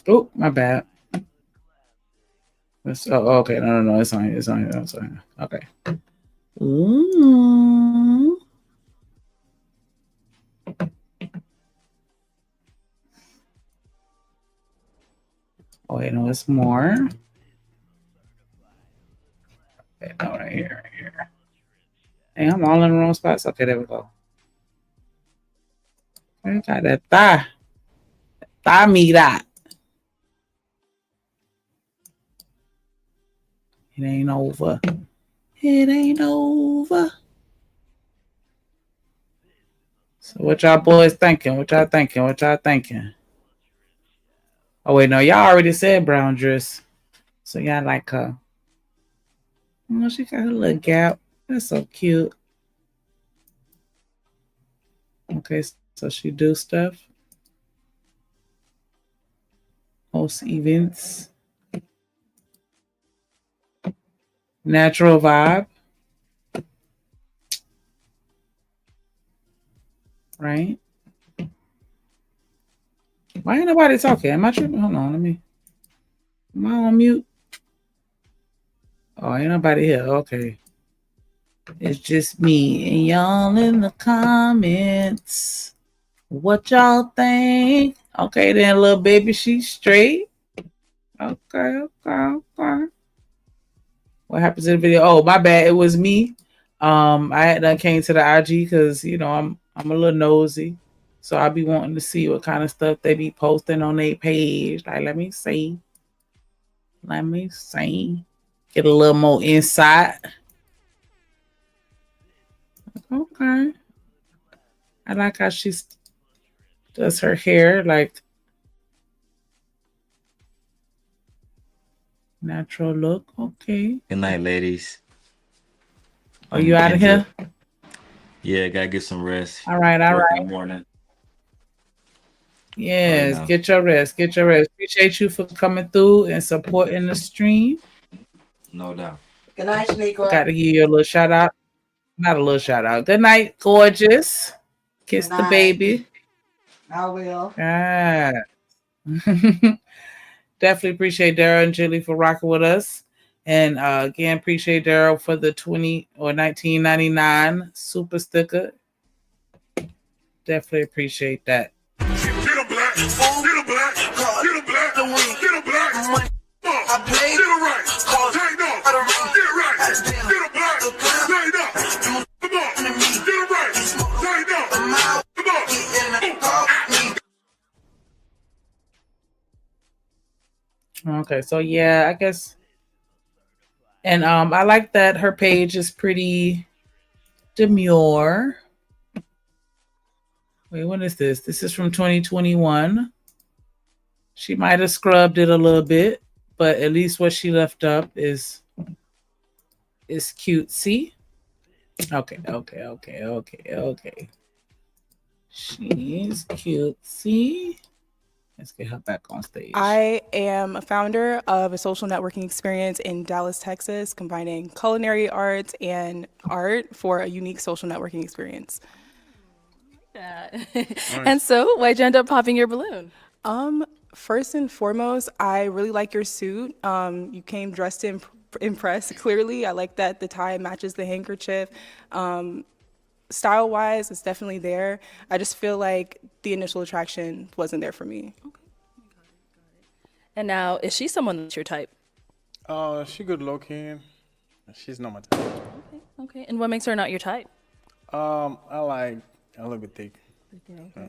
Oh, my bad. Okay, no, it's on here. Okay. Ooh. Oh, wait, no, it's more. Okay, no, right here. Hey, I'm all in the wrong spots. Okay, there we go. I got that thigh. Thigh meat out. It ain't over. So what y'all boys thinking? What y'all thinking? Oh, wait, no, y'all already said brown dress. So y'all like her. Oh, she got her little gap. That's so cute. Okay, so she do stuff. Host events. Natural vibe. Right? Why ain't nobody talking? Am I tripping? Hold on, am I on mute? Oh, ain't nobody here. Okay. It's just me and y'all in the comments. What y'all think? Okay, then, little baby, she's straight. Okay. What happens in the video? Oh, my bad. It was me. I had done came to the IG because I'm a little nosy. So I be wanting to see what kind of stuff they be posting on their page. Like, let me see. Get a little more insight. Okay. I like how she does her hair, like natural look. Okay. Good night, ladies. Are you out of here? Yeah, gotta get some rest. All right. Work in the morning. Yes, Right, get your rest. Appreciate you for coming through and supporting the stream. No doubt. Good night, Shaniqua. Got to give you a little shout out. Not a little shout out. Good night, gorgeous. Kiss the baby. I will. Ah. Definitely appreciate Daryl and Julie for rocking with us. And again, appreciate Daryl for the 20 or 19.99 super sticker. Definitely appreciate that. Get a black. I paid. Get a right. Okay, so yeah, I guess, and I like that her page is pretty demure. Wait, when is this? This is from 2021. She might have scrubbed it a little bit, but at least what she left up is cutesy. Okay. She's cutesy. Let's get her back on stage. I am a founder of a social networking experience in Dallas, Texas, combining culinary arts and art for a unique social networking experience. And so, why'd you end up popping your balloon? First and foremost, I really like your suit. You came dressed to impress, clearly. I like that the tie matches the handkerchief. Style-wise, it's definitely there. I just feel like the initial attraction wasn't there for me. And now, is she someone that's your type? She good looking. She's not my type. Okay. And what makes her not your type? I like a little bit thick. Okay. All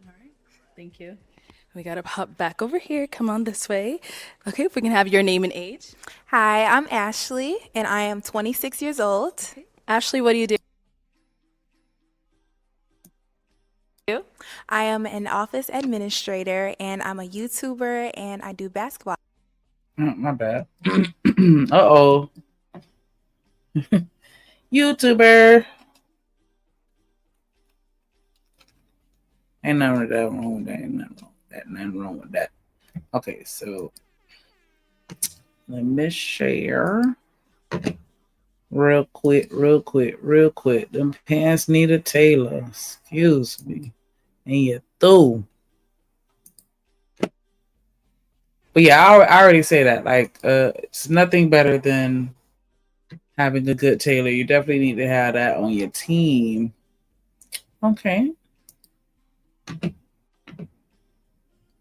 right. Thank you. We gotta hop back over here. Come on this way. Okay, if we can have your name and age. Hi, I'm Ashley, and I am 26 years old. Ashley, what do you do? I am an office administrator, and I'm a YouTuber, and I do basketball. My bad. Uh-oh. YouTuber. Ain't nothing wrong with that. Ain't nothing wrong with that. Okay, so let me share real quick. Them pants need a tailor. Excuse me. And you through. But yeah, I already say that. Like, it's nothing better than having a good tailor. You definitely need to have that on your team. Okay.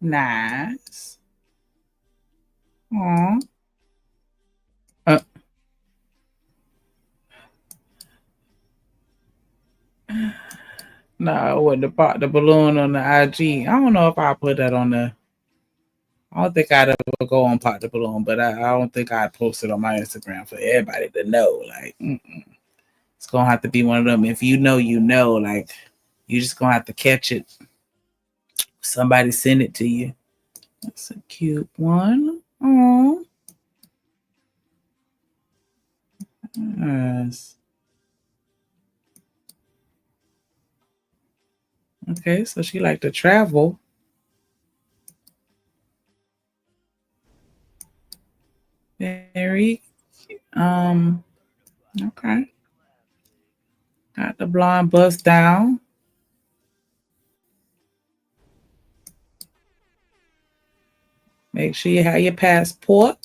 Nice. Aww. No, I wouldn't have bought the balloon on the IG. I don't know if I put that on the. I don't think I'd ever go on Pop the Balloon, but I don't think I'd post it on my Instagram for everybody to know. Like, it's gonna have to be one of them. If you know, you know. Like, you just gonna have to catch it. Somebody send it to you. That's a cute one. Aww. Yes. Okay, so she like to travel. Very, okay. Got the blonde bust down. Make sure you have your passport.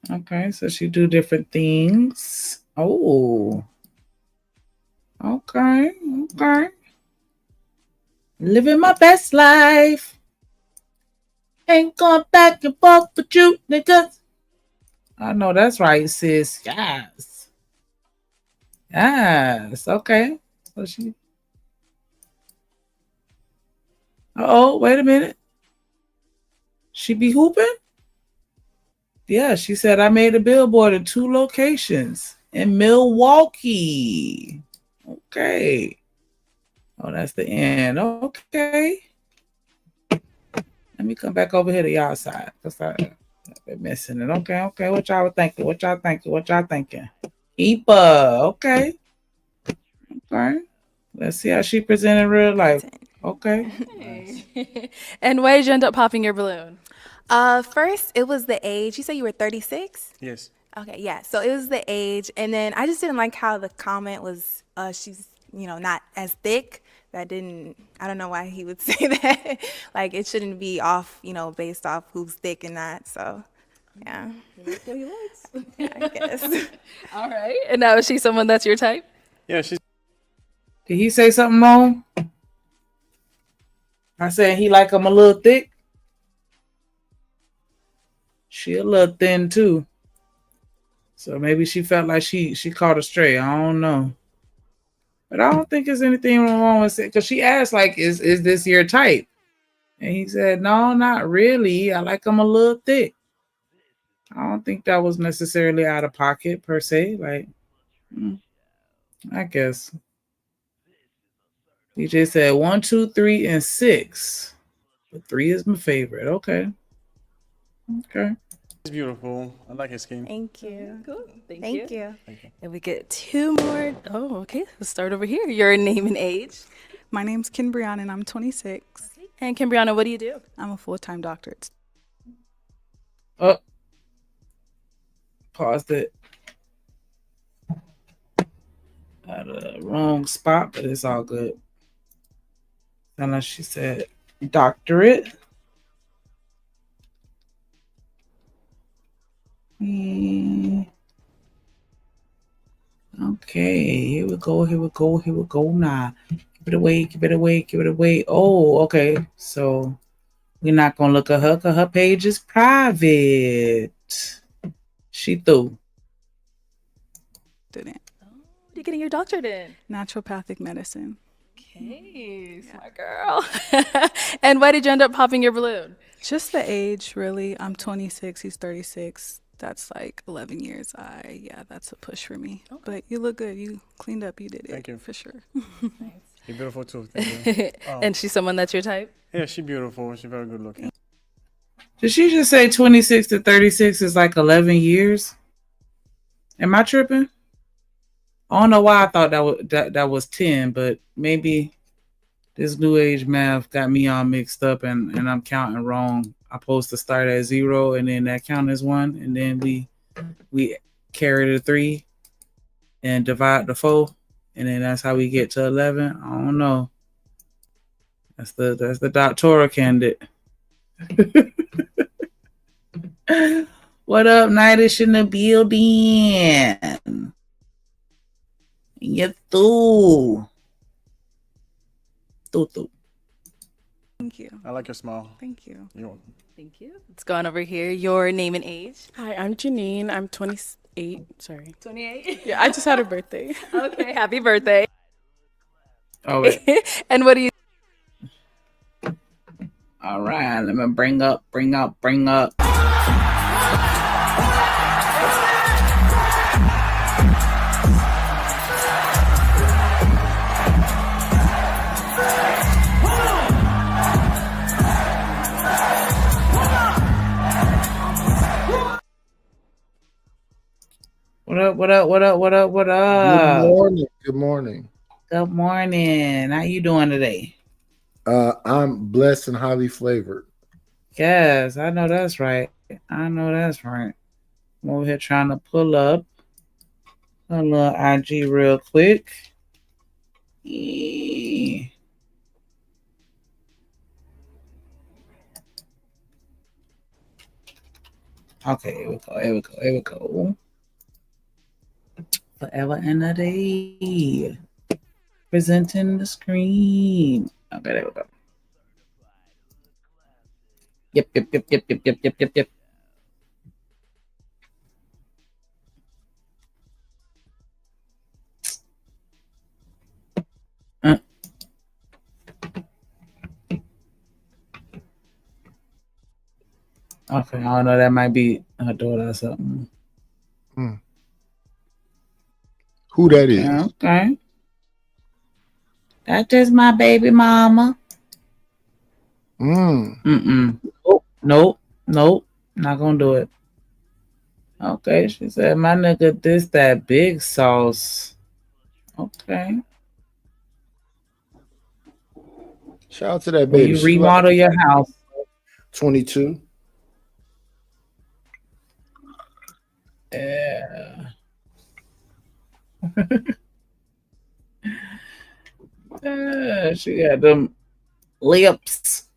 Okay, so she do different things. Oh. Okay. Living my best life. Ain't going back and forth with you, niggas. I know that's right, sis. Yes. Okay. So she. Uh-oh, wait a minute. She be hooping? Yeah, she said I made a billboard in 2 locations in Milwaukee. Okay. Oh, that's the end. Okay. Let me come back over here to y'all side because I've been missing it. Okay. What y'all thinking? Keeper. Okay. Let's see how she presented in real life. Okay. And why did you end up popping your balloon? First, it was the age. You said you were 36? Yes. Okay, yeah. So it was the age, and then I just didn't like how the comment was, she's, not as thick. I don't know why he would say that. Like, it shouldn't be off, based off who's thick and not. So, yeah. That's what he likes. Yeah, I guess. All right. And now is she someone that's your type? Yeah, she's. Did he say something wrong? I said he like him a little thick. She a little thin too. So maybe she felt like she caught a stray. I don't know. But I don't think there's anything wrong with it. Because she asked, like, is this your type? And he said, no, not really. I like them a little thick. I don't think that was necessarily out of pocket per se. Like, I guess. DJ said 1, 2, 3, and 6. But 3 is my favorite. Okay. Okay. It's beautiful. I like his skin. Thank you. Cool. Thank Thank you. you. And we get 2 more. Oh, okay. Let's start over here. Your name and age. My name's Kimbriana and I'm 26. And Kimbriana, what do you do? I'm a full-time doctor. Oh. Paused it. At a wrong spot, but it's all good. Unless she said doctorate. Okay, here we go now. Give it away. Oh, okay. So we're not gonna look at her because her page is private. She threw. Didn't. What are you getting your doctorate in? Naturopathic medicine. Okay, smart girl. And why did you end up popping your balloon? Just the age, really. I'm 26, he's 36. That's like 11 years. Yeah, that's a push for me. Okay. But you look good. You cleaned up. You did it. Thank you. For sure. You're beautiful too. Thank you. And she's someone that's your type? Yeah, she's beautiful. She's very good looking. Did she just say 26 to 36 is like 11 years? Am I tripping? I don't know why I thought that was 10, but maybe this new age math got me all mixed up and I'm counting wrong. I'm supposed to start at 0 and then that count as 1, and then we carry the 3 and divide the 4, and then that's how we get to 11. I don't know. That's the doctoral candidate. What up, Nightish in the building? You through. Thank you. I like your smile. Thank you. You're welcome. Thank you. Let's go on over here. Your name and age. Hi, I'm Janine. I'm 28. Sorry. 28? Yeah, I just had a birthday. Okay, happy birthday. Oh, wait. And what do you? All right, let me bring up. What up? Good morning. Good morning. How you doing today? I'm blessed and highly flavored. Yes, I know that's right. I'm over here trying to pull up a little IG real quick. Yeah. Okay, here we go. Forever and a day. Presenting the screen. Okay, there we go. Yep. Okay, I don't know. That might be her daughter or something. Who that is? Okay. That's just my baby mama. Nope. Not gonna do it. Okay, she said, my nigga, this that big sauce. Okay. Shout out to that Will baby. you remodel your house? 22. Yeah. She got them lips.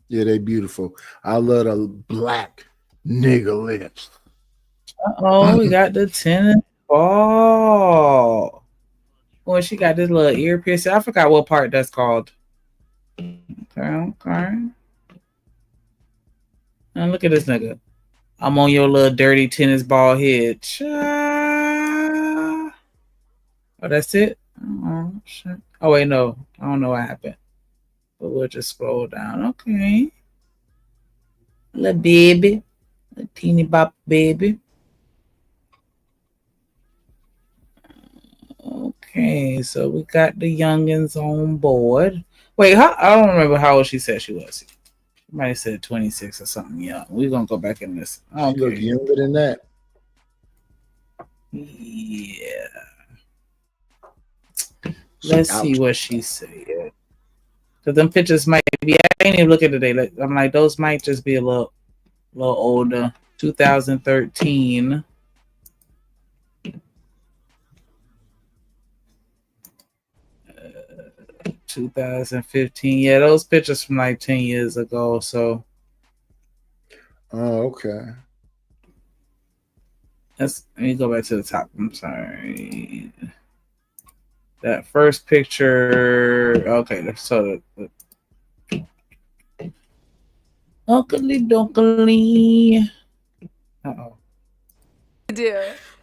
Yeah, they beautiful. I love the black nigga lips. We got the tennis ball. Boy, she got this little ear piercing. I forgot what part that's called. Okay. Now look at this nigga. I'm on your little dirty tennis ball head. Cha. Oh, that's it? Oh, shit. Oh, wait, no. I don't know what happened. But we'll just scroll down. Okay. Little baby. A teeny bop baby. Okay, so we got the youngins on board. Wait, I don't remember how old she said she was. She might have said 26 or something young. We're going to go back in this. She look Okay. younger than that. Yeah. Let's see what she said. Because them pictures might be, I ain't even looking today. Like, I'm like, those might just be a little older. 2013. 2015. Yeah, those pictures from like 10 years ago. So. Oh, okay. Let me go back to the top. I'm sorry. That first picture. Okay, so Unkly Dunkly. Uh-oh.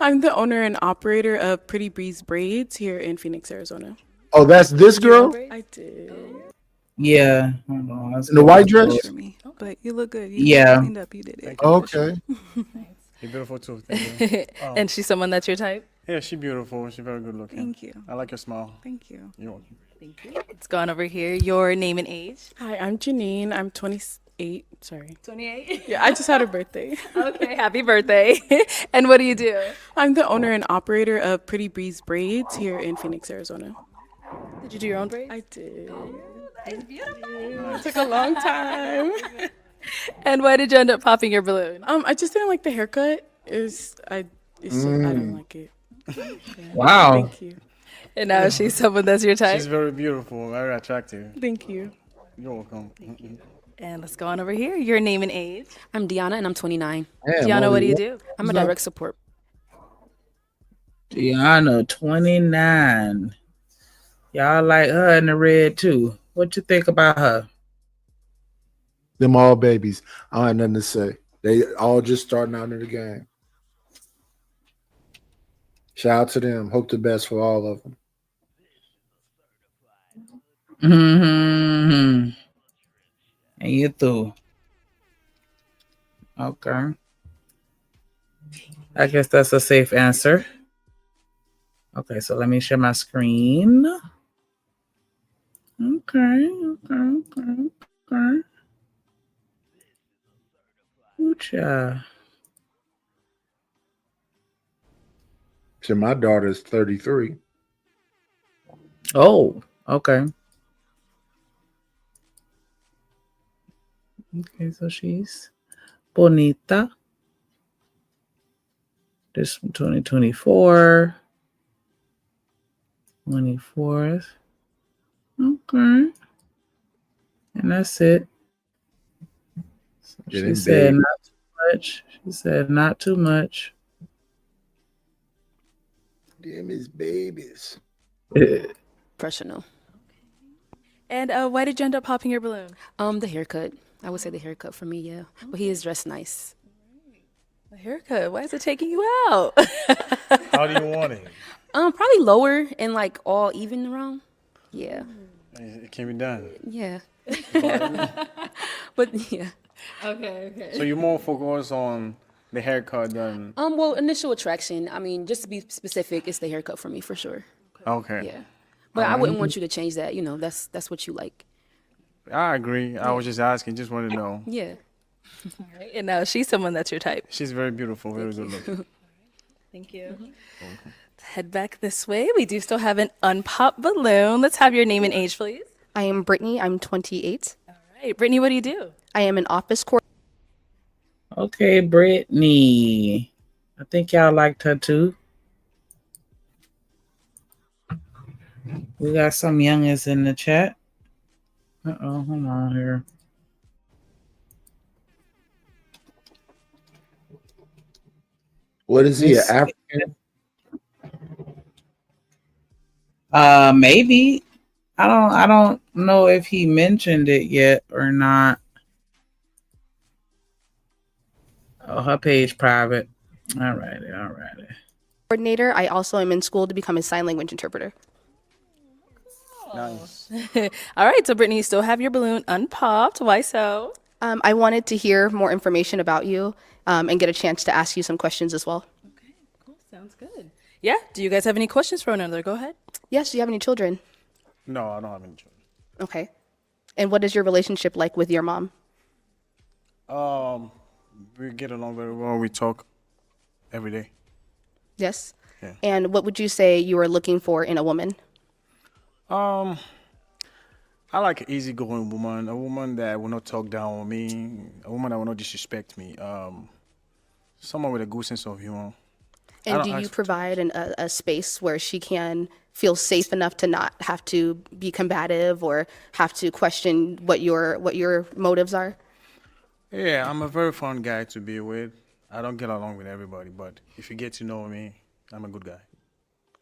I'm the owner and operator of Pretty Breeze Braids here in Phoenix, Arizona. Oh, that's this girl? I did. Yeah. Hold on. In the white dress? For me, but you look good. You Yeah. cleaned up. You did it. Okay. You're beautiful too. Thank you. And she's someone that's your type? Yeah, she's beautiful. She's very good looking. Thank you. I like your smile. Thank you. You're welcome. Thank you. Let's go on over here. Your name and age. Hi, I'm Janine. I'm 28. Sorry. 28? Yeah, I just had a birthday. Okay, happy birthday. And what do you do? I'm the owner and operator of Pretty Breeze Braids here in Phoenix, Arizona. Did you do your own braids? I did. That's beautiful. It took a long time. And why did you end up popping your balloon? I just didn't like the haircut. I don't like it. Yeah. Wow. Thank you. And now she's someone that's your type? She's very beautiful, very attractive. Thank you. You're welcome. And let's go on over here. Your name and age. I'm Deanna and I'm 29. Damn, Deanna, what do you only do? I'm a direct support. Deanna, 29. Y'all like her in the red too. What you think about her? Them all babies. I don't have nothing to say. They all just starting out in the game. Shout out to them. Hope the best for all of them. Mm-hmm. And you too. Okay. I guess that's a safe answer. Okay, so let me share my screen. Okay. Ooh-cha. So my daughter's 33. Oh, okay. Okay, so she's bonita. This from 2024. 24th. Okay. And that's it. So she said not too much. She said not too much. Them is babies. Professional. And why did you end up popping your balloon? The haircut. I would say the haircut for me, yeah. But he is dressed nice. The haircut. Why is it taking you out? How do you want it? Probably lower and like all even around. Yeah. It can be done. Yeah. But yeah. Okay. So you're more focused on the haircut than. Well, initial attraction. I mean, just to be specific, it's the haircut for me for sure. Okay. Yeah. But I wouldn't want you to change that. You know, that's what you like. I agree. I was just asking, just want to know. Yeah. All right. And now she's someone that's your type. She's very beautiful, very good looking. Thank you. Let's head back this way. We do still have an unpopped balloon. Let's have your name and age, please. I am Brittany. I'm 28. All right. Brittany, what do you do? I am an office coordinator. Okay, Brittany. I think y'all liked her too. We got some youngins in the chat. Uh-oh, hold on here. What is he, an African? Maybe. I don't know if he mentioned it yet or not. Oh, her page private. All righty, all righty. Coordinator. I also am in school to become a sign language interpreter. Nice. All right, so Brittany, you still have your balloon unpopped. Why so? I wanted to hear more information about you and get a chance to ask you some questions as well. Sounds good. Yeah. Do you guys have any questions for one another? Go ahead. Yes, do you have any children? No, I don't have any children. Okay. And what is your relationship like with your mom? We get along very well. We talk every day. Yes. Yeah. And what would you say you are looking for in a woman? I like an easygoing woman, a woman that will not talk down on me, a woman that will not disrespect me. Someone with a good sense of humor. And do you provide a space where she can feel safe enough to not have to be combative or have to question what your motives are? Yeah, I'm a very fun guy to be with. I don't get along with everybody, but if you get to know me, I'm a good guy.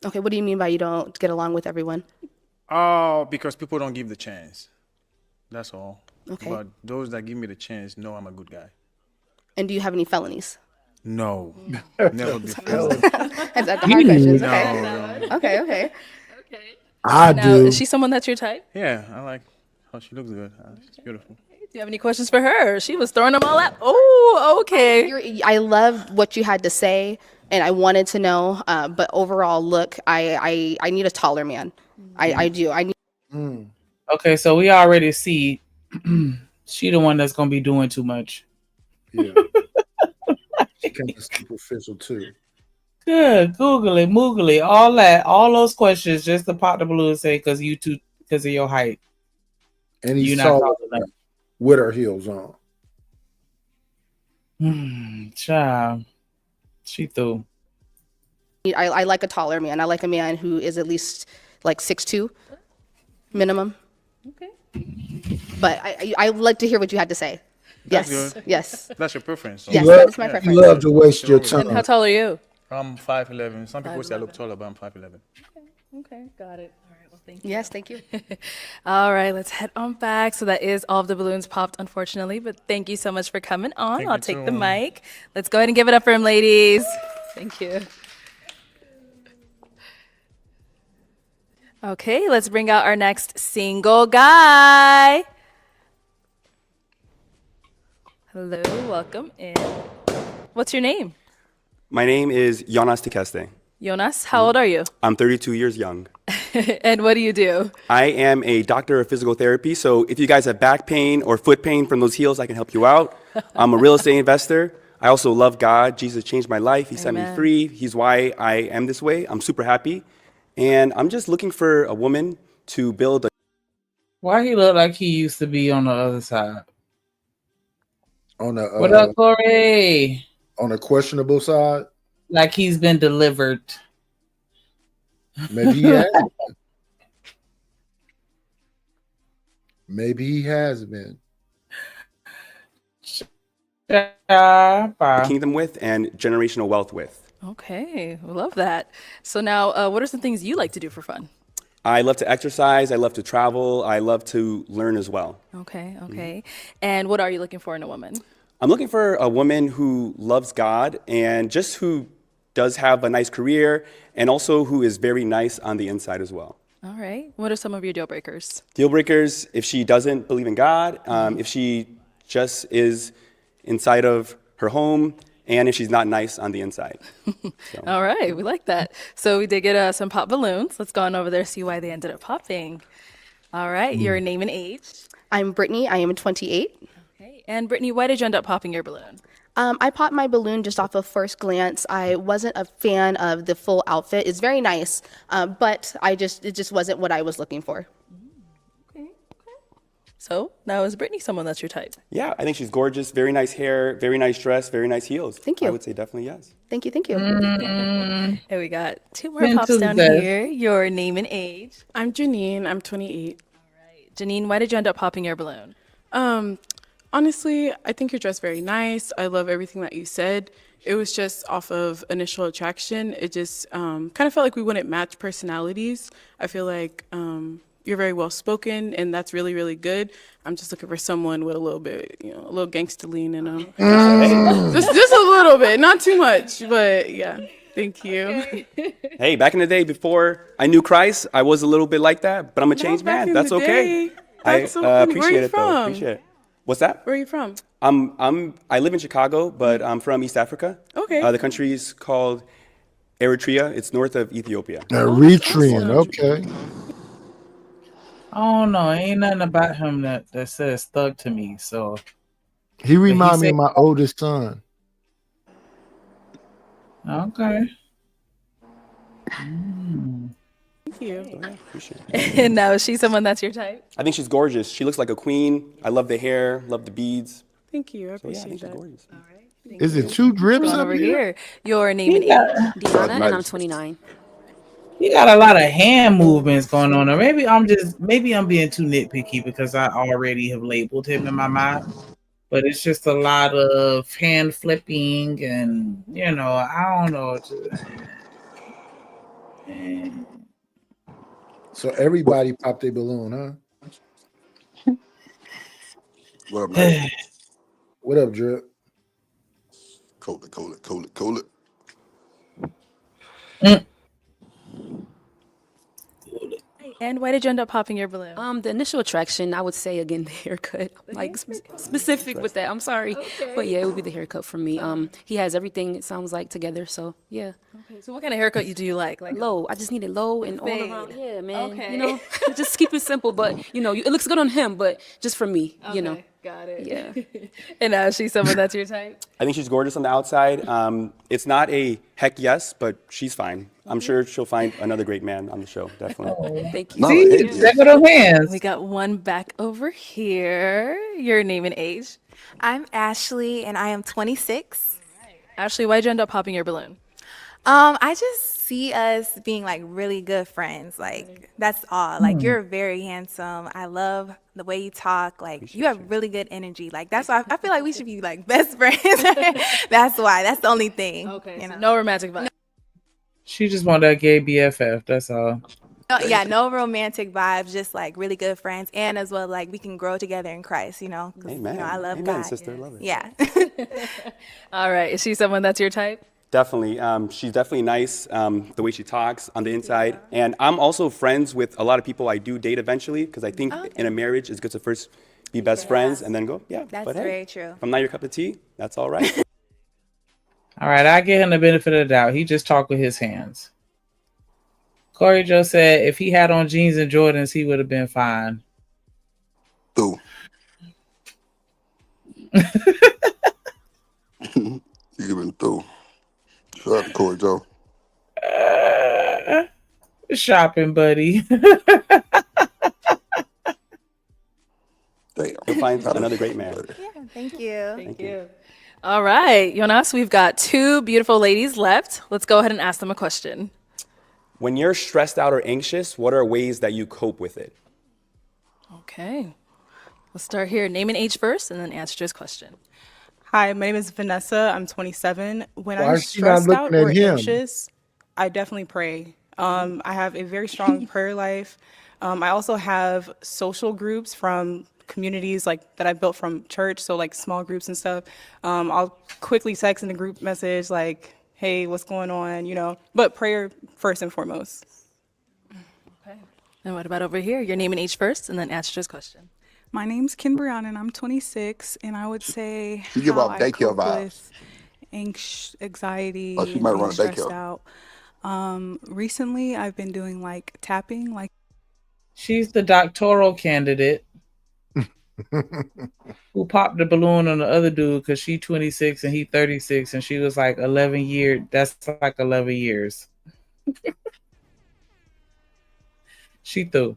Okay, what do you mean by you don't get along with everyone? Oh, because people don't give the chance. That's all. Okay. But those that give me the chance know I'm a good guy. And do you have any felonies? No. Never before. That's the hard questions. Okay. No. Okay. I Now, do. is she someone that's your type? Yeah, I like how she looks good. She's beautiful. Do you have any questions for her? She was throwing them all out. Oh, okay. I love what you had to say, and I wanted to know. But overall, look, I need a taller man. I do. I need. Okay, so we already see she the one that's gonna be doing too much. Yeah. She kind of superficial too. Good, googly, moogly, all that, all those questions just to pop the balloon and say because of your height. And he's You're not tall tall enough. with her heels on. Child, she threw. I like a taller man. I like a man who is at least like 6'2", minimum. Okay. But I would like to hear what you had to say. That's Yes. good. Yes. That's your preference. So. Yes, that is my preference. You love to waste your time. And how tall are you? I'm 5'11". Some people say I look taller, but I'm 5'11". Okay, got it. All right, well, thank you. Yes, thank you. All right, let's head on back. So that is all of the balloons popped, unfortunately, but thank you so much for coming on. Thank I'll you take too. the mic. Let's go ahead and give it up for him, ladies. Thank you. Okay, let's bring out our next single guy. Hello, welcome in. What's your name? My name is Jonas Tikeste. Jonas, how old are you? I'm 32 years young. And what do you do? I am a doctor of physical therapy, so if you guys have back pain or foot pain from those heels, I can help you out. I'm a real estate investor. I also love God. Jesus changed my life. He set me Amen. free. He's why I am this way. I'm super happy. And I'm just looking for a woman to build a... Why he look like he used to be on the other side? On a What up, Corey? on a questionable side, Like he's been delivered. maybe he has. Maybe he has been. kingdom with and generational wealth with. Okay, we love that. So now, what are some things you like to do for fun? I love to exercise. I love to travel. I love to learn as well. Okay. And what are you looking for in a woman? I'm looking for a woman who loves God and just who does have a nice career and also who is very nice on the inside as well. All right. What are some of your deal breakers? Deal breakers, if she doesn't believe in God, if she just is inside of her home, and if she's not nice on the inside. All right, we like that. So we did get some pop balloons. Let's go on over there, see why they ended up popping. All right, your name and age. I'm Brittany. I am 28. Okay. And Brittany, why did you end up popping your balloon? I popped my balloon just off of first glance. I wasn't a fan of the full outfit. It's very nice, but it just wasn't what I was looking for. So now is Brittany someone that's your type? Yeah, I think she's gorgeous, very nice hair, very nice dress, very nice heels. Thank you. I would say definitely yes. Thank you. Here we got two more Been pops to down the- here. Your name and age. I'm Janine. I'm 28. Janine, why did you end up popping your balloon? Honestly, I think your dress very nice. I love everything that you said. It was just off of initial attraction. It just kind of felt like we wouldn't match personalities. I feel like you're very well spoken, and that's really, really good. I'm just looking for someone with a little bit, a little gangster lean in them. Just a little bit, not too much, but yeah. Thank you. Hey, back in the day before I knew Christ, I was a little bit like that, but I'm a changed man. That's okay. That's so I funny. Where are appreciate you it though. from? Appreciate it. What's that? Where are you from? I live in Chicago, but I'm from East Africa. Okay. The country is called Eritrea. It's north of Ethiopia. Eritrean, okay. I don't know. Ain't nothing about him that says thug to me. So He remind me said- of my oldest son. Okay. Thank you. Appreciate it. And now, is she someone that's your type? I think she's gorgeous. She looks like a queen. I love the hair, love the beads. Thank you. I So, yeah, I appreciate think she's that. gorgeous. Is it two drips Going up over here? here. Your name and age. Deanna, and I'm 29. You got a lot of hand movements going on. Or maybe I'm being too nitpicky because I already have labeled him in my mind. But it's just a lot of hand flipping and I don't know. So everybody popped a balloon, huh? What up, man? What up, Drip? Cool it. And why did you end up popping your balloon? The initial attraction, I would say again, the haircut. Like specific with that. I'm sorry, but yeah, it would be the haircut for me. He has everything. It sounds like together. So yeah. Okay. So what kind of haircut do you like? Like low. I just need it low and all fade. around. Yeah, man. Okay. Just keep it simple. But it looks good on him. But just for me, Got it. Yeah. And now, is she someone that's your type? I think she's gorgeous on the outside. It's not a heck yes, but she's fine. I'm sure she'll find another great man on the show. Definitely. Thank you. See, we got one back over here. Your name and age. I'm Ashley, and I am 26. Ashley, why'd you end up popping your balloon? I just see us being like really good friends. Like that's all. Like you're very handsome. I love the way you talk. Like you have really good energy. Like that's why I feel like we should be like best friends. That's why. That's the only thing. Okay. So no romantic vibe. She just wanted that gay BFF. That's all. Yeah, no romantic vibes. Just like really good friends, and as well like we can grow together in Christ. 'Cause, Amen. I love Amen, God. sister. Love it. Yeah. All right. Is she someone that's your type? Definitely. She's definitely nice, the way she talks on the inside. And I'm also friends with a lot of people I do date eventually because I think in a marriage it's good to first be best friends and then go, That's but hey, very true. if I'm not your cup of tea, that's all right. All right, I give him the benefit of the doubt. He just talked with his hands. Corey Joe said if he had on jeans and Jordans, he would have been fine. Through. Even through. Shout out to Corey Joe. Shopping, buddy. Damn. You'll find another great man. Yeah, thank you. Thank you. All right, Jonas, we've got two beautiful ladies left. Let's go ahead and ask them a question. When you're stressed out or anxious, what are ways that you cope with it? Okay. Let's start here. Name and age first, and then answer this question. Hi, my name is Vanessa. I'm 27. When Why I'm is she not stressed out looking or at him? anxious, I definitely pray. I have a very strong prayer life. I also have social groups from communities like that I built from church, so like small groups and stuff. I'll quickly text in a group message like, "Hey, what's going on?" But prayer first and foremost. Okay. And what about over here? Your name and age first, and then answer this question. My name's Kim Brianna, and I'm 26, and I would say You give how off I daycare cope vibes. with anxiety Oh, she and might being run a stressed daycare. out. Recently, I've been doing like tapping, like She's the doctoral candidate who popped the balloon on the other dude because she 26 and he 36, and she was like 11 years. That's like 11 years. She threw.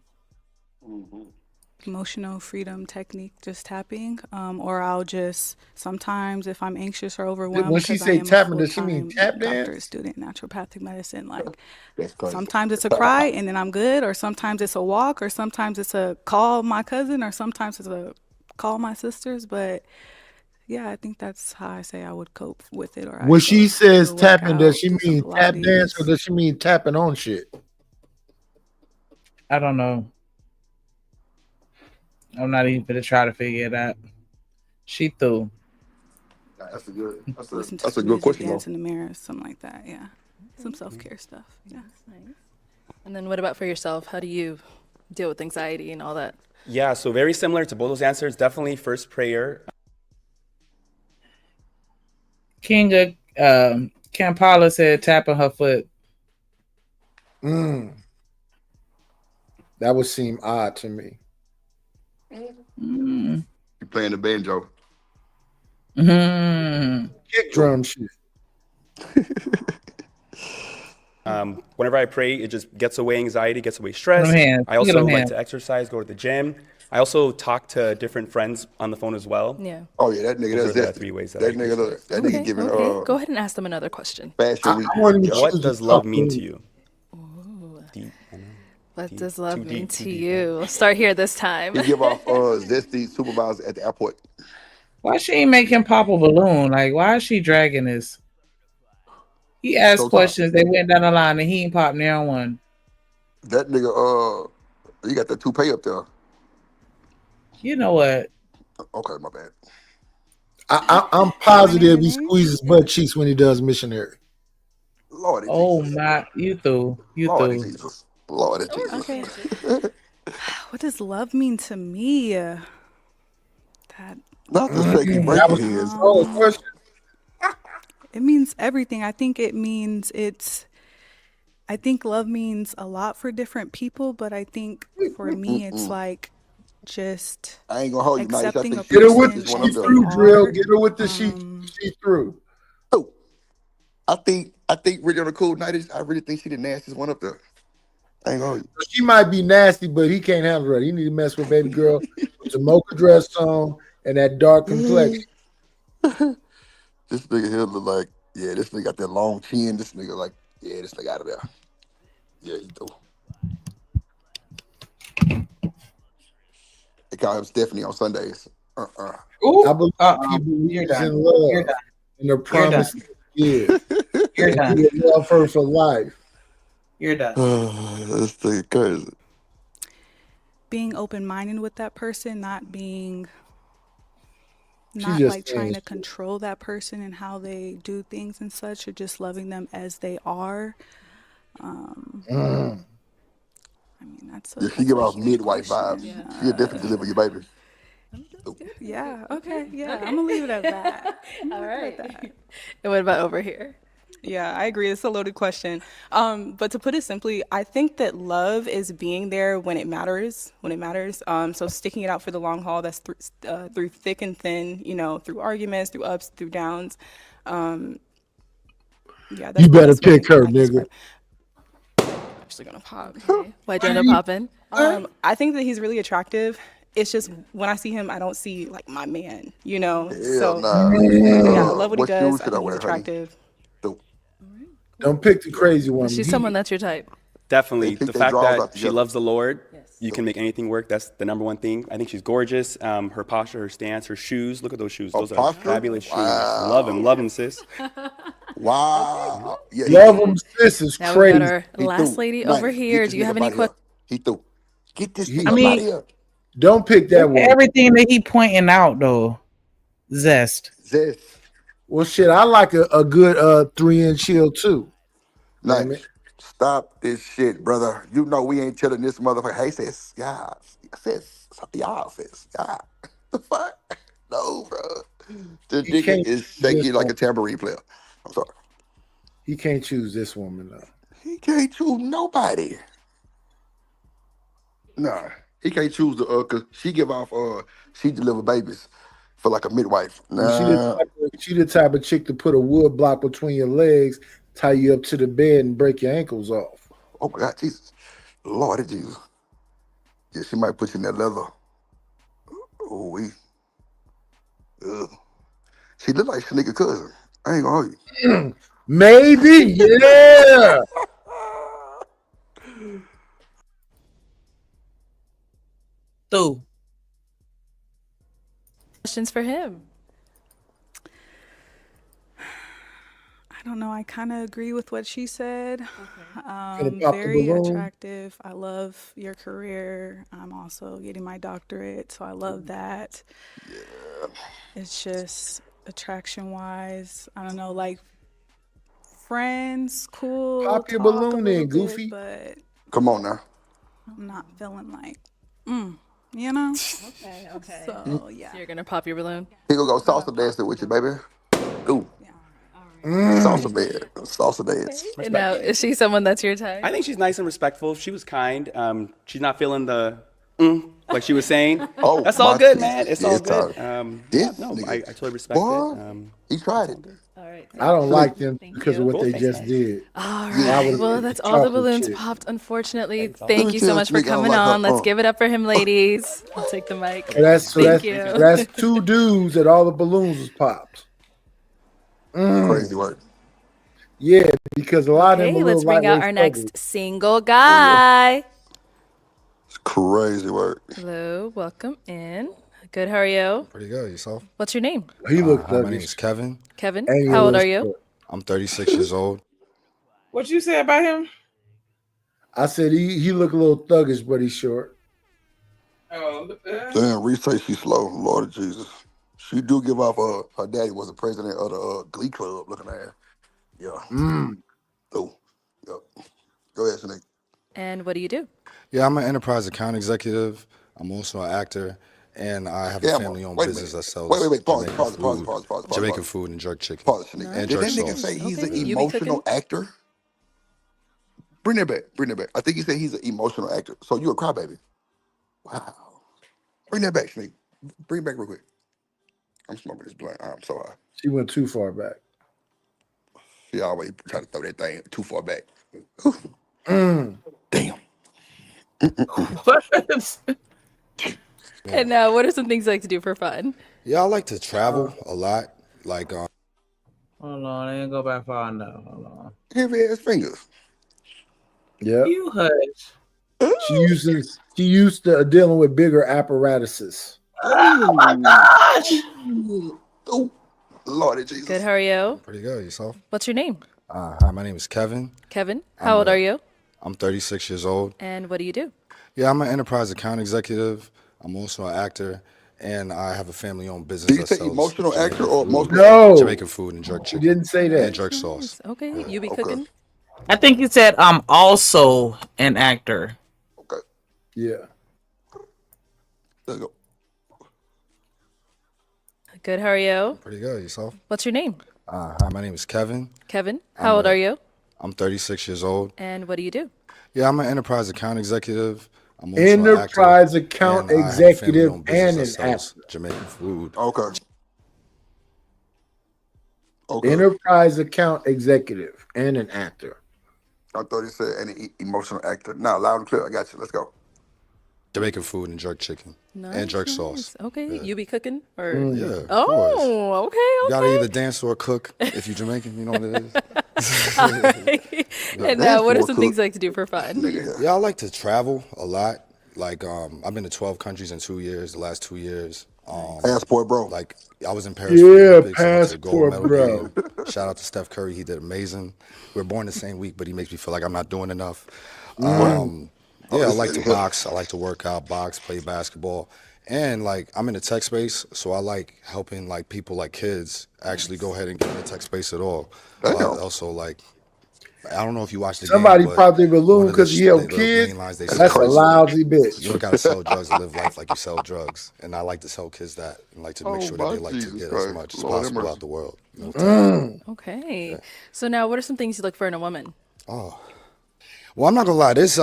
emotional freedom technique, just tapping. Or I'll just sometimes, if I'm anxious or overwhelmed, When she because I say am a tapping, does she mean full-time tap doctor, dance? student, naturopathic medicine, like That's crazy. sometimes it's a cry and then I'm good, or sometimes it's a walk, or sometimes it's a call my cousin, or sometimes it's a call my sisters. But yeah, I think that's how I say I would cope with it. Or I When she cope, says or work tapping, does out, she do some mean tap dance Pilates. or does she mean tapping on shit? I don't know. I'm not even gonna try to figure it out. She threw. That's a good. Listen to That's a some good music, question dance though. in the mirror, something like that. Yeah, some self care stuff. Yeah. Nice. And then what about for yourself? How do you deal with anxiety and all that? Yeah, so very similar to both those answers. Definitely first prayer. Kinga Kampala said tapping her foot. That would seem odd to me. Mm. You playing the banjo. Kick drum shit. Whenever I pray, it just gets away anxiety, gets away stress. Them hands. I Look at also them like hands. to exercise, go to the gym. I also talk to different friends on the phone as well. Yeah. Oh yeah, that nigga. Those That's are the zesty. 3 ways that That I nigga. de-stress. That nigga giving Okay. Go ahead and ask them another question. fashion week. wanted to What choose does a love tough mean one. to you? Deep. I know. What Deep. does love Too mean deep, too to deep. you? We'll start here this time. He give off zesty supervisor at the airport. Why she ain't making pop a balloon? Like, why is she dragging this? He asked Showtime. questions. They went down the line, and he ain't popped near one. That nigga. You got that toupee up there. You know what? Okay, my bad. I'm positive he squeezes butt cheeks when he does missionary. Lordy Oh Jesus. my, you threw. Lordy Jesus. Lordy Jesus. Okay. What does love mean to me? That Not the shaky That breaking was hands. the question. it means everything. I think it means I think love means a lot for different people, but I think for me it's like just I ain't gonna hold you, Nice. I accepting a think Get her with person the this one she up as there. they through drill. are. Get her with the she through. Oh, I think really on a cool night. I really think she the nastiest one up there. I ain't gonna hold you. She might be nasty, but he can't handle her. He need to mess with baby girl with the mocha dress on and that dark complexion. This nigga here look like, yeah, this nigga got that long chin. This nigga like, yeah, this nigga out of there. Yeah, you do. They call him Stephanie on Sundays. I Ooh, believe he you're believes done. in You're love done. and the You're promise done. he gives. You're And done. he will love her for life. You're done. This nigga crazy. Being open minded with that person, not just like trying saying to control that person and how they do things and such, or just loving them as they are. I mean, that's Yeah, she that's give a off huge midwife question. vibes. She'll definitely deliver your baby. Yeah. Okay. Yeah. I'm gonna leave it at that. All right. And what about over here? Yeah, I agree. It's a loaded question. But to put it simply, I think that love is being there when it matters, So sticking it out for the long haul, that's through thick and thin, through arguments, through ups, through downs. Yeah, that's You the better best way pick her, I can nigga. describe. Actually gonna pop. Why'd you end up popping? I think that he's really attractive. It's just when I see him, I don't see like my man, Hell So nah. yeah, I love what he What shoes does. I should I think he's wear, honey? attractive. Don't pick the crazy one. Is she someone that's your type? Definitely. They pick The their fact draws that out she together. loves the Lord, you can make anything work. That's the number one thing. I think she's gorgeous. Her posture, her stance, her shoes. Look at those shoes. Those are posture? fabulous shoes. Wow. Love them, sis. Wow. Yeah, Love them, sis is Now we've got crazy. our He last threw. lady Nice. over Get here. this Do you nigga have up any out of here. questions? He threw. Get this He- nigga I up mean, out of here. Don't pick that look at one. everything that he pointing out though. Zest. Zest. Well, shit, I like a good 3-inch heel too. Damn Nice. it. Stop this shit, brother. You know we ain't telling this motherfucker. Hey, sis. Yeah. Sis. Yeah, sis. Yeah. The fuck? No, bro. The He nigga can't is choose this shaky like one. a tambourine player. I'm sorry. He can't choose this woman though. He can't choose nobody. Nah. He can't choose cause she give off she deliver babies for like a midwife. And Nah. she the type of chick to put a wood block between your legs, tie you up to the bed, and break your ankles off. Oh my God, Jesus. Lord Jesus. Yeah, she might put you in that leather. Oh, ugh. She look like Shanika cousin. I ain't gonna hold you. Maybe, yeah. Through. Questions for him? I I don't know. I kind of agree with what she said. Gonna pop the Very balloon. attractive. I love your career. I'm also getting my doctorate, so I love that. It's just attraction wise. I don't know, like friends, cool, Pop your talk a balloon little in, bit, Goofy. but Come on now. I'm not feeling like, you know? Okay, okay. So, yeah. So you're gonna pop your balloon? He gonna go salsa dancing with you, baby. Ooh. Salsa bed. Salsa dance. And now, is she someone that's your type? I think she's nice and respectful. She was kind. She's not feeling the like she was saying. Oh, That's all my good, Jesus. man. It's Yeah, all it's all good. right. Yeah, This no, nigga, I totally respect boy, it. he tried it. All right. I don't like them Thank because of you. what they just did. All I right. would've Well, picked that's the all the chocolate balloons chip. popped, unfortunately. Thanks, Thank Look you at so this much for nigga, I'm coming like, on. Let's give it up for him, ladies. I'll take the mic. So that's Thank you. so that's 2 dudes that all the balloons was popped. Crazy work. Yeah, because a lot of them Okay, are let's little bring out lightweight our struggles. next single guy. It's crazy work. Hello, welcome in. Good, how are you? Pretty good. Yourself? What's your name? He looked Hi, my thuggish. name is Kevin. Kevin. And he How old was are you? short. I'm 36 years old. What you say about him? I said he looked a little thuggish, but he's short. Oh, Damn, Reese say she's slow. Lord of Jesus. She do give off her daddy was the president of the Glee Club looking at her. Yeah. Oh. Yep. Go ahead, Snake. And what do you do? Yeah, I'm an enterprise account executive. I'm also an actor, and I have a Yeah, family-owned wait a business minute. that sells Wait. Pause, Jamaican pause, pause, food, pause, pause, pause, Jamaican pause. food and jerk chicken, Pause, Snake. and Did jerk that nigga sauce. say he's Okay, an you be emotional cooking? actor? Bring that back. Bring that back. I think he said he's an emotional actor. So you a crybaby. Wow. Bring that back, Snake. Bring it back real quick. I'm smoking this blunt. I'm so high. She went too far back. She always try to throw that thing too far back. Damn. And what are some things you like to do for fun? Yeah, I like to travel a lot. Like, hold on, I ain't go back far enough. Hold on. Heavy ass fingers. Yep. You hush. She used to dealing with bigger apparatuses. Oh my gosh. Oh, Lord Jesus. Good, how are you? pretty good. Yourself? What's your name? Hi, my name is Kevin. Kevin. How old are you? I'm 36 years old. And what do you do? Yeah, I'm an enterprise account executive. I'm also an actor, and I have a family-owned business Did you that say sells emotional Jamaican actor or food, emotional No. Jamaican food and jerk She chicken. didn't say that. And jerk sauce. Okay, you be cooking? I think he said I'm also an actor. Okay. Yeah. Let's go. Good, how are you? Pretty good. Yourself? What's your name? Hi, my name is Kevin. Kevin. How old are you? I'm 36 years old. And what do you do? Yeah, I'm an enterprise account executive. I'm also Enterprise an actor, account and I have a executive family-owned business and that an sells actor. Jamaican food. Okay. Okay. Enterprise account executive and an actor. I thought he said any emotional actor. Now, loud and clear. I got you. Let's go. Jamaican food and jerk chicken. And jerk sauce. Okay, Yeah. you be cooking? Or Yeah, of Oh, course. okay, You okay. gotta either dance or cook if you're Jamaican. You know what it is. Alright. And what are some things you like to do for fun? Yeah, I like to travel a lot. Like, I've been to 12 countries in 2 years. The last 2 years. Passport, bro. Like, I was in Paris for the Yeah, Olympics. I went to the gold passport, medal bro. game. Shout out to Steph Curry. He did amazing. We were born the same week, but he makes me feel like I'm not doing enough. Yeah, I like to box. I like to work out, box, play basketball. And like I'm in the tech space, so I like helping like people like kids actually go ahead and get in the tech space at all. Also like I don't know if you watch the Somebody game, but popped their balloon one of the because he helped the kids. main lines they That's sell a is, lousy bitch. you don't gotta sell drugs to live life like you sell drugs. And I like to tell kids that and like to make sure that they like to get as much as possible out the world. You know? Okay. So now what are some things you look for in a woman? Oh. Well, I'm not gonna lie. This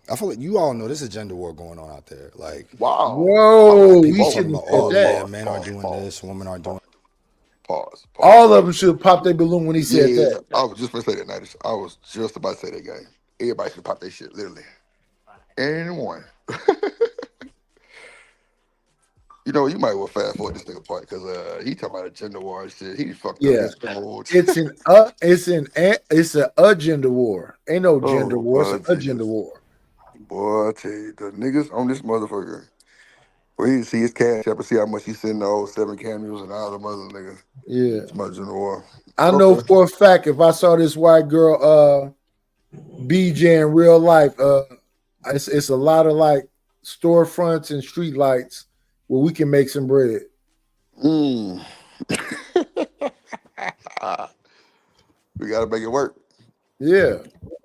I feel like you all know there's a gender war going on out there. Like, wow, Whoa, we people talking shouldn't about, have oh said yeah, that. men are doing this, women are doing. Pause. All of them should have popped their balloon when he said Yeah, that. I was just going to say that, Night. I was just about to say that, guy. Everybody should pop their shit, literally. Anyone. You know, you might well fast forward this nigga part because he talking about a gender war and shit. He fucked up Yeah, his code. it's an agenda war. Ain't no gender war. It's an boy, agenda war. Boy, I tell you, the niggas on this motherfucker. We need to see his cash app and see how much he sent the old 7 cameos and all them other niggas. Yeah. It's much in the war. I know for a fact if I saw this white girl BJ in real life, it's a lot of like storefronts and street lights where we can make some bread. We gotta make it work. Yeah.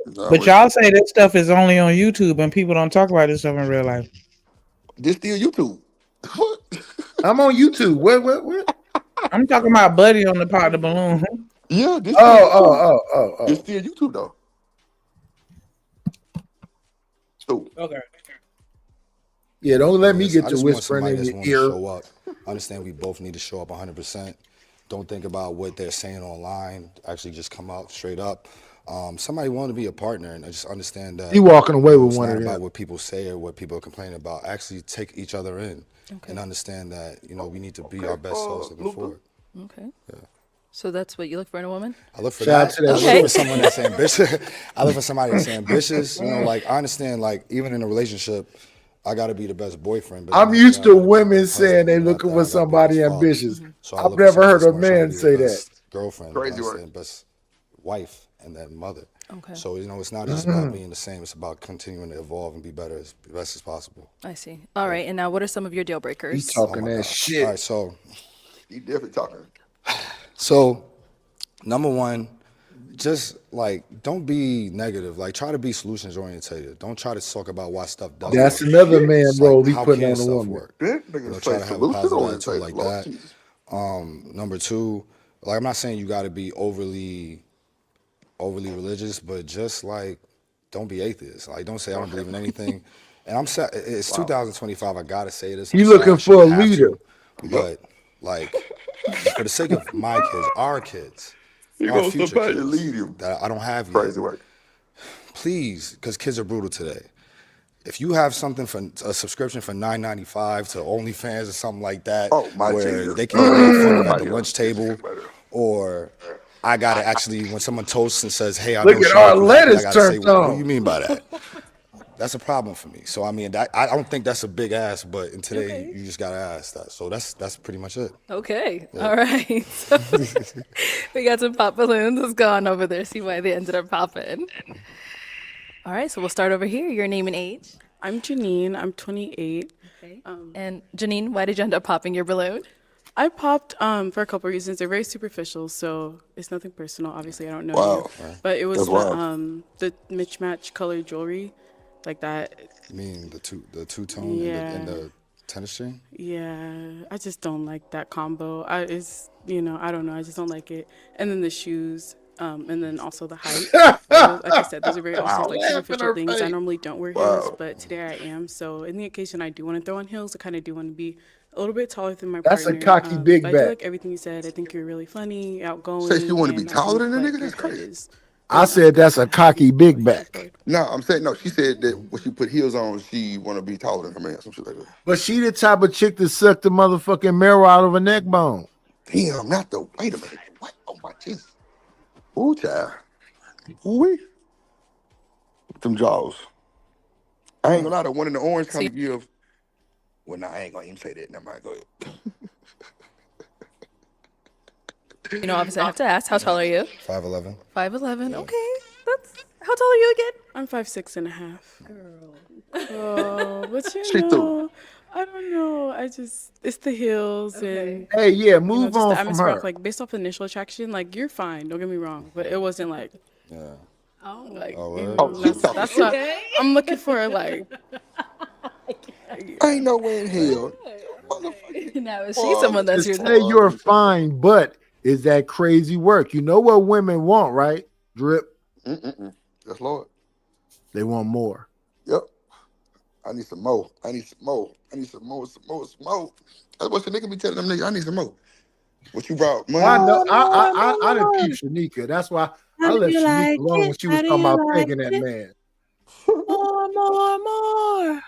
But y'all say this stuff is only on YouTube and people don't talk about this stuff in real life. This still YouTube. I'm on YouTube. What? I'm talking about Buddy on the Pop the Balloon. Yeah, this Oh. It's still YouTube though. So okay. Yeah, don't let me get I to just want whispering somebody in that's your want to ear. show up. I understand we both need to show up 100%. Don't think about what they're saying online. Actually, just come out straight up. Somebody want to be a partner, and I just understand that You walking away with it's one not of them. about what people say or what people are complaining about. Actually, take each other in and understand that we need to be our best selves looking forward. Okay. So that's what you look for in a woman? I look for Shout out that. to that I shit. look for someone that's ambitious. I look for somebody that's ambitious. Like I understand, like even in a relationship, I got to be the best boyfriend. But I'm used to women saying they looking for somebody ambitious. So I I've look for never someone heard that's a gonna try to man be the say that. best girlfriend, but I Crazy work. understand best wife, and then mother. Okay. So it's not just about being the same. It's about continuing to evolve and be better as best as possible. I see. All right. And now what are some of your deal breakers? He's talking that shit. All right, so he definitely talking. So, number one, just like don't be negative. Like try to be solutions oriented. Don't try to talk about why stuff doesn't. That's work. another man It's role he how putting can on the stuff woman. work? That nigga Try say to have a solution positive oriented, attitude like Lord that. Jesus. Number two, like I'm not saying you got to be overly religious, but just like don't be atheist. Like don't say I don't believe in anything. And I'm sad. It's 2025. I gotta say this. You I'm looking sorry, I for a shouldn't have leader. to, but like for the sake of my kids, our kids, You our want future somebody to kids lead you. that I don't have yet. Crazy work. Please, because kids are brutal today. If you have something for a subscription for $9.95 to OnlyFans or something like that, my where Jesus. they can get made fun of at My the God. lunch table, or I gotta actually when someone toasts and says, "Hey, I Look know at she our make you happy," I lettuce gotta say, turned "What on. do you mean by that?" That's a problem for me. So I mean, I don't think that's a big ask, but in today you just gotta ask that. So that's pretty much it. Okay. Yeah. All right. So we got some pop balloons. Let's go on over there, see why they ended up popping. All right. So we'll start over here. Your name and age. I'm Janine. I'm 28. Okay. And Janine, why did you end up popping your balloon? I popped for a couple of reasons. They're very superficial, so it's nothing personal. Obviously, I don't know Wow. you, but it was That's wild. the mismatch color jewelry, like that. You mean the two tone and the tennis string? Yeah, I just don't like that combo. I don't know. I just don't like it. And then the shoes, and then also the height. Like I said, those are very also like Laugh in superficial her things. I face. normally don't wear Wow. heels, but today I am. So in the occasion I do want to throw on heels, I kind of do want to be a little bit taller than my That's a partner. cocky big but I do back. like everything you said. I think you're really funny, outgoing. Say she want to be and I taller think, than the like, nigga? your That's head crazy. is I said that's a cocky big back. No, I'm saying no. She said that when she put heels on, she want to be taller than her man. Some shit like that. But she the type of chick that suck the motherfucking marrow out of a neck bone. Damn, not the. Wait a minute. What? Oh my Jesus. Ooh, child. Ooh, them jaws. I ain't gonna lie. The one in the orange kind of give. Well, nah, I ain't gonna even say that. Never mind. Go ahead. You know, obviously I have to ask, how tall are you? 5'11". 5'11". Okay. That's how tall are you again? I'm 5'6.5". Oh, but She threw. know, I don't know. It's the heels and Hey, yeah, move just on the from atmosphere her. of, like, based off initial attraction. Like, you're fine. Don't get me wrong, but it wasn't like Yeah. like Oh, you word? know, Oh, she talking that's shit. what I'm looking for. Like, Ain't no way in hell. Now is she someone that's To your say you're fine, but is that crazy work? You know what women want, right? Drip. Yes, Lord. They want more. Yep. I need some more. I need some more. I need some more. Some more. Some more. That's what the nigga be telling them niggas. I need some more. What you brought? Money? Well, I know. I done peeped Shanika. That's why I How do left you Shanika like alone when it? she was How do talking you about like pegging that it? man. more.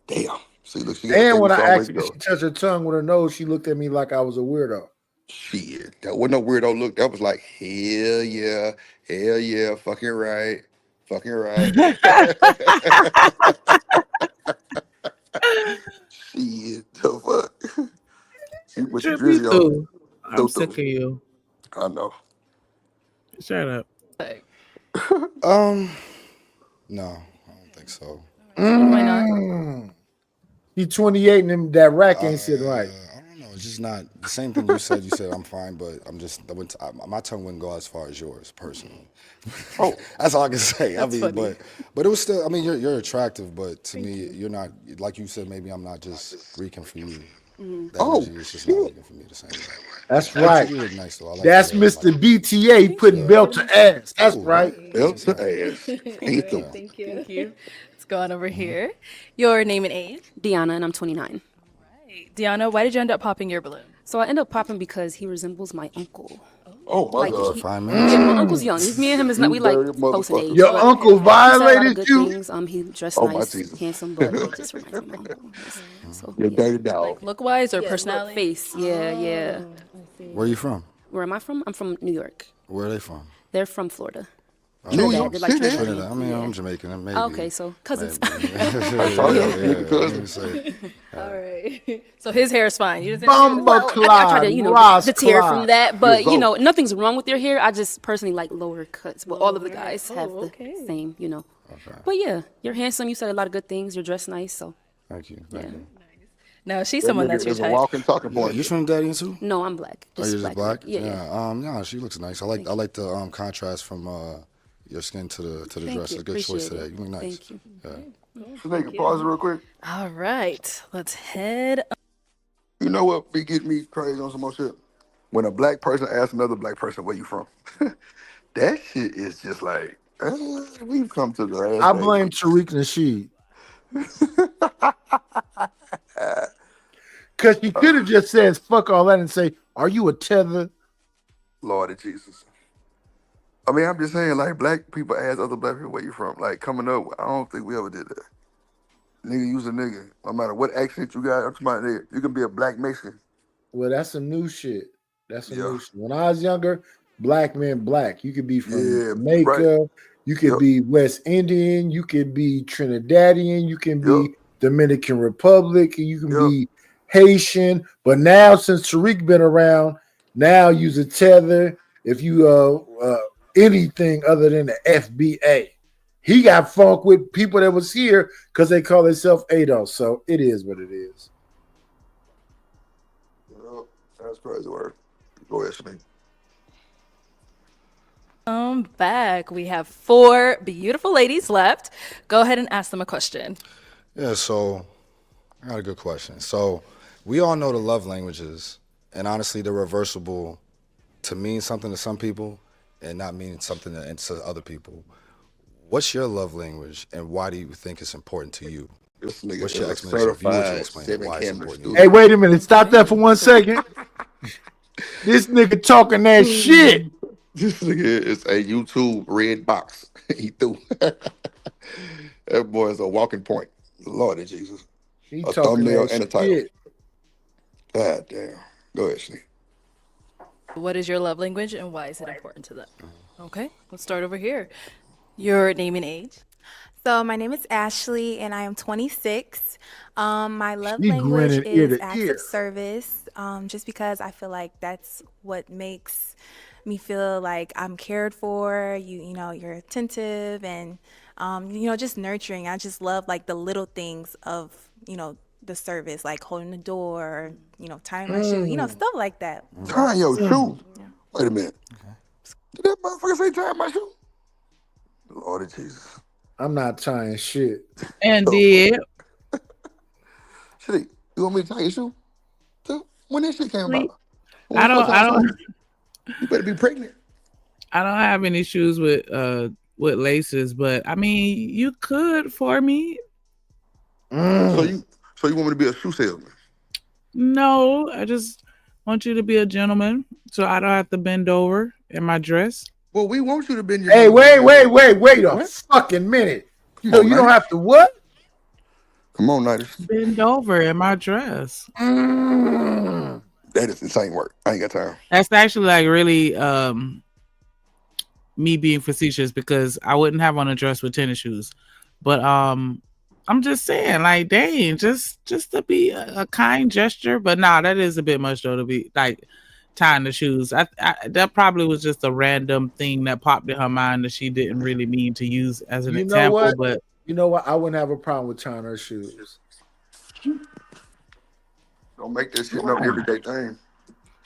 Damn. See, look, she got And when things I all ready asked to her, go. she touched her tongue with her nose. She looked at me like I was a weirdo. Shit. That wasn't no weirdo look. That was like, hell yeah. Hell yeah. Fucking right. Fucking right. Shit, the fuck? You put your Trip me drizzy on. through. I'm Through, sick through. of you. I know. Shut up. No, I don't think so. Why not? He 28 and that rack ain't sitting right. I don't know. It's just not the same thing you said. You said I'm fine, but my tongue wouldn't go as far as yours personally. Oh, that's all I can say. That's I mean, funny. but it was still. I mean, you're attractive, but to me, you're not. Like you said, maybe I'm not just reeking for you. The energy is just not looking for me the same way. That's But right. you look nice though. I like That's your, Mr. BTA putting belt to ass. That's right. Belt to ass. Ain't the Thank you. Let's go on over here. Your name and age? Deanna, and I'm 29. Deanna, why did you end up popping your balloon? So I end up popping because he resembles my uncle. Oh my Like, God. Yeah, my uncle's young. Me and him is not. We like dirty close in motherfucker. age. Your but uncle he said a lot of violated good you? things. He dressed Oh, my nice, Jesus. handsome, but it just reminds me of my uncle. So You dirty dog. Like look wise or yeah, personality? face. Yeah. Where are you from? Where am I from? I'm from New York. Where are they from? They're from Florida. New York They're like City? Trinidad. I mean, I'm Jamaican. Maybe. Okay, so cousins. All right. So his hair is fine. You just Bumba I try to, Ross deter Clyde. from that, but Result. nothing's wrong with your hair. I just personally like lower cuts. Well, all of the guys have the same, But yeah, you're handsome. You said a lot of good things. You're dressed nice, so Thank you. Thank you. Now she's That someone nigga that's your is a type. walking talking point. You from Daddy too? no, I'm black. Oh, you're just black? Yeah. Yeah, she looks nice. I like the contrast from your skin to the Thank dress. you. It's a good choice Appreciate today. it. You look nice. Thank you. Yeah. So nigga, pause it real quick. All right. Let's head. You know what be getting me crazy on some more shit? When a black person asks another black person, where you from? That shit is just like, we've come to the last I day. blame Tariq Nasheed. Because he could have just said, fuck all that and say, are you a tether? Lord of Jesus. I mean, I'm just saying, like, black people ask other black people where you from. Like, coming up, I don't think we ever did that. Nigga, use a nigga. No matter what accent you got, I'm talking about nigga. You can be a black Mexican. Well, that's some new shit. That's some new shit. When I was younger, black men black. You could be from Jamaica. right. You could be West Indian. You could be Trinidadian. You can be Dominican Republic. You can be Haitian. But now, since Tariq been around, now use a tether. If you anything other than the FBA. He got funk with people that was here because they call themselves ADOS. So it is what it is. That's crazy word. Go ahead, Shanique. Back. We have 4 beautiful ladies left. Go ahead and ask them a question. Yeah, so I got a good question. So we all know the love languages, and honestly, they're reversible to mean something to some people and not mean something to other people. What's your love language, and why do you think it's important to you? This nigga What's your is a explanation? If you were to certified explain it, 7 why it's camera important to you? Hey, wait a minute. Stop that for 1 second. This nigga talking that shit. This nigga is a YouTube red box. He threw. That boy is a walking point. Lord of Jesus. He A talking thumbnail that and a title. shit. God damn. Go ahead, Shanique. What is your love language and why is it important to them? Okay, let's start over here. Your name and age? So my name is Ashley and I am 26. My love She language grinning ear is to acts ear. of service, just because I feel like that's what makes me feel like I'm cared for. You know, you're attentive and just nurturing. I just love like the little things of, the service, like holding the door, tying my shoe, stuff like that. Tying your shoe? Wait a minute. Did that motherfucker say tying my shoe? Lord of Jesus. I'm not tying shit. And did. Shanique, you want me to tie your shoe? When that shit came about? I don't You better be pregnant. I don't have any shoes with laces, but I mean you could for me. So you want me to be a shoe salesman? No, I just want you to be a gentleman so I don't have to bend over in my dress. Well, we want you to bend your Hey, wait What? a fucking minute. Come So on, you don't Night. have to what? Come on, Night. Bend over in my dress. That is insane work. I ain't got time. That's actually like really me being facetious because I wouldn't have on a dress with tennis shoes. But I'm just saying, like, dang, just to be a kind gesture, but nah, that is a bit much though to be like tying the shoes. That probably was just a random thing that popped in her mind that she didn't really mean to use as an You know example, what? but You know what? I wouldn't have a problem with tying her shoes. Don't make this shit no everyday thing.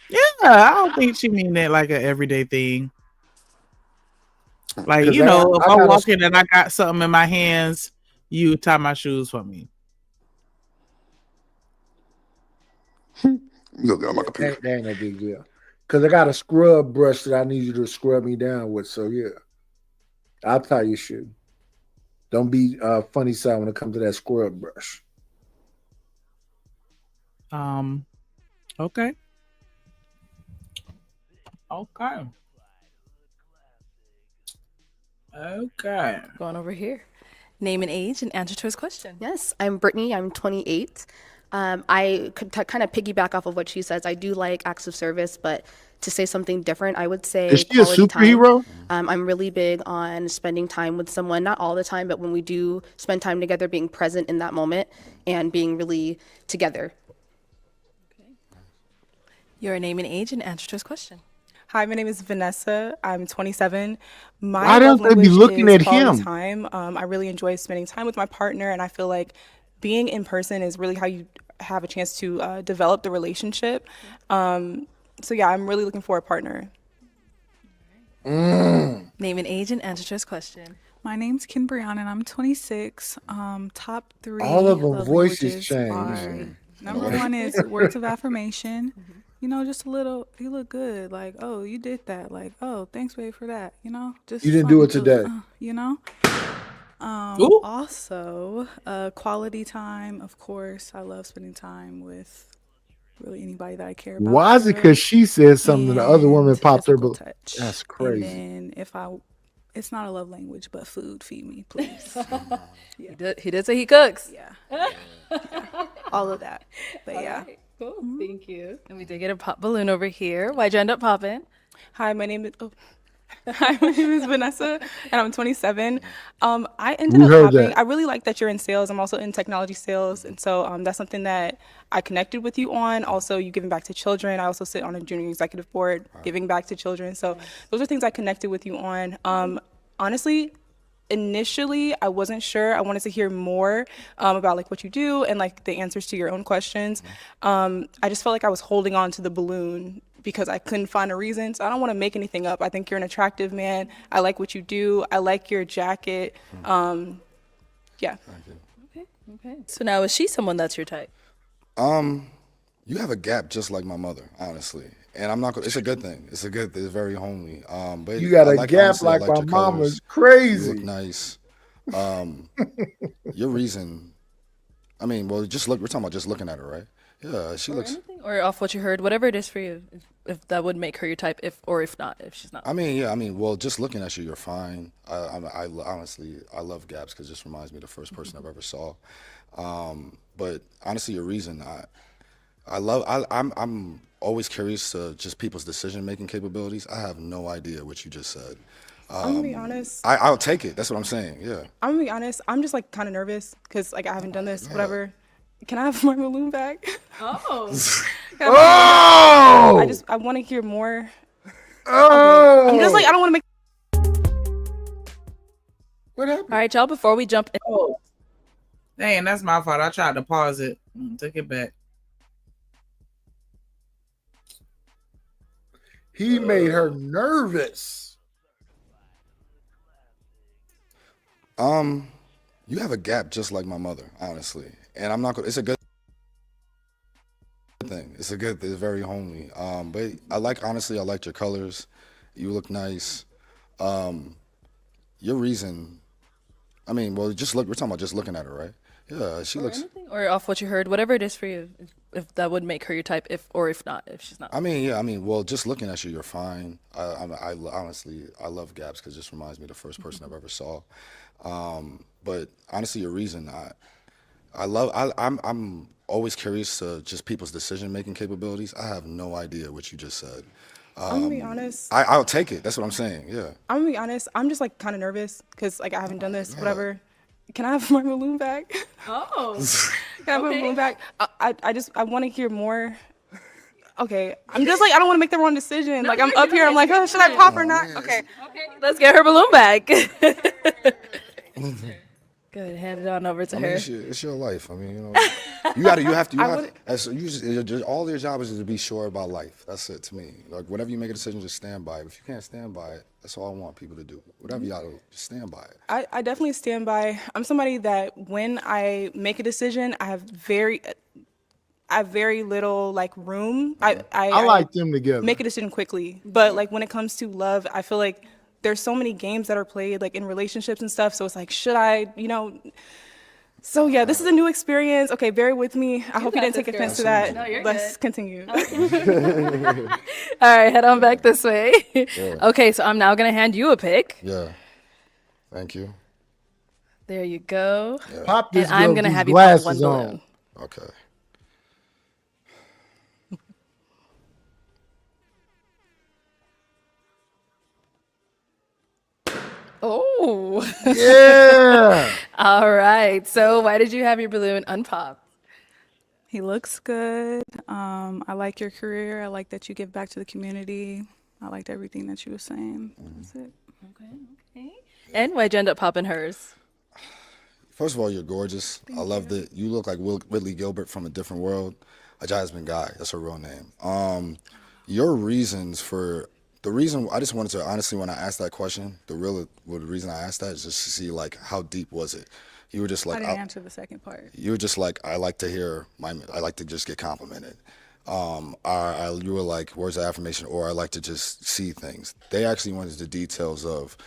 yeah, I don't think she mean that like an everyday thing. Like, 'Cause you know, if I I got walk in and I got something in my hands, you tie my shoes for me. Let me go get on my computer. that ain't no big deal. Because I got a scrub brush that I need you to scrub me down with. So yeah, I'll tie your shoe. Don't be funny side when it comes to that scrub brush. Okay. Okay. Okay. Going over here. Name and age and answer to his question. Yes, I'm Brittany. I'm 28. I could kind of piggyback off of what she says. I do like acts of service, but to say something different, I would say Is she a quality superhero? time. I'm really big on spending time with someone, not all the time, but when we do spend time together, being present in that moment and being really together. Your name and age and answer to his question. Hi, my name is Vanessa. I'm 27. My Why love don't they be language looking is at quality him? time. I really enjoy spending time with my partner, and I feel like being in person is really how you have a chance to develop the relationship. So yeah, I'm really looking for a partner. Name and age and answer to his question. My name's Ken Brianna and I'm 26. Top 3 All of them love voices languages change. are number 1 is words of affirmation. You know, just a little, you look good. Like, oh, you did that. Like, oh, thanks, babe, for that. You know, just You didn't do something it today. you know. Ooh. Also, quality time. Of course, I love spending time with really anybody that I care about. Why is it because she said something the other woman And popped her? physical But touch. that's And crazy. then it's not a love language, but food. Feed me, please. He did say he cooks. Yeah. All of that. But yeah. Right, cool. Thank you. And we did get a pop balloon over here. Why'd you end up popping? Hi, my name is Vanessa, and I'm 27. I ended We up heard popping. that. I really like that you're in sales. I'm also in technology sales, and so that's something that I connected with you on. Also, you giving back to children. I also sit on a junior executive board, giving back to children. So those are things I connected with you on. Honestly, initially I wasn't sure. I wanted to hear more about like what you do and like the answers to your own questions. I just felt like I was holding on to the balloon because I couldn't find a reason. So I don't want to make anything up. I think you're an attractive man. I like what you do. I like your jacket. Yeah. Okay. So now is she someone that's your type? You have a gap just like my mother, honestly. And I'm not gonna, it's a good thing. It's very homely. But You got I a like, gap honestly, I like like my your mama's colors. You look crazy. nice. Your reason, I mean, well, just look, we're talking about just looking at her, right? Yeah, she looks, Or off what you heard, whatever it is for you, if that would make her your type, if not, if she's not. I mean, yeah, I mean, well, just looking at you, you're fine. I honestly, I love gaps because it just reminds me of the first person I've ever saw. But honestly, your reason, I'm always curious to just people's decision-making capabilities. I have no idea what you just said. I'm gonna be honest. I'll take it. That's what I'm saying. Yeah. I'm gonna be honest. I'm just like kind of nervous because like I haven't done this. Whatever. Can I have my balloon back? Oh. Oh! I want to hear more. Oh! I'm just like I don't want to make. What happened? All right, y'all. Before we jump in. Oh. Dang, that's my fault. I tried to pause it. Take it back. He made her nervous. You have a gap just like my mother, honestly. And I'm not gonna, it's a good thing. It's very homely. But I like, honestly, I liked your colors. You look nice. Your reason, I mean, well, just look, we're talking about just looking at her, right? Yeah, she looks, Or off what you heard, whatever it is for you, if that would make her your type, if not, if she's not. I mean, yeah, I mean, well, just looking at you, you're fine. I honestly, I love gaps because it just reminds me of the first person I've ever saw. But honestly, your reason, I'm always curious to just people's decision-making capabilities. I have no idea what you just said. I'm gonna be honest. I'll take it. That's what I'm saying. Yeah. I'm gonna be honest. I'm just like kind of nervous because like I haven't done this. Whatever. Can I have my balloon back? Oh. Can I have my balloon back? I want to hear more. Okay, I'm just like, I don't want to make the wrong decision. Like, I'm up here, I'm like, oh, should I pop or not? Okay. Let's get her balloon back. Good, hand it on over to I mean, her. it's your life. I mean, you know, you have to. All your job is to be sure about life. That's it to me. Like, whatever you make a decision, just stand by it. If you can't stand by it, that's all I want people to do. Whatever y'all do, just stand by it. I definitely stand by. I'm somebody that when I make a decision, I have very little like room. I like them together. Make a decision quickly. But like when it comes to love, I feel like there's so many games that are played like in relationships and stuff. So it's like, should I, So yeah, this is a new experience. Okay, bear with me. I hope you didn't take offense to that. No, you're Let's good. continue. All right, head on back this way. Yeah. Okay, so I'm now gonna hand you a pick. Yeah. Thank you. There you go. Yeah. Pop this And I'm girl gonna these have you pop one glasses balloon. on. Okay. Oh. Yeah. All right. So why did you have your balloon unpop? He looks good. I like your career. I like that you give back to the community. I liked everything that you were saying. That's it. Okay. And why'd you end up popping hers? First of all, you're gorgeous. I love that you look like Whitley Gilbert from a different world. A Jasmine Guy. That's her real name. Your reasons for the reason I just wanted to honestly, when I asked that question, the reason I asked that is just to see like how deep was it. You were just like, I didn't answer the second part. you were just like, I like to just get complimented. You were like words of affirmation, or I like to just see things. They actually went into the details of,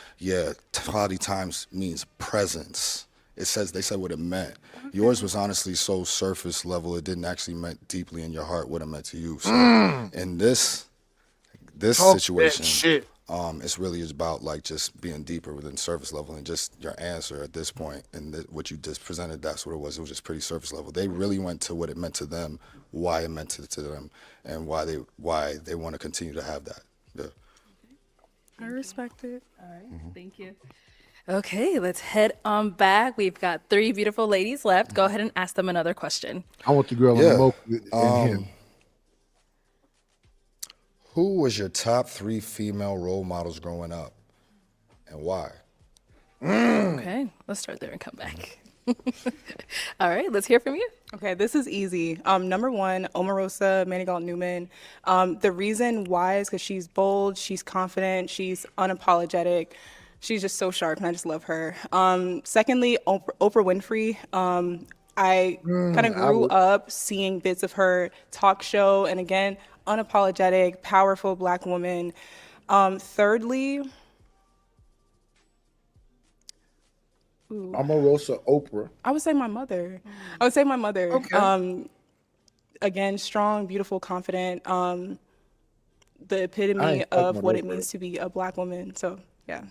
quality times means presence. They said what it meant. Okay. Yours was honestly so surface level. It didn't actually meant deeply in your heart what it meant to you. So in this situation, it's really about like just being deeper within surface level, and just your answer at this point and what you just presented, that's what it was. It was just pretty surface level. They really went to what it meant to them, why it meant to them, and why they want to continue to have that. Yeah. I respect it. All right. Thank you. Okay, let's head on back. We've got 3 beautiful ladies left. Go ahead and ask them another question. I want the girl on the mocha and him. Who was your top 3 female role models growing up, and why? Okay, let's start there and come back. All right, let's hear from you. Okay, this is easy. Number 1, Omarosa Manigault Newman. The reason why is because she's bold, she's confident, she's unapologetic. She's just so sharp, and I just love her. Secondly, Oprah Winfrey. I kind of grew up seeing bits of her talk show, and again, unapologetic, powerful Black woman. Thirdly, Omarosa Oprah. I would say my mother. Okay. Again, strong, beautiful, confident. The epitome of what it means to be a Black woman. So, yeah.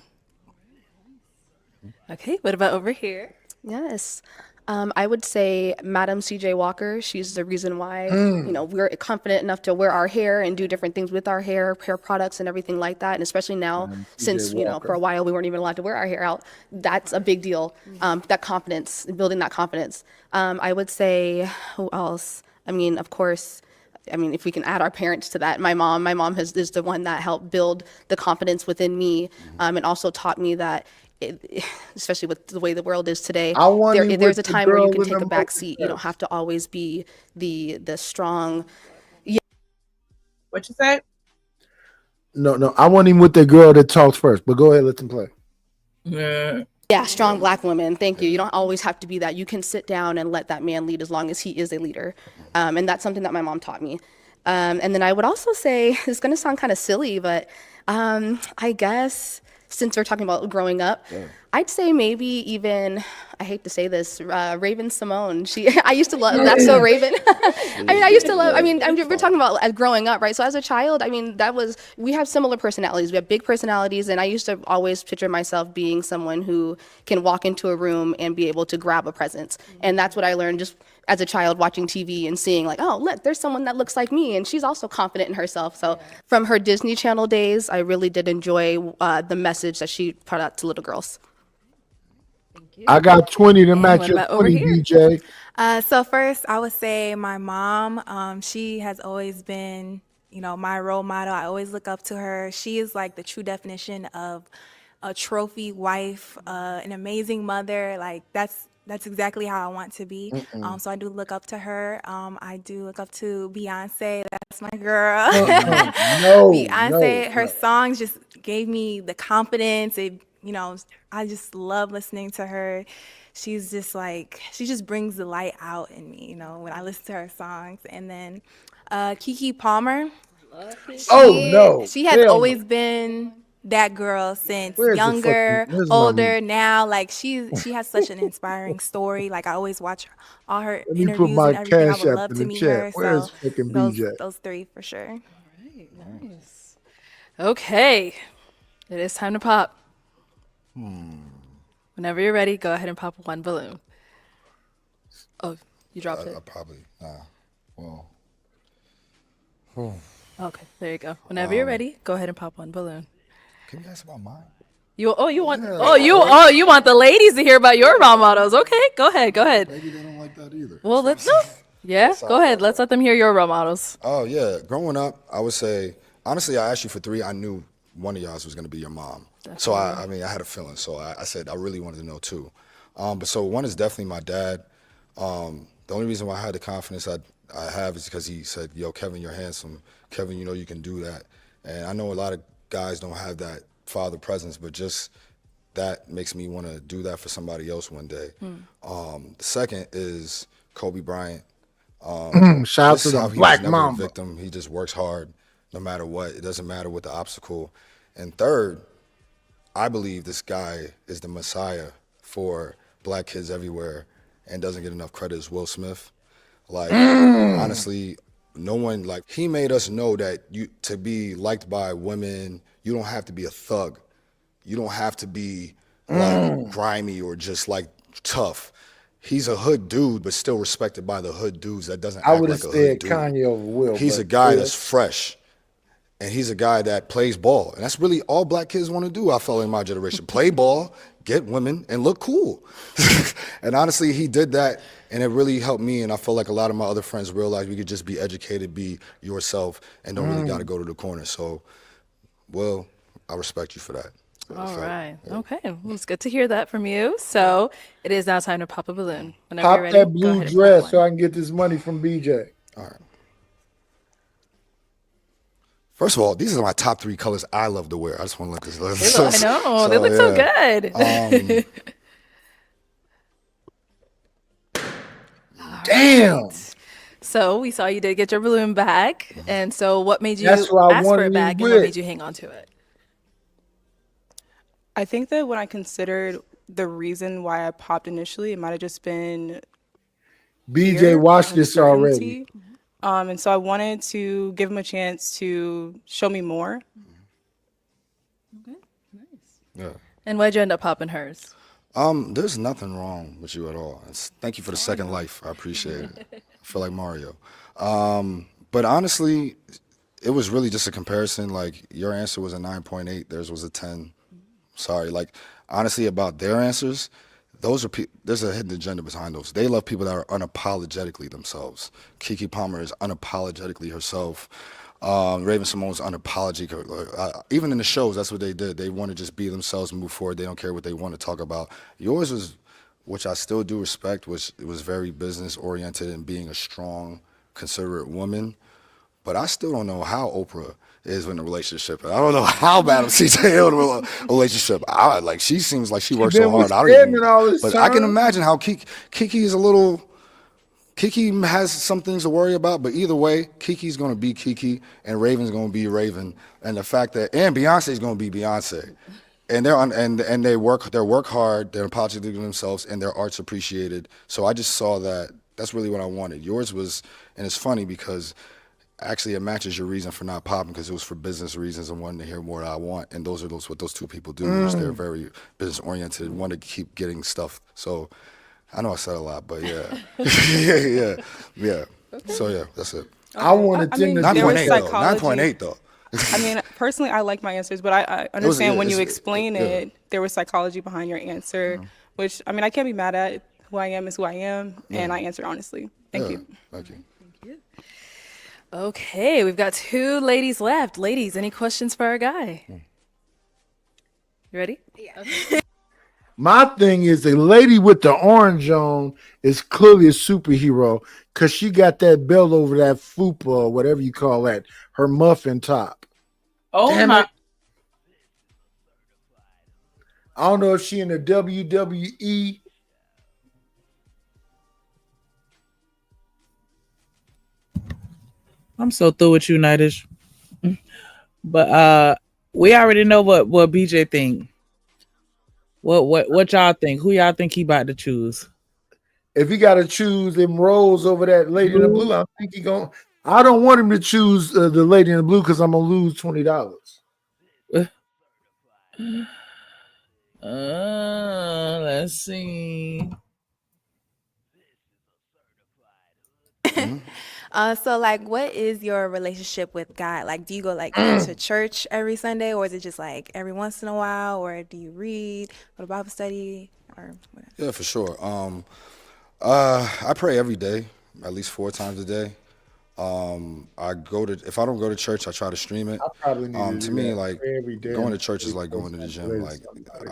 Okay, what about over here? Yes. I would say Madam C.J. Walker. She's the reason why, we're confident enough to wear our hair and do different things with our hair products and everything like that. And especially now, since, for a while we weren't even allowed to wear our hair out. That's a big deal. That confidence, building that confidence. I would say, who else? I mean, of course, if we can add our parents to that, my mom is the one that helped build the confidence within me, and also taught me that, especially with the way the world is today, there's a time where you can take a back seat. You don't have to always be the strong. What you said? No, I want him with the girl that talks first. But go ahead, let them play. Yeah, strong Black woman. Thank you. You don't always have to be that. You can sit down and let that man lead as long as he is a leader. And that's something that my mom taught me. And then I would also say, it's going to sound kind of silly, but I guess since we're talking about growing up, I'd say maybe even, I hate to say this, Raven Simone. I used to love That's So Raven. We're talking about growing up, right? So as a child, we have similar personalities. We have big personalities, and I used to always picture myself being someone who can walk into a room and be able to grab a presence. And that's what I learned just as a child watching TV and seeing like, oh, look, there's someone that looks like me, and she's also confident in herself. So from her Disney Channel days, I really did enjoy the message that she put out to little girls. I got 20 to match what your about over 20, here? BJ. So first, I would say my mom. She has always been, my role model. I always look up to her. She is like the true definition of a trophy wife, an amazing mother. Like that's exactly how I want to be. So I do look up to her. I do look up to Beyonce. That's my girl. No, Beyonce, her no. songs just gave me the confidence. I just love listening to her. She's just like, she just brings the light out in me, when I listen to her songs. And then Keke Palmer. Oh, no. She has Hell no. always been that girl since Where's younger, where's my older, mute? now. Like she has such an inspiring story. Like I always watch all her Let me put interviews my and everything. I cash would app love in to the meet chat. her. Where's So fucking those BJ? those three for sure. Nice. Okay. It is time to pop. Whenever you're ready, go ahead and pop one balloon. Oh, you dropped it? I probably, well. Okay, there you go. Whenever you're ready, go ahead and pop one balloon. Can you ask about mine? You want you want the ladies to hear about your role models. Okay, go ahead. Maybe they don't like that either. Well, let's go ahead. Let's let them hear your role models. Oh, yeah. Growing up, I would say, honestly, I asked you for three. I knew one of y'all was going to be your mom. So, I had a feeling. So, I said I really wanted to know, too. But so one is definitely my dad. The only reason why I had the confidence I have is because he said, yo, Kevin, you're handsome. Kevin, you can do that. And I know a lot of guys don't have that father presence, but just that makes me want to do that for somebody else one day. The second is Kobe Bryant. Shout out to the how he Black was never Mamba. a victim. He just works hard no matter what. It doesn't matter what the obstacle. And third, I believe this guy is the messiah for black kids everywhere and doesn't get enough credit is Will Smith. Like, honestly, no one, like, he made us know that to be liked by women, you don't have to be a thug. You don't have to be like grimy or just like tough. He's a hood dude, but still respected by the hood dudes that doesn't I act would have like a hood said dude. Kanye over Will. He's but a guy Will. that's fresh. And he's a guy that plays ball. And that's really all black kids want to do, I felt in my generation. Play ball, get women, and look cool. And honestly, he did that, and it really helped me. And I feel like a lot of my other friends realized we could just be educated, be yourself, and don't really got to go to the corner. So, Will, I respect you for that. All right. Okay. Well, it's good to hear that from you. So it is now time to pop a balloon. Whenever Pop you're ready, that go blue ahead and pop dress one. so I can get this money from BJ. All right. First of all, these are my top three colors I love to wear. I just want to let this. I know. They look so good. Damn. So we saw you did get your balloon back. And so what made you That's what I ask for wanted it it back and what with. made you hang on to it? I think that when I considered the reason why I popped initially, it might have just been BJ fear watched and this already. uncertainty. And so I wanted to give him a chance to show me more. Okay. Nice. Yeah. And why'd you end up popping hers? There's nothing wrong with you at all. Thank you for the second life. I appreciate it. I feel like Mario. But honestly, it was really just a comparison. Like, your answer was a 9.8, theirs was a 10. Sorry. Like, honestly, about their answers, there's a hidden agenda behind those. They love people that are unapologetically themselves. Keke Palmer is unapologetically herself. Raven Simone's unapologetic. Even in the shows, that's what they did. They want to just be themselves, move forward. They don't care what they want to talk about. Yours was, which I still do respect, it was very business oriented and being a strong, considerate woman. But I still don't know how Oprah is in a relationship. I don't know how Madam CJ is in a relationship. She seems like she works so hard. But I can imagine how Keke is a little. Keke has some things to worry about, but either way, Kiki's gonna be Keke, and Raven's gonna be Raven, and the fact that Beyonce's gonna be Beyonce, and they work hard, they're apologetic to themselves, and their art's appreciated. So I just saw that. That's really what I wanted. Yours was, and it's funny because actually it matches your reason for not popping because it was for business reasons and wanting to hear more that I want, and those are what those two people do. They're very business oriented, want to keep getting stuff. So. I know I said a lot, but yeah. yeah. So yeah, that's it. I wanted them to 9.8 though. 9.8 though. I mean, personally, I like my answers, but I understand when you explain it, there was psychology behind your answer. which I mean I can't be mad at. Who I am is who I am, and I answer honestly. Thank you. Thank you. Okay, we've got 2 ladies left. Ladies, any questions for our guy? You ready? Yeah. My thing is the lady with the orange on is clearly a superhero because she got that belt over that fupa or whatever you call that, her muffin top. Oh Damn my! it. I don't know if she in the WWE. I'm so through with you, Nightish. But we already know what BJ think. What y'all think? Who y'all think he about to choose? If he got to choose them roles over that lady in the blue, I think he going. I don't want him to choose the lady in the blue because I'm gonna lose $20. Let's see. So like, what is your relationship with God? Like, do you go like to church every Sunday, or is it just like every once in a while, or do you read, go to Bible study, or whatever? Yeah, for sure. I pray every day, at least 4 times a day. If I don't go to church, I try to stream it. I probably need to To do me, that. like Pray every day going to and church is pray like going to the gym. Like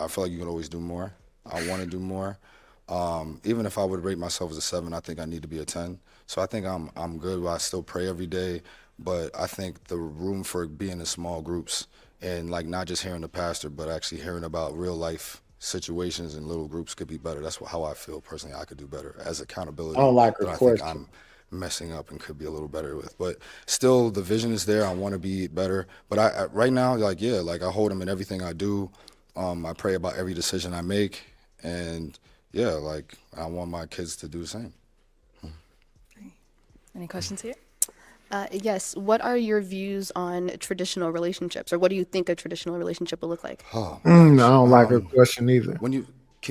I feel like you can always do more. I want to do more. Even if I would rate myself as a 7, I think I need to be a 10. So I think I'm good. I still pray every day, but I think the room for being in small groups and like not just hearing the pastor, but actually hearing about real life situations in little groups could be better. That's how I feel personally. I could do better as accountability. I don't like her that I think question. I'm messing up and could be a little better with. But still, the vision is there. I want to be better. But I right now, like I hold him in everything I do. I pray about every decision I make, and like I want my kids to do the same. Any questions here? Yes. What are your views on traditional relationships, or what do you think a traditional relationship will look like? Oh, I don't like her question either. Can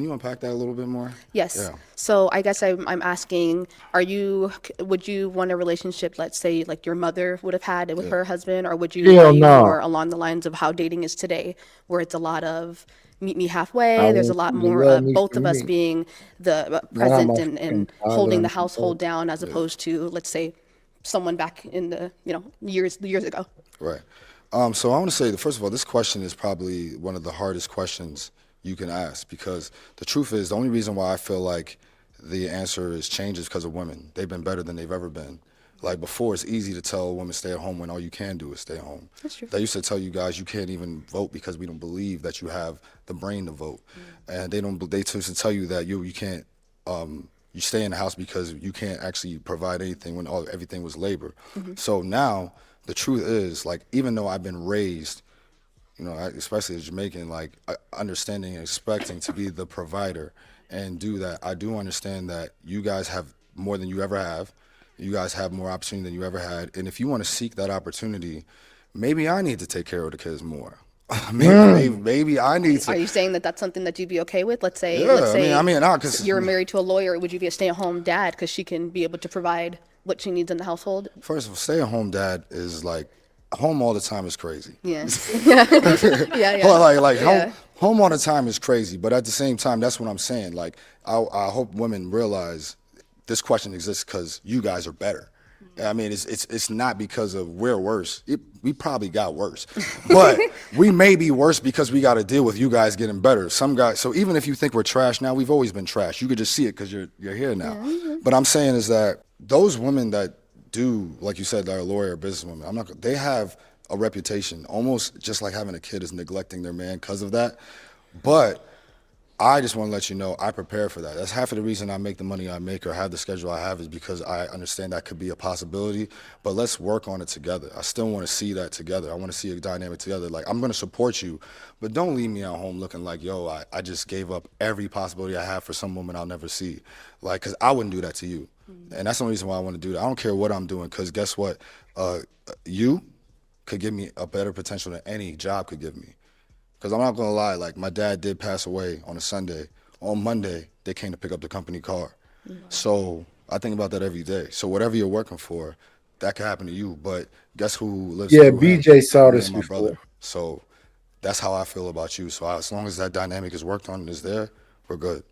you unpack that a little bit more? Yes. Yeah. So I guess I'm asking, would you want a relationship, let's say, like your mother would have had with her husband, or would you Hell value no. more along the lines of how dating is today, where it's a lot of meet me halfway, I there's a want lot you to more love of me both for of us me. being the Not how present my and fucking father holding the and household mother. down, as opposed to, let's say, someone back in the years ago. Right. So I want to say that, first of all, this question is probably one of the hardest questions you can ask, because the truth is the only reason why I feel like the answer is changed is because of women. They've been better than they've ever been. Like before, it's easy to tell a woman stay at home when all you can do is stay home. That's true. They used to tell you guys you can't even vote because we don't believe that you have the brain to vote, and they used to tell you that you can't. You stay in the house because you can't actually provide anything when everything was labor. So now the truth is, like, even though I've been raised, especially as Jamaican, like understanding and expecting to be the provider and do that, I do understand that you guys have more than you ever have. You guys have more opportunity than you ever had. And if you want to seek that opportunity, maybe I need to take care of the kids more. Maybe I need to. Are you saying that that's something that you'd be okay with? Let's say, Yeah, 'cause you're married to a lawyer. Would you be a stay-at-home dad because she can be able to provide what she needs in the household? First of all, stay-at-home dad is like, home all the time is crazy. Yeah. Yeah. Home all the time is crazy. But at the same time, that's what I'm saying. Like, I hope women realize this question exists because you guys are better. I mean, it's not because of we're worse. We probably got worse, but we may be worse because we got to deal with you guys getting better. Some guys. So even if you think we're trash now, we've always been trash. You could just see it because you're here now. But I'm saying is that those women that do, like you said, that are lawyer or businesswomen, they have a reputation, almost just like having a kid is neglecting their man because of that. But I just want to let you know I prepare for that. That's half of the reason I make the money I make or have the schedule I have, is because I understand that could be a possibility. But let's work on it together. I still want to see that together. I want to see a dynamic together. Like, I'm going to support you, but don't leave me at home looking like, I just gave up every possibility I have for some woman I'll never see. Like, because I wouldn't do that to you. And that's the only reason why I want to do that. I don't care what I'm doing, because guess what? You could give me a better potential than any job could give me. Because I'm not going to lie, like, my dad did pass away on a Sunday. On Monday, they came to pick up the company car. So I think about that every day. So whatever you're working for, that could happen to you. But guess who lives Yeah, through BJ saw Me this and my before. brother. So that's how I feel about you. So as long as that dynamic is worked on and is there, we're good.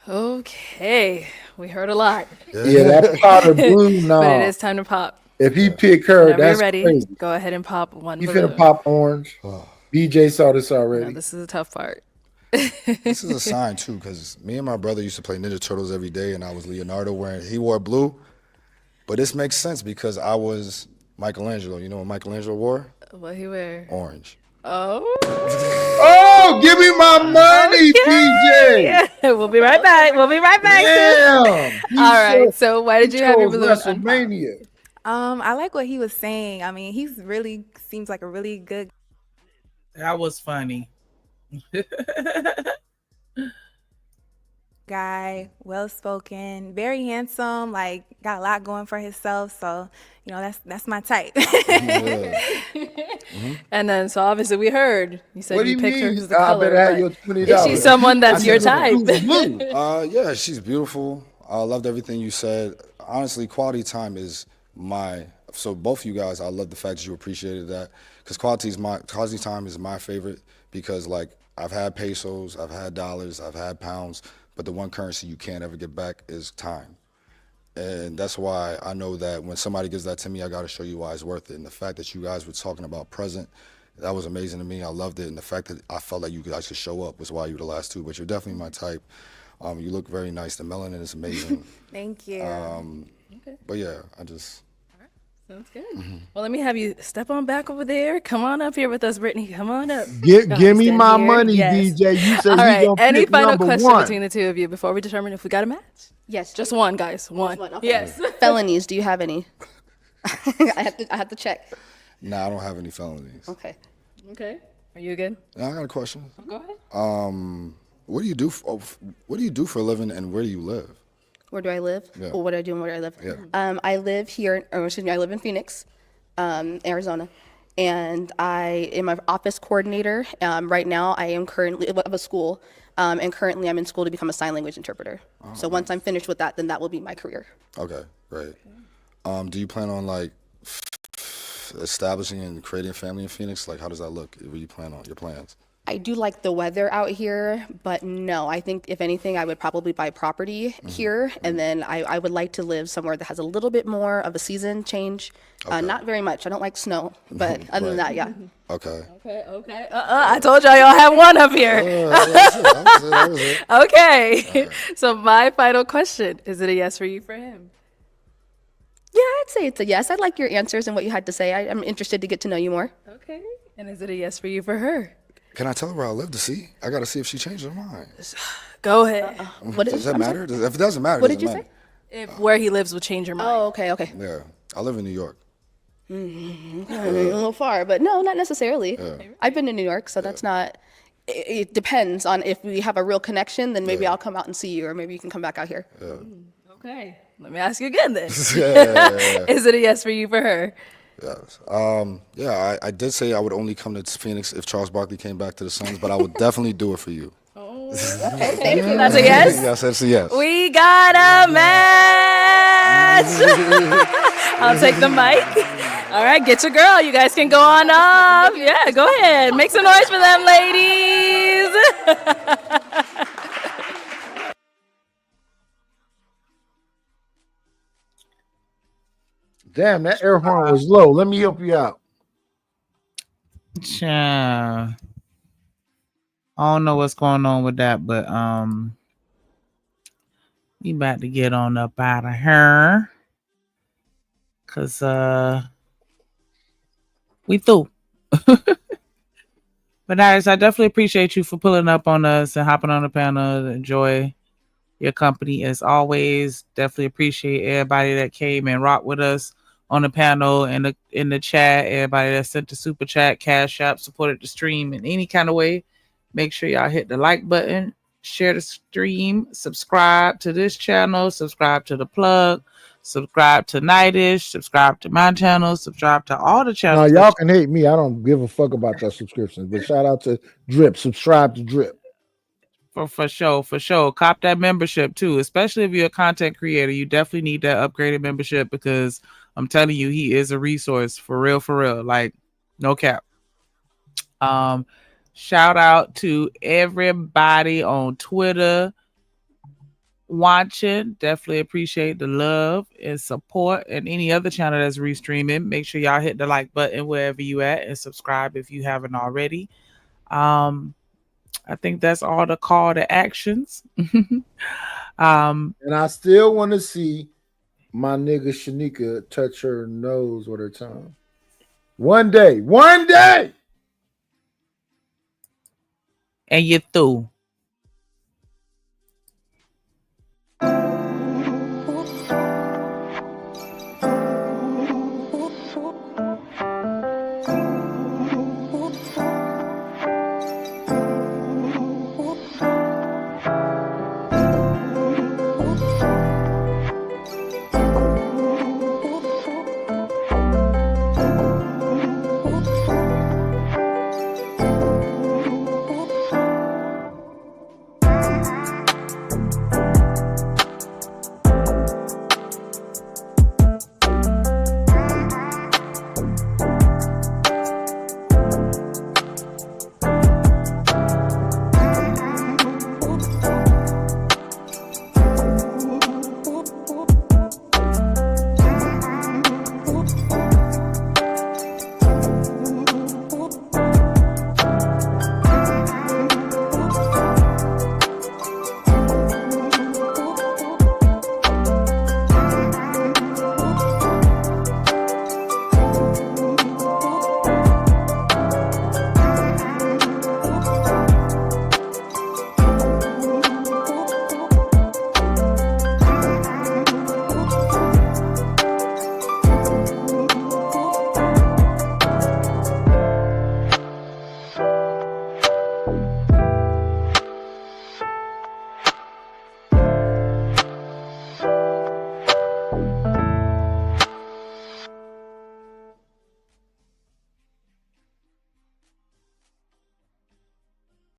Okay, we heard a lot. Yeah, that powder blue, no. But it is time to pop. If he pick her, Whenever you're that's ready, crazy. go ahead and pop one You balloon. finna pop orange. BJ saw this already. No, this is a tough part. This is a sign too, because me and my brother used to play Ninja Turtles every day, and I was Leonardo he wore blue. But this makes sense because I was Michelangelo. You know what Michelangelo wore? What he wear? Orange. Oh. Oh, give me my money, BJ. We'll be right back. We'll be right back. Damn. All right. So why did you have your balloon? WrestleMania. I like what he was saying. I mean, he's really seems like a really good That was funny. guy, well spoken, very handsome, like got a lot going for himself. So, you know, that's my type. And then, so obviously we heard you said What do you you picked her mean? because of the I color. better have but your $20. Is she someone that's your type? Yeah, she's beautiful. I loved everything you said. Honestly, quality time is so both of you guys, I love the fact that you appreciated that, because quality time is my favorite, because like I've had pesos, I've had dollars, I've had pounds, but the one currency you can't ever get back is time. And that's why I know that when somebody gives that to me, I got to show you why it's worth it. And the fact that you guys were talking about present, that was amazing to me. I loved it. And the fact that I felt like you guys could show up was why you were the last two. But you're definitely my type. You look very nice. The melanin is amazing. Thank you. But yeah, I just... Sounds good. Well, let me have you step on back over there. Come on up here with us, Brittany. Come on up. Give me stand my here. money, Yes. DJ. You said All we right. gonna Any pick final number question one. between the two of you before we determine if we got a match? Yes. Just one, guys. One. Okay. Yes. Felonies, do you have any? I have to check. Nah, I don't have any felonies. Okay. Okay. Are you good? Now I got a question. Go ahead. What do you do for a living, and where do you live? Where do I live? Yeah. Or what do I do and where do I live? Yeah. I live here, I live in Phoenix, Arizona. And I am an office coordinator. Right now, I am currently of a school, and currently I'm in school to become a sign language interpreter. So once I'm finished with that, then that will be my career. Okay, great. Do you plan on like establishing and creating a family in Phoenix? Like, how does that look? What do you plan on, your plans? I do like the weather out here, but no, I think if anything, I would probably buy property here, and then I would like to live somewhere that has a little bit more of a season change. Not very much. I don't like snow, but other than that, yeah. Okay. Okay. I told y'all have one up here. That was it. Okay. So my final question, is it a yes for you for him? Yeah, I'd say it's a yes. I like your answers and what you had to say. I'm interested to get to know you more. Okay. And is it a yes for you for her? Can I tell her where I live to see? I got to see if she changed her mind. Go ahead. Does that matter? If it doesn't matter, What it did you doesn't say? If where he lives will change your mind. Oh, okay. matter. Yeah, I live in New York. A little far, but no, not necessarily. I've been to New York, so that's not. It depends on if we have a real connection. Then maybe I'll come out and see you, or maybe you can come back out here. Okay. Let me ask you again then. Yeah. Is it a yes for you for her? Yes. Yeah, I did say I would only come to Phoenix if Charles Barkley came back to the Suns, but I would definitely do it for you. Okay, thank you. That's a yes? Yes, that's a yes. We got a match. I'll take the mic. All right, get your girl. You guys can go on up. Yeah, go ahead. Make some noise for them, ladies. Damn, that air horn was low. Let me help you out. Child. I don't know what's going on with that, but we about to get on up out of here. Cause we through. But guys, I definitely appreciate you for pulling up on us and hopping on the panel. Enjoy your company as always. Definitely appreciate everybody that came and rocked with us on the panel and in the chat. Everybody that sent the super chat, cash app, supported the stream in any kind of way. Make sure y'all hit the like button, share the stream, subscribe to this channel, subscribe to the plug, subscribe to Nightish, subscribe to my channel, subscribe to all the Now channels. y'all can hate me. I don't give a fuck about your subscriptions. But shout out to Drip. Subscribe to Drip. For sure. Cop that membership too, especially if you're a content creator. You definitely need that upgraded membership because I'm telling you, he is a resource for real. Like, no cap. Shout out to everybody on Twitter watching. Definitely appreciate the love and support, and any other channel that's restreaming. Make sure y'all hit the like button wherever you at and subscribe if you haven't already. I think that's all the call to actions. And I still want to see my nigga Shanika touch her nose with her tongue. One day. And you're through.